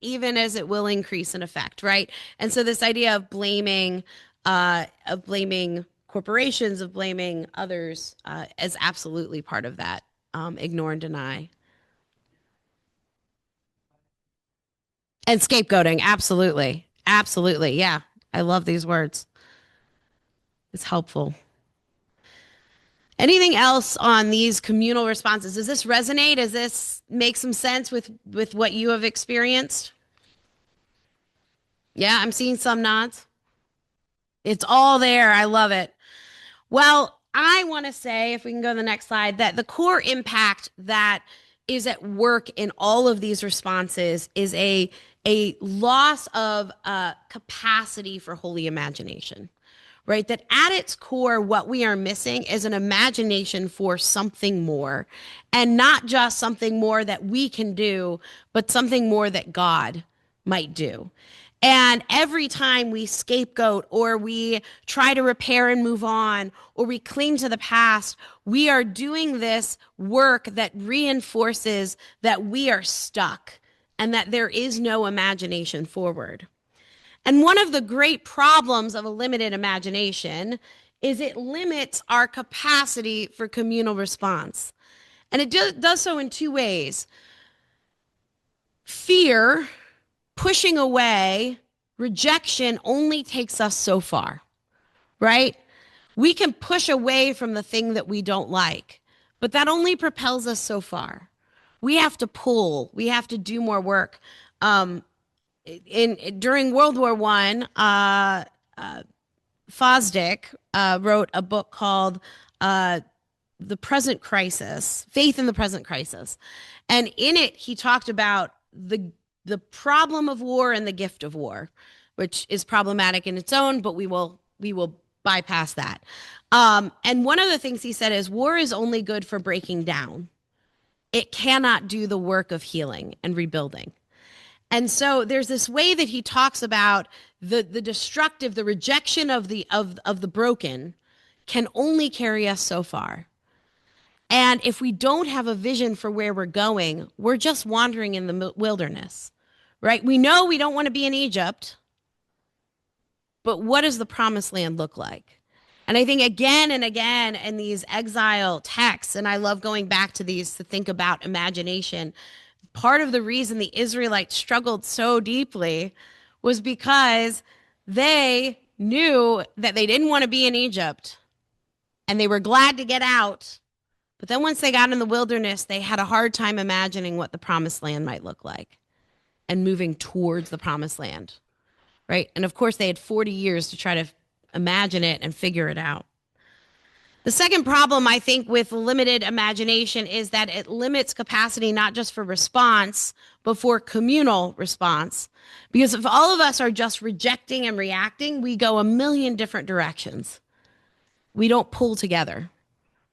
even as it will increase in effect, right? And so this idea of blaming corporations, of blaming others, is absolutely part of that. Ignore and deny. And scapegoating, absolutely. Absolutely. Yeah. I love these words. It's helpful. Anything else on these communal responses? Does this resonate? Does this make some sense with what you have experienced? Yeah, I'm seeing some nods. It's all there. I love it. Well, I want to say, if we can go to the next slide, that the core impact that is at work in all of these responses is a loss of capacity for holy imagination, right? That at its core, what we are missing is an imagination for something more, and not just something more that we can do, but something more that God might do. And every time we scapegoat, or we try to repair and move on, or we cling to the past, we are doing this work that reinforces that we are stuck and that there is no imagination forward. And one of the great problems of a limited imagination is it limits our capacity for communal response. And it does so in two ways. Fear, pushing away, rejection only takes us so far, right? We can push away from the thing that we don't like, but that only propels us so far. We have to pull. We have to do more work. During World War I, Fosdick wrote a book called The Present Crisis, Faith in the Present Crisis. And in it, he talked about the problem of war and the gift of war, which is problematic in its own, but we will bypass that. And one of the things he said is war is only good for breaking down. It cannot do the work of healing and rebuilding. And so there's this way that he talks about the destructive, the rejection of the broken can only carry us so far. And if we don't have a vision for where we're going, we're just wandering in the wilderness, right? We know we don't want to be in Egypt, but what does the promised land look like? And I think again and again in these exile texts, and I love going back to these to think about imagination, part of the reason the Israelites struggled so deeply was because they knew that they didn't want to be in Egypt and they were glad to get out. But then once they got in the wilderness, they had a hard time imagining what the promised land might look like and moving towards the promised land, right? And of course, they had 40 years to try to imagine it and figure it out. The second problem, I think, with limited imagination is that it limits capacity not just for response, but for communal response. Because if all of us are just rejecting and reacting, we go a million different directions. We don't pull together,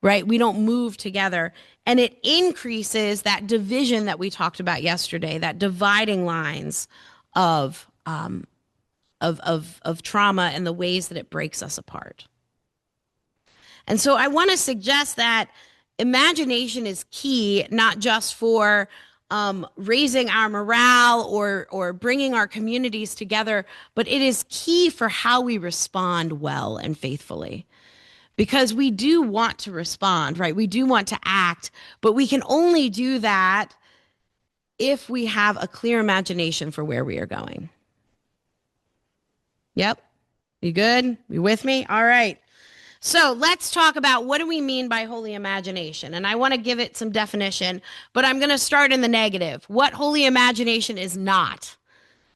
right? We don't move together. And it increases that division that we talked about yesterday, that dividing lines of trauma and the ways that it breaks us apart. And so I want to suggest that imagination is key, not just for raising our morale or bringing our communities together, but it is key for how we respond well and faithfully. Because we do want to respond, right? We do want to act, but we can only do that if we have a clear imagination for where we are going. Yep. You good? You with me? All right. So let's talk about what do we mean by holy imagination? And I want to give it some definition, but I'm going to start in the negative. What holy imagination is not.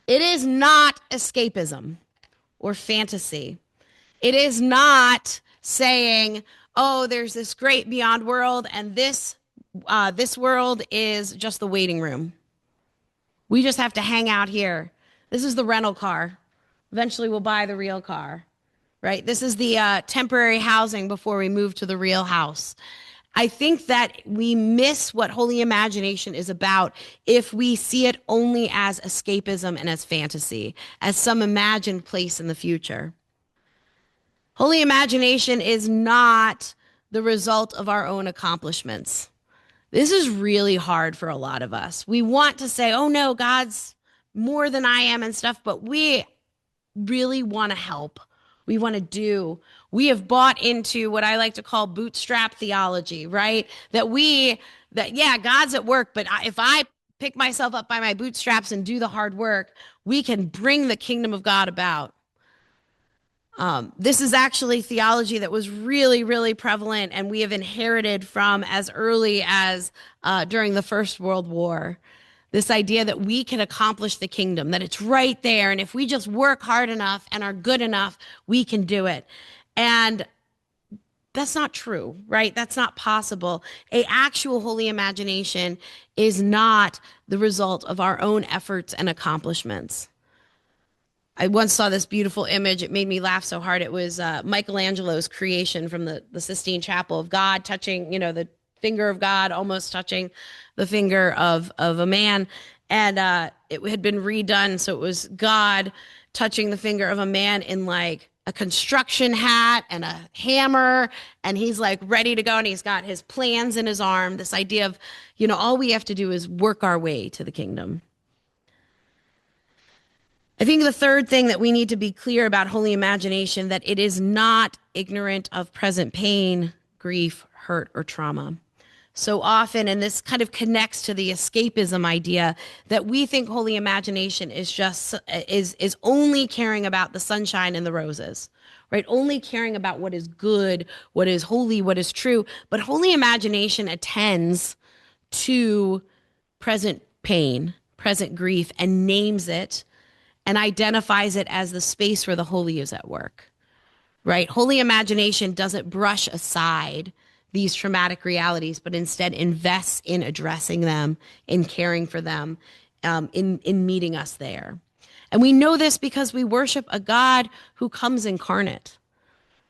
It is not escapism or fantasy. It is not saying, oh, there's this great beyond world and this world is just the waiting room. We just have to hang out here. This is the rental car. Eventually we'll buy the real car. Right? This is the temporary housing before we move to the real house. I think that we miss what holy imagination is about if we see it only as escapism and as fantasy, as some imagined place in the future. Holy imagination is not the result of our own accomplishments. This is really hard for a lot of us. We want to say, oh no, God's more than I am and stuff, but we really want to help. We want to do. We have bought into what I like to call bootstrap theology, right? That God's at work, but if I pick myself up by my bootstraps and do the hard work, we can bring the kingdom of God about. This is actually theology that was really, really prevalent, and we have inherited from as early as during the First World War. This idea that we can accomplish the kingdom, that it's right there. And if we just work hard enough and are good enough, we can do it. And that's not true, right? That's not possible. An actual holy imagination is not the result of our own efforts and accomplishments. I once saw this beautiful image. It made me laugh so hard. It was Michelangelo's creation from the Sistine Chapel of God touching, the finger of God almost touching the finger of a man. And it had been redone. So it was God touching the finger of a man in like a construction hat and a hammer. And he's like ready to go. And he's got his plans in his arm. This idea of, all we have to do is work our way to the kingdom. I think the third thing that we need to be clear about holy imagination, that it is not ignorant of present pain, grief, hurt, or trauma. so often, and this kind of connects to the escapism idea, that we think holy imagination is only caring about the sunshine and the roses, right? Only caring about what is good, what is holy, what is true. But holy imagination attends to present pain, present grief, and names it and identifies it as the space where the holy is at work, right? Holy imagination doesn't brush aside these traumatic realities, but instead invests in addressing them, in caring for them, in meeting us there. And we know this because we worship a God who comes incarnate,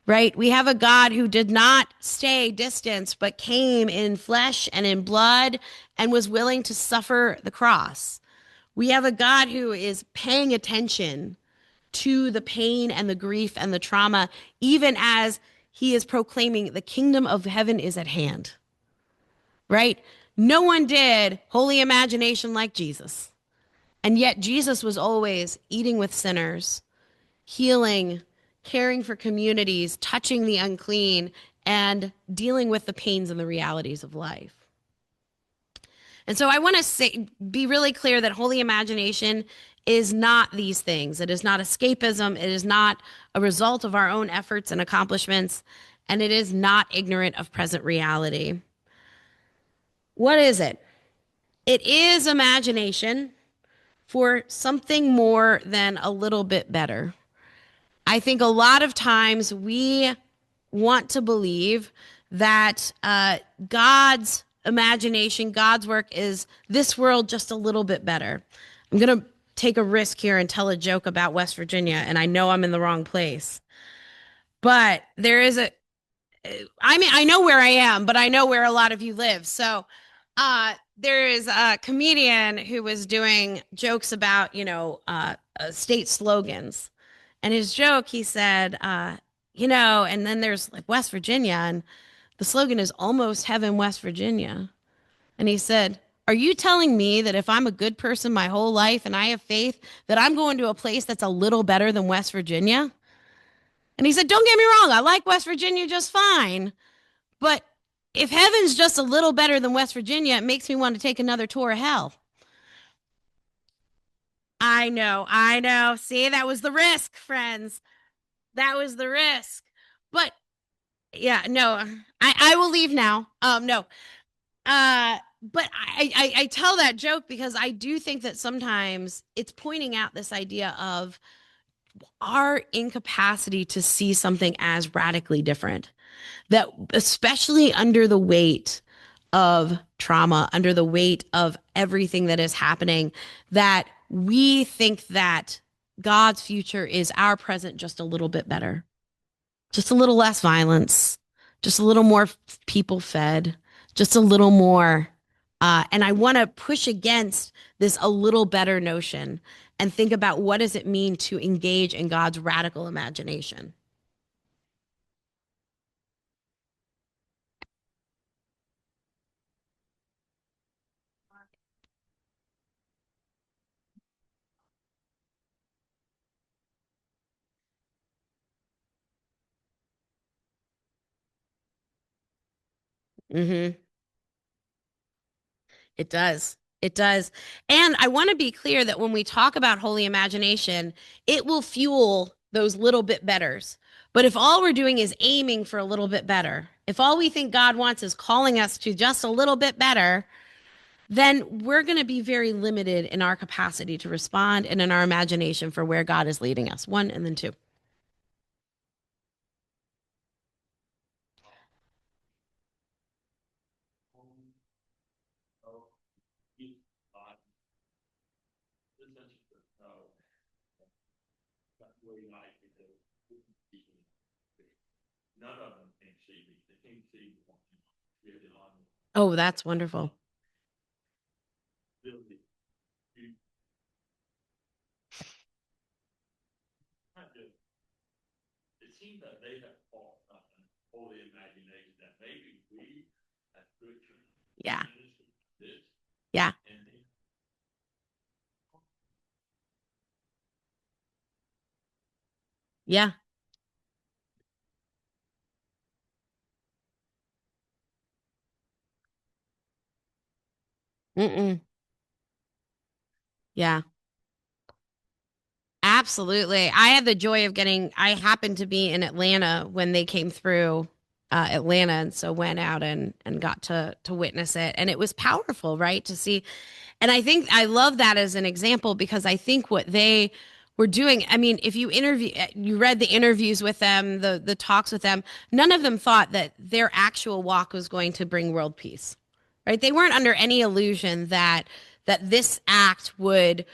right? We have a God who did not stay distant, but came in flesh and in blood and was willing to suffer the cross. We have a God who is paying attention to the pain and the grief and the trauma, even as he is proclaiming the kingdom of heaven is at hand, right? No one did holy imagination like Jesus. And yet Jesus was always eating with sinners, healing, caring for communities, touching the unclean, and dealing with the pains and the realities of life. And so I want to be really clear that holy imagination is not these things. It is not escapism. It is not a result of our own efforts and accomplishments. And it is not ignorant of present reality. What is it? It is imagination for something more than a little bit better. I think a lot of times we want to believe that God's imagination, God's work is this world just a little bit better. I'm going to take a risk here and tell a joke about West Virginia, and I know I'm in the wrong place. But there is I mean, I know where I am, but I know where a lot of you live. So there is a comedian who was doing jokes about, state slogans. And his joke, he said, and then there's like West Virginia, and the slogan is almost heaven, West Virginia. And he said, are you telling me that if I'm a good person my whole life and I have faith, that I'm going to a place that's a little better than West Virginia? And he said, don't get me wrong, I like West Virginia just fine. But if heaven's just a little better than West Virginia, it makes me want to take another tour of hell. I know. See, that was the risk, friends. That was the risk. But yeah, no, I will leave now. No. But I tell that joke because I do think that sometimes it's pointing out this idea of our incapacity to see something as radically different, that especially under the weight of trauma, under the weight of everything that is happening, that we think that God's future is our present just a little bit better, just a little less violence, just a little more people fed, just a little more. And I want to push against this a little better notion and think about what does it mean to engage in God's radical imagination. Mm-hmm. It does. It does. And I want to be clear that when we talk about holy imagination, it will fuel those little bit betters. But if all we're doing is aiming for a little bit better, if all we think God wants is calling us to just a little bit better, then we're going to be very limited in our capacity to respond and in our imagination for where God is leading us. One, and then two. None of them can see me. They can't see really on Oh, that's wonderful. really. It seems that they have fought holy imagination that maybe we as Christians. Yeah. Yeah. Yeah. Mm-mm. Yeah. Absolutely. I had the joy of I happened to be in Atlanta when they came through Atlanta, and so went out and got to witness it. And it was powerful, right? To see. And I think I love that as an example because I think what they were doing, I mean, if you read the interviews with them, the talks with them, none of them thought that their actual walk was going to bring world peace. Right? They weren't under any illusion that this act would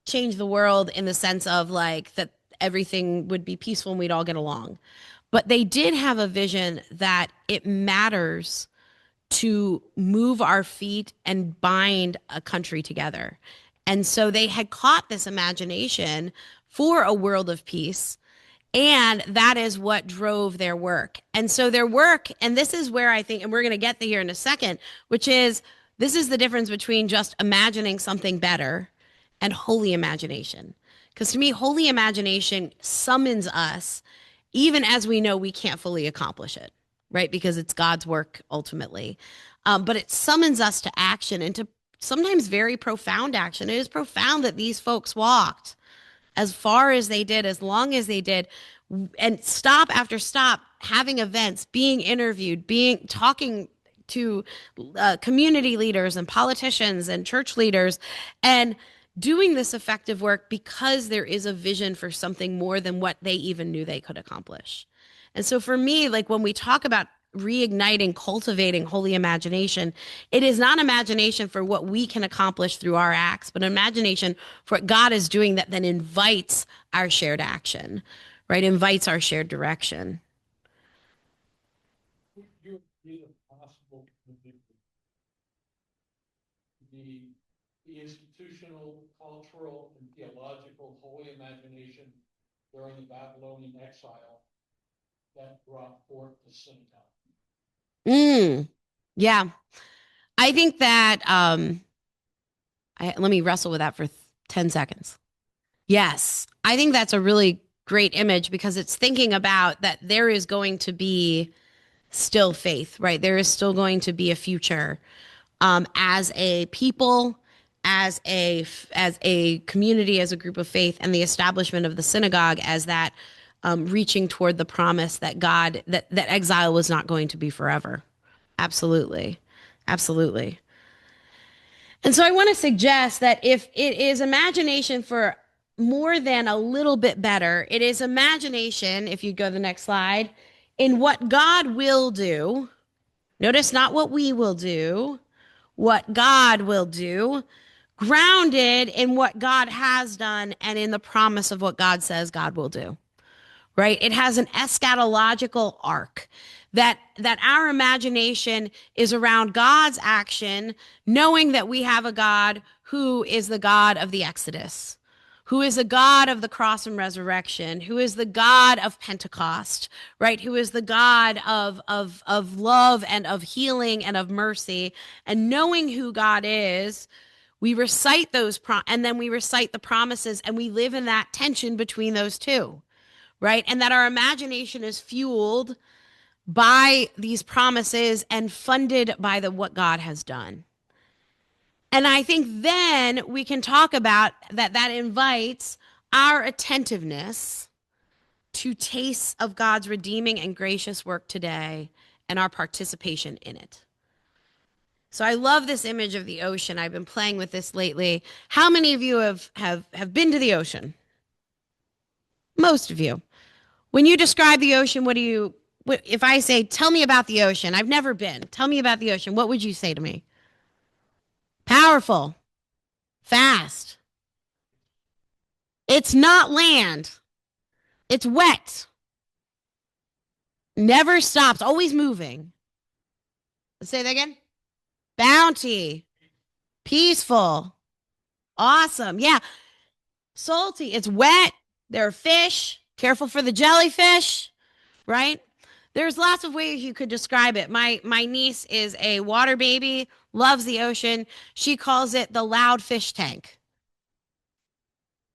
change the world in the sense of like that everything would be peaceful and we'd all get along. But they did have a vision that it matters to move our feet and bind a country together. And so they had caught this imagination for a world of peace. And that is what drove their work. And so their work, and this is where I think, and we're going to get here in a second, which is this is the difference between just imagining something better and holy imagination. Because to me, holy imagination summons us, even as we know we can't fully accomplish it, right? Because it's God's work ultimately. But it summons us to action and to sometimes very profound action. It is profound that these folks walked as far as they did, as long as they did, and stop after stop, having events, being interviewed, talking to community leaders and politicians and church leaders, and doing this effective work because there is a vision for something more than what they even knew they could accomplish. And so for me, like when we talk about reigniting, cultivating holy imagination, it is not imagination for what we can accomplish through our acts, but imagination for what God is doing that then invites our shared action, right? Invites our shared direction. You made it possible to the institutional, cultural, and theological holy imagination during the Babylonian exile that brought forth the synagogue. Yeah. I think that let me wrestle with that for 10 seconds. Yes. I think that's a really great image because it's thinking about that there is going to be still faith, right? There is still going to be a future as a people, as a community, as a group of faith, and the establishment of the synagogue as that reaching toward the promise that God that exile was not going to be forever. Absolutely, absolutely. And so I want to suggest that if it is imagination for more than a little bit better, it is imagination, if you go to the next slide, in what God will do. Notice not what we will do, what God will do, grounded in what God has done and in the promise of what God says God will do. Right? It has an eschatological arc that our imagination is around God's action, knowing that we have a God who is the God of the Exodus, who is the God of the cross and resurrection, who is the God of Pentecost, right? Who is the God of love and of healing and of mercy. And knowing who God is, we recite those and then we recite the promises, and we live in that tension between those two, right? And that our imagination is fueled by these promises and funded by what God has done. And I think then we can talk about that invites our attentiveness to tastes of God's redeeming and gracious work today and our participation in it. So I love this image of the ocean. I've been playing with this lately. How many of you have been to the ocean? Most of you. When you describe the ocean, if I say, tell me about the ocean, I've never been. Tell me about the ocean. What would you say to me? Powerful. Fast. It's not land. It's wet. Never stops. Always moving. Say that again. Bounty. Peaceful. Awesome. Yeah. Salty. It's wet. There are fish. Careful for the jellyfish. Right? There's lots of ways you could describe it. My niece is a water baby, loves the ocean. She calls it the loud fish tank.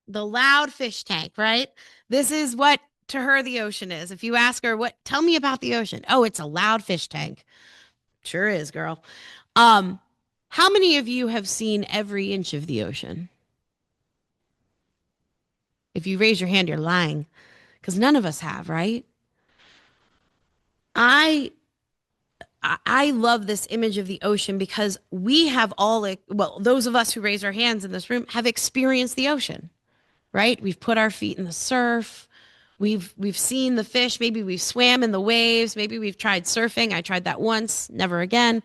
The loud fish tank, right? This is what to her the ocean is. If you ask her, tell me about the ocean. Oh, it's a loud fish tank. Sure is, girl. How many of you have seen every inch of the ocean? If you raise your hand, you're lying, because none of us have, right? I love this image of the ocean because we have all, well, those of us who raise our hands in this room have experienced the ocean, right? We've put our feet in the surf. We've seen the fish. Maybe we've swam in the waves. Maybe we've tried surfing. I tried that once, never again.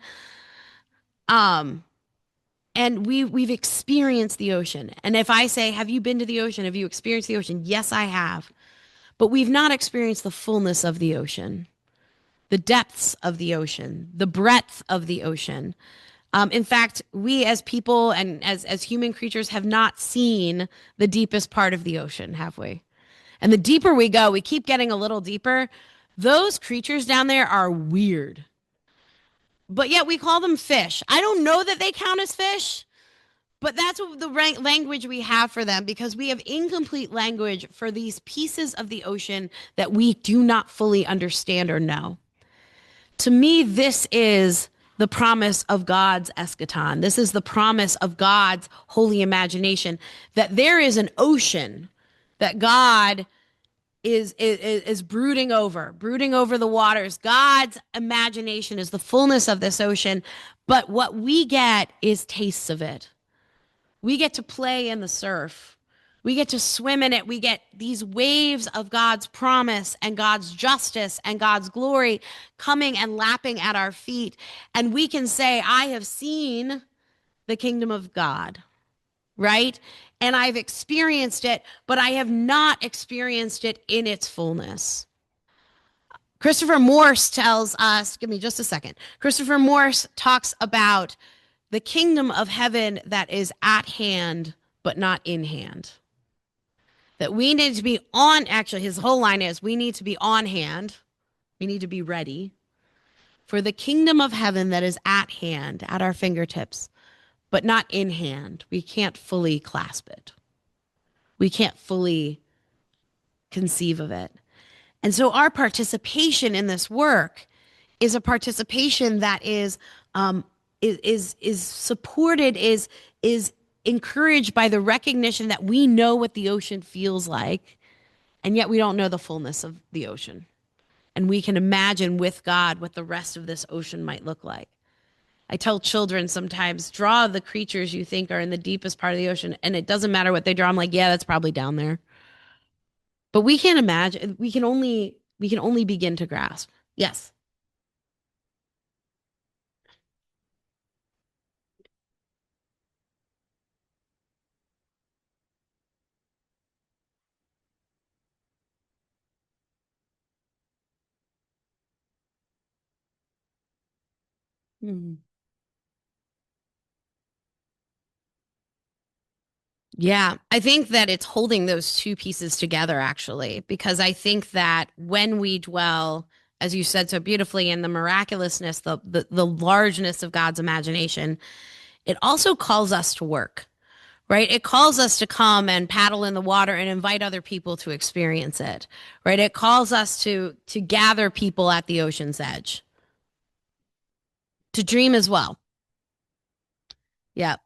And we've experienced the ocean. And if I say, have you been to the ocean? Have you experienced the ocean? Yes, I have. But we've not experienced the fullness of the ocean, the depths of the ocean, the breadth of the ocean. In fact, we as people and as human creatures have not seen the deepest part of the ocean, have we? And the deeper we go, we keep getting a little deeper. Those creatures down there are weird. But yet we call them fish. I don't know that they count as fish, but that's what the language we have for them, because we have incomplete language for these pieces of the ocean that we do not fully understand or know. To me, this is the promise of God's eschaton. This is the promise of God's holy imagination, that there is an ocean that God is brooding over the waters. God's imagination is the fullness of this ocean, but what we get is tastes of it. We get to play in the surf. We get to swim in it. We get these waves of God's promise and God's justice and God's glory coming and lapping at our feet. And we can say, I have seen the kingdom of God, right? And I've experienced it, but I have not experienced it in its fullness. Christopher Morse tells us, give me just a second. Christopher Morse talks about the kingdom of heaven that is at hand, but not in hand. That we need to be on, actually, his whole line is, we need to be on hand. We need to be ready for the kingdom of heaven that is at hand, at our fingertips, but not in hand. We can't fully clasp it. We can't fully conceive of it. And so our participation in this work is a participation that is supported, is encouraged by the recognition that we know what the ocean feels like, and yet we don't know the fullness of the ocean. And we can imagine with God what the rest of this ocean might look like. I tell children sometimes, draw the creatures you think are in the deepest part of the ocean, and it doesn't matter what they draw. I'm like, yeah, that's probably down there. But we can't imagine. We can only begin to grasp. Yes. Mm-hmm. Yeah, I think that it's holding those two pieces together, actually, because I think that when we dwell, as you said so beautifully, in the miraculousness, the largeness of God's imagination, it also calls us to work, right? It calls us to come and paddle in the water and invite other people to experience it, right? It calls us to gather people at the ocean's edge, to dream as well. Yep.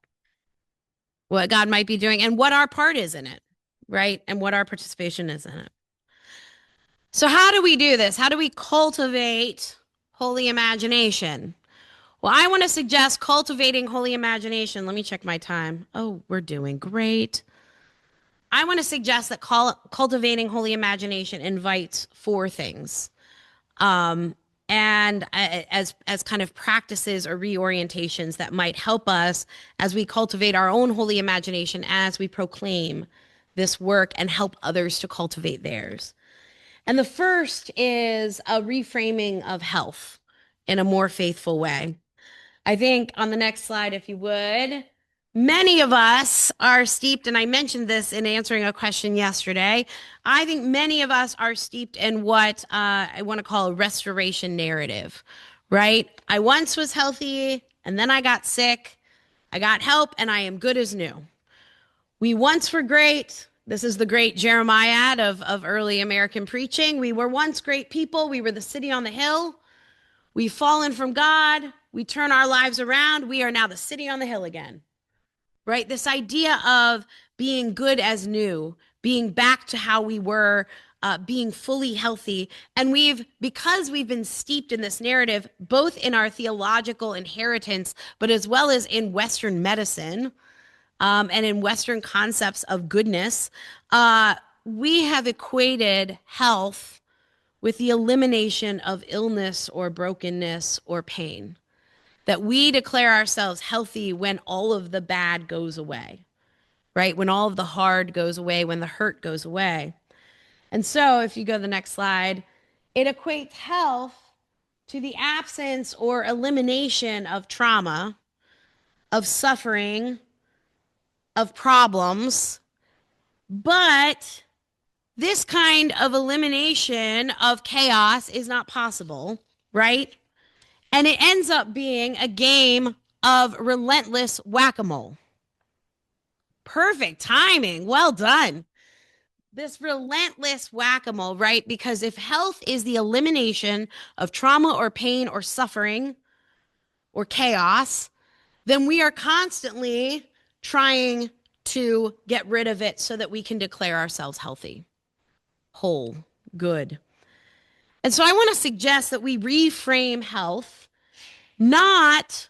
What God might be doing and what our part is in it, right? And what our participation is in it. So how do we do this? How do we cultivate holy imagination? Well, I want to suggest cultivating holy imagination. Let me check my time. Oh, we're doing great. I want to suggest that cultivating holy imagination invites four things. And as kind of practices or reorientations that might help us as we cultivate our own holy imagination, as we proclaim this work and help others to cultivate theirs. And the first is a reframing of health in a more faithful way. I think on the next slide, if you would, many of us are steeped, and I mentioned this in answering a question yesterday. I think many of us are steeped in what I want to call a restoration narrative, right? I once was healthy, and then I got sick. I got help, and I am good as new. We once were great. This is the great Jeremiah of early American preaching. We were once great people. We were the city on the hill. We've fallen from God. we turn our lives around, we are now the city on the hill again, right? This idea of being good as new, being back to how we were, being fully healthy. And because we've been steeped in this narrative, both in our theological inheritance, but as well as in Western medicine, and in Western concepts of goodness, we have equated health with the elimination of illness or brokenness or pain. That we declare ourselves healthy when all of the bad goes away, right? When all of the hard goes away, when the hurt goes away. And so if you go to the next slide, it equates health to the absence or elimination of trauma, of suffering, of problems. But this kind of elimination of chaos is not possible, right? And it ends up being a game of relentless whack-a-mole. Perfect timing. Well done. This relentless whack-a-mole, right? Because if health is the elimination of trauma or pain or suffering or chaos, then we are constantly trying to get rid of it so that we can declare ourselves healthy, whole, good. And so I want to suggest that we reframe health not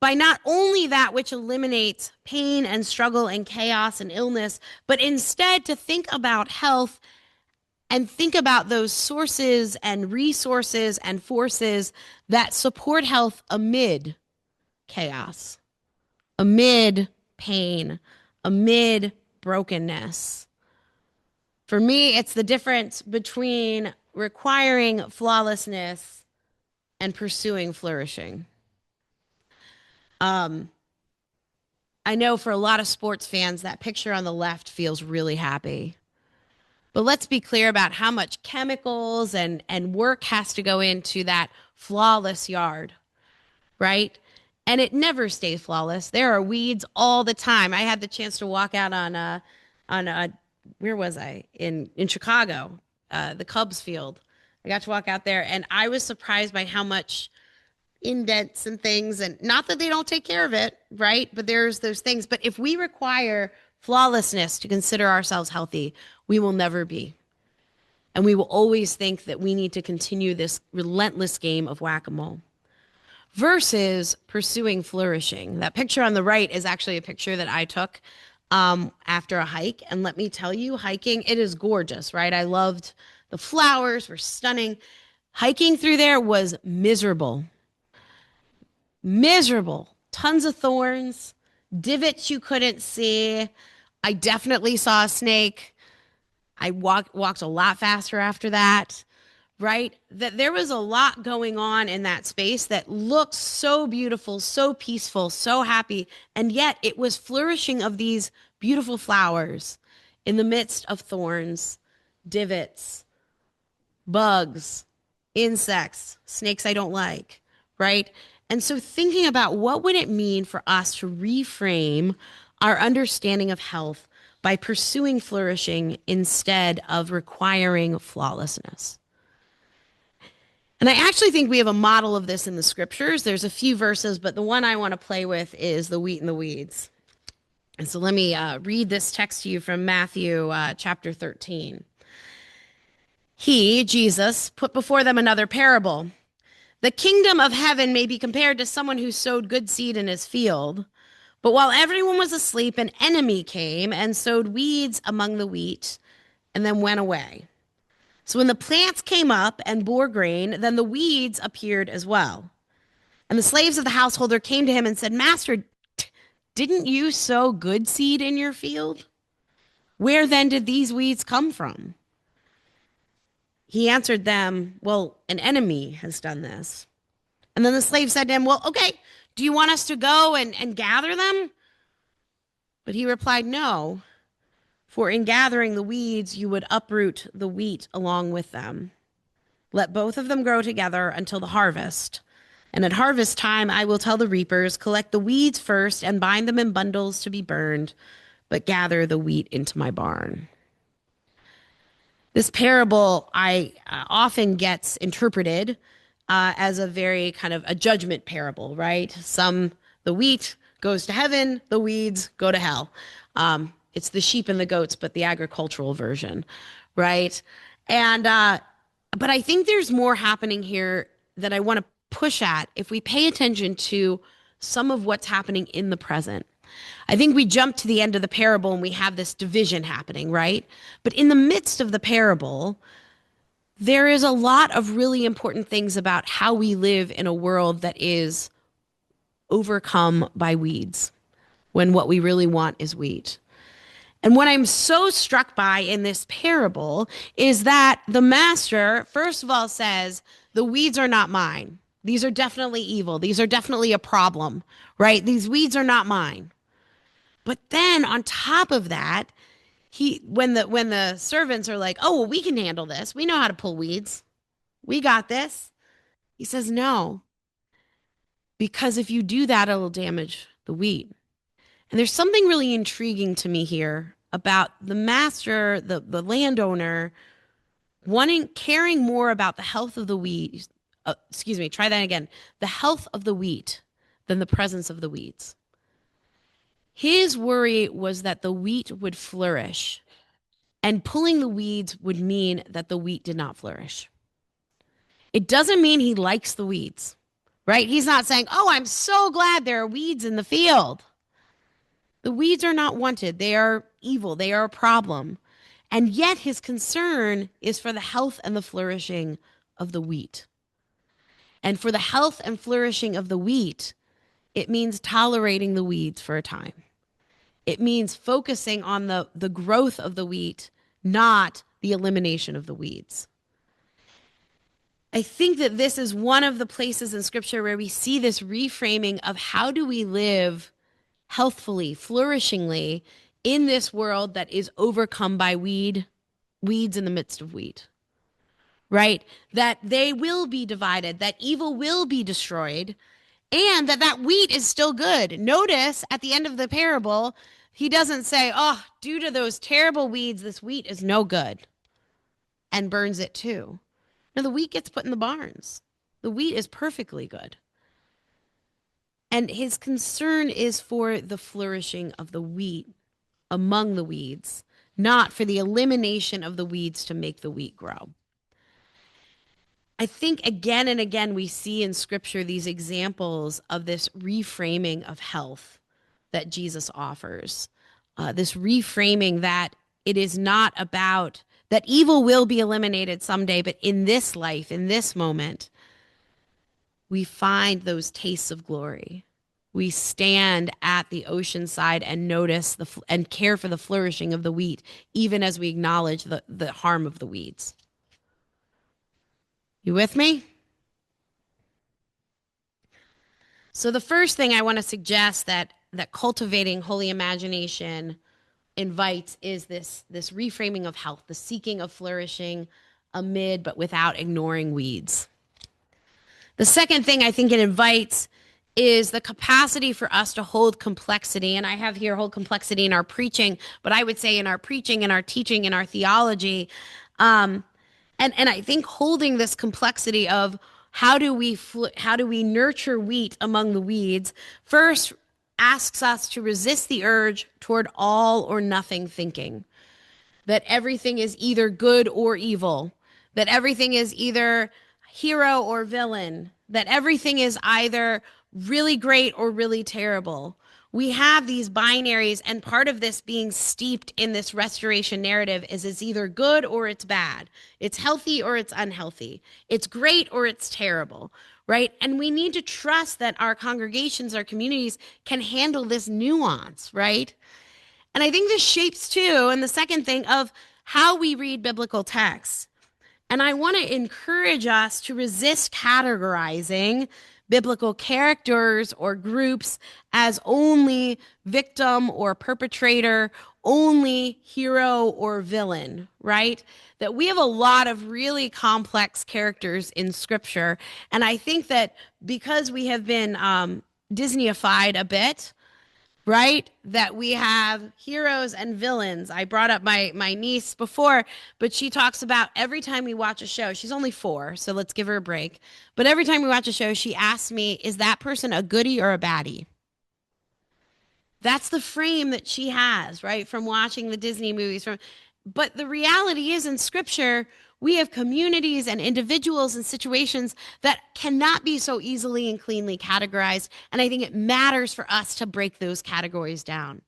by not only that which eliminates pain and struggle and chaos and illness, but instead to think about health and think about those sources and resources and forces that support health amid chaos, amid pain, amid brokenness. For me, it's the difference between requiring flawlessness and pursuing flourishing. I know for a lot of sports fans, that picture on the left feels really happy. But let's be clear about how much chemicals and work has to go into that flawless yard, right? And it never stays flawless. There are weeds all the time. I had the chance to walk out on where was I? In Chicago, the Cubs field. I got to walk out there, and I was surprised by how much indents and things, and not that they don't take care of it, right? But there's those things. But if we require flawlessness to consider ourselves healthy, we will never be. And we will always think that we need to continue this relentless game of whack-a-mole versus pursuing flourishing. That picture on the right is actually a picture that I took after a hike. And let me tell you, hiking, it is gorgeous, right? I loved the flowers, were stunning. Hiking through there was miserable. Miserable. Tons of thorns, divots you couldn't see. I definitely saw a snake. I walked a lot faster after that, right? That there was a lot going on in that space that looked so beautiful, so peaceful, so happy. And yet it was flourishing of these beautiful flowers in the midst of thorns, divots, bugs, insects, snakes I don't like, right? And so thinking about what would it mean for us to reframe our understanding of health by pursuing flourishing instead of requiring flawlessness. And I actually think we have a model of this in the scriptures. There's a few verses, but the one I want to play with is the wheat and the weeds. And so let me read this text to you from Matthew chapter 13. He, Jesus, put before them another parable. The kingdom of heaven may be compared to someone who sowed good seed in his field. But while everyone was asleep, an enemy came and sowed weeds among the wheat and then went away. So when the plants came up and bore grain, then the weeds appeared as well. And the slaves of the householder came to him and said, Master, didn't you sow good seed in your field? Where then did these weeds come from? He answered them, well, an enemy has done this. And then the slave said to him, well, okay, do you want us to go and gather them? But he replied, no, for in gathering the weeds, you would uproot the wheat along with them. Let both of them grow together until the harvest. And at harvest time, I will tell the reapers, collect the weeds first and bind them in bundles to be burned, but gather the wheat into my barn. This parable often gets interpreted as a very kind of a judgment parable, right? The wheat goes to heaven, the weeds go to hell. It's the sheep and the goats, but the agricultural version, right? And but I think there's more happening here that I want to push at if we pay attention to some of what's happening in the present. I think we jump to the end of the parable and we have this division happening, right? But in the midst of the parable, there is a lot of really important things about how we live in a world that is overcome by weeds when what we really want is wheat. And what I'm so struck by in this parable is that the master, first of all, says, the weeds are not mine. These are definitely evil. These are definitely a problem, right? These weeds are not mine. But then on top of that, when the servants are like, oh, well, we can handle this. We know how to pull weeds. We got this. He says, no, because if you do that, it'll damage the wheat. And there's something really intriguing to me here about the master, the landowner, caring more about the health of the wheat. Try that again. The health of the wheat than the presence of the weeds. His worry was that the wheat would flourish, and pulling the weeds would mean that the wheat did not flourish. It doesn't mean he likes the weeds, right? He's not saying, oh, I'm so glad there are weeds in the field. The weeds are not wanted. They are evil. They are a problem. And yet his concern is for the health and the flourishing of the wheat. And for the health and flourishing of the wheat, it means tolerating the weeds for a time. It means focusing on the growth of the wheat, not the elimination of the weeds. I think that this is one of the places in Scripture where we see this reframing of how do we live healthfully, flourishingly in this world that is overcome by weeds in the midst of wheat, right? That they will be divided, that evil will be destroyed, and that wheat is still good. Notice at the end of the parable, he doesn't say, oh, due to those terrible weeds, this wheat is no good, and burns it too. No, the wheat gets put in the barns. The wheat is perfectly good. And his concern is for the flourishing of the wheat among the weeds, not for the elimination of the weeds to make the wheat grow. I think again and again we see in Scripture these examples of this reframing of health that Jesus offers. This reframing that it is not about that evil will be eliminated someday, but in this life, in this moment, we find those tastes of glory. We stand at the ocean side and notice and care for the flourishing of the wheat, even as we acknowledge the harm of the weeds. You with me? So the first thing I want to suggest that cultivating holy imagination invites is this reframing of health, the seeking of flourishing amid but without ignoring weeds. The second thing I think it invites is the capacity for us to hold complexity. And I have here hold complexity in our preaching, but I would say in our preaching, in our teaching, in our theology. And I think holding this complexity of how do we nurture wheat among the weeds first asks us to resist the urge toward all or nothing thinking, that everything is either good or evil, that everything is either hero or villain, that everything is either really great or really terrible. We have these binaries, and part of this being steeped in this restoration narrative is it's either good or it's bad. It's healthy or it's unhealthy. It's great or it's terrible, right? And we need to trust that our congregations, our communities can handle this nuance, right? And I think this shapes too, and the second thing of how we read biblical texts. And I want to encourage us to resist categorizing biblical characters or groups as only victim or perpetrator, only hero or villain, right? That we have a lot of really complex characters in Scripture. And I think that because we have been Disneyified a bit, right? That we have heroes and villains. I brought up my niece before, but she talks about every time we watch a show, she's only 4, so let's give her a break. But every time we watch a show, she asks me, is that person a goodie or a baddie? That's the frame that she has, right? From watching the Disney movies but the reality is in scripture, we have communities and individuals and situations that cannot be so easily and cleanly categorized. And I think it matters for us to break those categories down.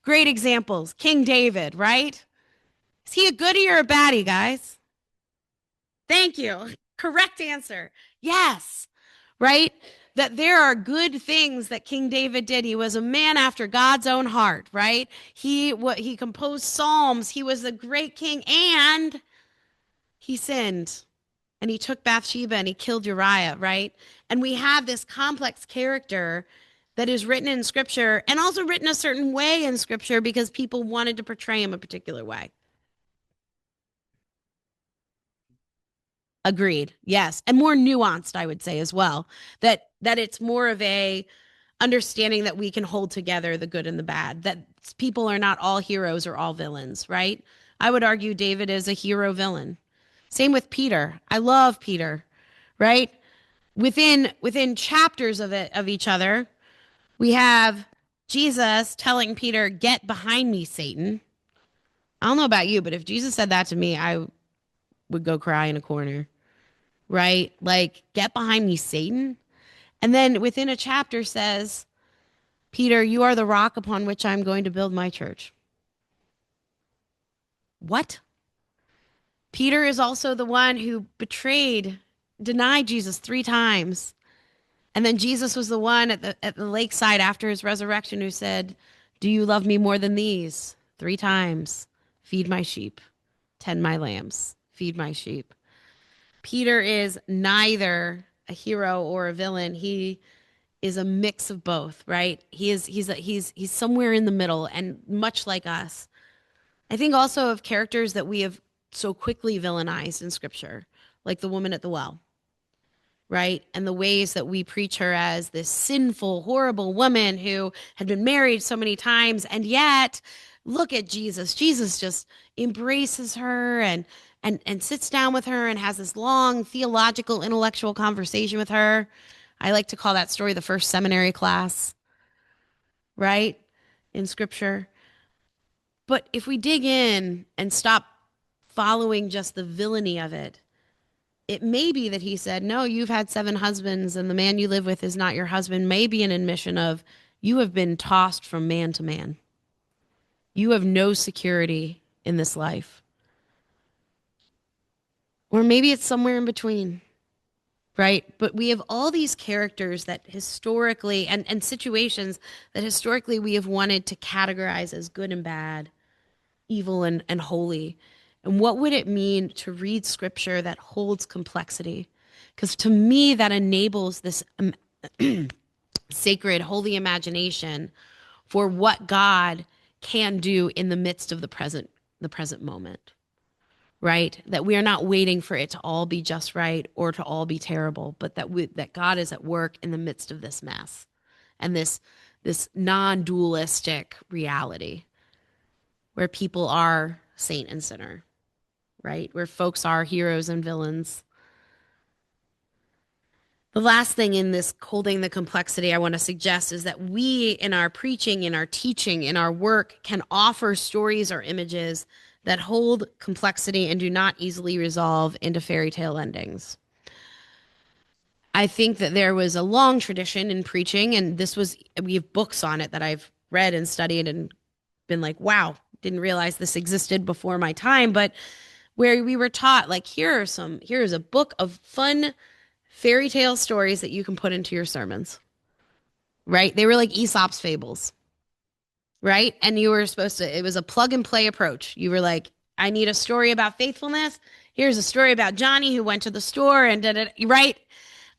Great examples. King David, right? Is he a goodie or a baddie, guys? Thank you. Correct answer. Yes. Right? That there are good things that King David did. He was a man after God's own heart, right? He composed psalms. He was a great king, and he sinned, and he took Bathsheba and he killed Uriah, right? And we have this complex character that is written in scripture and also written a certain way in scripture because people wanted to portray him a particular way. Agreed. Yes. And more nuanced, I would say as well, that it's more of a understanding that we can hold together the good and the bad, that people are not all heroes or all villains, right? I would argue David is a hero villain. Same with Peter. I love Peter, right? Within chapters of each other, we have Jesus telling Peter, "Get behind me, Satan." I don't know about you, but if Jesus said that to me, I would go cry in a corner, right? Like, "Get behind me, Satan." And then within a chapter says, "Peter, you are the rock upon which I'm going to build my church." What? Peter is also the one who denied Jesus 3 times. And then Jesus was the one at the lakeside after his resurrection who said, "Do you love me more than these?" 3 times. "Feed my sheep, tend my lambs, feed my sheep." Peter is neither a hero or a villain. He is a mix of both, right? He's somewhere in the middle, and much like us. I think also of characters that we have so quickly villainized in scripture, like the woman at the well, right? And the ways that we preach her as this sinful, horrible woman who had been married so many times. And yet, look at Jesus. Jesus just embraces her and sits down with her and has this long theological, intellectual conversation with her. I like to call that story the first seminary class, right? In scripture. But if we dig in and stop following just the villainy of it, it may be that he said, "No, you've had 7 husbands and the man you live with is not your husband," may be an admission of you have been tossed from man to man. You have no security in this life. Or maybe it's somewhere in between, right? But we have all these characters that historically, and situations that historically we have wanted to categorize as good and bad, evil and holy. And what would it mean to read scripture that holds complexity? Because to me, that enables this sacred, holy imagination for what God can do in the midst of the present moment, right? That we are not waiting for it to all be just right or to all be terrible, but that God is at work in the midst of this mess and this non-dualistic reality where people are saint and sinner, right? Where folks are heroes and villains. The last thing in this holding the complexity I want to suggest is that we, in our preaching, in our teaching, in our work, can offer stories or images that hold complexity and do not easily resolve into fairy tale endings. I think that there was a long tradition in preaching, and we have books on it that I've read and studied and been like, wow, didn't realize this existed before my time, but where we were taught, like, here is a book of fun fairy tale stories that you can put into your sermons, right? They were like Aesop's fables, right? And you were it was a plug and play approach. You were like, I need a story about faithfulness. Here's a story about Johnny who went to the store and did it, right?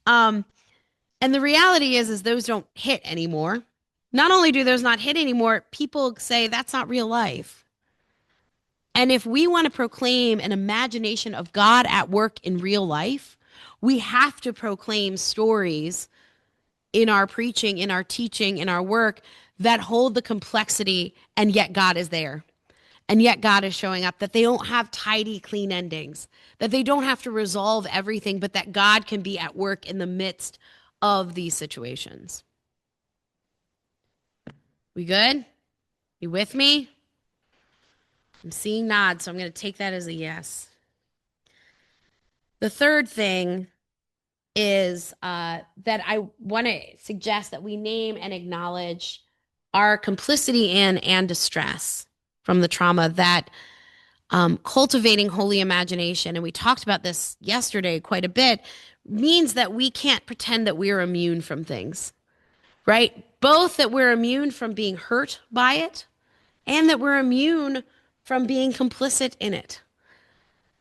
And the reality is those don't hit anymore. Not only do those not hit anymore, people say that's not real life. And if we want to proclaim an imagination of God at work in real life, we have to proclaim stories in our preaching, in our teaching, in our work that hold the complexity, and yet God is there. And yet God is showing up, that they don't have tidy, clean endings, that they don't have to resolve everything, but that God can be at work in the midst of these situations. We good? You with me? I'm seeing nods, so I'm going to take that as a yes. The third thing is that I want to suggest that we name and acknowledge our complicity in and distress from the trauma, that cultivating holy imagination, and we talked about this yesterday quite a bit, means that we can't pretend that we're immune from things, right? Both that we're immune from being hurt by it and that we're immune from being complicit in it.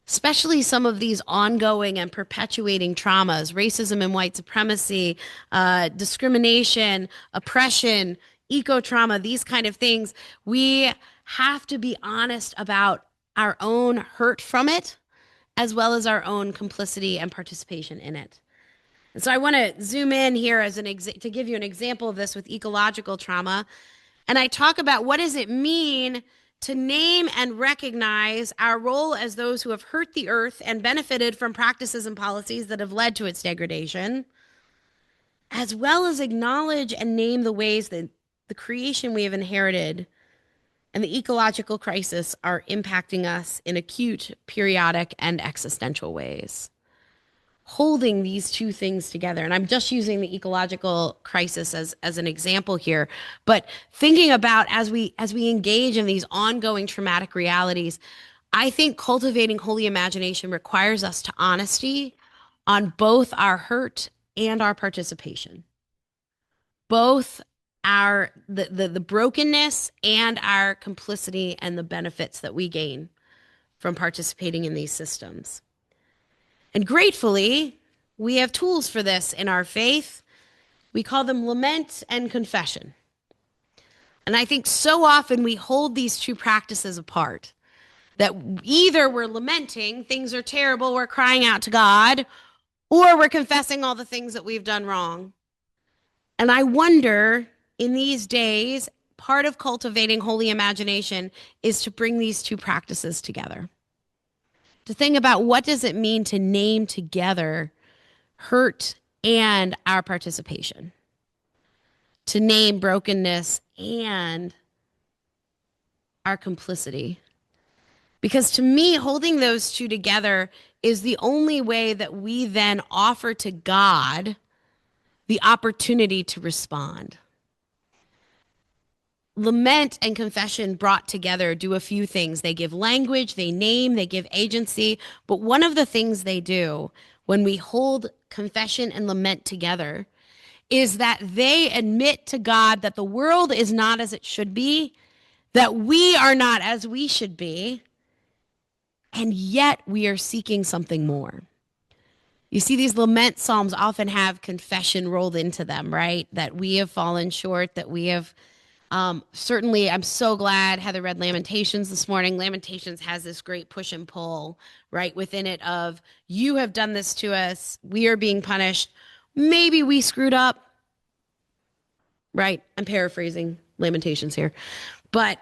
Especially some of these ongoing and perpetuating traumas, racism and white supremacy, discrimination, oppression, eco-trauma, these kind of things. We have to be honest about our own hurt from it, as well as our own complicity and participation in it. And so I want to zoom in here as to give you an example of this with ecological trauma. And I talk about what does it mean to name and recognize our role as those who have hurt the earth and benefited from practices and policies that have led to its degradation, as well as acknowledge and name the ways that the creation we have inherited and the ecological crisis are impacting us in acute, periodic, and existential ways. Holding these two things together. And I'm just using the ecological crisis as an example here, but thinking about as we engage in these ongoing traumatic realities, I think cultivating holy imagination requires us to honesty on both our hurt and our participation. Both our the brokenness and our complicity and the benefits that we gain from participating in these systems. And gratefully, we have tools for this in our faith. We call them lament and confession. And I think so often we hold these two practices apart, that either we're lamenting, things are terrible, we're crying out to God, or we're confessing all the things that we've done wrong. And I wonder, in these days, part of cultivating holy imagination is to bring these two practices together. To think about what does it mean to name together hurt and our participation, to name brokenness and our complicity. Because to me, holding those two together is the only way that we then offer to God the opportunity to respond. Lament and confession brought together do a few things. They give language, they name, they give agency. But one of the things they do when we hold confession and lament together is that they admit to God that the world is not as it should be, that we are not as we should be, and yet we are seeking something more. You see, these lament psalms often have confession rolled into them, right? That we have fallen short, that we have certainly, I'm so glad Heather read Lamentations this morning. Lamentations has this great push and pull, right, within it of, you have done this to us, we are being punished, maybe we screwed up, right? I'm paraphrasing Lamentations here, but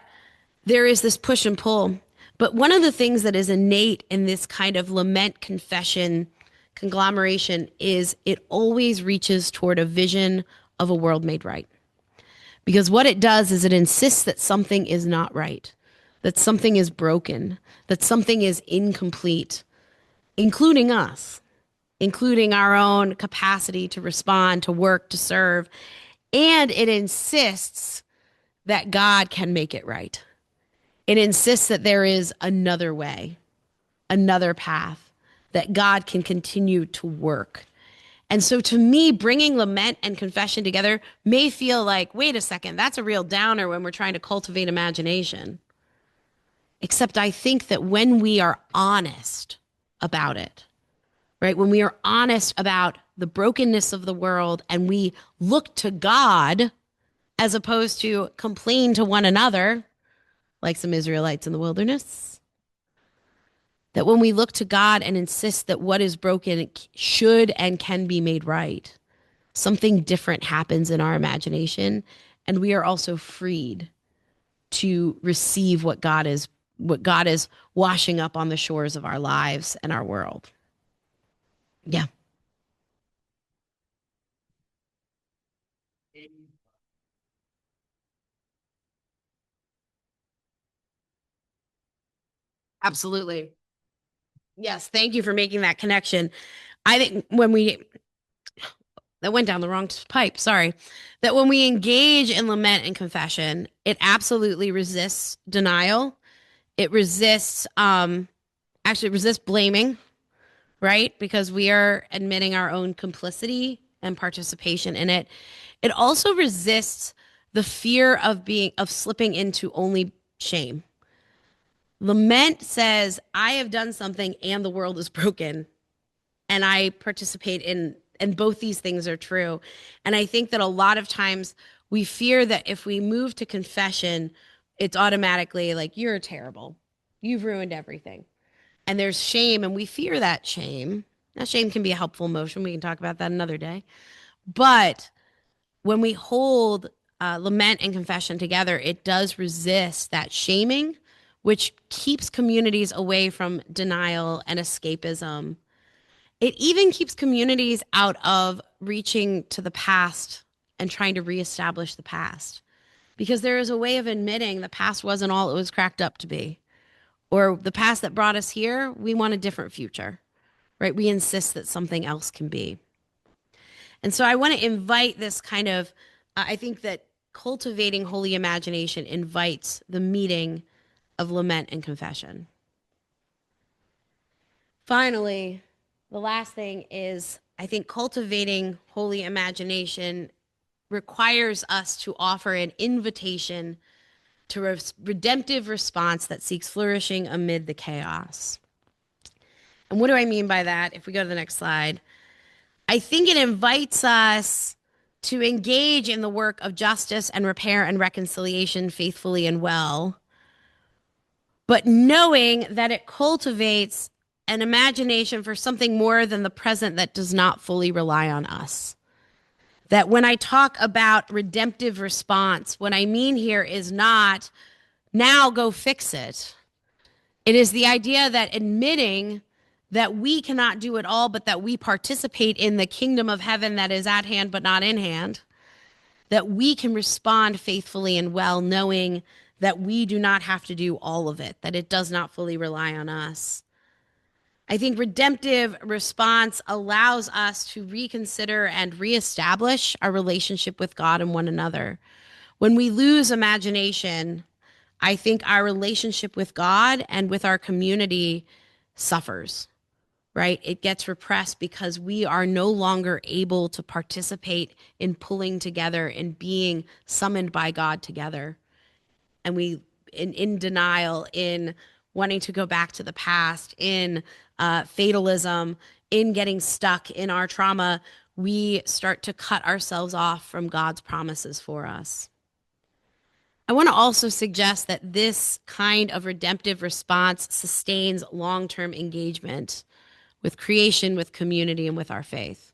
there is this push and pull. But one of the things that is innate in this kind of lament confession conglomeration is it always reaches toward a vision of a world made right. Because what it does is it insists that something is not right, that something is broken, that something is incomplete, including us, including our own capacity to respond, to work, to serve. And it insists that God can make it right. It insists that there is another way, another path, that God can continue to work. And so to me, bringing lament and confession together may feel like, wait a second, that's a real downer when we're trying to cultivate imagination. Except I think that when we are honest about it, right, when we are honest about the brokenness of the world and we look to God as opposed to complain to one another, like some Israelites in the wilderness, that when we look to God and insist that what is broken should and can be made right, something different happens in our imagination, and we are also freed to receive what God is washing up on the shores of our lives and our world. Yeah. Absolutely. Yes, thank you for making that connection. I think that went down the wrong pipe, sorry. That when we engage in lament and confession, it absolutely resists denial. It resists actually resists blaming, right? Because we are admitting our own complicity and participation in it. It also resists the fear of slipping into only shame. Lament says, I have done something and the world is broken, and I participate in, and both these things are true. And I think that a lot of times we fear that if we move to confession, it's automatically like, you're terrible. You've ruined everything. And there's shame, and we fear that shame. Now, shame can be a helpful emotion. We can talk about that another day. But when we hold lament and confession together, it does resist that shaming, which keeps communities away from denial and escapism. It even keeps communities out of reaching to the past and trying to reestablish the past, because there is a way of admitting the past wasn't all it was cracked up to be, or the past that brought us here, we want a different future, right? We insist that something else can be. And so I want to invite this kind of, I think that cultivating holy imagination invites the meeting of lament and confession. Finally, the last thing is, I think cultivating holy imagination requires us to offer an invitation to a redemptive response that seeks flourishing amid the chaos. And what do I mean by that? If we go to the next slide, I think it invites us to engage in the work of justice and repair and reconciliation faithfully and well, but knowing that it cultivates an imagination for something more than the present that does not fully rely on us. That when I talk about redemptive response, what I mean here is not now go fix it. It is the idea that admitting that we cannot do it all, but that we participate in the kingdom of heaven that is at hand but not in hand, that we can respond faithfully and well, knowing that we do not have to do all of it, that it does not fully rely on us. I think redemptive response allows us to reconsider and reestablish our relationship with God and one another. When we lose imagination, I think our relationship with God and with our community suffers, right? It gets repressed because we are no longer able to participate in pulling together and being summoned by God together. And we, in denial, in wanting to go back to the past, in fatalism, in getting stuck in our trauma, we start to cut ourselves off from God's promises for us. I want to also suggest that this kind of redemptive response sustains long-term engagement with creation, with community, and with our faith.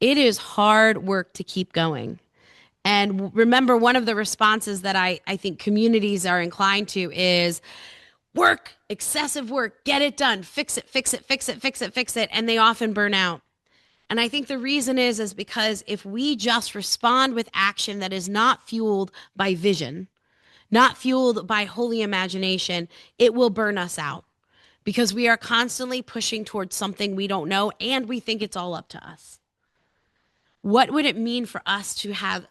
It is hard work to keep going. And remember, one of the responses that I think communities are inclined to is work, excessive work, get it done, fix it, fix it, fix it, fix it, fix it. And they often burn out. And I think the reason is because if we just respond with action that is not fueled by vision, not fueled by holy imagination, it will burn us out, because we are constantly pushing towards something we don't know and we think it's all up to us. What would it mean for us to have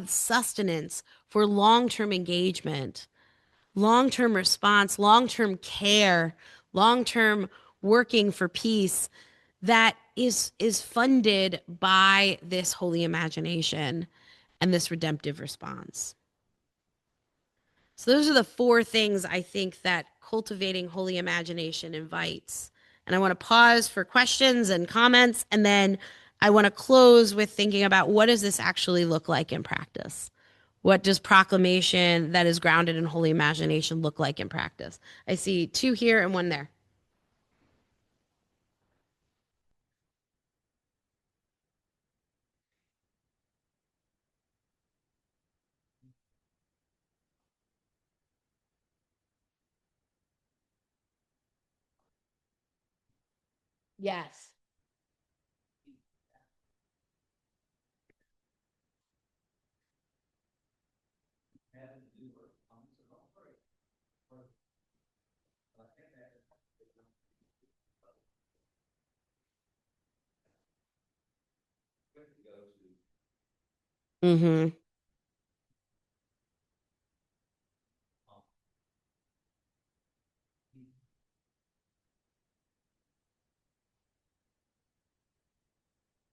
sustenance for long-term engagement, long-term response, long-term care, long-term working for peace that is funded by this holy imagination and this redemptive response? So those are the four things I think that cultivating holy imagination invites. And I want to pause for questions and comments, and then I want to close with thinking about, what does this actually look like in practice? What does proclamation that is grounded in holy imagination look like in practice? I see two here and one there. Yes. Mm-hmm.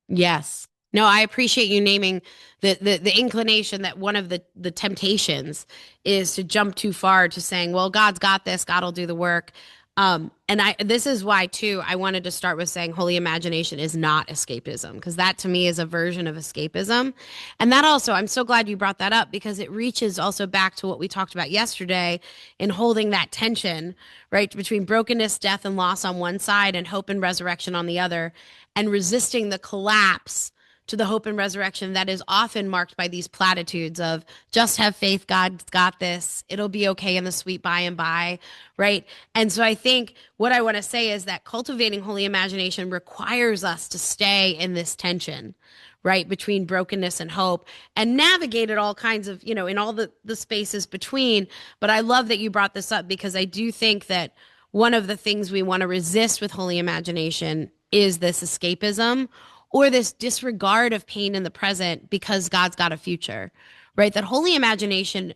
Yes. No, I appreciate you naming the inclination that one of the temptations is to jump too far to saying, well, God's got this, God will do the work. And this is why too I wanted to start with saying holy imagination is not escapism, because that to me is a version of escapism. And that also, I'm so glad you brought that up, because it reaches also back to what we talked about yesterday in holding that tension, right, between brokenness, death, and loss on one side and hope and resurrection on the other, and resisting the collapse to the hope and resurrection that is often marked by these platitudes of just have faith, God's got this, it'll be okay in the sweet by and by, right? And so I think what I want to say is that cultivating holy imagination requires us to stay in this tension, right, between brokenness and hope, and navigate it all kinds of, in all the spaces between. But I love that you brought this up, because I do think that one of the things we want to resist with holy imagination is this escapism or this disregard of pain in the present because God's got a future, right? That holy imagination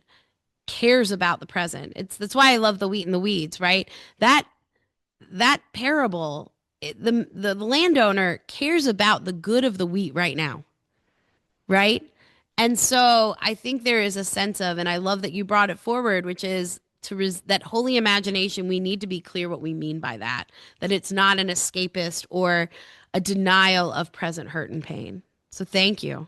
cares about the present. That's why I love the wheat and the weeds, right? That parable, the landowner cares about the good of the wheat right now, right? And so I think there is a sense of, and I love that you brought it forward, which is that holy imagination. We need to be clear what we mean by that, that it's not an escapist or a denial of present hurt and pain. So thank you.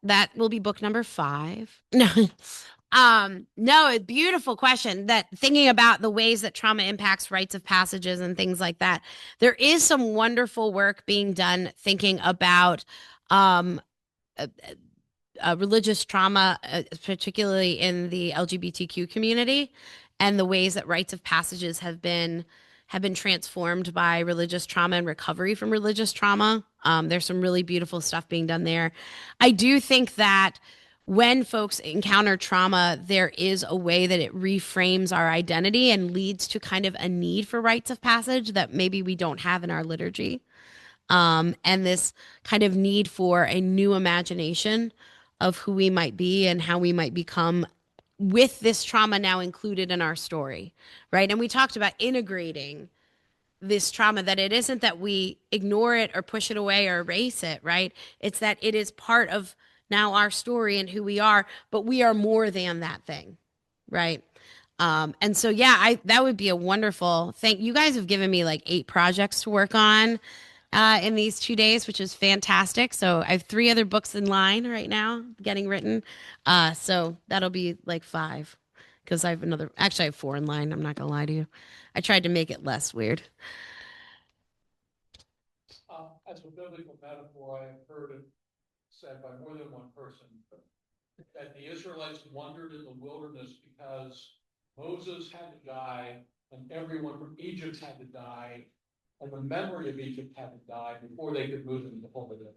That will be book number 5. No. No, a beautiful question. That thinking about the ways that trauma impacts rites of passages and things like that. There is some wonderful work being done thinking about um religious trauma, particularly in the LGBTQ community, and the ways that rites of passages have been transformed by religious trauma and recovery from religious trauma. There's some really beautiful stuff being done there. I do think that when folks encounter trauma, there is a way that it reframes our identity and leads to kind of a need for rites of passage that maybe we don't have in our liturgy. And this kind of need for a new imagination of who we might be and how we might become with this trauma now included in our story, right? And we talked about integrating this trauma, that it isn't that we ignore it or push it away or erase it, right? It's that it is part of now our story and who we are, but we are more than that thing, right? And so, yeah, that would be a wonderful thing. You guys have given me like 8 projects to work on in these 2 days, which is fantastic. So I have 3 other books in line right now getting written. So that'll be like 5, because I have 4 in line. I'm not gonna lie to you. I tried to make it less weird. As a biblical metaphor, I have heard it said by more than one person that the Israelites wandered in the wilderness because Moses had to die and everyone from Egypt had to die, and the memory of Egypt had to die before they could move into the Holy Land.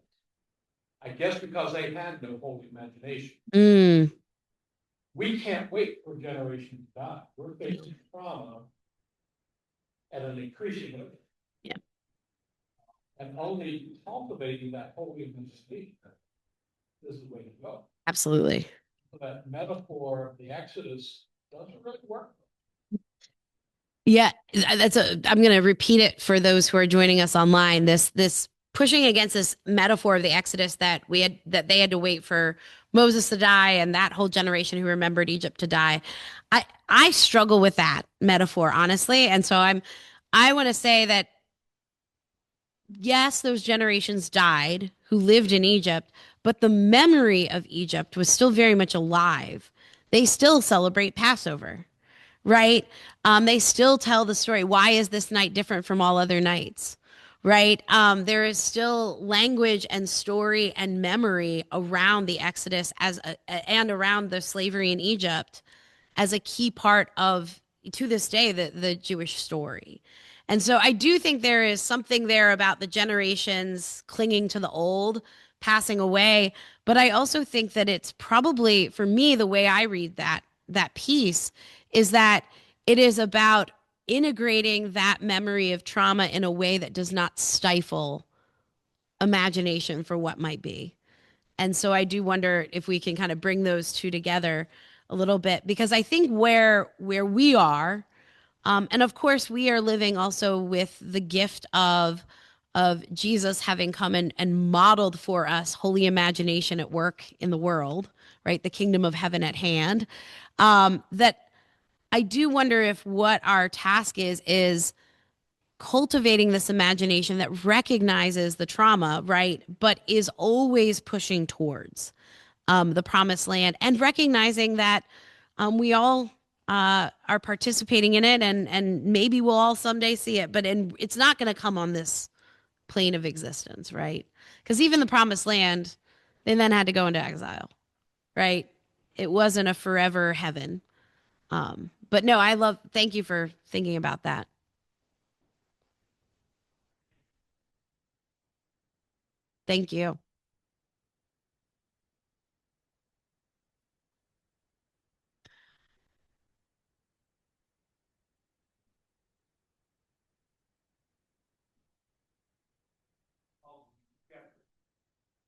I guess because they had no holy imagination. Mm. We can't wait for a generation to die. We're facing trauma at an increasing rate. Yeah. And only cultivating that holy imagination is the way to go. Absolutely. So that metaphor of the Exodus doesn't really work. Yeah, I'm going to repeat it for those who are joining us online. This pushing against this metaphor of the Exodus that they had to wait for Moses to die and that whole generation who remembered Egypt to die. I struggle with that metaphor, honestly. And so I want to say that yes, those generations died who lived in Egypt, but the memory of Egypt was still very much alive. They still celebrate Passover, right? They still tell the story. Why is this night different from all other nights? Right? There is still language and story and memory around the Exodus and around the slavery in Egypt as a key part of, to this day, the Jewish story. And so I do think there is something there about the generations clinging to the old, passing away. But I also think that it's probably, for me, the way I read that piece is that it is about integrating that memory of trauma in a way that does not stifle imagination for what might be. And so I do wonder if we can kind of bring those two together a little bit, because I think where we are, and of course we are living also with the gift of Jesus having come and modeled for us holy imagination at work in the world, right? The kingdom of heaven at hand. That I do wonder if what our task is cultivating this imagination that recognizes the trauma, right? But is always pushing towards the promised land, and recognizing that we all are participating in it, and maybe we'll all someday see it, but it's not going to come on this plane of existence, right? Because even the promised land, they then had to go into exile, right? It wasn't a forever heaven. But no, thank you for thinking about that. Thank you.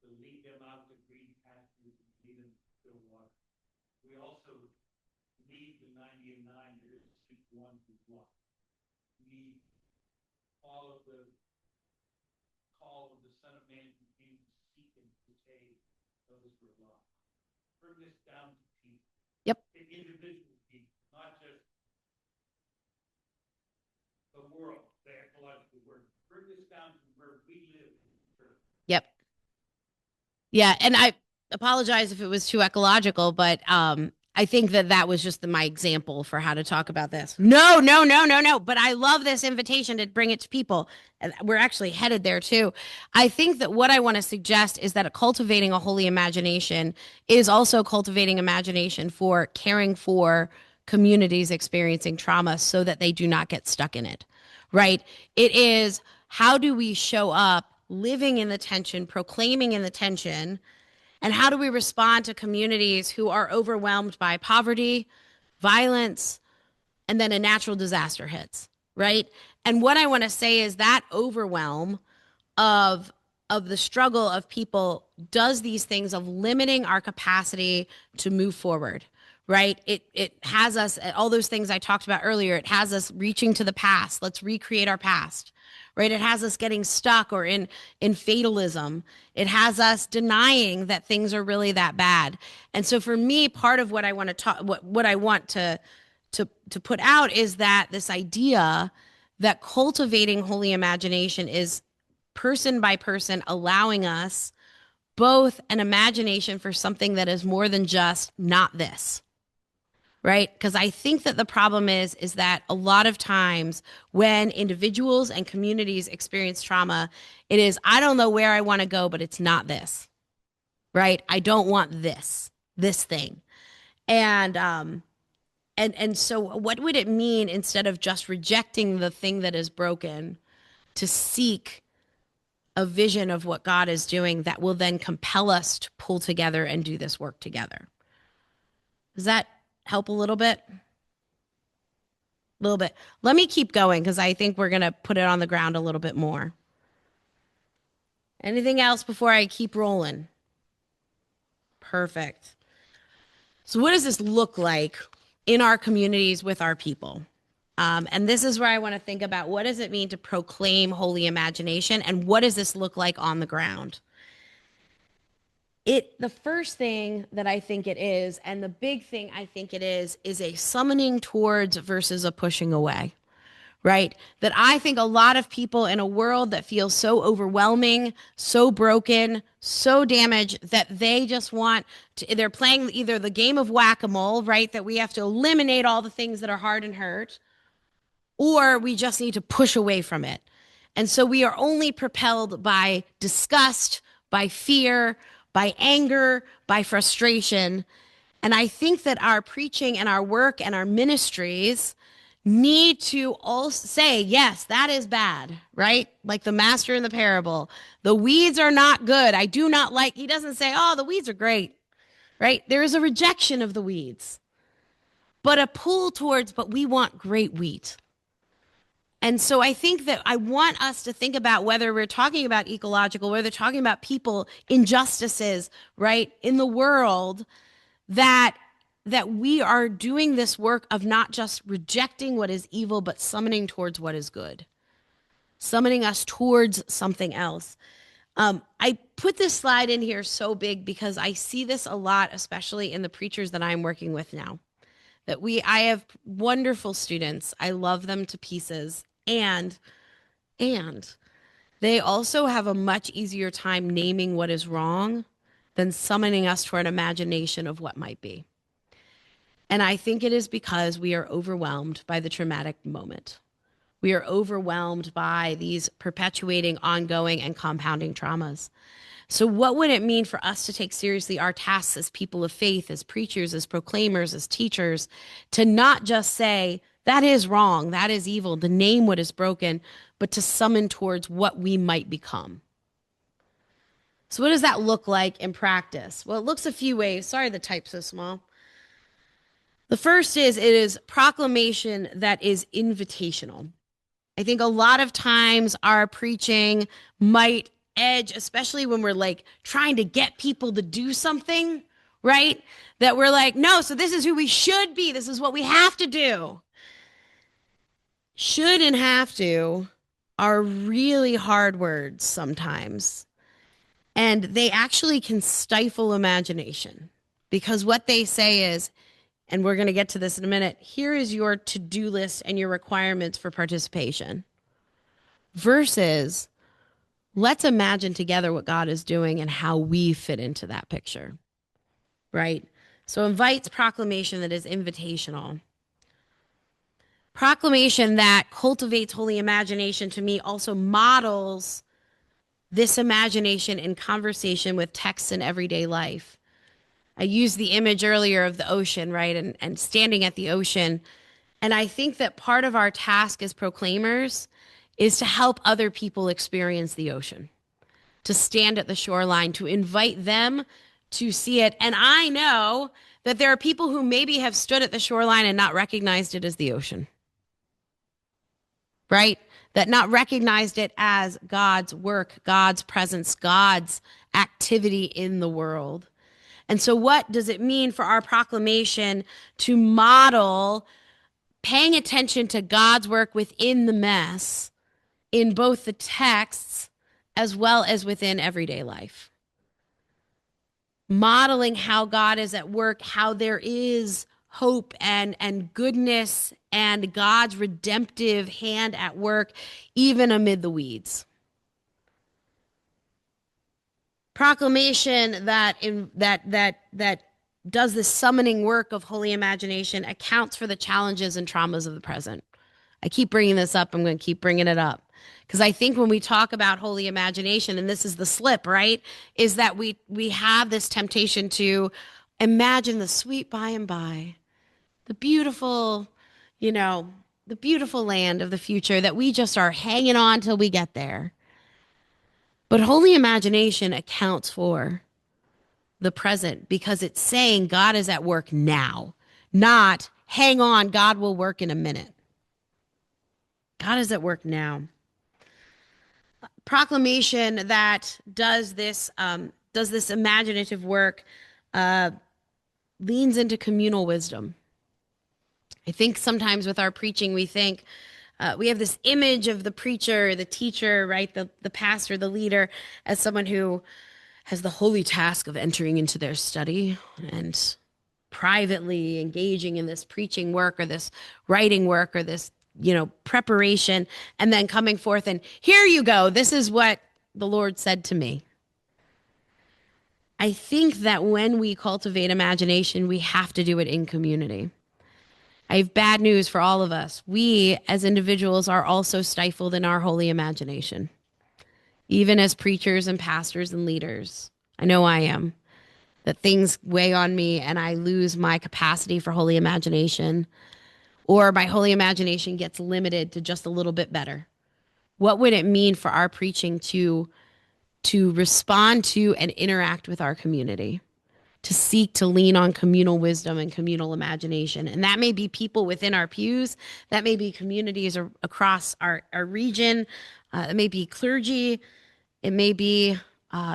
To lead them out to green pastures and lead them to still water. We also lead the 90 and 9 to seek one who's lost. We follow the call of the Son of Man who came to seek and to save those who are lost. Bring this down to people. Yep. Individual people, not just the world, the ecological world. Bring this down to where we live. Yep. Yeah, and I apologize if it was too ecological, but I think that was just my example for how to talk about this. No. But I love this invitation to bring it to people. And we're actually headed there too. I think that what I want to suggest is that cultivating a holy imagination is also cultivating imagination for caring for communities experiencing trauma so that they do not get stuck in it, right? It is, how do we show up living in the tension, proclaiming in the tension, and how do we respond to communities who are overwhelmed by poverty, violence, and then a natural disaster hits, right? And what I want to say is that overwhelm of the struggle of people does these things of limiting our capacity to move forward, right? It has us, all those things I talked about earlier, it has us reaching to the past. Let's recreate our past, right? It has us getting stuck or in fatalism. It has us denying that things are really that bad. And so for me, part of what I want to talk, what I want to put out is that this idea that cultivating holy imagination is person by person allowing us both an imagination for something that is more than just not this, right? Because I think that the problem is that a lot of times when individuals and communities experience trauma, it is, I don't know where I want to go, but it's not this, right? I don't want this thing. And so what would it mean, instead of just rejecting the thing that is broken, to seek a vision of what God is doing that will then compel us to pull together and do this work together? Does that help a little bit? A little bit. Let me keep going because I think we're going to put it on the ground a little bit more. Anything else before I keep rolling? Perfect. So what does this look like in our communities with our people? And this is where I want to think about, what does it mean to proclaim holy imagination, and what does this look like on the ground? The first thing that I think it is, and the big thing I think it is a summoning towards versus a pushing away, right? That I think a lot of people in a world that feels so overwhelming, so broken, so damaged that they just want to, they're playing either the game of whack-a-mole, right? That we have to eliminate all the things that are hard and hurt, or we just need to push away from it. And so we are only propelled by disgust, by fear, by anger, by frustration. And I think that our preaching and our work and our ministries need to also say, yes, that is bad, right? Like the master in the parable. The weeds are not good. I do not like, he doesn't say, oh, the weeds are great, right? There is a rejection of the weeds, but a pull towards, but we want great wheat. And so I think that I want us to think about whether we're talking about ecological, whether we're talking about people, injustices, right, in the world, that we are doing this work of not just rejecting what is evil, but summoning towards what is good, summoning us towards something else. I put this slide in here so big because I see this a lot, especially in the preachers that I'm working with now. I have wonderful students. I love them to pieces. And they also have a much easier time naming what is wrong than summoning us to an imagination of what might be. And I think it is because we are overwhelmed by the traumatic moment. We are overwhelmed by these perpetuating, ongoing, and compounding traumas. So what would it mean for us to take seriously our tasks as people of faith, as preachers, as proclaimers, as teachers, to not just say, that is wrong, that is evil, to name what is broken, but to summon towards what we might become? So what does that look like in practice? Well, it looks a few ways. Sorry, the type's so small. The first is, it is proclamation that is invitational. I think a lot of times our preaching might edge, especially when we're like trying to get people to do something, right? That we're like, no, so this is who we should be. This is what we have to do. Should and have to are really hard words sometimes. And they actually can stifle imagination, because what they say is, and we're going to get to this in a minute, here is your to-do list and your requirements for participation. Versus, let's imagine together what God is doing and how we fit into that picture, right? So invites proclamation that is invitational. Proclamation that cultivates holy imagination, to me, also models this imagination in conversation with texts in everyday life. I used the image earlier of the ocean, right? And standing at the ocean. And I think that part of our task as proclaimers is to help other people experience the ocean, to stand at the shoreline, to invite them to see it. And I know that there are people who maybe have stood at the shoreline and not recognized it as the ocean, right? That not recognized it as God's work, God's presence, God's activity in the world. And so what does it mean for our proclamation to model paying attention to God's work within the mess, in both the texts as well as within everyday life? Modeling how God is at work, how there is hope and goodness and God's redemptive hand at work, even amid the weeds. Proclamation that does the summoning work of holy imagination accounts for the challenges and traumas of the present. I keep bringing this up. I'm going to keep bringing it up because I think when we talk about holy imagination, and this is the slip, right, is that we have this temptation to imagine the sweet by and by, the beautiful, the beautiful land of the future that we just are hanging on till we get there. But holy imagination accounts for the present because it's saying God is at work now, not hang on, God will work in a minute. God is at work now. Proclamation that does this imaginative work leans into communal wisdom. I think sometimes with our preaching, we think we have this image of the preacher, the teacher, right, the pastor, the leader, as someone who has the holy task of entering into their study and privately engaging in this preaching work or this writing work or this preparation, and then coming forth and here you go. This is what the Lord said to me. I think that when we cultivate imagination, we have to do it in community. I have bad news for all of us. We as individuals are also stifled in our holy imagination, even as preachers and pastors and leaders. I know I am. That things weigh on me and I lose my capacity for holy imagination, or my holy imagination gets limited to just a little bit better. What would it mean for our preaching to respond to and interact with our community, to seek to lean on communal wisdom and communal imagination? And that may be people within our pews, that may be communities across our region, it may be clergy, it may be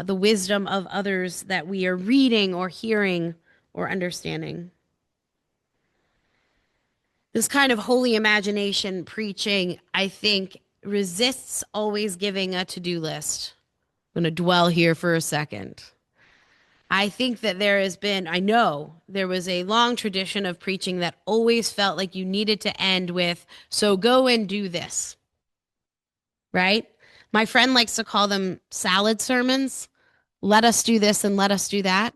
the wisdom of others that we are reading or hearing or understanding. This kind of holy imagination preaching, I think, resists always giving a to-do list. I'm going to dwell here for a second. I think that I know there was a long tradition of preaching that always felt like you needed to end with, so go and do this, right? My friend likes to call them salad sermons. Let us do this and let us do that.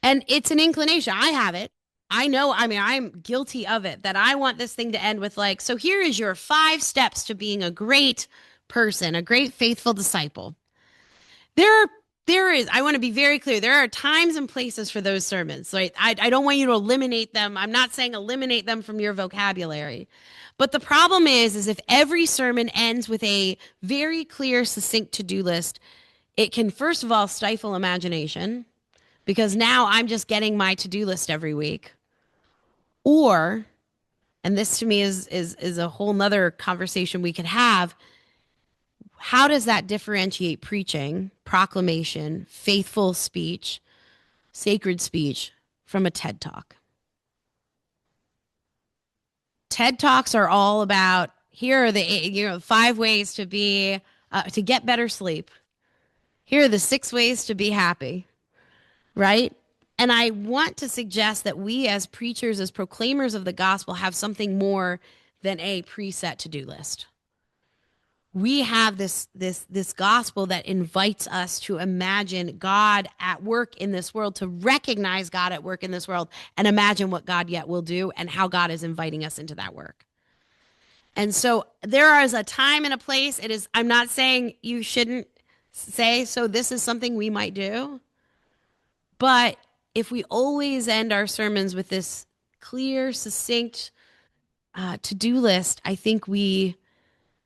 And it's an inclination. I have it. I know, I'm guilty of it, that I want this thing to end with like, so here is your 5 steps to being a great person, a great faithful disciple. I want to be very clear. There are times and places for those sermons, right? I don't want you to eliminate them. I'm not saying eliminate them from your vocabulary. But the problem is if every sermon ends with a very clear, succinct to-do list, it can, first of all, stifle imagination, because now I'm just getting my to-do list every week. Or, and this to me is a whole nother conversation we could have, how does that differentiate preaching, proclamation, faithful speech, sacred speech from a TED Talk? TED Talks are all about, here are the 5 ways to be to get better sleep. Here are the 6 ways to be happy, right? And I want to suggest that we as preachers, as proclaimers of the gospel, have something more than a preset to-do list. We have this gospel that invites us to imagine God at work in this world, to recognize God at work in this world, and imagine what God yet will do and how God is inviting us into that work. And so there is a time and a place. I'm not saying you shouldn't say, so this is something we might do. But if we always end our sermons with this clear, succinct to-do list, I think we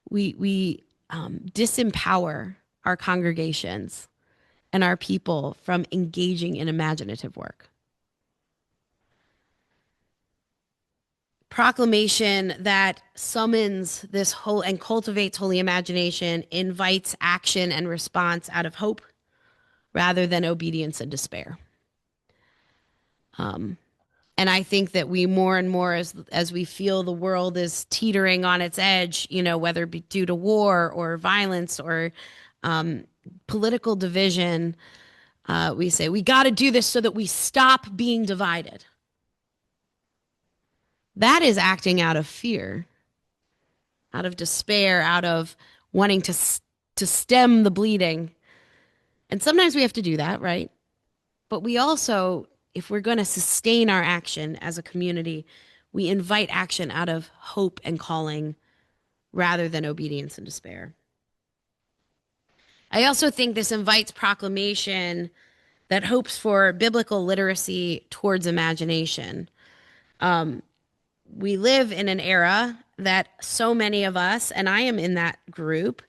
disempower our congregations and our people from engaging in imaginative work. Proclamation that summons this whole and cultivates holy imagination invites action and response out of hope rather than obedience and despair. And I think that we more and more, as we feel the world is teetering on its edge, whether it be due to war or violence or political division, we say we got to do this so that we stop being divided. That is acting out of fear, out of despair, out of wanting to stem the bleeding. And sometimes we have to do that, right? But we also, if we're going to sustain our action as a community, we invite action out of hope and calling rather than obedience and despair. I also think this invites proclamation that hopes for biblical literacy towards imagination. We live in an era that so many of us, and I am in that group,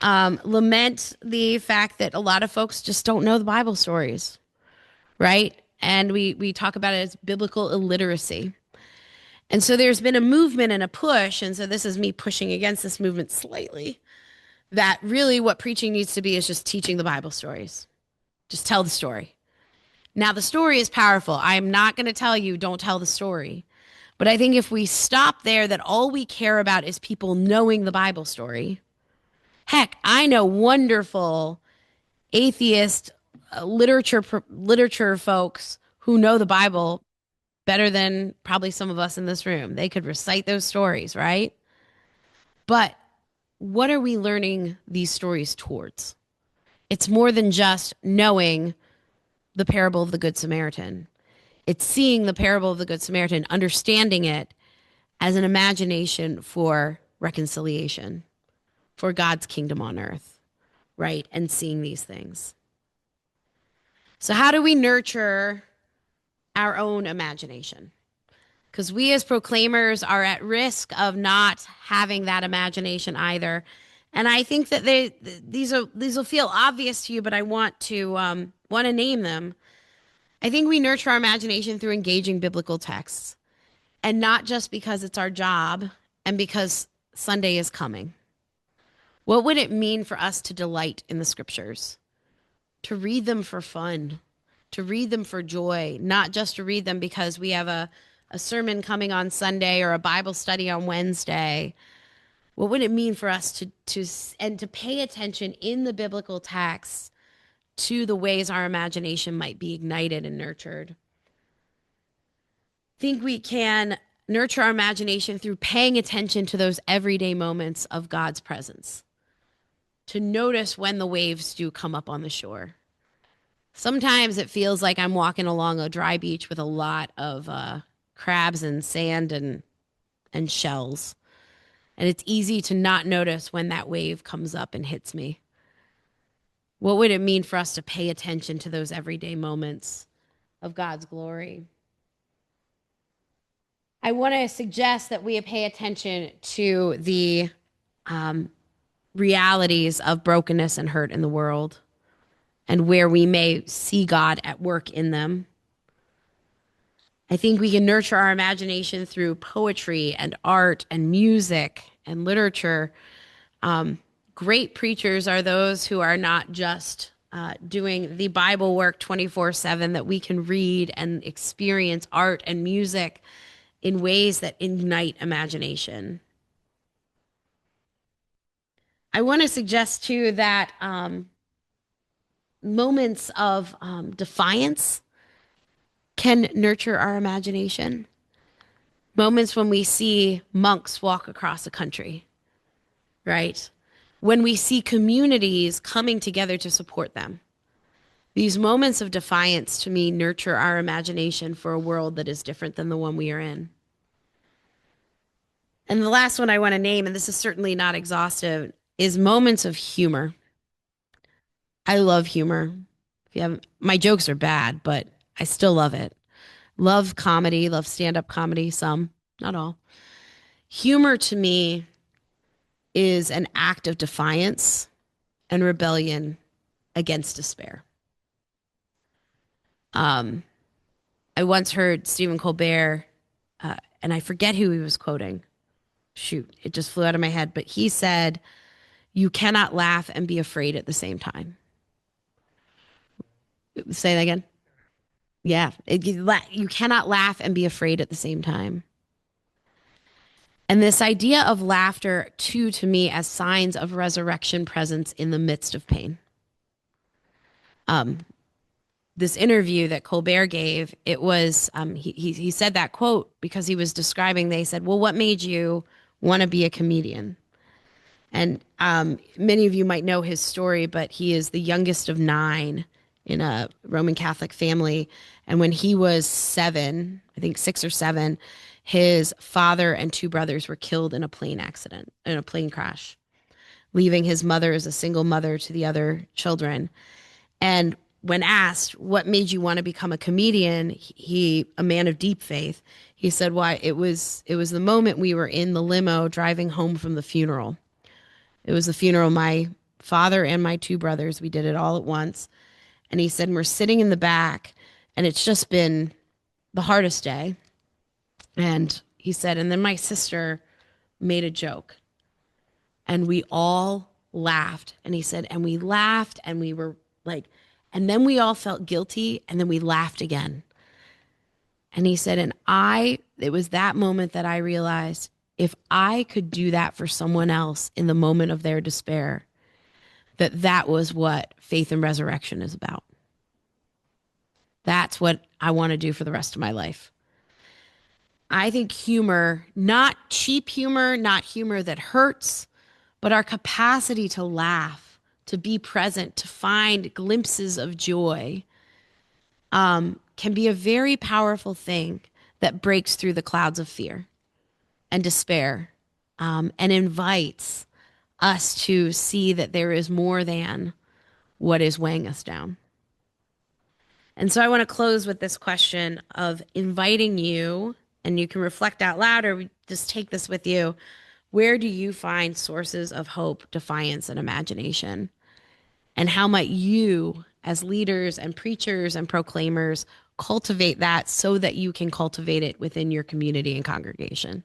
lament the fact that a lot of folks just don't know the Bible stories, right? And we talk about it as biblical illiteracy. And so there's been a movement and a push, and so this is me pushing against this movement slightly, that really what preaching needs to be is just teaching the Bible stories. Just tell the story. Now, the story is powerful. I'm not going to tell you don't tell the story. But I think if we stop there, that all we care about is people knowing the Bible story. Heck, I know wonderful atheist literature folks who know the Bible better than probably some of us in this room. They could recite those stories, right? But what are we learning these stories towards? It's more than just knowing the parable of the Good Samaritan. It's seeing the parable of the Good Samaritan, understanding it as an imagination for reconciliation, for God's kingdom on earth, right? And seeing these things. So, how do we nurture our own imagination? Because we as proclaimers are at risk of not having that imagination either. And I think that these will feel obvious to you, but I want to name them. I think we nurture our imagination through engaging biblical texts, and not just because it's our job and because Sunday is coming. What would it mean for us to delight in the scriptures, to read them for fun, to read them for joy, not just to read them because we have a sermon coming on Sunday or a Bible study on Wednesday? What would it mean for us to pay attention in the biblical text to the ways our imagination might be ignited and nurtured? I think we can nurture our imagination through paying attention to those everyday moments of God's presence, to notice when the waves do come up on the shore. Sometimes it feels like I'm walking along a dry beach with a lot of crabs and sand and shells. And it's easy to not notice when that wave comes up and hits me. What would it mean for us to pay attention to those everyday moments of God's glory? I want to suggest that we pay attention to the realities of brokenness and hurt in the world, and where we may see God at work in them. I think we can nurture our imagination through poetry and art and music and literature. Great preachers are those who are not just doing the Bible work 24/7, that we can read and experience art and music in ways that ignite imagination. I want to suggest too that moments of defiance can nurture our imagination. Moments when we see monks walk across a country, right? When we see communities coming together to support them. These moments of defiance, to me, nurture our imagination for a world that is different than the one we are in. And the last one I want to name, and this is certainly not exhaustive, is moments of humor. I love humor. If you haven't, my jokes are bad, but I still love it. Love comedy, love stand-up comedy, some, not all. Humor to me is an act of defiance and rebellion against despair. I once heard Stephen Colbert, and I forget who he was quoting. Shoot, it just flew out of my head. But he said, "You cannot laugh and be afraid at the same time." Say that again. Yeah, you cannot laugh and be afraid at the same time. And this idea of laughter, too, to me, as signs of resurrection presence in the midst of pain. This interview that Colbert gave, it was, he said that quote because he was describing, they said, well, what made you want to be a comedian? And many of you might know his story, but he is the youngest of 9 in a Roman Catholic family. And when he was 7, I think 6 or 7, his father and 2 brothers were killed in a plane accident, in a plane crash, leaving his mother as a single mother to the other children. And when asked, what made you want to become a comedian, he, a man of deep faith, he said, why, it was the moment we were in the limo driving home from the funeral. It was the funeral of my father and my 2 brothers. We did it all at once. And he said, we're sitting in the back, and it's just been the hardest day. And he said, and then my sister made a joke, and we all laughed. And he said, and we laughed, and we were like, and then we all felt guilty, and then we laughed again. And he said, and it was that moment that I realized, if I could do that for someone else in the moment of their despair, that was what faith and resurrection is about. That's what I want to do for the rest of my life. I think humor, not cheap humor, not humor that hurts, but our capacity to laugh, to be present, to find glimpses of joy, can be a very powerful thing that breaks through the clouds of fear and despair, and invites us to see that there is more than what is weighing us down. And so I want to close with this question of inviting you, and you can reflect out loud or just take this with you. Where do you find sources of hope, defiance, and imagination? And how might you, as leaders and preachers and proclaimers, cultivate that so that you can cultivate it within your community and congregation?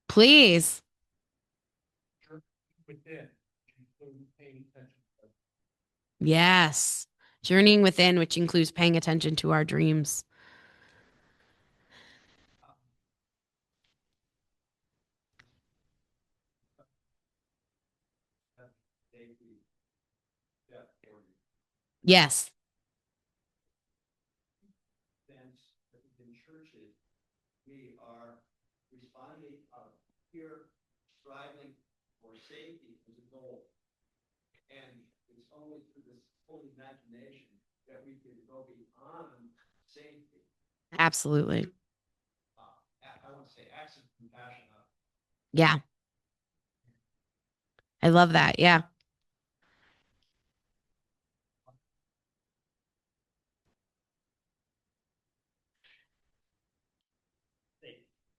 Please. Yes. Journeying within, which includes paying attention to our dreams. Yes. In churches, we are responding here, striving for safety as a goal. And it's only through this full imagination that we can go beyond safety. Absolutely. I want to say acts of compassion. Yeah. I love that. Yeah.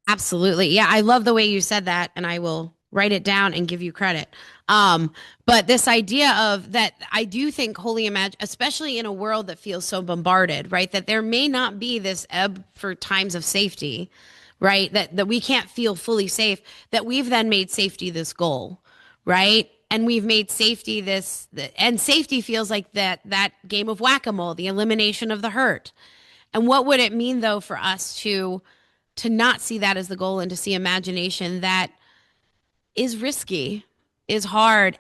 Absolutely. Yeah, I love the way you said that, and I will write it down and give you credit. But this idea of that, I do think holy imagine, especially in a world that feels so bombarded, right? That there may not be this ebb for times of safety, right? That we can't feel fully safe, that we've then made safety this goal, right? And we've made safety this, and safety feels like that game of whack-a-mole, the elimination of the hurt. And what would it mean though for us to not see that as the goal and to see imagination that is risky, is hard,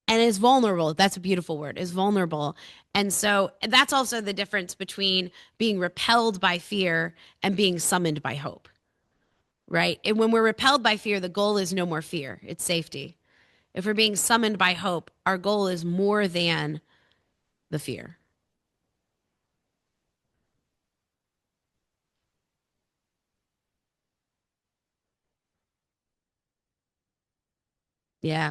and is vulnerable? That's a beautiful word, is vulnerable. And so that's also the difference between being repelled by fear and being summoned by hope, right? And when we're repelled by fear, the goal is no more fear, it's safety. If we're being summoned by hope, our goal is more than the fear. Yeah.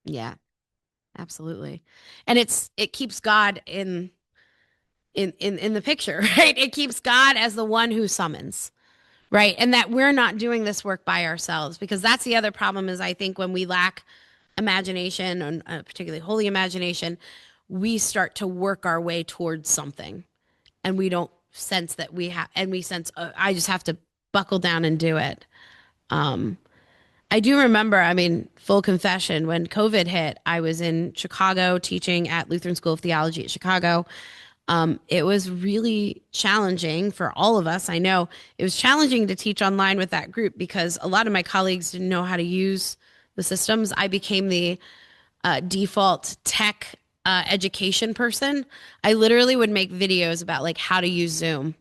Yeah, absolutely. And it keeps God in the picture, right? It keeps God as the one who summons, right? And that we're not doing this work by ourselves, because that's the other problem is I think when we lack imagination, and particularly holy imagination, we start to work our way towards something and we don't sense that we have, and we sense, I just have to buckle down and do it. Um, I do remember, I mean, full confession, when COVID hit, I was in Chicago teaching at Lutheran School of Theology at Chicago. It was really challenging for all of us. I know it was challenging to teach online with that group because a lot of my colleagues didn't know how to use the systems. I became the default tech education person. I literally would make videos about like how to use Zoom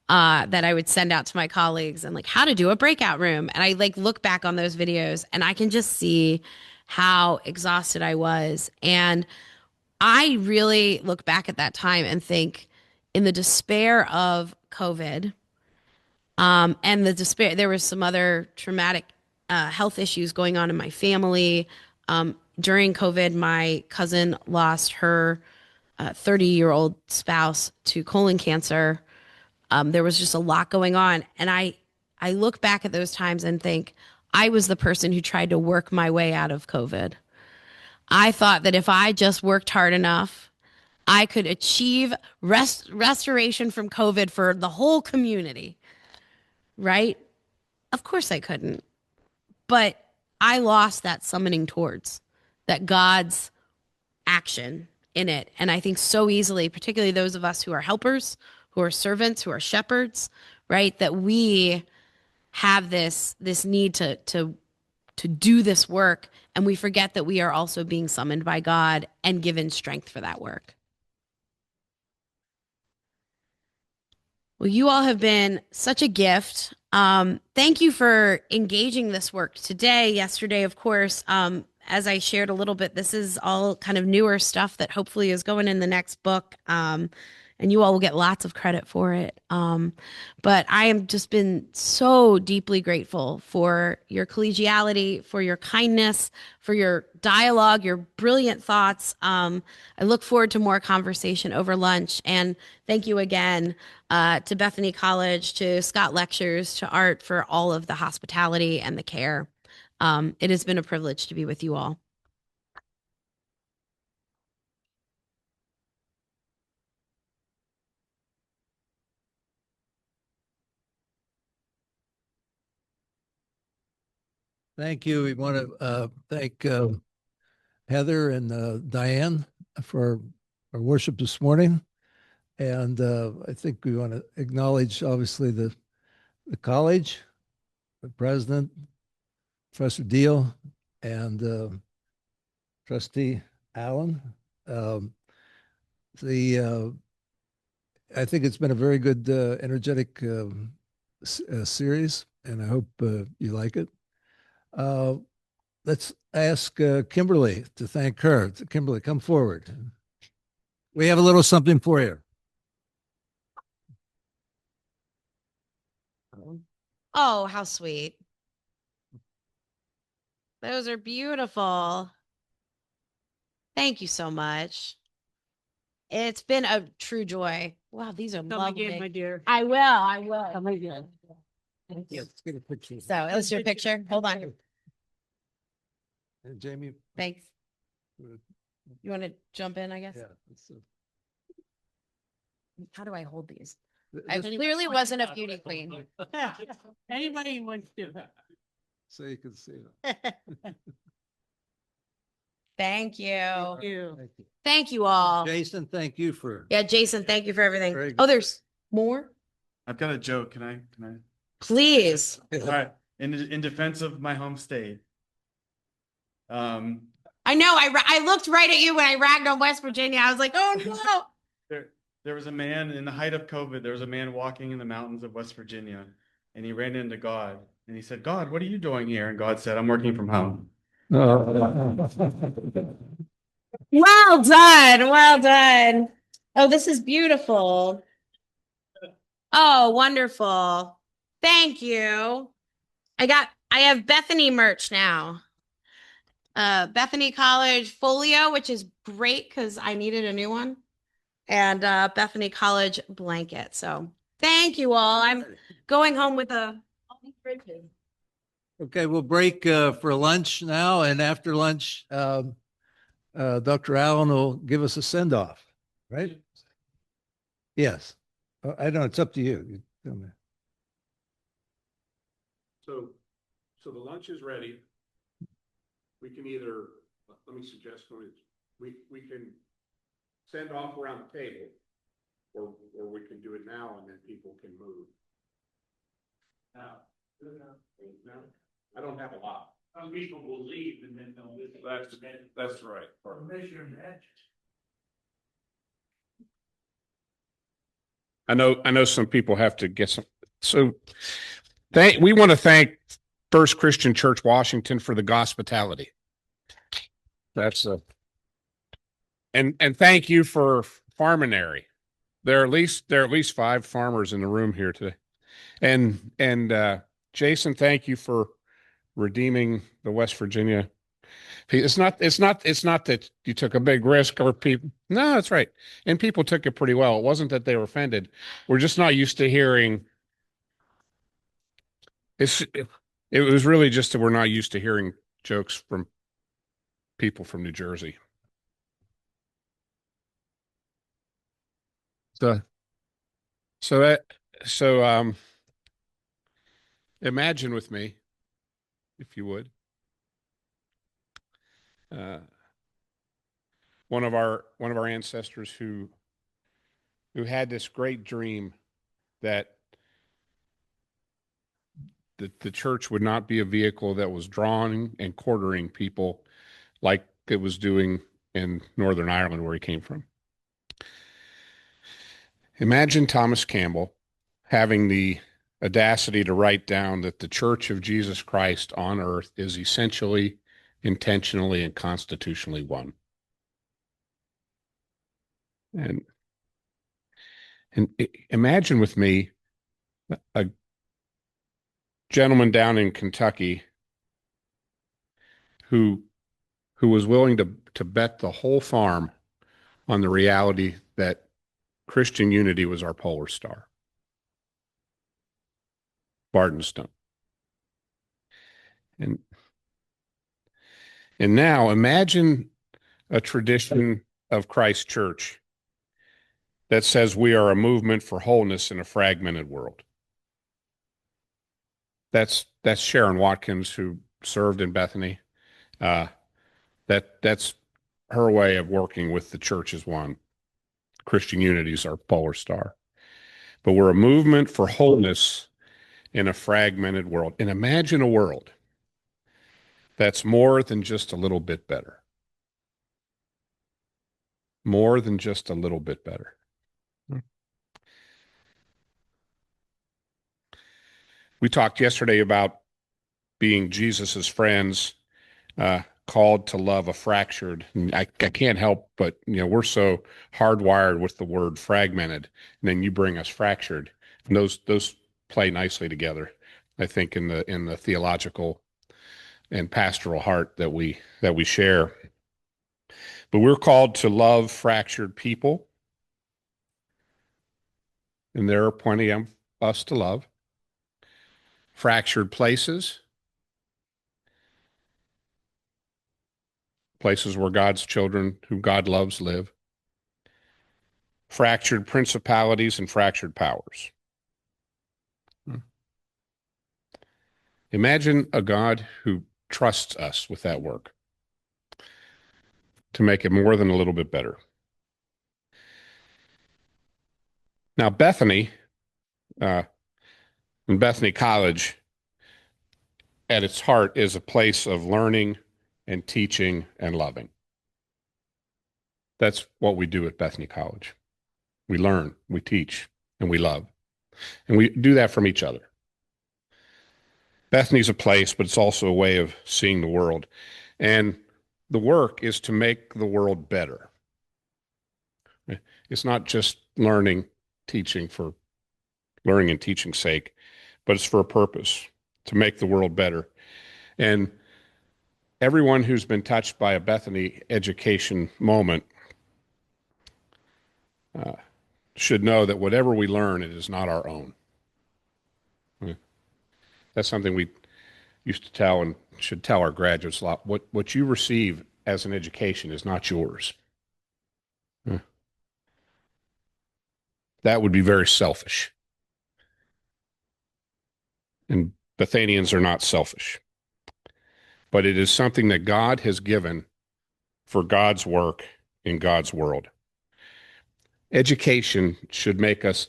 that I would send out to my colleagues, and like how to do a breakout room. And I like look back on those videos and I can just see how exhausted I was. And I really look back at that time and think, in the despair of COVID, and the despair, there was some other traumatic health issues going on in my family. During COVID, my cousin lost her 30-year-old spouse to colon cancer. There was just a lot going on. And I look back at those times and think, I was the person who tried to work my way out of COVID. I thought that if I just worked hard enough, I could achieve restoration from COVID for the whole community, right? Of course I couldn't. But I lost that summoning towards, that God's action in it. And I think so easily, particularly those of us who are helpers, who are servants, who are shepherds, right? That we have this need to to do this work, and we forget that we are also being summoned by God and given strength for that work. Well, you all have been such a gift. Thank you for engaging this work today. Yesterday, of course, as I shared a little bit, this is all kind of newer stuff that hopefully is going in the next book. And you all will get lots of credit for it. But I have just been so deeply grateful for your collegiality, for your kindness, for your dialogue, your brilliant thoughts. I look forward to more conversation over lunch. And thank you again to Bethany College, to Scott Lectures, to Art for all of the hospitality and the care. It has been a privilege to be with you all. Thank you. We want to thank Heather and Diane for our worship this morning. And I think we want to acknowledge, obviously, the college, the president, Professor Deal, and Trustee Allen. I think it's been a very good, energetic series, and I hope you like it. Let's ask Kimberly to thank her. Kimberly, come forward. We have a little something for you. Oh, how sweet. Those are beautiful. Thank you so much. It's been a true joy. Wow, these are lovely. again, my dear. I will. I will. Come again. Thank you. Let's get a picture. So let's do a picture. Hold on. And Jamie. Thanks. You want to jump in, I guess? Yeah. How do I hold these? Th- I this- clearly wasn't a beauty queen. Anybody wants to. So you can see it. Thank you. You. Thank you. Thank you all. Jason, thank you for. Yeah, Jason, thank you for Very everything. good. Oh, there's more? I've got a joke. Can I? Please. All right. In defense of my home state. I know. I looked right at you when I ragged on West Virginia. I was like, oh no. There was a man in the height of COVID. There was a man walking in the mountains of West Virginia, and he ran into God, and he said, "God, what are you doing here?" And God said, "I'm working from home." Well done. Well done. Oh, this is beautiful. Oh, wonderful. Thank you. I have Bethany merch now. Bethany College folio, which is great because I needed a new one. And Bethany College blanket. So thank you all. I'm going home with a Okay, we'll break for lunch now, and after lunch, Dr. Allen will give us a send-off, right? Yes. I don't know, it's up to you. You tell me. So the lunch is ready. We can either, let me suggest, we can send off around the table, or we can do it now and then people can move. Now, No, I don't have a lot. some people will leave and then they'll miss. That's right. I know some people have to get some. So we want to thank First Christian Church Washington for the hospitality. That's and thank you for Farminary. There are at least 5 farmers in the room here today. And Jason, thank you for redeeming the West Virginia. It's not that you took a big risk or people. No, that's right. And people took it pretty well. It wasn't that they were offended. We're just not used to hearing. It was really just that we're not used to hearing jokes from people from New Jersey. So imagine with me, if you would, one of our ancestors who had this great dream that the church would not be a vehicle that was drawing and quartering people like it was doing in Northern Ireland, where he came from. Imagine Thomas Campbell having the audacity to write down that the Church of Jesus Christ on earth is essentially, intentionally, and constitutionally one. And imagine with me a gentleman down in Kentucky who was willing to bet the whole farm on the reality that Christian unity was our polar star. Bardenstone. And now imagine a tradition of Christ Church that says we are a movement for wholeness in a fragmented world. That's Sharon Watkins, who served in Bethany. That's her way of working with the church as one. Christian unity is our polar star. But we're a movement for wholeness in a fragmented world. And imagine a world that's more than just a little bit better. More than just a little bit better. We talked yesterday about being Jesus's friends, called to love a fractured. I can't help but, we're so hardwired with the word fragmented, and then you bring us fractured, and those play nicely together, I think, in the theological and pastoral heart that we share. But we're called to love fractured people, and there are plenty of us to love. Fractured places where God's children who God loves live. Fractured principalities and fractured powers. Imagine a God who trusts us with that work to make it more than a little bit better. Now, Bethany, and Bethany College, at its heart, is a place of learning and teaching and loving. That's what we do at Bethany College. We learn, we teach, and we love. And we do that from each other. Bethany's a place, but it's also a way of seeing the world. And the work is to make the world better. It's not just learning, teaching for learning and teaching's sake, but it's for a purpose, to make the world better. And everyone who's been touched by a Bethany education moment should know that whatever we learn, it is not our own. That's something we used to tell and should tell our graduates a lot. What you receive as an education is not yours. That would be very selfish. And Bethanians are not selfish. But it is something that God has given for God's work in God's world. Education should make us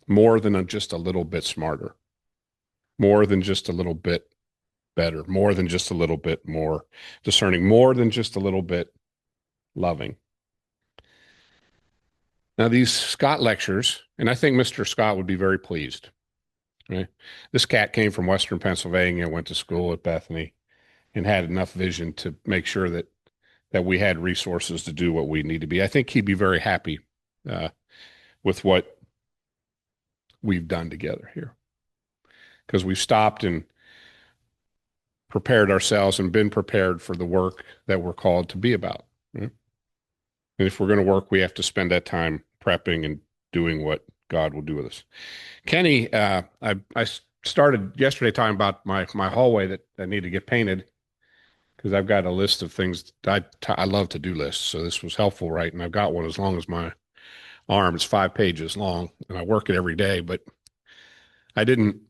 more than just a little bit smarter, more than just a little bit better, more than just a little bit more discerning, more than just a little bit loving. Now, these Scott lectures, and I think Mr. Scott would be very pleased. Right? This cat came from Western Pennsylvania, went to school at Bethany, and had enough vision to make sure that we had resources to do what we need to be. I think he'd be very happy with what we've done together here, because we've stopped and prepared ourselves and been prepared for the work that we're called to be about. Right? And if we're going to work, we have to spend that time prepping and doing what God will do with us. Kenny, I started yesterday talking about my hallway that I need to get painted, because I've got a list of things. I love to do lists, so this was helpful, right? And I've got one as long as my arm. It's 5 pages long, and I work it every day. But I didn't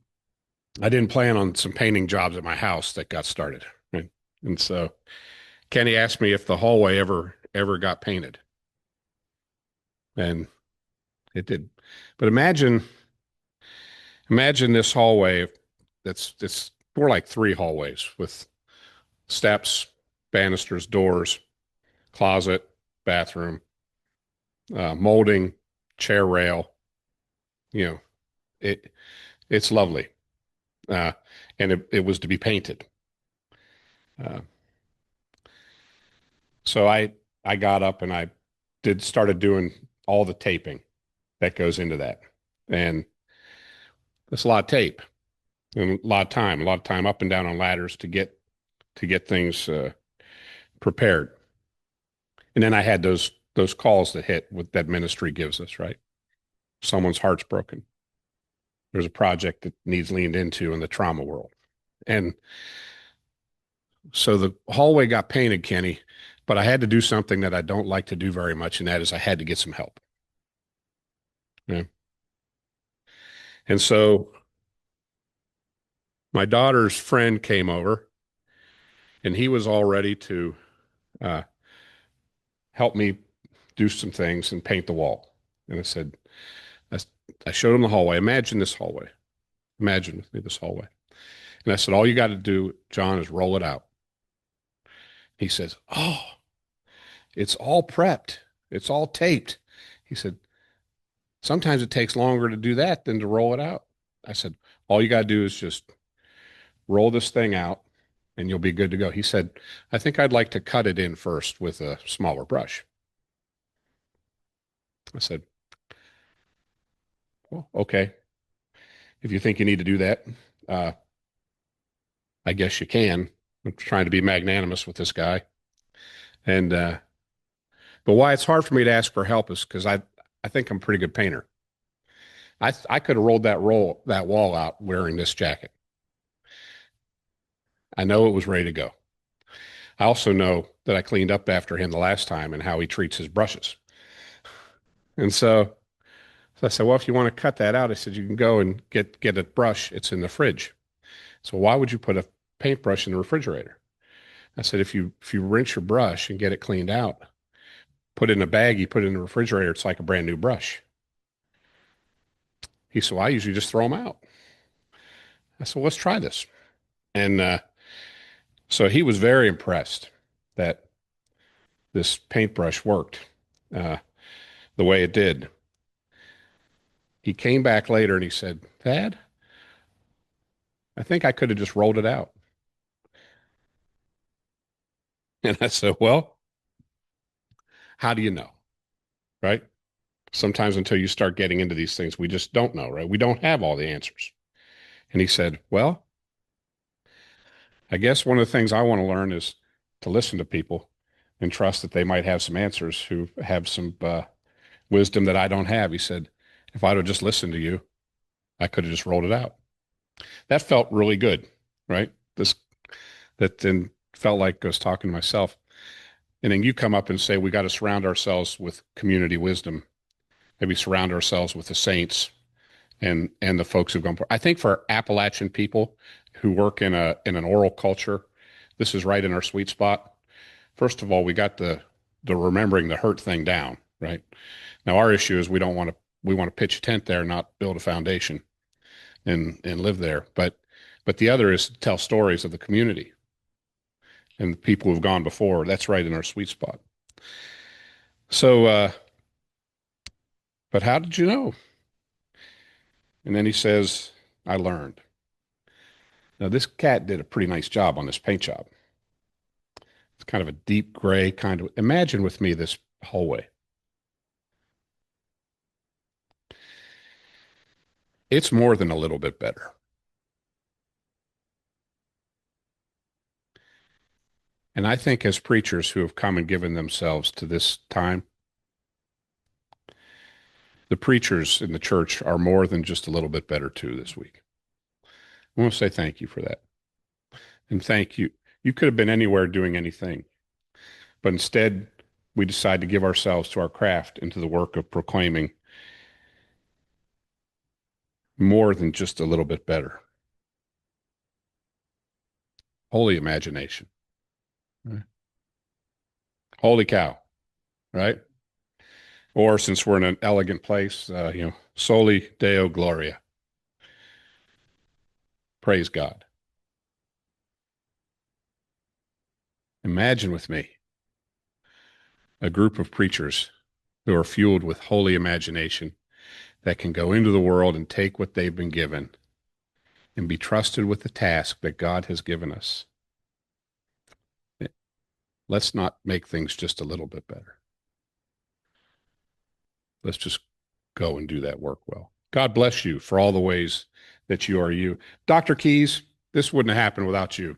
plan on some painting jobs at my house that got started, right? And so Kenny asked me if the hallway ever got painted, and it did. But imagine Imagine this hallway it's more like 3 hallways with steps, banisters, doors, closet, bathroom, molding, chair rail. You know, it's lovely, uh, and it was to be painted. Uh, so I got up and I started doing all the taping that goes into that, and it's a lot of tape and a lot of time up and down on ladders to get things prepared. And then I had those calls that hit with that ministry gives us, right? Someone's heart's broken. There's a project that needs leaned into in the trauma world. And so the hallway got painted, Kenny, but I had to do something that I don't like to do very much, and that is I had to get some help. Yeah. And so my daughter's friend came over, and he was all ready to uh, help me do some things and paint the wall. And I said, I, I showed him the hallway. Imagine this hallway. Imagine with me this hallway. And I said, all you got to do, John, is roll it out. He says, oh, it's all prepped. It's all taped. He said, sometimes it takes longer to do that than to roll it out. I said, all you got to do is just roll this thing out and you'll be good to go. He said, I think I'd like to cut it in first with a smaller brush. I said, well, okay. If you think you need to do that, uh, I guess you can. I'm trying to be magnanimous with this guy. And, but why it's hard for me to ask for help is because I think I'm a pretty good painter. I could have rolled that wall out wearing this jacket. I know it was ready to go. I also know that I cleaned up after him the last time and how he treats his brushes. And so I said, well, if you want to cut that out, I said, you can go and get a brush. It's in the fridge. So why would you put a paintbrush in the refrigerator? I said, if you rinse your brush and get it cleaned out, put it in a bag, you put it in the refrigerator, it's like a brand new brush. He said, well, I usually just throw them out. I said, well, let's try this. And so he was very impressed that this paintbrush worked the way it did. He came back later and he said, Thad, I think I could have just rolled it out. And I said, well, how do you know? Right? Sometimes until you start getting into these things, we just don't know, right? We don't have all the answers. And he said, well, I guess one of the things I want to learn is to listen to people and trust that they might have some answers who have some wisdom that I don't have. He said, if I'd have just listened to you, I could have just rolled it out. That felt really good, right? That then felt like I was talking to myself. And then you come up and say, we got to surround ourselves with community wisdom. Maybe surround ourselves with the saints and the folks who've gone. I think for Appalachian people who work in an oral culture, this is right in our sweet spot. First of all, we got the remembering the hurt thing down, right? Now our issue is we want to pitch a tent there, not build a foundation and live there. But the other is to tell stories of the community and the people who've gone before. That's right in our sweet spot. So, but how did you know? And then he says, I learned. Now, this cat did a pretty nice job on this paint job. It's kind of a deep gray kind of, imagine with me this hallway. It's more than a little bit better. And I think as preachers who have come and given themselves to this time, the preachers in the church are more than just a little bit better too this week. I want to say thank you for that. And thank you. You could have been anywhere doing anything, but instead we decide to give ourselves to our craft and to the work of proclaiming more than just a little bit better. Holy imagination. Right. Holy cow, right? Or since we're in an elegant place, Soli Deo Gloria. Praise God. Imagine with me a group of preachers who are fueled with holy imagination that can go into the world and take what they've been given and be trusted with the task that God has given us. Let's not make things just a little bit better. Let's just go and do that work well. God bless you for all the ways that you are you. Dr. Keys, this wouldn't have happened without you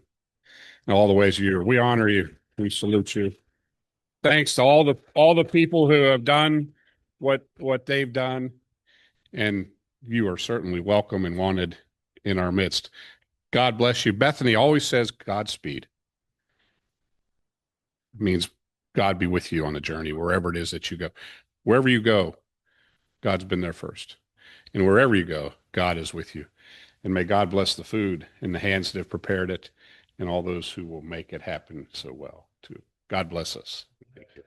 and all the ways you are. We honor you. We salute you. Thanks to all the people who have done what they've done, and you are certainly welcome and wanted in our midst. God bless you. Bethany always says Godspeed. It means God be with you on the journey, wherever it is that you go. Wherever you go, God's been there first. And wherever you go, God is with you. And may God bless the food and the hands that have prepared it and all those who will make it happen so well, too. God bless us. Thank you.